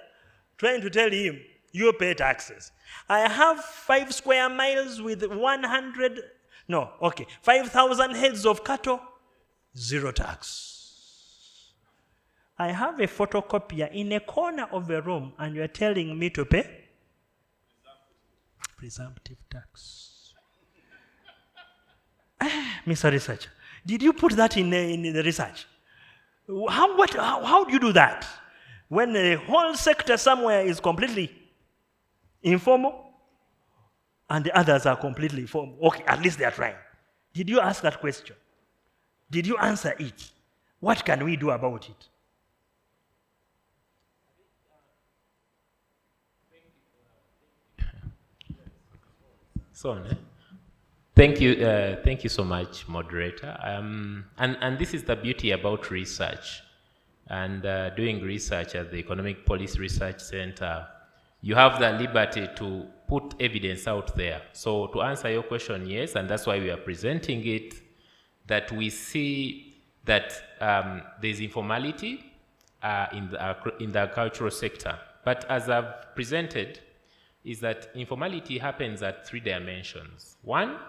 trying to tell him, you pay taxes. I have 5 square miles with 5,000 heads of cattle, 0 tax. I have a photocopier in a corner of the room, and you're telling me to pay? Presumptive tax. Mr. Researcher, did you put that in the research? How do you do that? When the whole sector somewhere is completely informal, and the others are completely formal. Okay, at least they are trying. Did you ask that question? Did you answer it? What can we do about it? Thank you so much, moderator. And this is the beauty about research. And doing research at the Economic Policy Research Center, you have the liberty to put evidence out there. So to answer your question, yes, and that's why we are presenting it, that we see that there's informality in the cultural sector. But as I've presented, is that informality happens at 3 dimensions. One,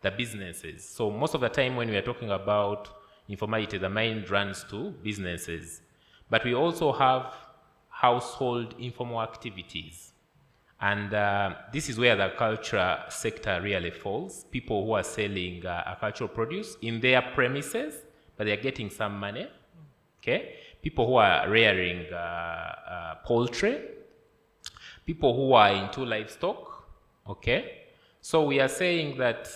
the businesses. So most of the time when we are talking about informality, the mind runs to businesses. But we also have household informal activities. And this is where the culture sector really falls. People who are selling cultural produce in their premises, but they're getting some money. Okay? People who are rearing poultry. People who are into livestock. Okay? So we are saying that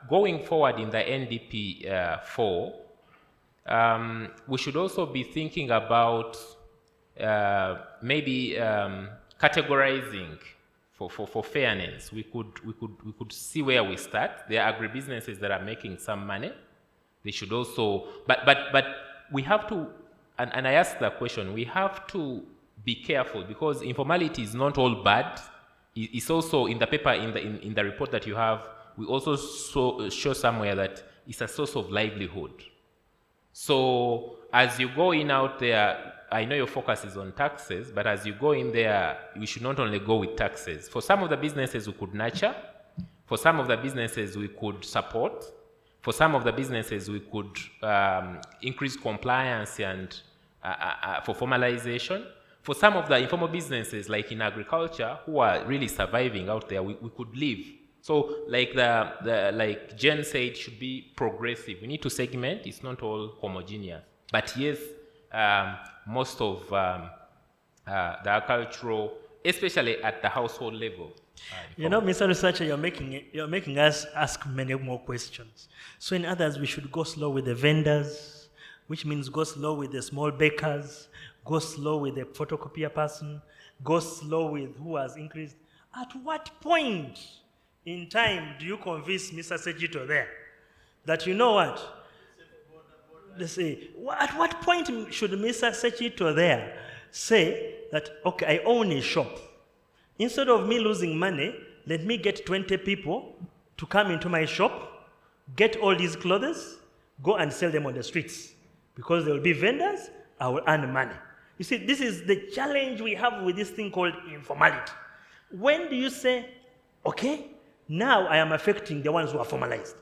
going forward in the NDP 4, we should also be thinking about maybe categorizing for fairness. We could see where we start. There are agribusinesses that are making some money. They should also, but we have to, and I asked the question, we have to be careful because informality is not all bad. It's also in the paper, in the report that you have, we also show somewhere that it's a source of livelihood. So as you go in out there, I know your focus is on taxes, but as you go in there, we should not only go with taxes. For some of the businesses we could nurture, for some of the businesses we could support, for some of the businesses we could increase compliance and for formalization. For some of the informal businesses, like in agriculture, who are really surviving out there, we could leave. So, like like Jen said, it should be progressive. We need to segment. It's not all homogeneous. But yes, most of the agricultural, especially at the household level. You know, Mr. Researcher, you're making us ask many more questions. So, in others, we should go slow with the vendors, which means go slow with the small bakers. Go slow with the photocopier person, go slow with who has increased. At what point in time do you convince Mr. Sejito there that you know what? Let's say, at what point should Mr. Sejito there say that, okay, I own a shop. Instead of me losing money, let me get 20 people to come into my shop, get all these clothes, go and sell them on the streets. Because there will be vendors, I will earn money. You see, this is the challenge we have with this thing called informality. When do you say, okay, now I am affecting the ones who are formalized?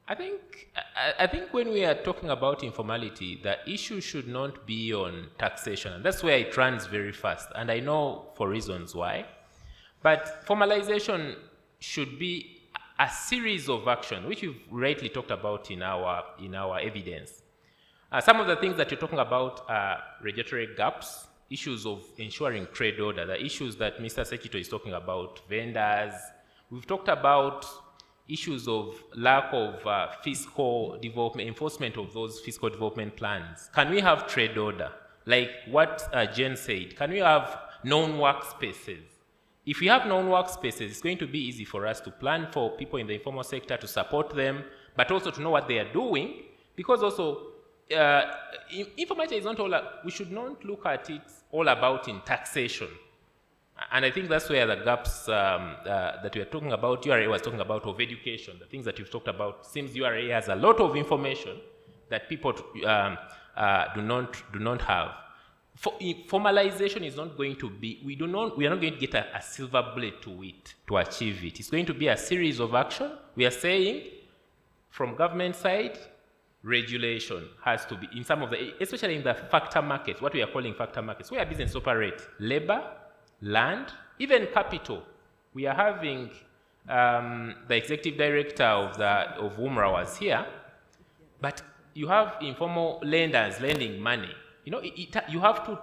I think when we are talking about informality, the issue should not be on taxation. And that's where it runs very fast. And I know for reasons why. But formalization should be a series of action, which you've rightly talked about in our evidence. Some of the things that you're talking about are regulatory gaps, issues of ensuring trade order, the issues that Mr. Sejito is talking about, vendors. We've talked about issues of lack of fiscal development, enforcement of those fiscal development plans. Can we have trade order? Like what Jen said, can we have known workspaces? If we have known workspaces, it's going to be easy for us to plan for people in the informal sector, to support them, but also to know what they are doing, because also information is not all, we should not look at it all about in taxation. And I think that's where the gaps that we are talking about, URA was talking about, of education, the things that you've talked about, seems URA has a lot of information that people do not have. Formalization is not going to be, we are not going to get a silver bullet to achieve it. It's going to be a series of action. We are saying from government side, regulation has to be in some of the, especially in the factor markets, what we are calling factor markets, where business operate, labor, land, even capital. We are having the executive director of UMRA was here, but you have informal lenders lending money. You know, you have to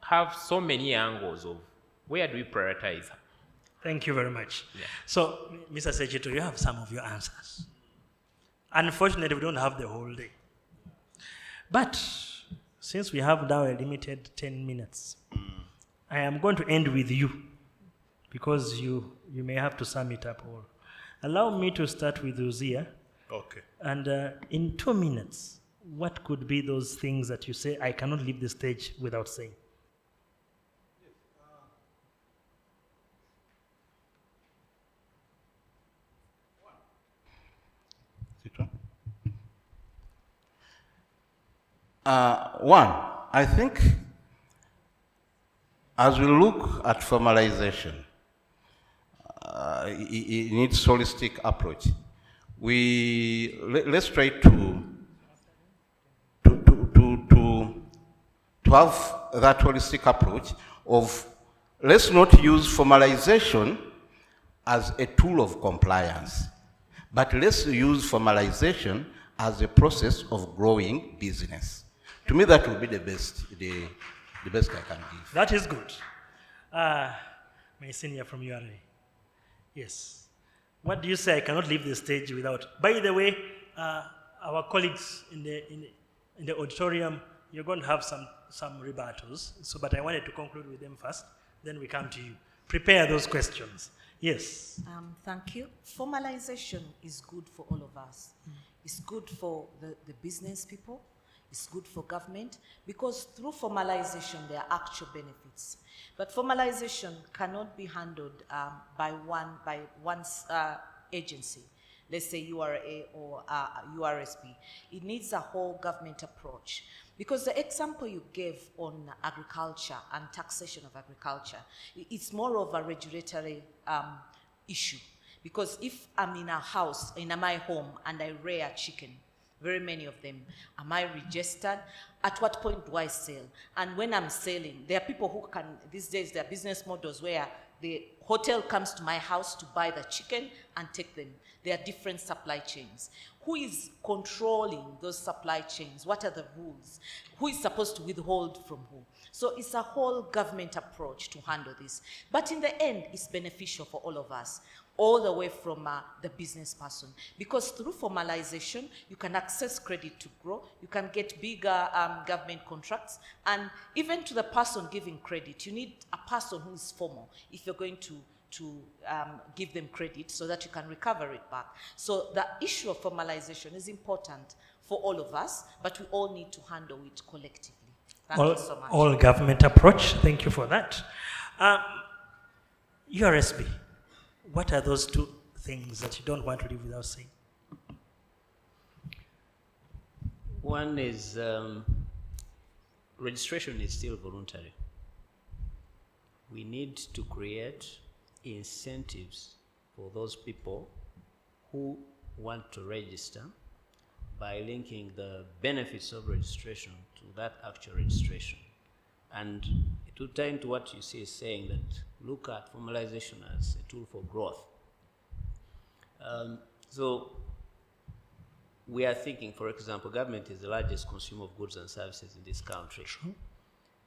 have so many angles of where do we prioritize. Thank you very much. Yeah. So, Mr. Secretary, you have some of your answers. Unfortunately, we don't have the whole day. But since we have now a limited 10 minutes, I am going to end with you because you may have to sum it up all. Allow me to start with Uzia. Okay. And in 2 minutes, what could be those things that you say, I cannot leave the stage without saying? One, I think as we look at formalization, it needs holistic approach. Let's try to have that holistic approach of, let's not use formalization as a tool of compliance, but let's use formalization as a process of growing business. To me, that would be the best I can give. That is good. My senior from URA. Yes. What do you say? I cannot leave the stage without. By the way, our colleagues in the auditorium, you're going to have some rebuttals. So, but I wanted to conclude with them first. Then we come to you. Prepare those questions. Yes. Thank you. Formalization is good for all of us. It's good for the business people. It's good for government, because through formalization, there are actual benefits. But formalization cannot be handled by one agency, let's say URA or URSB. It needs a whole government approach. Because the example you gave on agriculture and taxation of agriculture, it's more of a regulatory issue. Because if I'm in a house, in my home, and I rear chicken, very many of them, am I registered? At what point do I sell? And when I'm selling, there are people who can, these days, there are business models where the hotel comes to my house to buy the chicken and take them. There are different supply chains. Who is controlling those supply chains? What are the rules? Who is supposed to withhold from who? So it's a whole government approach to handle this. But in the end, it's beneficial for all of us, all the way from the business person. Because through formalization, you can access credit to grow, you can get bigger government contracts, and even to the person giving credit, you need a person who is formal if you're going to give them credit so that you can recover it back. So the issue of formalization is important for all of us, but we all need to handle it collectively. Thank you so much. All government approach, thank you for that. URSB, what are those two things that you don't want to leave without saying? One is registration is still voluntary. We need to create incentives for those people who want to register by linking the benefits of registration to that actual registration. And it will tie into what you see is saying that look at formalization as a tool for growth. So we are thinking, for example, government is the largest consumer of goods and services in this country. Sure.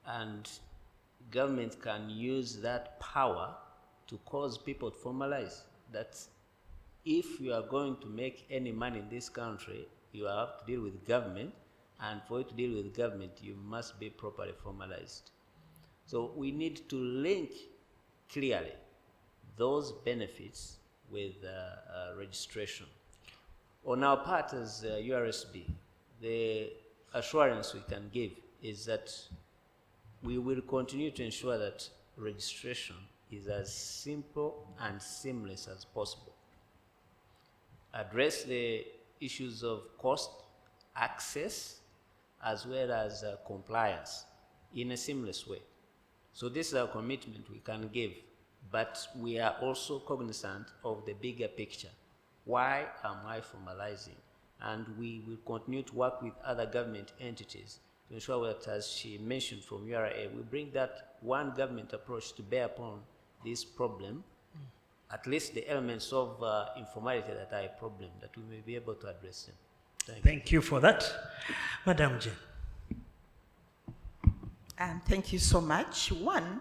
And government can use that power to cause people to formalize that if you are going to make any money in this country, you have to deal with government, and for you to deal with government, you must be properly formalized. So we need to link clearly those benefits with registration. On our part as URSB, the assurance we can give is that we will continue to ensure that registration is as simple and seamless as possible. Address the issues of cost, access, as well as compliance in a seamless way. So this is a commitment we can give, but we are also cognizant of the bigger picture. Why am I formalizing? And we will continue to work with other government entities to ensure that, as she mentioned from URA, we bring that one government approach to bear upon this problem, at least the elements of informality that are a problem, that we may be able to address them. Thank you for that. Madam Jane. Thank you so much. One,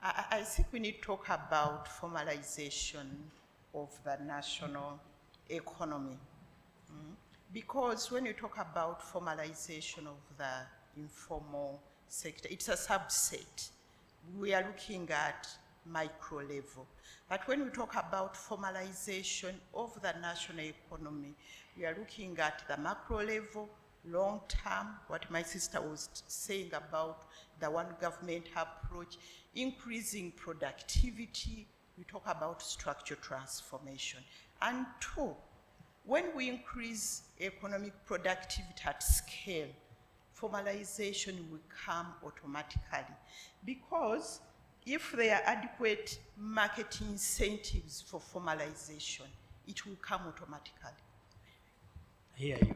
I think we need to talk about formalization of the national economy. Because when you talk about formalization of the informal sector, it's a subset. We are looking at micro level. But when we talk about formalization of the national economy, we are looking at the macro level, long term, what my sister was saying about the one government approach, increasing productivity, we talk about structural transformation. And two, when we increase economic productivity at scale, formalization will come automatically. Because if there are adequate market incentives for formalization, it will come automatically. I hear you.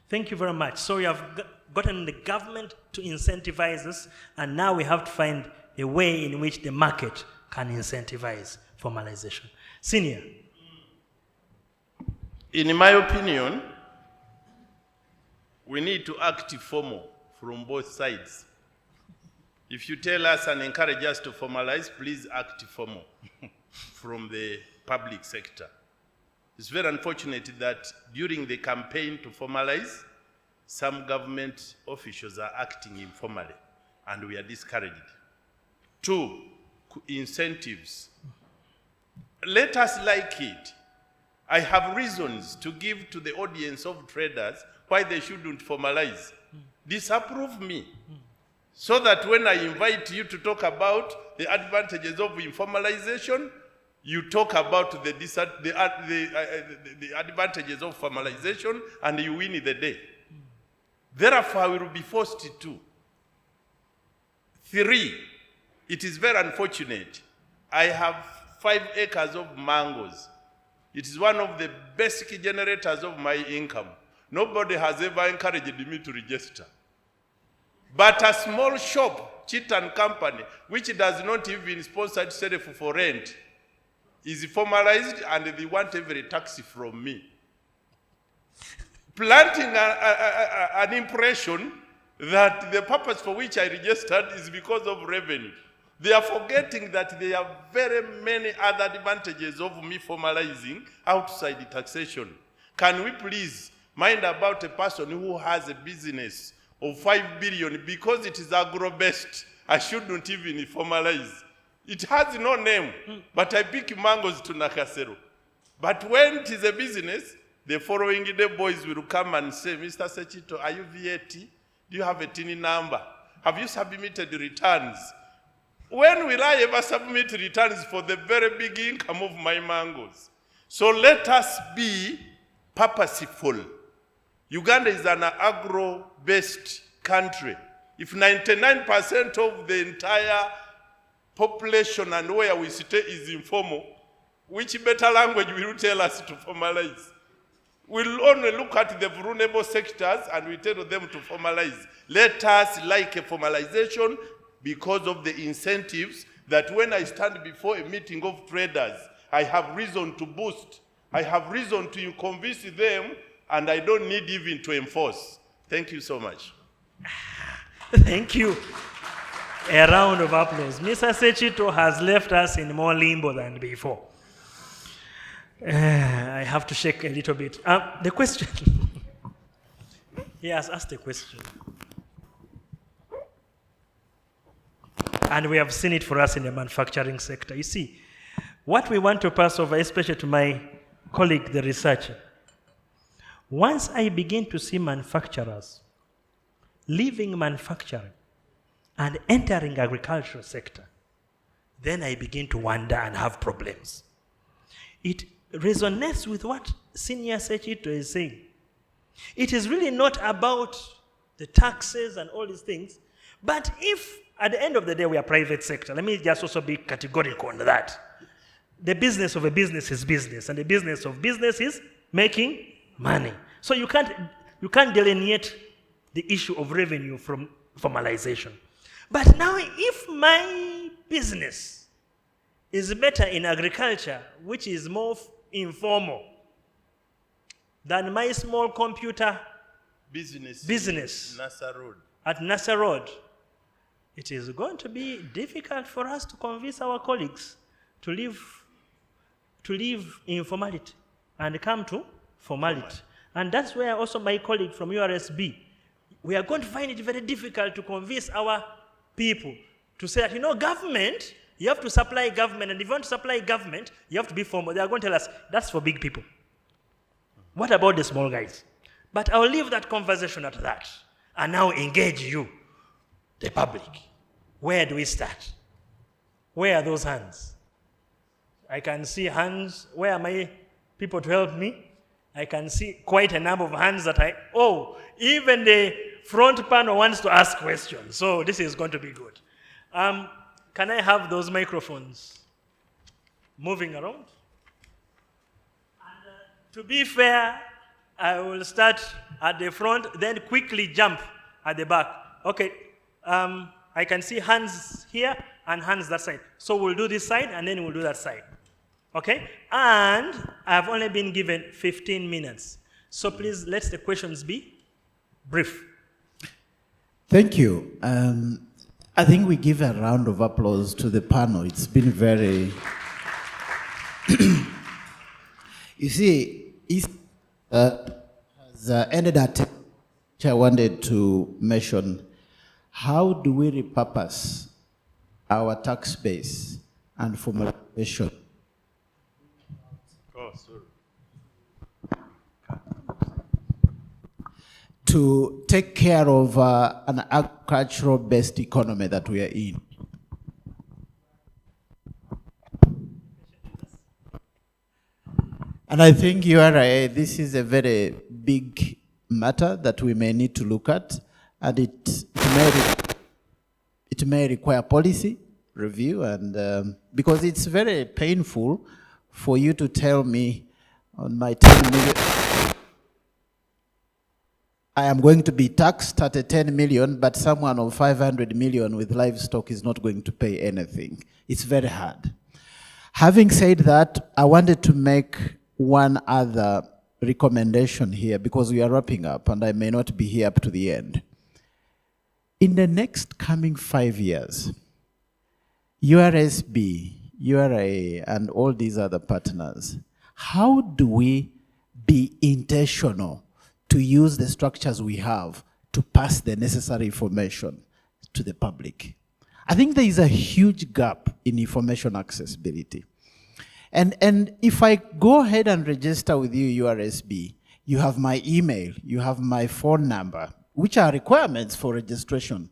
Thank you very much. So we have gotten the government to incentivize us, and now we have to find a way in which the market can incentivize formalization. Senior. In my opinion, we need to act formal from both sides. If you tell us and encourage us to formalize, please act formal from the public sector. It's very unfortunate that during the campaign to formalize, some government officials are acting informally, and we are discouraged. Two, incentives. Let us like it. I have reasons to give to the audience of traders why they shouldn't formalize. Disapprove me. So that when I invite you to talk about the advantages of informalization, you talk about the advantages of formalization and you win the day. Therefore, I will be forced to. Three, it is very unfortunate. I have 5 acres of mangoes. It is one of the basic generators of my income. Nobody has ever encouraged me to register. But a small shop, Chitan Company, which does not even sponsor itself for rent, is formalized and they want every taxi from me. Planting an impression that the purpose for which I registered is because of revenue. They are forgetting that there are very many other advantages of me formalizing outside the taxation. Can we please mind about a person who has a business of 5 billion because it is agro-based? I shouldn't even formalize. It has no name, but I pick mangoes to Nakasero. But when it is a business, the following day boys will come and say, Mr. Sechito, are you VAT? Do you have a TIN number? Have you submitted returns? When will I ever submit returns for the very big income of my mangoes? So let us be purposeful. Uganda is an agro-based country. If 99% of the entire population and where we stay is informal, which better language will you tell us to formalize? We'll only look at the vulnerable sectors and we tell them to formalize. Let us like a formalization because of the incentives that when I stand before a meeting of traders, I have reason to boost. I have reason to convince them, and I don't need even to enforce. Thank you so much. Thank you. A round of applause. Mr. Sechito has left us in more limbo than before. I have to shake a little bit. The question. He has asked a question. And we have seen it for us in the manufacturing sector. You see, what we want to pass over, especially to my colleague, the researcher, once I begin to see manufacturers leaving manufacturing and entering agricultural sector, then I begin to wonder and have problems. It resonates with what Senior Sechito is saying. It is really not about the taxes and all these things. But if at the end of the day we are private sector, let me just also be categorical on that. The business of a business is business, and the business of business is making money. So you can't delineate the issue of revenue from formalization. But now if my business is better in agriculture, which is more informal, than my small computer business at Nasser Road, it is going to be difficult for us to convince our colleagues to leave informality and come to formality. And that's where also my colleague from URSB, we are going to find it very difficult to convince our people to say that, you know, government, you have to supply government, and if you want to supply government, you have to be formal. They are going to tell us, that's for big people. What about the small guys? But I'll leave that conversation at that, and now engage you, the public. Where do we start? Where are those hands? I can see hands. Where are my people to help me? I can see quite a number of hands that even the front panel wants to ask questions. So this is going to be good. Can I have those microphones moving around? And, to be fair, I will start at the front, then quickly jump at the back. Okay, I can see hands here and hands that side. So we'll do this side and then we'll do that side. Okay? And I've only been given 15 minutes. So please let the questions be brief. Thank you. I think we give a round of applause to the panel. It's been very... You see, has ended at which I wanted to mention. How do we repurpose our tax base and formalization? To take care of an agricultural-based economy that we are in. And I think this is a very big matter that we may need to look at, and it may require policy review, and because it's very painful for you to tell me on my 10 million, I am going to be taxed at a 10 million, but someone of 500 million with livestock is not going to pay anything. It's very hard. Having said that, I wanted to make one other recommendation here because we are wrapping up and I may not be here up to the end. In the next coming 5 years, URSB, URA, and all these other partners, how do we be intentional to use the structures we have to pass the necessary information to the public? I think there is a huge gap in information accessibility. And if I go ahead and register with you, URSB, you have my email, you have my phone number, which are requirements for registration.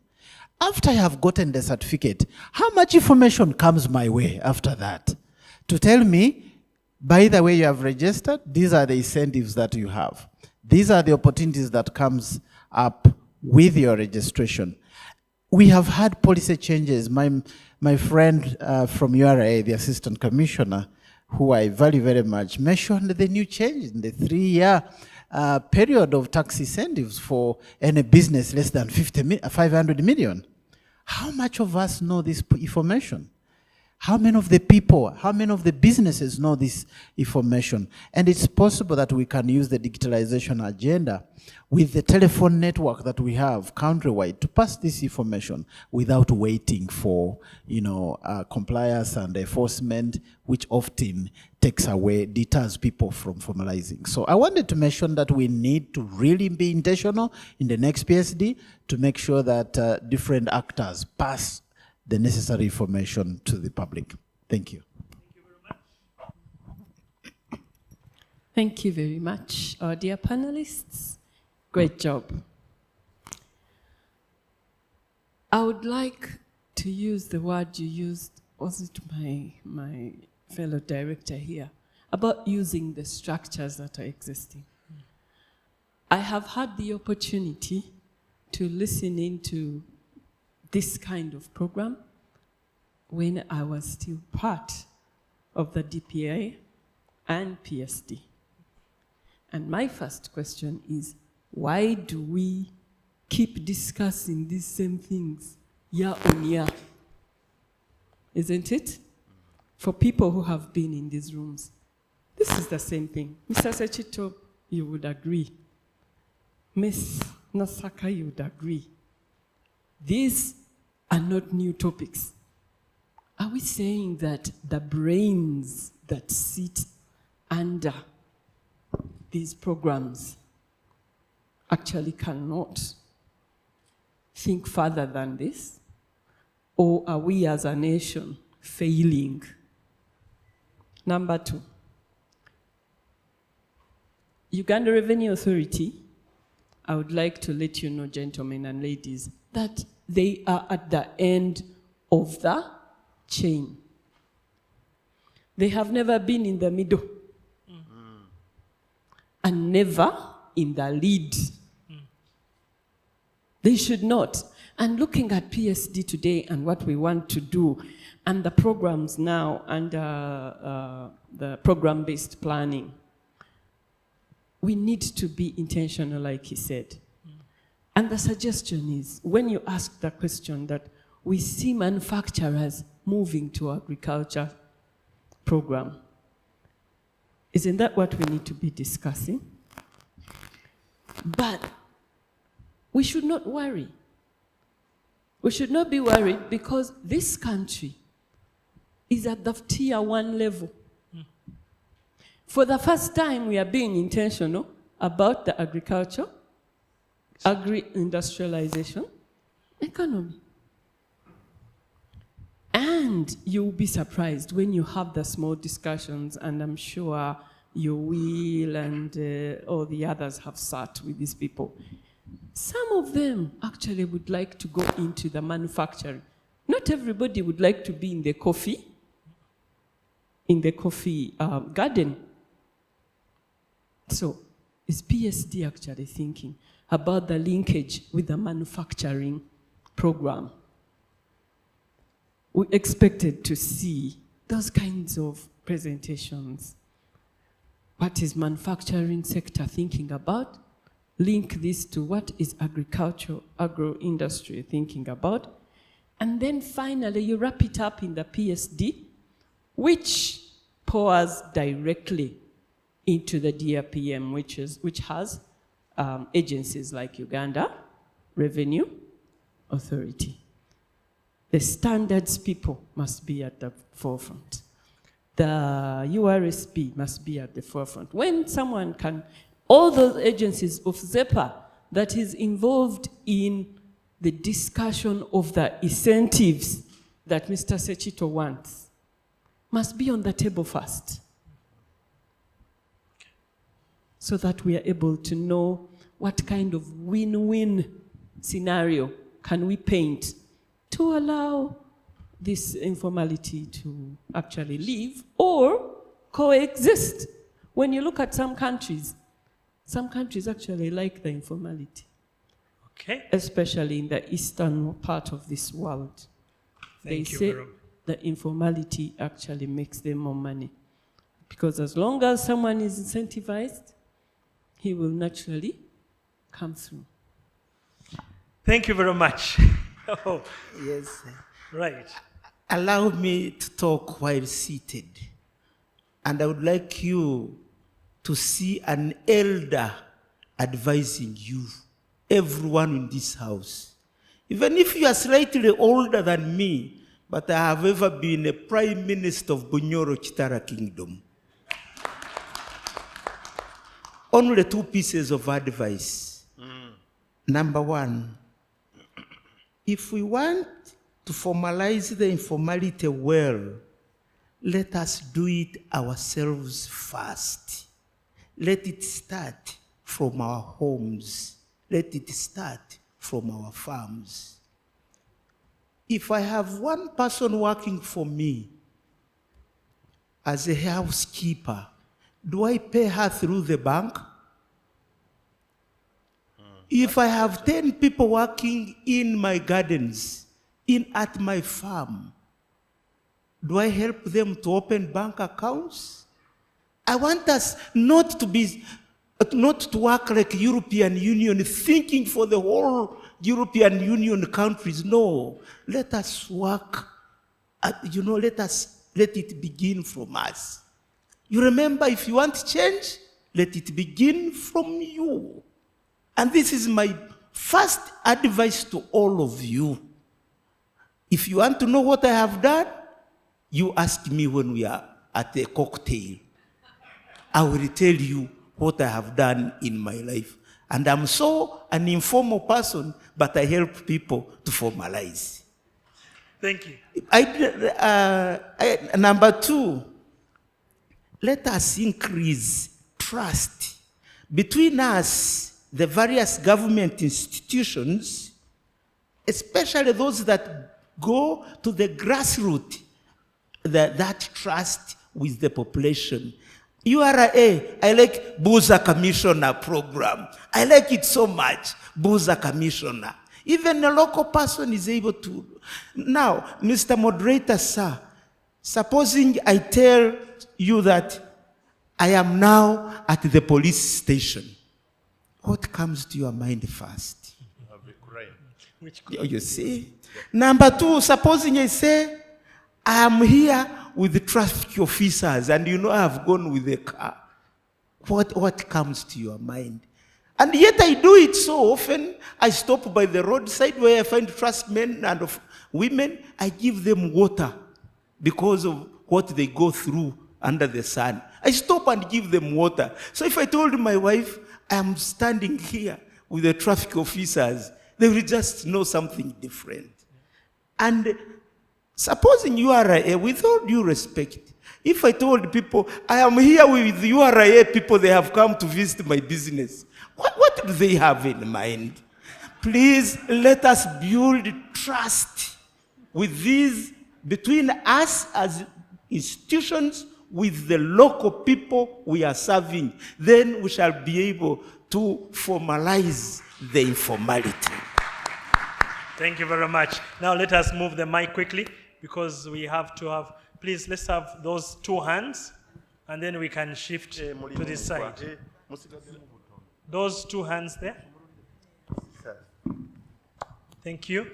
After I have gotten the certificate, how much information comes my way after that? To tell me, by the way you have registered, these are the incentives that you have. These are the opportunities that comes up with your registration. We have had policy changes. My friend from URA, the Assistant Commissioner, who I value very much, mentioned the new change in the 3-year period of tax incentives for any business less than 500 million. How much of us know this information? How many of the people, how many of the businesses know this information? And it's possible that we can use the digitalization agenda with the telephone network that we have countrywide to pass this information without waiting for, compliance and enforcement, which often deters people from formalizing. So I wanted to mention that we need to really be intentional in the next PSD to make sure that different actors pass the necessary information to the public. Thank you. Thank you very much, our dear panelists. Great job. I would like to use the word you used also to my fellow director here about using the structures that are existing. I have had the opportunity to listen into this kind of program when I was still part of the DPA and PSD. And my first question is, why do we keep discussing these same things year on year? Isn't it? For people who have been in these rooms, this is the same thing. Mr. Sechito, you would agree. Ms. Nasaka, you would agree. These are not new topics. Are we saying that the brains that sit under these programs actually cannot think further than this? Or are we as a nation failing? Number 2, Uganda Revenue Authority, I would like to let you know, gentlemen and ladies, that they are at the end of the chain. They have never been in the middle. And never in the lead. They should not. And looking at PSD today and what we want to do, and the programs now under the program-based planning, we need to be intentional, like he said. And the suggestion is, when you ask the question that we see manufacturers moving to agriculture program, isn't that what we need to be discussing? But we should not worry. We should not be worried because this country is at the tier 1 level. For the first time, we are being intentional about the agriculture, agri-industrialization, economy. And you'll be surprised when you have the small discussions, and I'm sure you will and all the others have sat with these people. Some of them actually would like to go into the manufacturing. Not everybody would like to be in the coffee garden. So is PSD actually thinking about the linkage with the manufacturing program? We expected to see those kinds of presentations. What is manufacturing sector thinking about? Link this to what is agriculture, agro-industry thinking about? And then finally, you wrap it up in the PSD, which pours directly into the DRPM, which has agencies like Uganda Revenue Authority. The standards people must be at the forefront. The URSP must be at the forefront. When someone can, all those agencies of ZEPA that is involved in the discussion of the incentives that Mr. Sechito wants must be on the table first, so that we are able to know what kind of win-win scenario can we paint to allow this informality to actually live or coexist. When you look at some countries actually like the informality. Okay. Especially in the eastern part of this world. They say the informality actually makes them more money. Because as long as someone is incentivized, he will naturally come through. Thank you very much. Oh. Yes. Right. Allow me to talk while seated. And I would like you to see an elder advising you, everyone in this house. Even if you are slightly older than me, but I have ever been a prime minister of Bunyoro Chitara Kingdom. Only 2 pieces of advice. Number 1, if we want to formalize the informality well, let us do it ourselves first. Let it start from our homes. Let it start from our farms. If I have one person working for me as a housekeeper, do I pay her through the bank? If I have 10 people working in my gardens, at my farm, do I help them to open bank accounts? I want us not to work like European Union, thinking for the whole European Union countries. No, let us work, let it begin from us. You remember, if you want change, let it begin from you. And this is my first advice to all of you. If you want to know what I have done, you ask me when we are at a cocktail. I will tell you what I have done in my life. And I'm so an informal person, but I help people to formalize. Thank you. Number 2, let us increase trust between us, the various government institutions, especially those that go to the grassroots, that trust with the population. URA, I like Buza Commissioner program. I like it so much, Buza Commissioner. Even a local person is able to. Now, Mr. Moderator, sir, supposing I tell you that I am now at the police station, what comes to your mind first? You see? Number 2, supposing I say, I am here with the traffic officers and I have gone with the car. What comes to your mind? And yet I do it so often. I stop by the roadside where I find trust men and women. I give them water because of what they go through under the sun. I stop and give them water. So if I told my wife, I'm standing here with the traffic officers, they will just know something different. And supposing URA, with all due respect, if I told people, I am here with URA people, they have come to visit my business, what do they have in mind? Please let us build trust with these, between us as institutions, with the local people we are serving. Then we shall be able to formalize the informality. Thank you very much. Now let us move the mic quickly, because we have to have, please, let's have those 2 hands, and then we can shift to this side. Those 2 hands there. Thank you.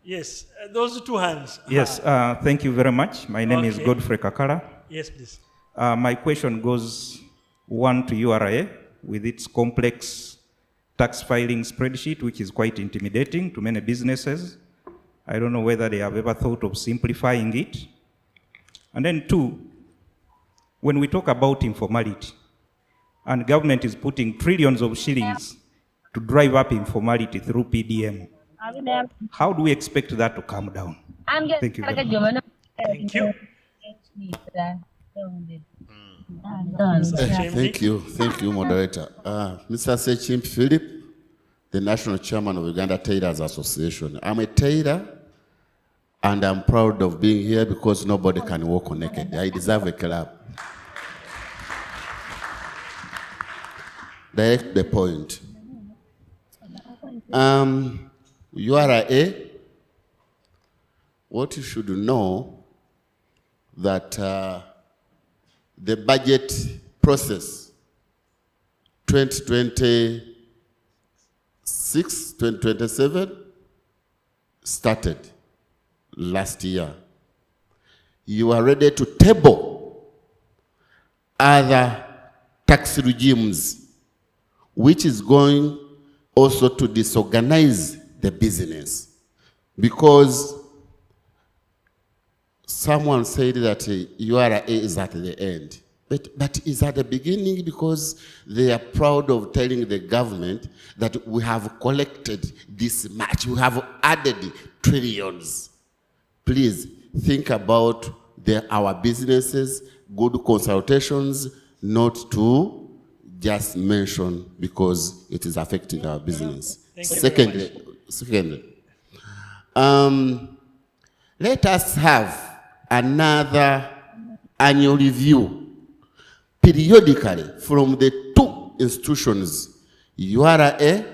Yes, those 2 hands. Yes, thank you very much. My name is Godfrey Kakala. Yes, please. My question goes, 1, to URA with its complex tax filing spreadsheet, which is quite intimidating to many businesses. I don't know whether they have ever thought of simplifying it. And then 2, when we talk about informality, and government is putting trillions of shillings to drive up informality through PDM, how do we expect that to come down? Thank you very much. Thank you. Thank you, moderator. Mr. Sechimp Philip, the national chairman of Uganda Tailors Association. I'm a tailor, and I'm proud of being here because nobody can walk naked. I deserve a clap. Direct the point. URA, what you should know that the budget process 2026, 2027 started last year. You are ready to table other tax regimes, which is going also to disorganize the business. Because someone said that URA is at the end. But it's at the beginning because they are proud of telling the government that we have collected this much. We have added trillions. Please think about our businesses, good consultations, not to just mention because it is affecting our business. Secondly, let us have another annual review periodically from the 2 institutions, URA,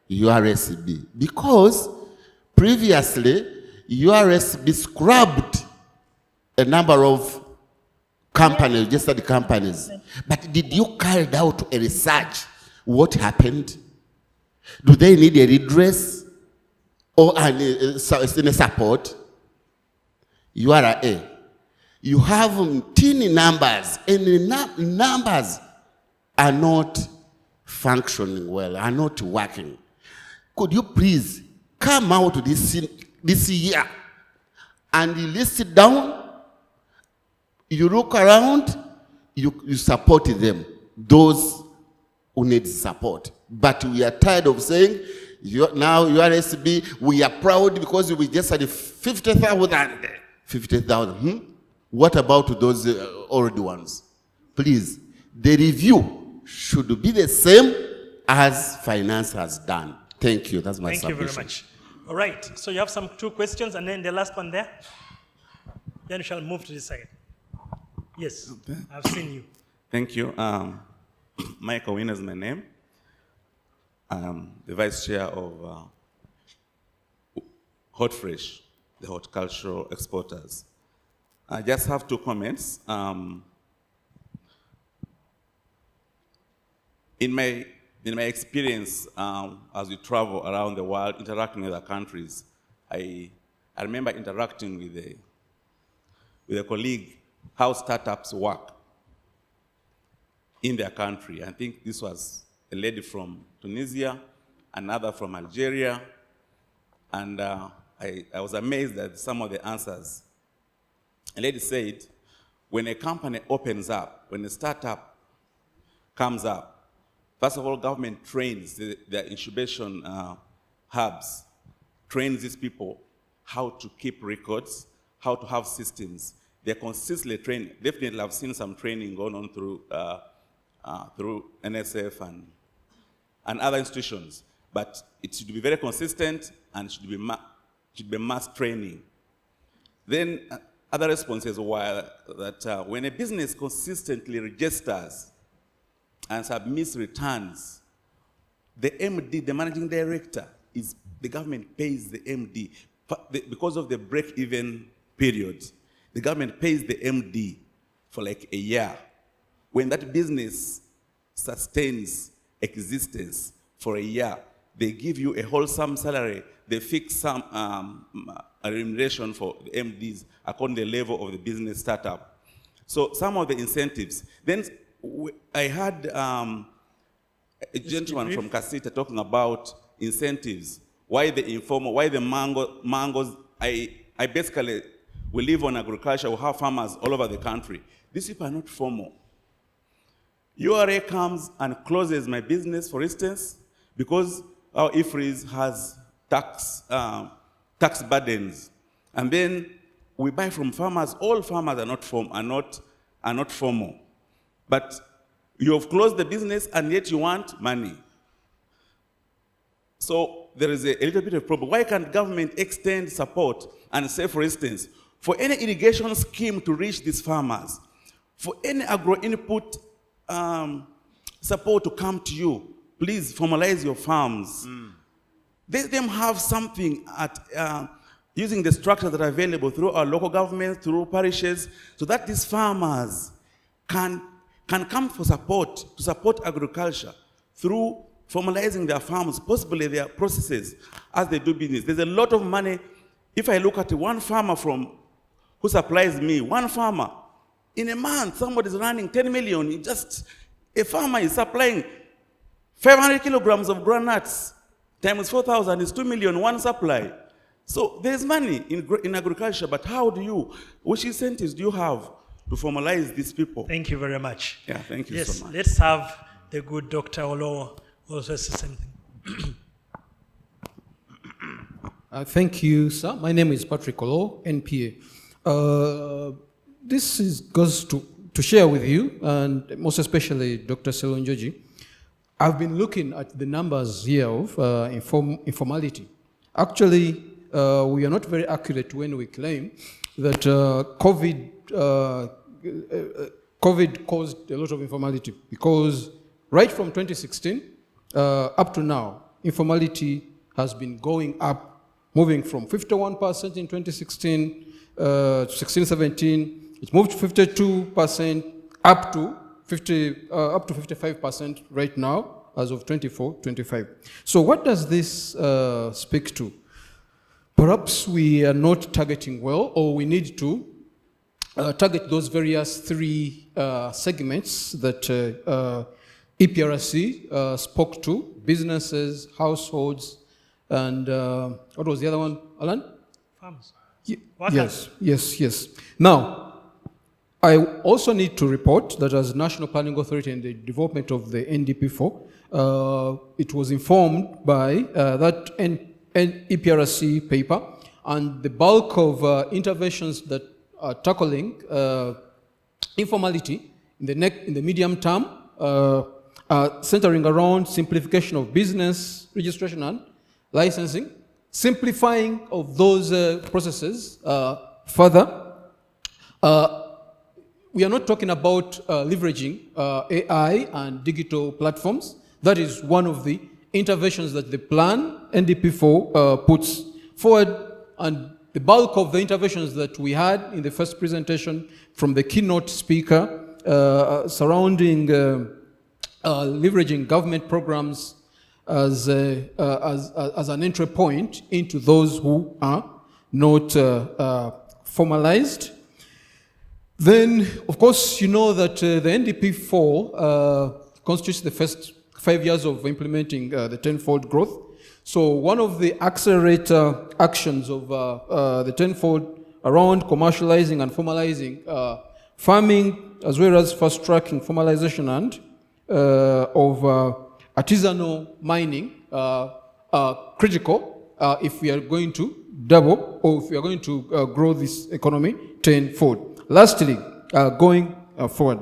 URSB, because previously URSB scrubbed a number of companies, registered companies. But did you carry out a research? What happened? Do they need a redress or any support? URA, you have teeny numbers, and the numbers are not functioning well, are not working. Could you please come out this year and you list it down, you look around, you support them, those who need support. But we are tired of saying, now URSB, we are proud because we just had 50,000. 50,000. What about those old ones? Please, the review should be the same as finance has done. Thank you. That's my submission. Thank you very much. All right. So you have some 2 questions, and then the last one there. Then we shall move to this side. Yes, I've seen you. Thank you. Michael Wynne is my name. I'm the vice chair of Hot Fresh, the horticultural exporters. I just have 2 comments. In my experience, as we travel around the world, interacting with other countries, I remember interacting with a colleague how startups work in their country. I think this was a lady from Tunisia, another from Algeria, and I was amazed at some of the answers. A lady said, when a company opens up, when a startup comes up, first of all, government trains their incubation hubs, trains these people how to keep records, how to have systems. They're consistently trained. Definitely, I've seen some training going on through NSF and other institutions, but it should be very consistent and should be mass training. Then other responses were that when a business consistently registers and submits returns, the MD, the managing director, the government pays the MD. Because of the break-even period, the government pays the MD for like a year. When that business sustains existence for a year, they give you a wholesome salary. They fix some a remuneration for the MDs according to the level of the business startup. So some of the incentives. Then I had a gentleman from Kasita talking about incentives. Why the informal, why the mangoes? I basically, we live on agriculture, we have farmers all over the country. These people are not formal. URA comes and closes my business, for instance, because our IFRIS has tax burdens. And then we buy from farmers. All farmers are not formal. But you have closed the business and yet you want money. So there is a little bit of problem. Why can't government extend support and say, for instance, for any irrigation scheme to reach these farmers, for any agro-input support to come to you, please formalize your farms. Let them have something at using the structures that are available through our local governments, through parishes, so that these farmers can come for support, to support agriculture through formalizing their farms, possibly their processes as they do business. There's a lot of money. If I look at one farmer who supplies me, one farmer, in a month, somebody's running 10 million. A farmer is supplying 500 kilograms of groundnuts times 4,000 is 2 million, one supply. So there's money in agriculture, but which incentives do you have to formalize these people? Thank you very much. Yeah, thank you so much. Let's have the good Dr. Olo also say something. Thank you, sir. My name is Patrick Olo, NPA. This goes to share with you, and most especially Dr. Selonjoji. I've been looking at the numbers here of informality. Actually, we are not very accurate when we claim that COVID caused a lot of informality, because right from 2016 up to now, informality has been going up, moving from 51% in 2016, 16-17, it moved to 52%, up to 55% right now, as of 24-25. So what does this speak to? Perhaps we are not targeting well, or we need to target those various three segments that EPRC spoke to: businesses, households, and what was the other one, Alan? Farmers. Yes. Now, I also need to report that as National Planning Authority in the development of the NDP4, it was informed by that EPRC paper, and the bulk of interventions that are tackling informality in the medium term are centering around simplification of business registration and licensing, simplifying of those processes further. We are not talking about leveraging AI and digital platforms. That is one of the interventions that the plan NDP4 puts forward, and the bulk of the interventions that we had in the first presentation from the keynote speaker surrounding leveraging government programs as an entry point into those who are not formalized. Then, of course, you know that the NDP4 constitutes the first 5 years of implementing the tenfold growth. So one of the accelerator actions of the tenfold around commercializing and formalizing farming, as well as fast-tracking formalization and of artisanal mining are critical if we are going to double, or if we are going to grow this economy tenfold. Lastly, going forward,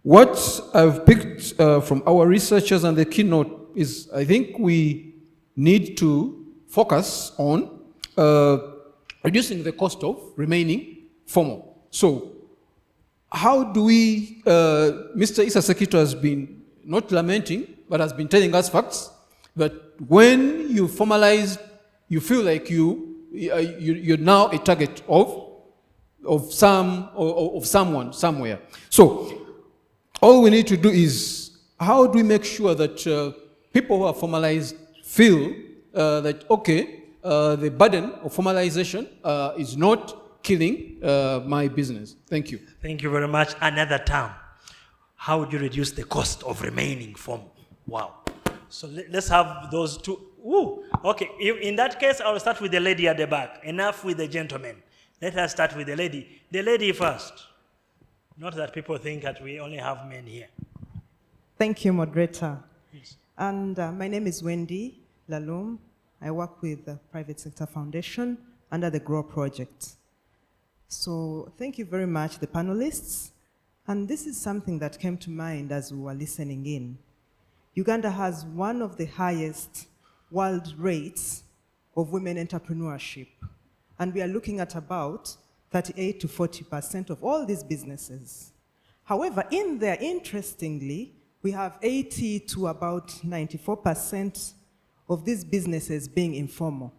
what I've picked from our researchers and the keynote is, I think we need to focus on reducing the cost of remaining formal. So how do we, Mr. Issa Sekito has been not lamenting, but has been telling us facts, that when you formalize, you feel like you're now a target of someone somewhere. So all we need to do is, how do we make sure that people who are formalized feel that, okay, the burden of formalization is not killing my business? Thank you. Thank you very much. Another term. How would you reduce the cost of remaining formal? Wow. So let's have those two. Ooh, okay, in that case, I'll start with the lady at the back. Enough with the gentleman. Let us start with the lady. The lady first. Not that people think that we only have men here. Thank you, moderator. Yes. And my name is Wendy Lalum. I work with the Private Sector Foundation under the GROW project. So thank you very much, the panelists. And this is something that came to mind as we were listening in. Uganda has one of the highest world rates of women entrepreneurship. And we are looking at about 38 to 40% of all these businesses. However, in there, interestingly, we have 80 to about 94% of these businesses being informal.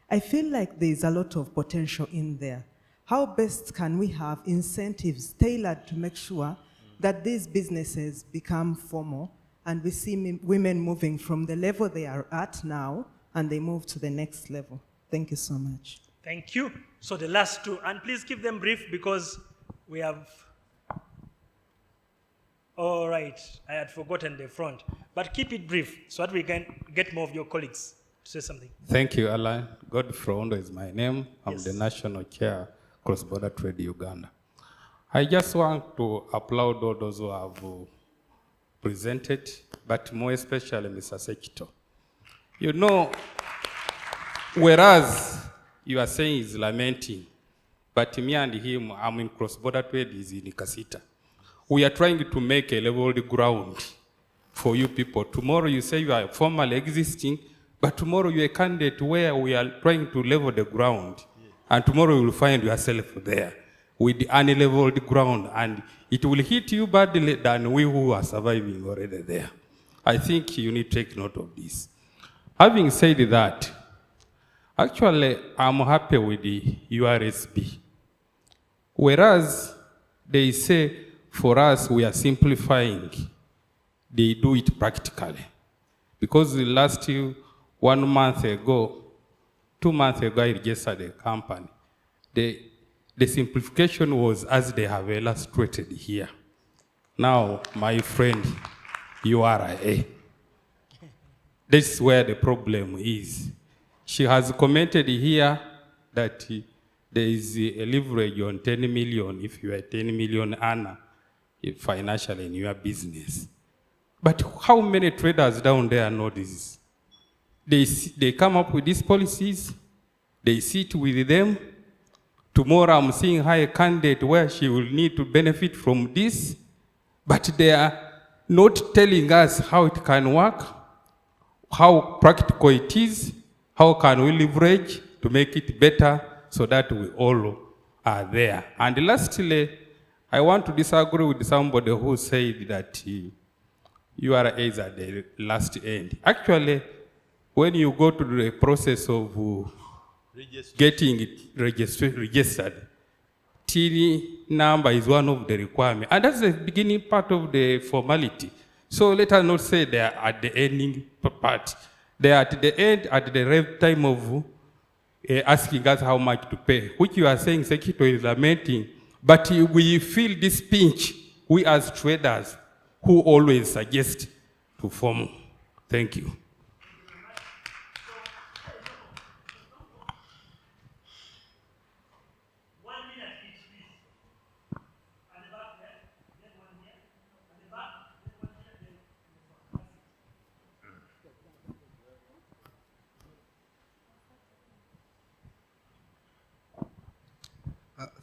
I feel like there's a lot of potential in there. How best can we have incentives tailored to make sure that these businesses become formal and we see women moving from the level they are at now and they move to the next level? Thank you so much. Thank you. So the last two, and please keep them brief because we have, all right, I had forgotten the front, but keep it brief so that we can get more of your colleagues to say something. Thank you, Alan. Godfrey Ondo is my name. I'm the National Chair, Cross Border Trade Uganda. I just want to applaud all those who have presented, but more especially Mr. Sekito. You know, whereas you are saying he's lamenting, but me and him, I'm in cross-border trade, he's in Kasita. We are trying to make a leveled ground for you people. Tomorrow you say you are formally existing, but tomorrow you're a candidate where we are trying to level the ground, and tomorrow you will find yourself there. with the unleveled ground, and it will hit you badly than we who are surviving already there. I think you need to take note of this. Having said that, actually, I'm happy with the URSB. Whereas they say, for us, we are simplifying, they do it practically. Because the last 1 month ago, 2 months ago, I registered a company. The simplification was as they have illustrated here. Now, my friend, URA. This is where the problem is. She has commented here that there is a leverage on 10 million if you are 10 million earner financially in your business. But how many traders down there know this? They come up with these policies, they sit with them. Tomorrow I'm seeing her candidate where she will need to benefit from this, but they are not telling us how it can work, how practical it is, how can we leverage to make it better so that we all are there. And lastly, I want to disagree with somebody who said that URA is at the last end. Actually, when you go to the process of getting it registered, TIN number is one of the requirements. And that's the beginning part of the formality. So let us not say they are at the ending part. They are at the end, at the right time of asking us how much to pay, which you are saying Secretary is lamenting. But we feel this pinch, we as traders, who always suggest to form. Thank you.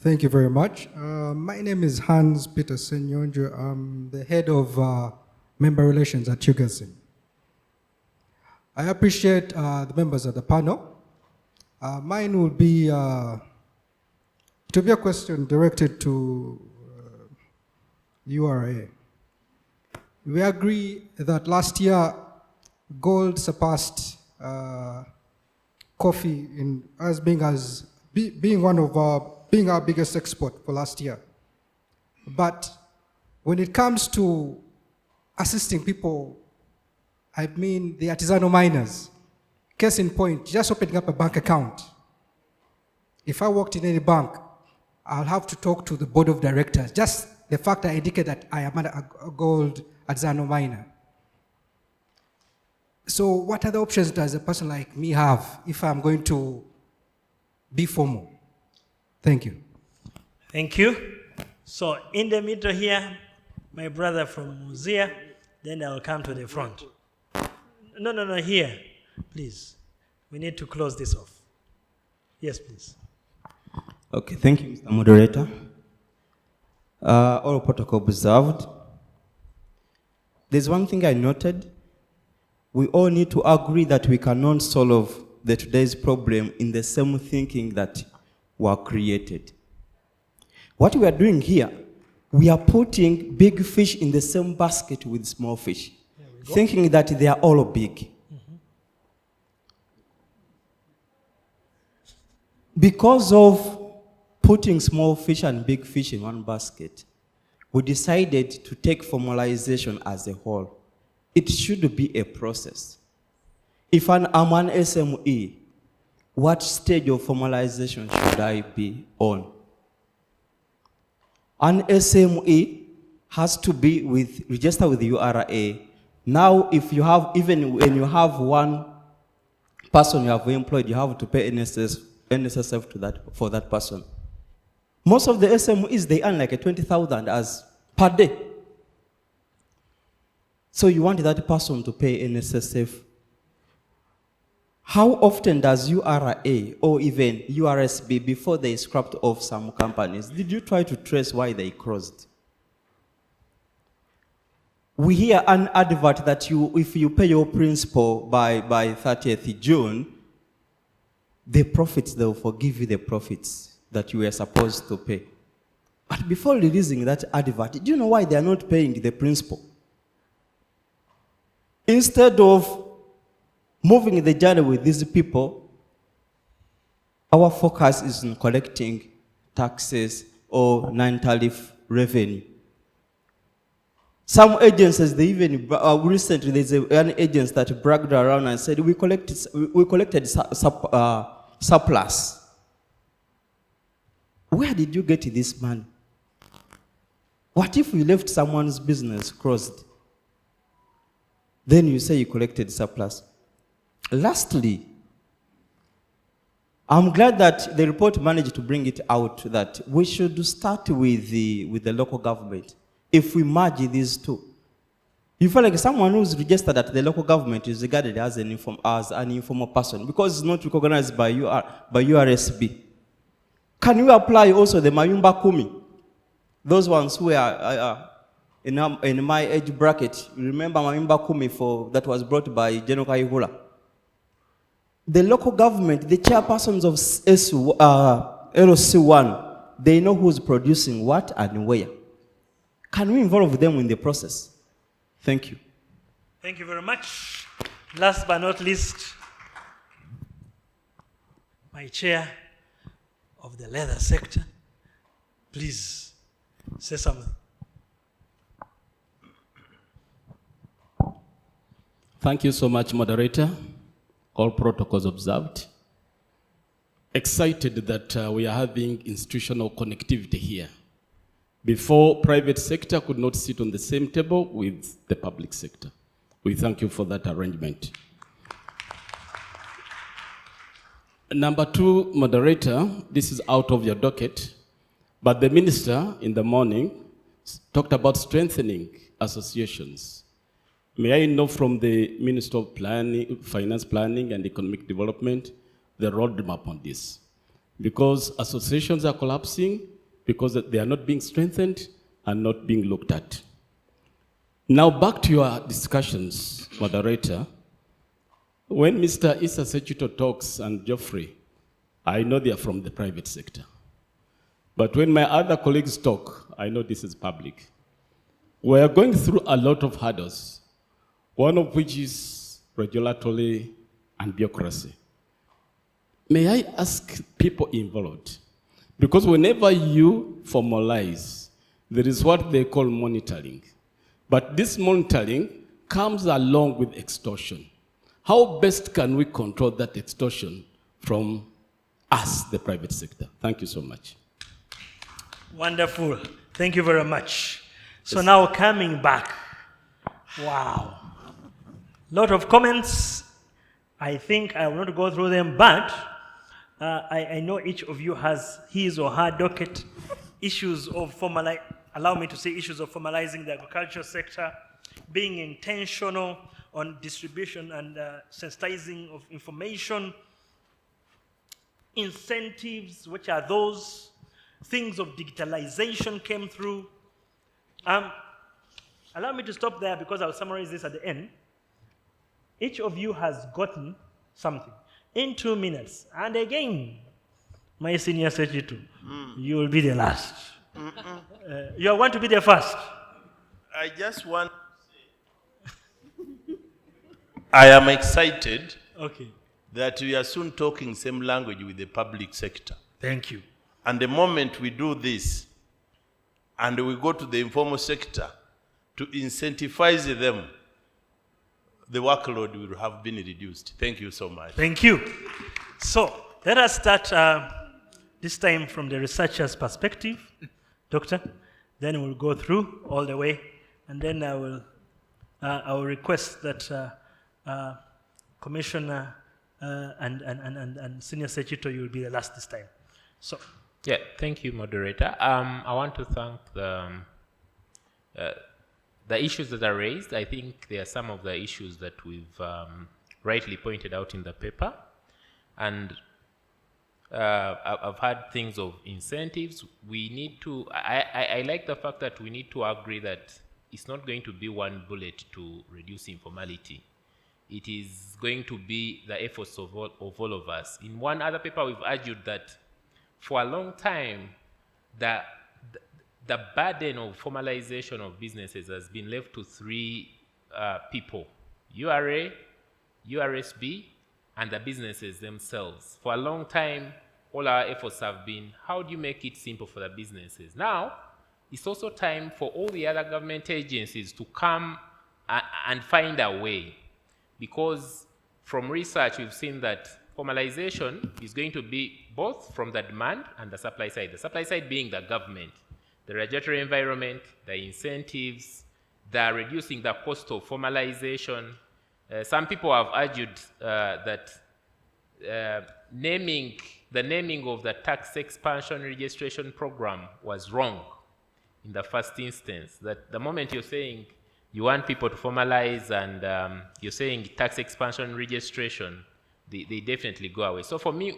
Thank you very much. My name is Hans Peter Senyonjo. I'm the head of member relations at UGASIM. I appreciate the members of the panel. Mine will be, it will be a question directed to URA. We agree that last year gold surpassed coffee being one of our biggest export for last year. But when it comes to assisting people, I mean the artisanal miners, case in point, just opening up a bank account. If I worked in any bank, I'll have to talk to the board of directors. Just the fact I indicate that I am a gold artisanal miner. So what other options does a person like me have if I'm going to be formal? Thank you. Thank you. So in the middle here, my brother from Muzia, then I'll come to the front. No, here, please. We need to close this off. Yes, please. Okay, thank you, Mr. Moderator. All protocol observed. There's one thing I noted. We all need to agree that we cannot solve today's problem in the same thinking that were created. What we are doing here, we are putting big fish in the same basket with small fish, thinking that they are all big. Because of putting small fish and big fish in one basket, we decided to take formalization as a whole. It should be a process. If I'm an SME, what stage of formalization should I be on? An SME has to be registered with the URA. Now, if you have, even when you have one person you have employed, you have to pay NSSF for that person. Most of the SMEs, they earn like 20,000 per day. So you want that person to pay NSSF. How often does URA or even URSB, before they scrapped off some companies, did you try to trace why they closed? We hear an advert that if you pay your principal by 30th June, the profits, they will forgive you the profits that you were supposed to pay. But before releasing that advert, do you know why they are not paying the principal? Instead of moving the journey with these people, our focus is on collecting taxes or non-tariff revenue. Some agencies, they even, recently there's an agency that bragged around and said, we collected surplus. Where did you get this money? What if we left someone's business closed? Then you say you collected surplus. Lastly, I'm glad that the report managed to bring it out that we should start with the local government. If we merge these two, you feel like someone who's registered at the local government is regarded as an informal person because it's not recognized by URSB. Can you apply also the Mayumba Kumi? Those ones who are in my age bracket, remember Mayumba Kumi that was brought by General Kaihura? The local government, the chairpersons of LOC1, they know who's producing what and where. Can we involve them in the process? Thank you. Thank you very much. Last but not least, my chair of the leather sector, please say something. Thank you so much, moderator. All protocols observed. Excited that we are having institutional connectivity here. Before, private sector could not sit on the same table with the public sector. We thank you for that arrangement. Number two, moderator, this is out of your docket, but the minister in the morning talked about strengthening associations. May I know from the Minister of Planning, Finance Planning and Economic Development the roadmap on this? Because associations are collapsing, because they are not being strengthened and not being looked at. Now back to your discussions, moderator. When Mr. Issa Sechito talks and Geoffrey, I know they are from the private sector. But when my other colleagues talk, I know this is public. We are going through a lot of hurdles, one of which is regulatory and bureaucracy. May I ask people involved? Because whenever you formalize, there is what they call monitoring. But this monitoring comes along with extortion. How best can we control that extortion from us, the private sector? Thank you so much. Wonderful. Thank you very much. So now coming back. Wow. Lot of comments. I think I will not go through them, but I know each of you has his or her docket. Issues of allow me to say issues of formalizing the agriculture sector, being intentional on distribution and sensitizing of information, incentives, which are those, things of digitalization came through. Allow me to stop there because I'll summarize this at the end. Each of you has gotten something in 2 minutes. And again, my senior secretary, you will be the last. You want to be the first. I just want to say, I am excited that we are soon talking same language with the public sector. Thank you. And the moment we do this, and we go to the informal sector to incentivize them, the workload will have been reduced. Thank you so much. Thank you. So let us start this time from the researcher's perspective, Doctor. Then we'll go through all the way, and then I will request that Commissioner and Senior Secretary, you will be the last this time. So. Yeah, thank you, moderator. I want to thank the issues that are raised. I think there are some of the issues that we've rightly pointed out in the paper. And I've had things of incentives. We need to, I like the fact that we need to agree that it's not going to be one bullet to reduce informality. It is going to be the efforts of all of us. In one other paper, we've argued that for a long time, the burden of formalization of businesses has been left to three people: URA, URSB, and the businesses themselves. For a long time, all our efforts have been, how do you make it simple for the businesses? Now, it's also time for all the other government agencies to come and find a way, because from research we've seen that formalization is going to be both from the demand and the supply side. The supply side being the government, the regulatory environment, the incentives, the reducing the cost of formalization. Some people have argued that the naming of the tax expansion registration program was wrong in the first instance. That the moment you're saying you want people to formalize and you're saying tax expansion registration, they definitely go away. So for me,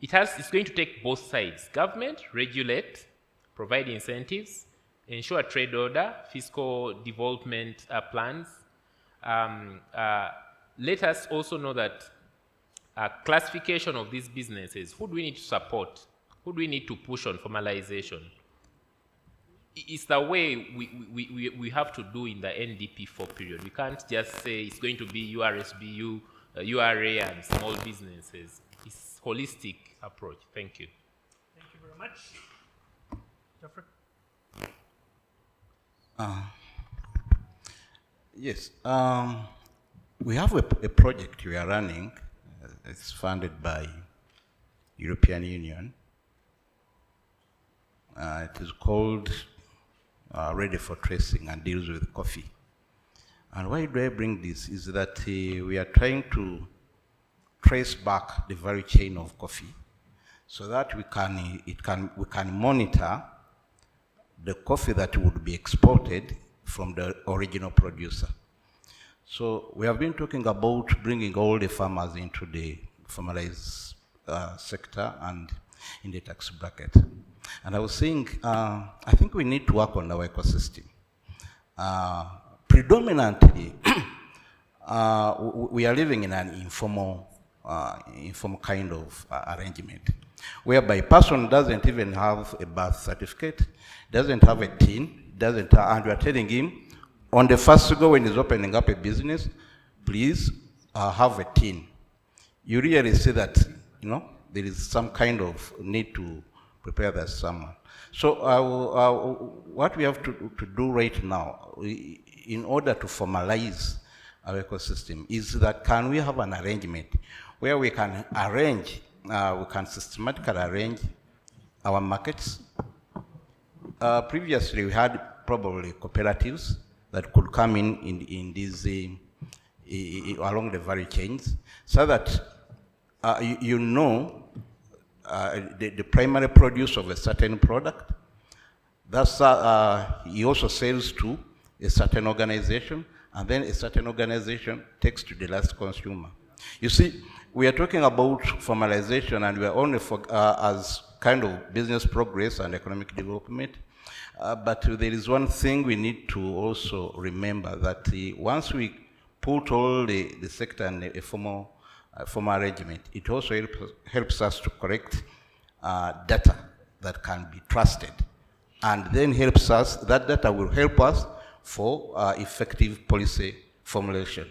it's going to take both sides. Government, regulate, provide incentives, ensure trade order, fiscal development plans. Let us also know that classification of these businesses, who do we need to support? Who do we need to push on formalization? It's the way we have to do in the NDP4 period. We can't just say it's going to be URSBU, URA, and small businesses. It's a holistic approach. Thank you. Thank you very much. Geoffrey? Yes. We have a project we are running. It's funded by European Union. It is called Ready for Tracing and deals with coffee. And why do I bring this is that we are trying to trace back the value chain of coffee so that we can monitor the coffee that would be exported from the original producer. So we have been talking about bringing all the farmers into the formalized sector and in the tax bracket. And I was saying, I think we need to work on our ecosystem. Predominantly, we are living in an informal kind of arrangement, whereby a person doesn't have a birth certificate, doesn't have a TIN, and we are telling him, on the first go when he's opening up a business, please have a TIN. You really see that, there is some kind of need to prepare that someone. So what we have to do right now, in order to formalize our ecosystem, is that can we have an arrangement where we can arrange, we can systematically arrange our markets. Previously, we had probably cooperatives that could come in these along the value chains, so that the primary produce of a certain product. That's he also sells to a certain organization, and then a certain organization takes to the last consumer. You see, we are talking about formalization, and we are only as kind of business progress and economic development. But there is one thing we need to also remember, that once we put all the sector in a formal arrangement, it also helps us to collect data that can be trusted, and then that data will help us for effective policy formulation.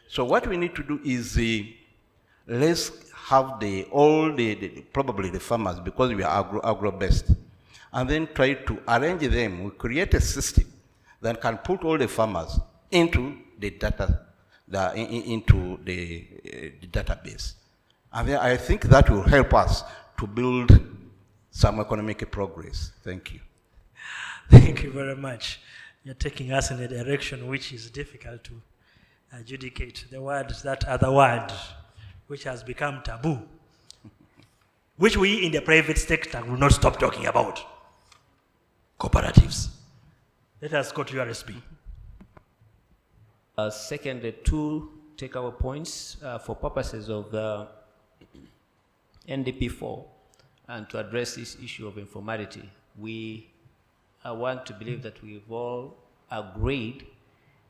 So what we need to do is let's have probably the farmers, because we are agro-based, and then try to arrange them. We create a system that can put all the farmers into the data, into the database. And then I think that will help us to build some economic progress. Thank you. Thank you very much. You're taking us in a direction which is difficult to adjudicate. The word, that other word, which has become taboo, which we in the private sector will not stop talking about. Cooperatives. Let us go to URSB. Second, two takeaway points for purposes of the NDP4 and to address this issue of informality. I want to believe that we've all agreed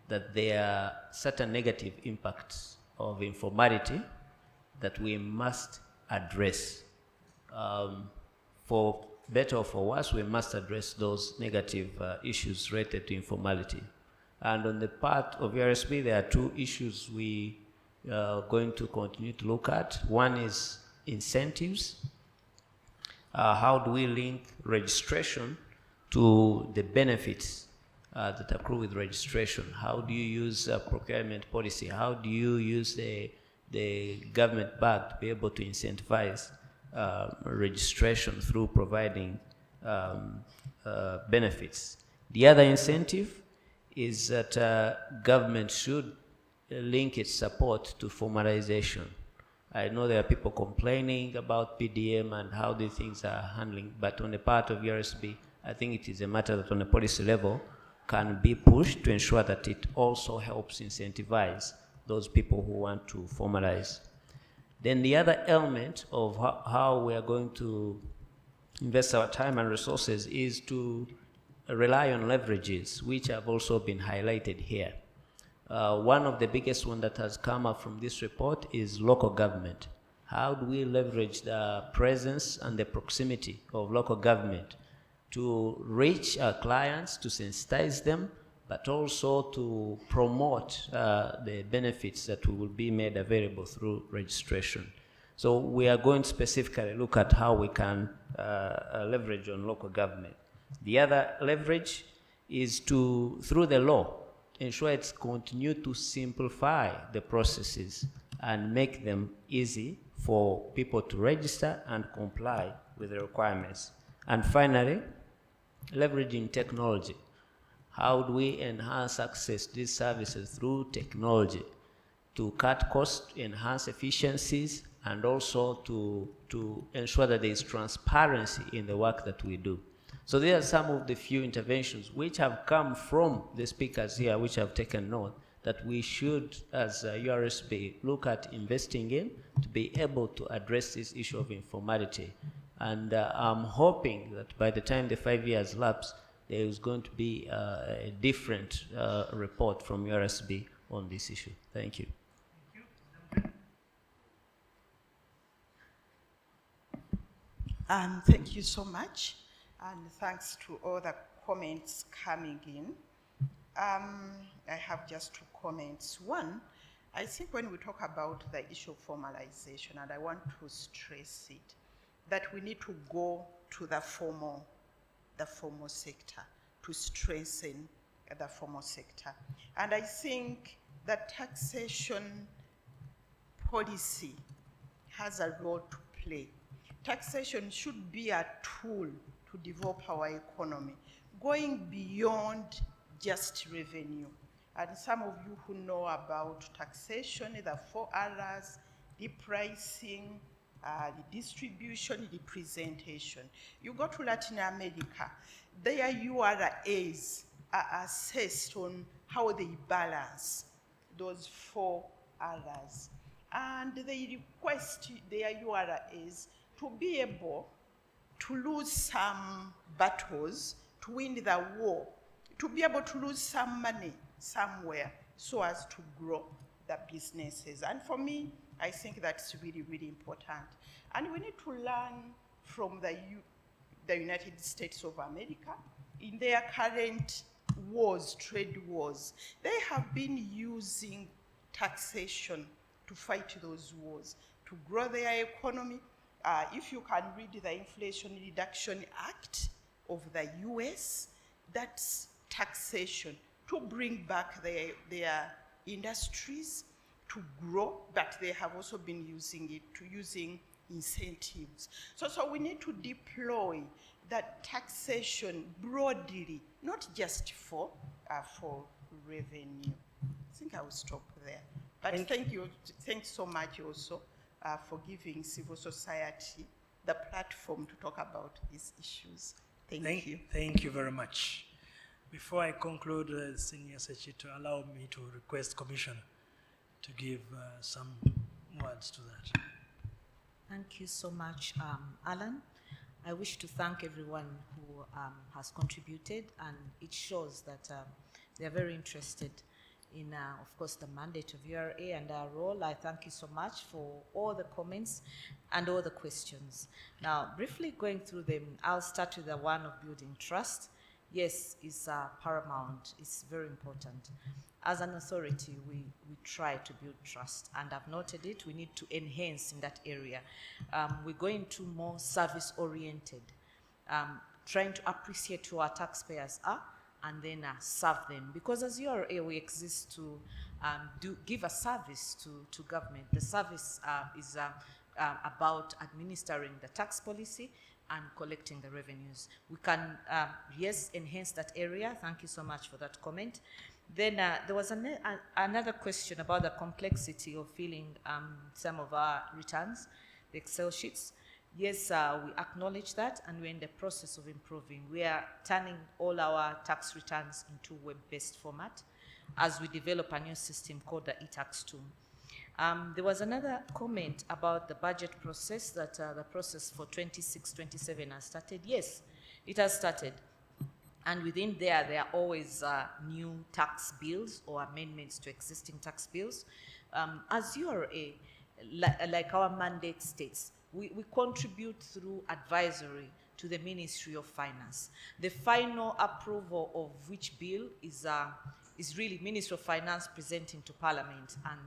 that there are certain negative impacts of informality that we must address. For better or for worse, we must address those negative issues related to informality. And on the part of URSB, there are two issues we are going to continue to look at. One is incentives. How do we link registration to the benefits that accrue with registration? How do you use procurement policy? How do you use the government bag to be able to incentivize registration through providing benefits? The other incentive is that government should link its support to formalization. I know there are people complaining about PDM and how these things are handling, but on the part of URSB, I think it is a matter that on a policy level can be pushed to ensure that it also helps incentivize those people who want to formalize. Then the other element of how we are going to invest our time and resources is to rely on leverages, which have also been highlighted here. One of the biggest one that has come up from this report is local government. How do we leverage the presence and the proximity of local government to reach our clients, to sensitize them, but also to promote the benefits that will be made available through registration? So we are going to specifically look at how we can leverage on local government. The other leverage is to, through the law, ensure it's continue to simplify the processes and make them easy for people to register and comply with the requirements. And finally, leveraging technology. How do we enhance access to these services through technology to cut costs, enhance efficiencies, and also to ensure that there is transparency in the work that we do? So there are some of the few interventions which have come from the speakers here, which have taken note that we should, as URSB, look at investing in to be able to address this issue of informality. And I'm hoping that by the time the 5 years lapse, there is going to be a different report from URSB on this issue. Thank you. Thank you so much. And thanks to all the comments coming in. I have just two comments. One, I think when we talk about the issue of formalization, and I want to stress it, that we need to go to the formal sector to strengthen the formal sector. And I think that taxation policy has a role to play. Taxation should be a tool to develop our economy, going beyond just revenue. And some of you who know about taxation, the 4 R's, the pricing, the distribution, the presentation. You go to Latin America, their URAs are assessed on how they balance those 4 R's. And they request their URAs to be able to lose some battles, to win the war, to be able to lose some money somewhere so as to grow the businesses. And for me, I think that's really, really important. And we need to learn from the United States of America in their current wars, trade wars. They have been using taxation to fight those wars, to grow their economy. If you can read the Inflation Reduction Act of the US, that's taxation to bring back their industries to grow, but they have also been using it to using incentives. So we need to deploy that taxation broadly, not just for revenue. I think I will stop there. But thank you. Thanks so much also for giving civil society the platform to talk about these issues. Thank you. Thank you very much. Before I conclude, Senior Secretary, allow me to request Commissioner to give some words to that. Thank you so much, Alan. I wish to thank everyone who has contributed, and it shows that they are very interested in, of course, the mandate of URA and our role. I thank you so much for all the comments and all the questions. Now, briefly going through them, I'll start with the one of building trust. Yes, it's paramount. It's very important. As an authority, we try to build trust, and I've noted it. We need to enhance in that area. We're going to more service-oriented, trying to appreciate who our taxpayers are, and then serve them. Because as URA, we exist to give a service to government. The service is about administering the tax policy and collecting the revenues. We can, yes, enhance that area. Thank you so much for that comment. Then there was another question about the complexity of filling some of our returns, the Excel sheets. Yes, we acknowledge that, and we're in the process of improving. We are turning all our tax returns into web-based format as we develop a new system called the eTax tool. There was another comment about the budget process, that the process for 26-27 has started. Yes, it has started. And within there are always new tax bills or amendments to existing tax bills. As URA, like our mandate states, we contribute through advisory to the Ministry of Finance. The final approval of which bill is really Ministry of Finance presenting to Parliament, and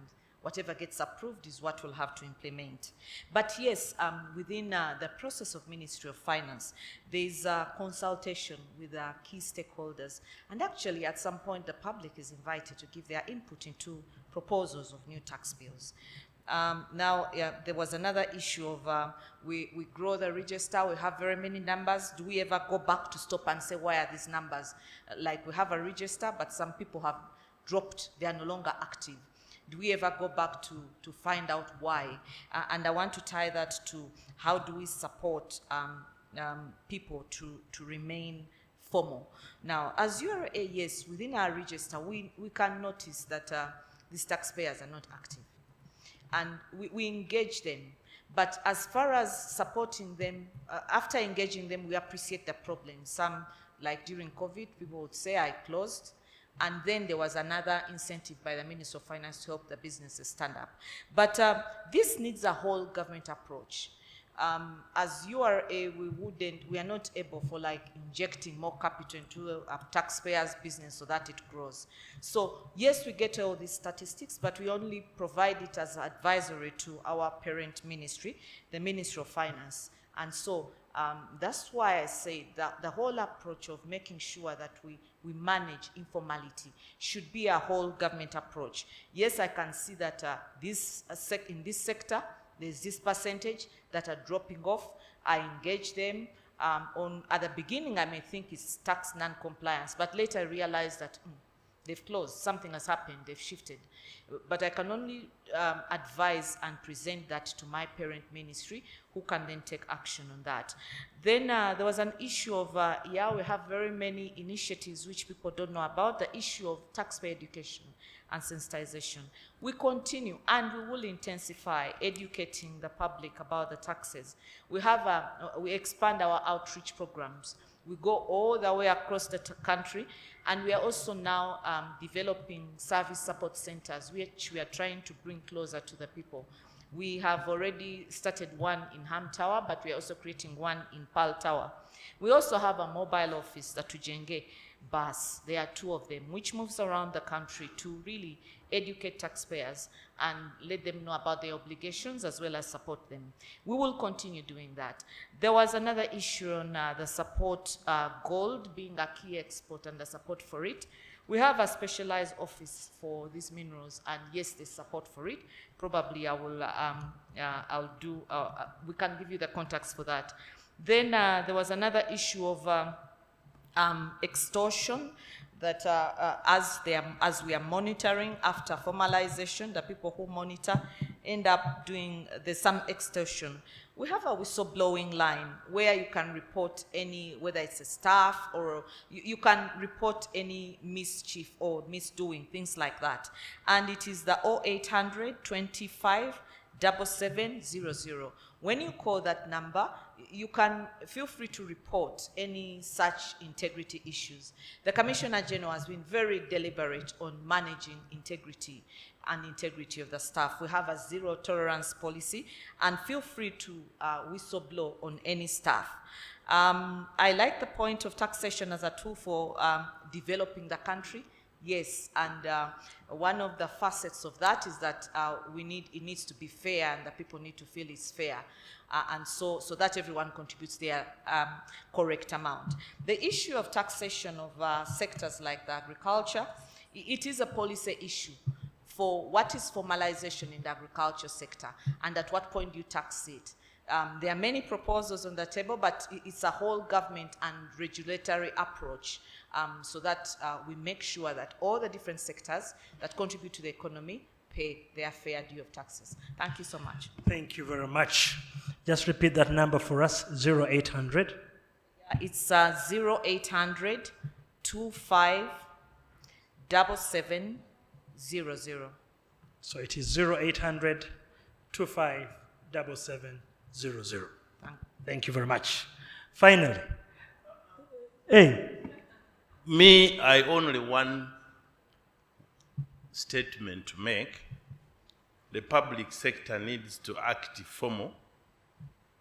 whatever gets approved is what we'll have to implement. But yes, within the process of Ministry of Finance, there's a consultation with key stakeholders. And actually, at some point, the public is invited to give their input into proposals of new tax bills. Now, there was another issue of we grow the register, we have very many numbers. Do we ever go back to stop and say, why are these numbers? Like, we have a register, but some people have dropped, they are no longer active. Do we ever go back to find out why? And I want to tie that to how do we support people to remain formal. Now, as URA, yes, within our register, we can notice that these taxpayers are not active. And we engage them. But as far as supporting them, after engaging them, we appreciate the problem. Some, like during COVID, people would say, I closed. And then there was another incentive by the Minister of Finance to help the businesses stand up. But this needs a whole government approach. As URA, we are not able for like injecting more capital into a taxpayer's business so that it grows. So yes, we get all these statistics, but we only provide it as advisory to our parent ministry, the Ministry of Finance. And so that's why I say that the whole approach of making sure that we manage informality should be a whole government approach. Yes, I can see that in this sector, there's this percentage that are dropping off. I engage them. At the beginning, I may think it's tax non-compliance, but later I realize that they've closed, something has happened, they've shifted. But I can only advise and present that to my parent ministry, who can then take action on that. Then there was an issue of, we have very many initiatives which people don't know about, the issue of taxpayer education and sensitization. We continue, and we will intensify educating the public about the taxes. We expand our outreach programs. We go all the way across the country, and we are also now developing service support centers, which we are trying to bring closer to the people. We have already started one in Ham Tower, but we are also creating one in Pearl Tower. We also have a mobile office, the Tujenge bus. There are 2 of them, which moves around the country to really educate taxpayers and let them know about their obligations as well as support them. We will continue doing that. There was another issue on the support, gold being a key export and the support for it. We have a specialized office for these minerals, and yes, there's support for it. Probably I will, we can give you the contacts for that. Then there was another issue of extortion, that as we are monitoring after formalization, the people who monitor end up doing, there's some extortion. We have a whistleblowing line where you can report any, whether it's a staff or you can report any mischief or misdoing, things like that. And it is the 0800 25 7700. When you call that number, you can feel free to report any such integrity issues. The Commissioner General has been very deliberate on managing integrity and integrity of the staff. We have a zero tolerance policy, and feel free to whistleblow on any staff. I like the point of taxation as a tool for developing the country. Yes, and one of the facets of that is that it needs to be fair, and the people need to feel it's fair, and so that everyone contributes their correct amount. The issue of taxation of sectors like the agriculture, it is a policy issue for what is formalization in the agriculture sector, and at what point do you tax it. There are many proposals on the table, but it's a whole government and regulatory approach so that we make sure that all the different sectors that contribute to the economy pay their fair due of taxes. Thank you so much. Thank you very much. Just repeat that number for us, 0800. It's 0800 25 7700. So it is 0800 25 7700. Thank you very much. Finally, hey. Me, I only one statement to make. The public sector needs to act formal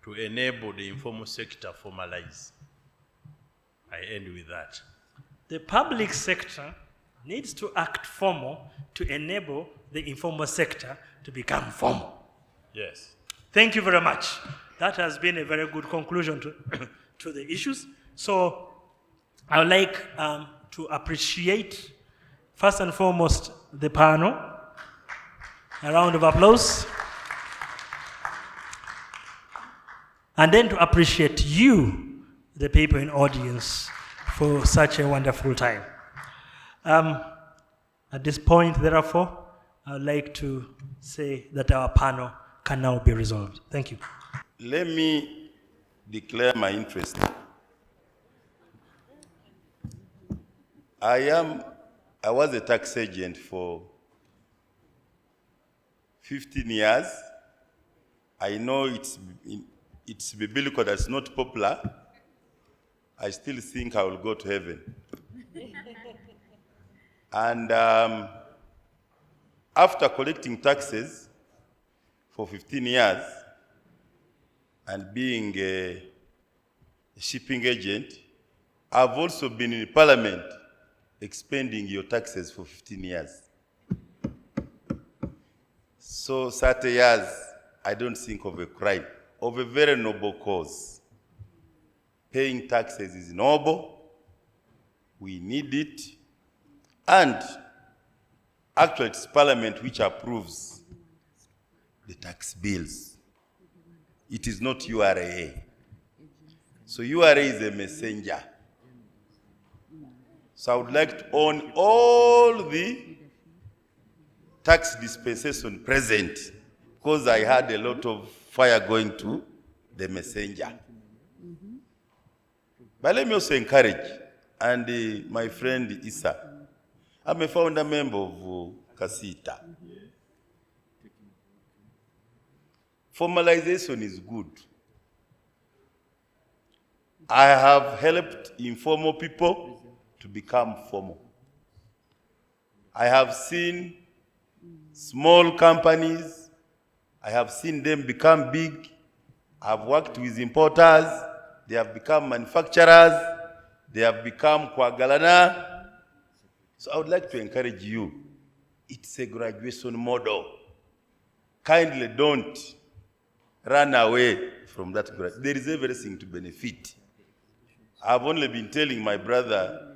to enable the informal sector formalize. I end with that. The public sector needs to act formal to enable the informal sector to become formal. Yes. Thank you very much. That has been a very good conclusion to the issues. So I would like to appreciate, first and foremost, the panel. A round of applause. And then to appreciate you, the people in audience, for such a wonderful time. At this point, therefore, I would like to say that our panel can now be resolved. Thank you. Let me declare my interest. I was a tax agent for 15 years. I know it's biblical, that's not popular. I still think I will go to heaven. And after collecting taxes for 15 years and being a shipping agent, I've also been in Parliament expending your taxes for 15 years. So 30 years, I don't think of a crime, of a very noble cause. Paying taxes is noble, we need it, and actually it's Parliament which approves the tax bills. It is not URA. So URA is a messenger. So I would like to own all the tax dispensation present, because I had a lot of fire going to the messenger. But let me also encourage, and my friend Issa, I'm a founder member of Kasita. Formalization is good. I have helped informal people to become formal. I have seen small companies, I have seen them become big. I've worked with importers, they have become manufacturers, they have become Kwagalana. So I would like to encourage you. It's a graduation model. Kindly don't run away from that. There is everything to benefit. I've only been telling my brother,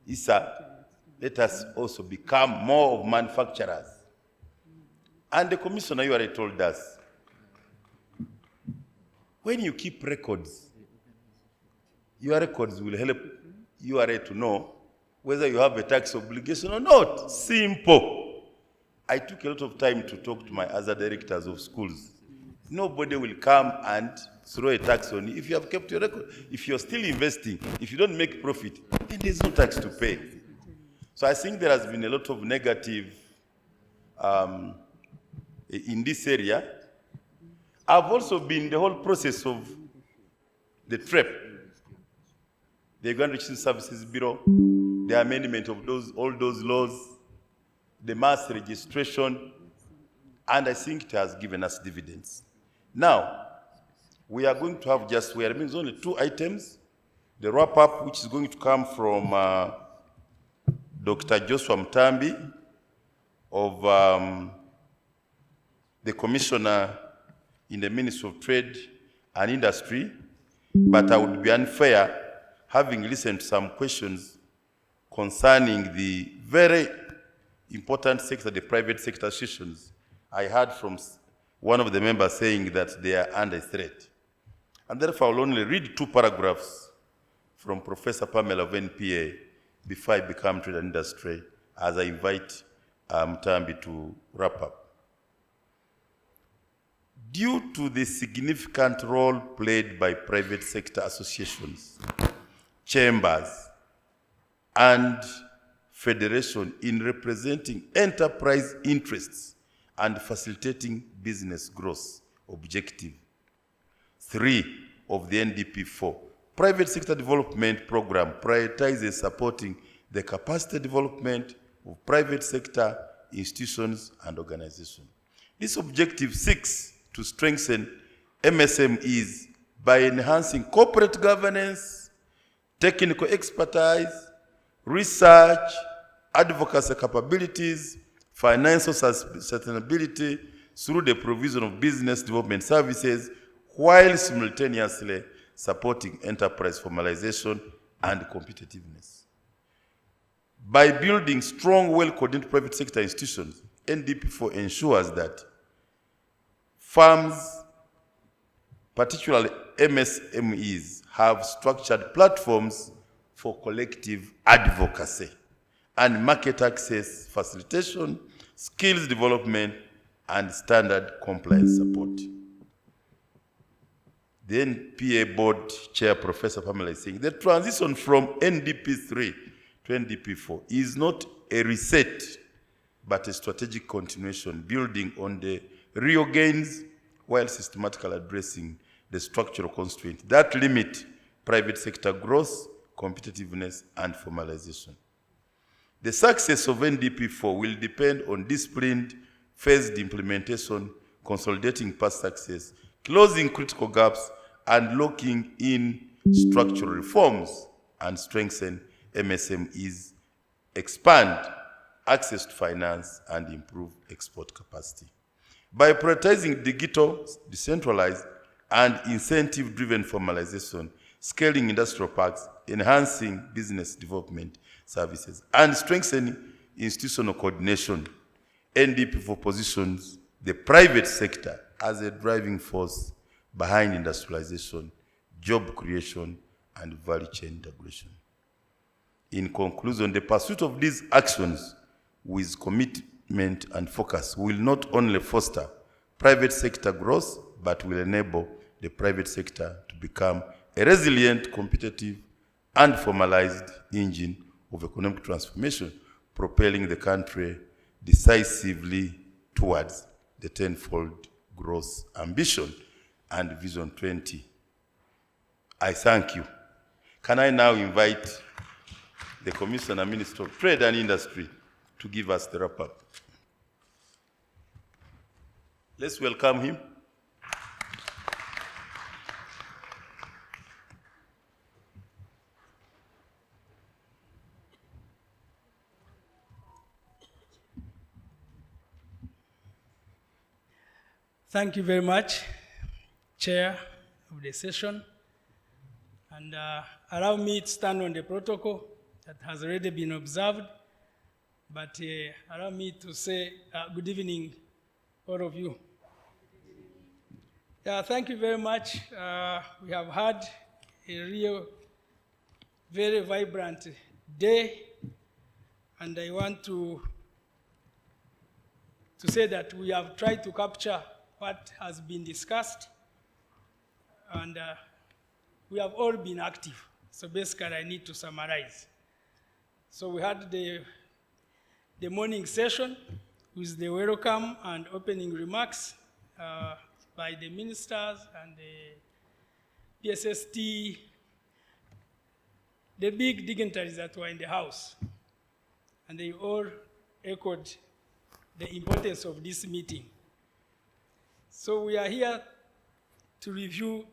Issa, let us also become more of manufacturers. And the commissioner you already told us, when you keep records, your records will help URA to know whether you have a tax obligation or not. Simple. I took a lot of time to talk to my other directors of schools. Nobody will come and throw a tax on you if you have kept your record. If you're still investing, if you don't make profit, then there's no tax to pay. So I think there has been a lot of negative in this area, I've also been in the whole process of the TREP, the Uganda Education Services Bureau, the amendment of all those laws, the mass registration, and I think it has given us dividends. Now, we are going to have means only 2 items. The wrap-up, which is going to come from Dr. Joshua Mutambi of the Commissioner in the Ministry of Trade and Industry, but I would be unfair having listened to some questions concerning the very important sector, the private sector associations. I heard from one of the members saying that they are under threat. And therefore, I will only read 2 paragraphs from Professor Pamela of NPA before I become trade and industry, as I invite Mutambi to wrap up. Due to the significant role played by private sector associations, chambers, and federation in representing enterprise interests and facilitating business growth, objective 3 of the NDP4, private sector development program prioritizes supporting the capacity development of private sector institutions and organizations. This objective seeks to strengthen MSMEs by enhancing corporate governance, technical expertise, research, advocacy capabilities, financial sustainability through the provision of business development services, while simultaneously supporting enterprise formalization and competitiveness. By building strong, well-coordinated private sector institutions, NDP4 ensures that firms, particularly MSMEs, have structured platforms for collective advocacy and market access facilitation, skills development, and standard compliance support. The NPA board chair, Professor Pamela, is saying the transition from NDP3 to NDP4 is not a reset, but a strategic continuation, building on the real gains while systematically addressing the structural constraints that limit private sector growth, competitiveness, and formalization. The success of NDP4 will depend on disciplined, phased implementation, consolidating past success, closing critical gaps, and locking in structural reforms and strengthen MSMEs, expand access to finance, and improve export capacity. By prioritizing digital, decentralized, and incentive-driven formalization, scaling industrial parks, enhancing business development services, and strengthening institutional coordination, NDP4 positions the private sector as a driving force behind industrialization, job creation, and value chain integration. In conclusion, the pursuit of these actions with commitment and focus will not only foster private sector growth, but will enable the private sector to become a resilient, competitive, and formalized engine of economic transformation, propelling the country decisively towards the tenfold growth ambition and Vision 20. I thank you. Can I now invite the Commissioner, Minister of Trade and Industry, to give us the wrap-up? Let's welcome him. Thank you very much, Chair of the session. And allow me to stand on the protocol that has already been observed. But allow me to say good evening, all of you. Yeah, thank you very much. We have had a real, very vibrant day. And I want to say that we have tried to capture what has been discussed, and we have all been active. So basically, I need to summarize. So we had the morning session with the welcome and opening remarks by the ministers and the PSST, the big dignitaries that were in the House. And they all echoed the importance of this meeting. So we are here to review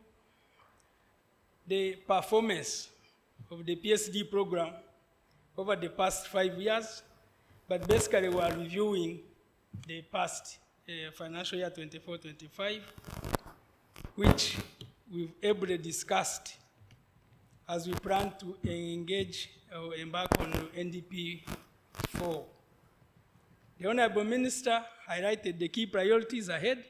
the performance of the PSD program over the past 5 years, but basically we are reviewing the past financial year 24-25, which we've ably discussed as we plan to engage or embark on NDP 4. The Honorable Minister highlighted the key priorities ahead,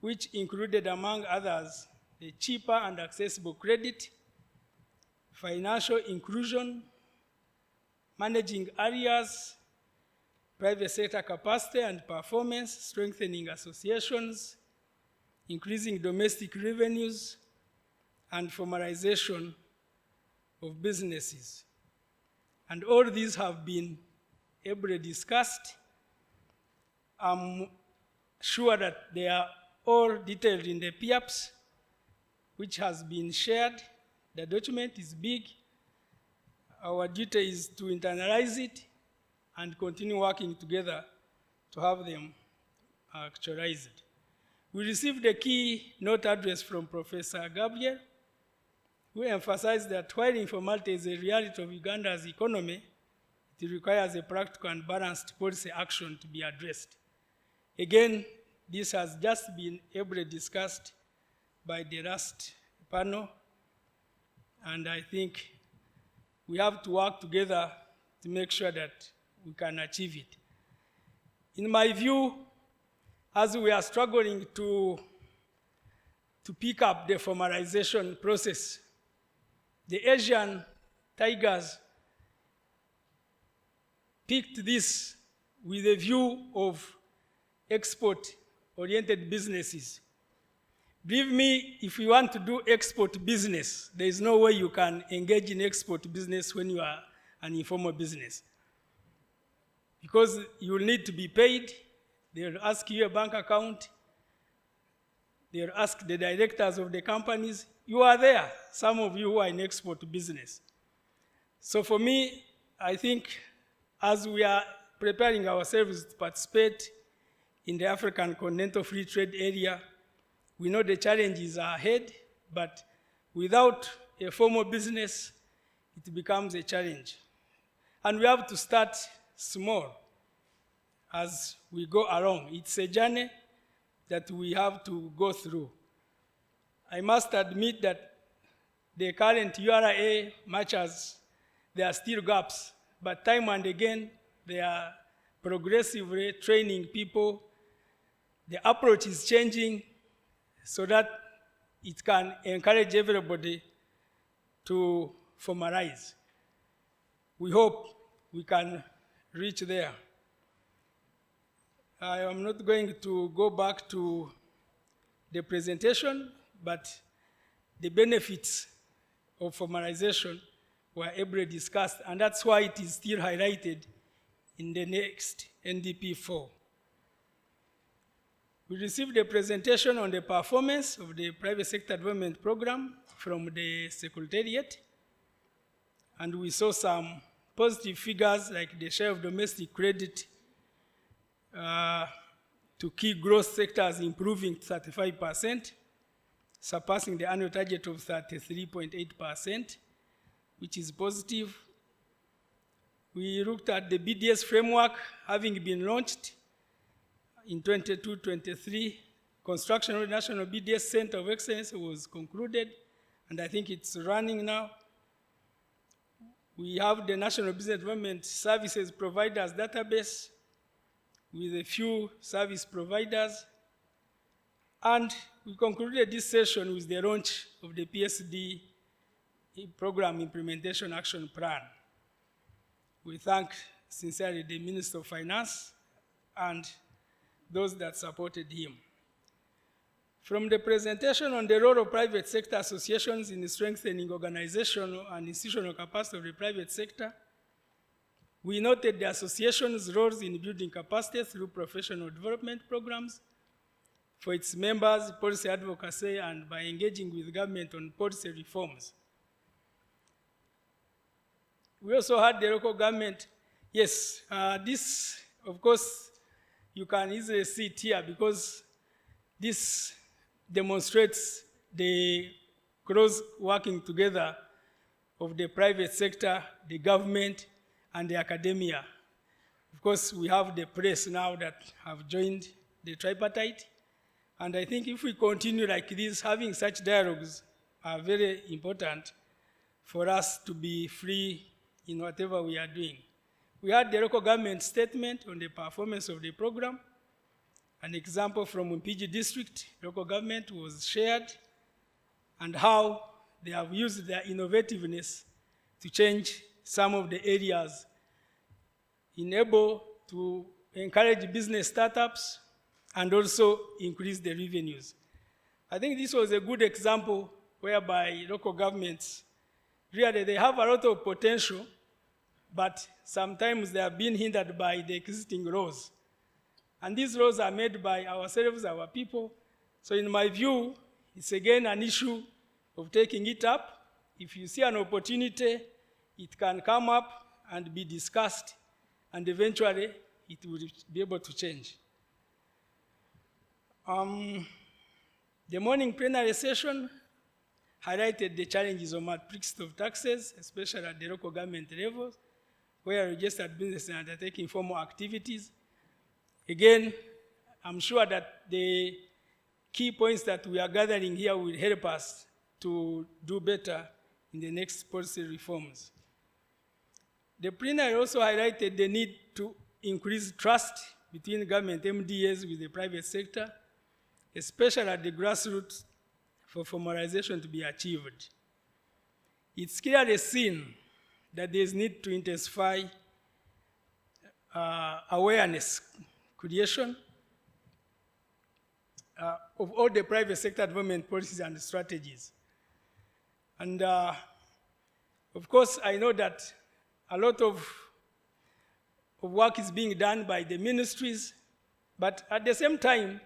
which included, among others, the cheaper and accessible credit, financial inclusion, managing areas, private sector capacity and performance, strengthening associations, increasing domestic revenues, and formalization of businesses. And all these have been ably discussed. I'm sure that they are all detailed in the PIAPs, which has been shared. The document is big. Our duty is to internalize it and continue working together to have them actualized. We received a key note address from Professor Gabriel, who emphasized that while informality is a reality of Uganda's economy, it requires a practical and balanced policy action to be addressed. Again, this has just been ably discussed by the last panel, and I think we have to work together to make sure that we can achieve it. In my view, as we are struggling to pick up the formalization process, the Asian tigers picked this with a view of export-oriented businesses. Believe me, if you want to do export business, there is no way you can engage in export business when you are an informal business. Because you will need to be paid, they will ask you a bank account, they will ask the directors of the companies. You are there, some of you who are in export business. So for me, I think as we are preparing ourselves to participate in the African Continental Free Trade Area, we know the challenges are ahead, but without a formal business, it becomes a challenge. And we have to start small as we go along. It's a journey that we have to go through. I must admit that the current URA, much as there are still gaps, but time and again, they are progressively training people. The approach is changing so that it can encourage everybody to formalize. We hope we can reach there. I am not going to go back to the presentation, but the benefits of formalization were ably discussed, and that's why it is still highlighted in the next NDP 4. We received a presentation on the performance of the private sector development program from the Secretariat, and we saw some positive figures like the share of domestic credit to key growth sectors improving 35%, surpassing the annual target of 33.8%, which is positive. We looked at the BDS framework having been launched in 22-23. Construction of the National BDS Center of Excellence was concluded, and I think it's running now. We have the National Business Development Services Providers Database with a few service providers. And we concluded this session with the launch of the PSD Program Implementation Action Plan. We thank sincerely the Minister of Finance and those that supported him. From the presentation on the role of private sector associations in strengthening organizational and institutional capacity of the private sector, we noted the association's roles in building capacity through professional development programs, for its members, policy advocacy, and by engaging with government on policy reforms. We also had the local government. Yes, this, of course, you can easily see it here because this demonstrates the close working together of the private sector, the government, and the academia. Of course, we have the press now that have joined the tripartite. And I think if we continue like this, having such dialogues are very important for us to be free in whatever we are doing. We had the local government statement on the performance of the program. An example from Mpigi district, local government was shared, and how they have used their innovativeness to change some of the areas, enable to encourage business startups, and also increase the revenues. I think this was a good example whereby local governments, really they have a lot of potential, but sometimes they are being hindered by the existing laws. And these laws are made by ourselves, our people. So in my view, it's again an issue of taking it up. If you see an opportunity, it can come up and be discussed, and eventually it will be able to change. The morning plenary session highlighted the challenges of matrix of taxes, especially at the local government levels, where registered businesses are undertaking formal activities. Again, I'm sure that the key points that we are gathering here will help us to do better in the next policy reforms. The plenary also highlighted the need to increase trust between government MDAs with the private sector, especially at the grassroots, for formalization to be achieved. It's clearly seen that there is need to intensify awareness creation of all the private sector development policies and strategies. And of course, I know that a lot of work is being done by the ministries, but at the same time,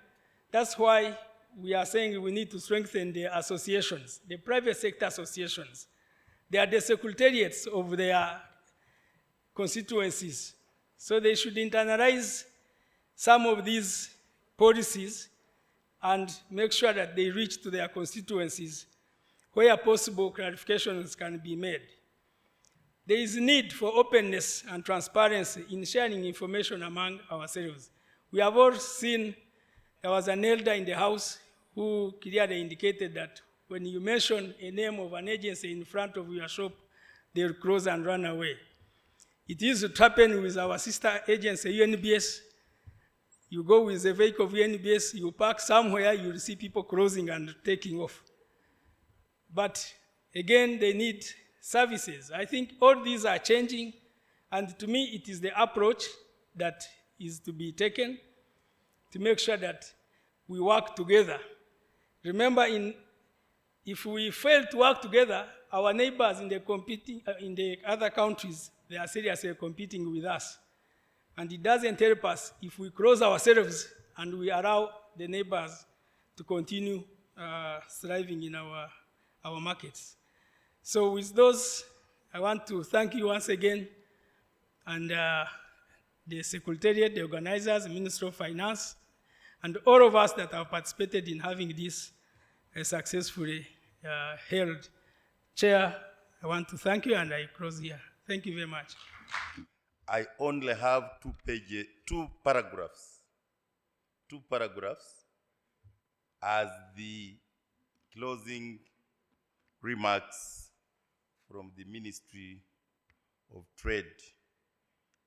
that's why we are saying we need to strengthen the associations, the private sector associations. They are the secretariats of their constituencies. So they should internalize some of these policies and make sure that they reach to their constituencies. Where possible, clarifications can be made. There is a need for openness and transparency in sharing information among ourselves. We have all seen there was an elder in the house who clearly indicated that when you mention a name of an agency in front of your shop, they'll close and run away. It used to happen with our sister agency, UNBS. You go with a vehicle of UNBS, you park somewhere, you'll see people closing and taking off. But again, they need services. I think all these are changing, and to me, it is the approach that is to be taken to make sure that we work together. Remember, if we fail to work together, our neighbors in the other countries, they are seriously competing with us. And it doesn't help us if we close ourselves and we allow the neighbors to continue thriving in our markets. So with those, I want to thank you once again, and the Secretariat, the organizers, the Ministry of Finance, and all of us that have participated in having this successfully held. Chair, I want to thank you, and I close here. Thank you very much. I only have two paragraphs as the closing remarks from the Ministry of Trade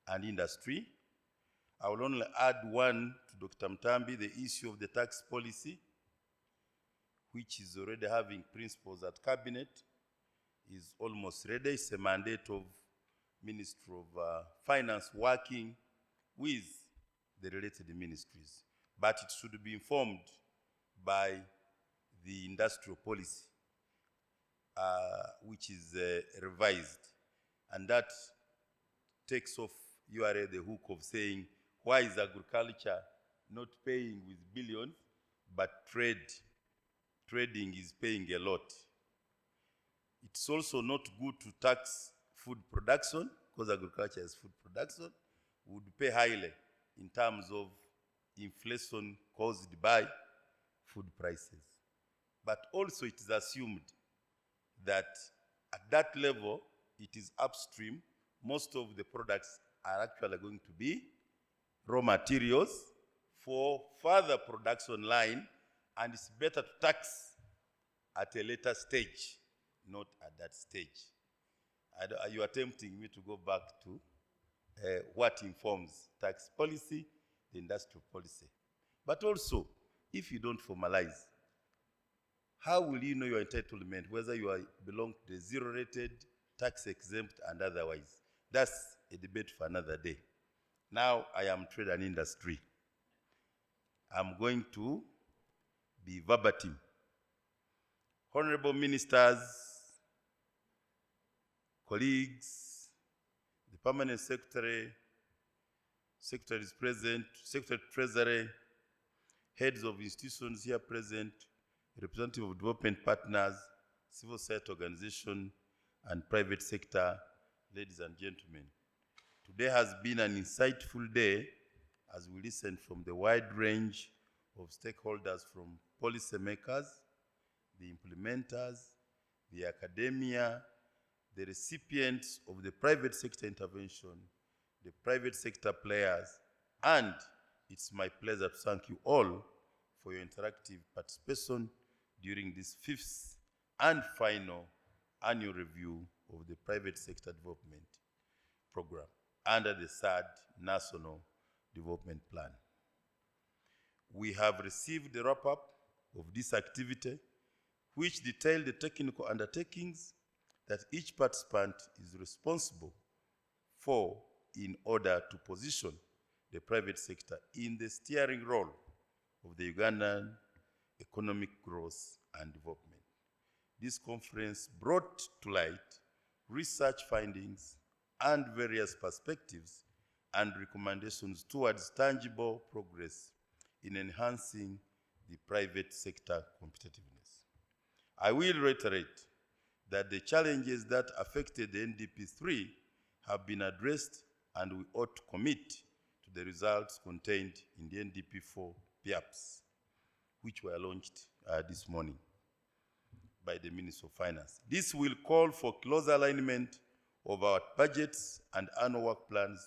and Industry. I will only add one to Dr. Mtambi, the issue of the tax policy, which is already having principles at Cabinet, is almost ready. It's a mandate of Ministry of Finance working with the related ministries. But it should be informed by the industrial policy, which is revised. And that takes off URA the hook of saying, why is agriculture not paying with billions, but trading is paying a lot. It's also not good to tax food production, because agriculture is food production, would pay highly in terms of inflation caused by food prices. But also it is assumed that at that level, it is upstream. Most of the products are actually going to be raw materials for further production line, and it's better to tax at a later stage, not at that stage. You are tempting me to go back to what informs tax policy, the industrial policy. But also, if you don't formalize, how will you know your entitlement, whether you belong to the zero-rated, tax-exempt, and otherwise? That's a debate for another day. Now, I am trade and industry. I'm going to be verbatim. Honorable ministers, colleagues, the permanent secretary, secretary is present, secretary treasury, heads of institutions here present, representative of development partners, civil society organization, and private sector, ladies and gentlemen. Today has been an insightful day as we listen from the wide range of stakeholders, from policymakers, the implementers, the academia, the recipients of the private sector intervention, the private sector players, and it's my pleasure to thank you all for your interactive participation during this 5th and final annual review of the private sector development program under the 3rd National Development Plan. We have received the wrap-up of this activity, which detailed the technical undertakings that each participant is responsible for in order to position the private sector in the steering role of the Ugandan economic growth and development. This conference brought to light research findings and various perspectives and recommendations towards tangible progress in enhancing the private sector competitiveness. I will reiterate that the challenges that affected the NDP3 have been addressed, and we ought to commit to the results contained in the NDP4 PAPs, which were launched this morning by the Minister of Finance. This will call for closer alignment of our budgets and annual work plans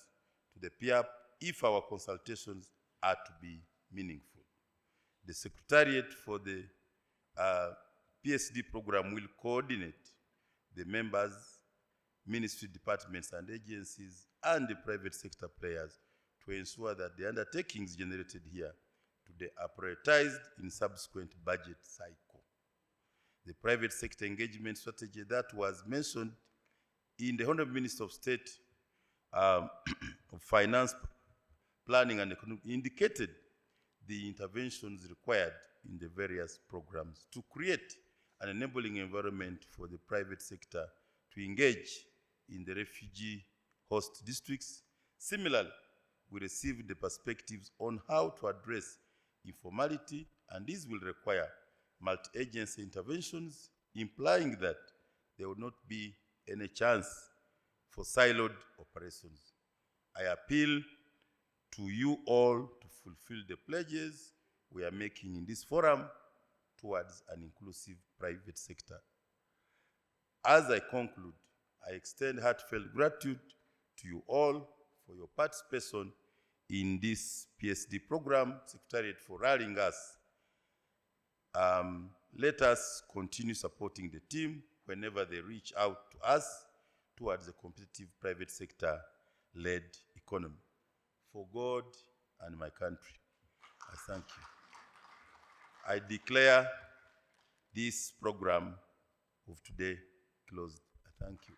to the PAP if our consultations are to be meaningful. The Secretariat for the PSD program will coordinate the members, ministry departments and agencies, and the private sector players to ensure that the undertakings generated here today are prioritized in subsequent budget cycle. The private sector engagement strategy that was mentioned in the Honorable Minister of State of Finance, Planning and Economic indicated the interventions required in the various programs to create an enabling environment for the private sector to engage in the refugee host districts. Similarly, we received the perspectives on how to address informality, and this will require multi-agency interventions, implying that there will not be any chance for siloed operations. I appeal to you all to fulfill the pledges we are making in this forum towards an inclusive private sector. As I conclude, I extend heartfelt gratitude to you all for your participation in this PSD program, Secretariat for rallying us. Let us continue supporting the team whenever they reach out to us towards a competitive private sector-led economy. For God and my country, I thank you. I declare this program of today closed. I thank you.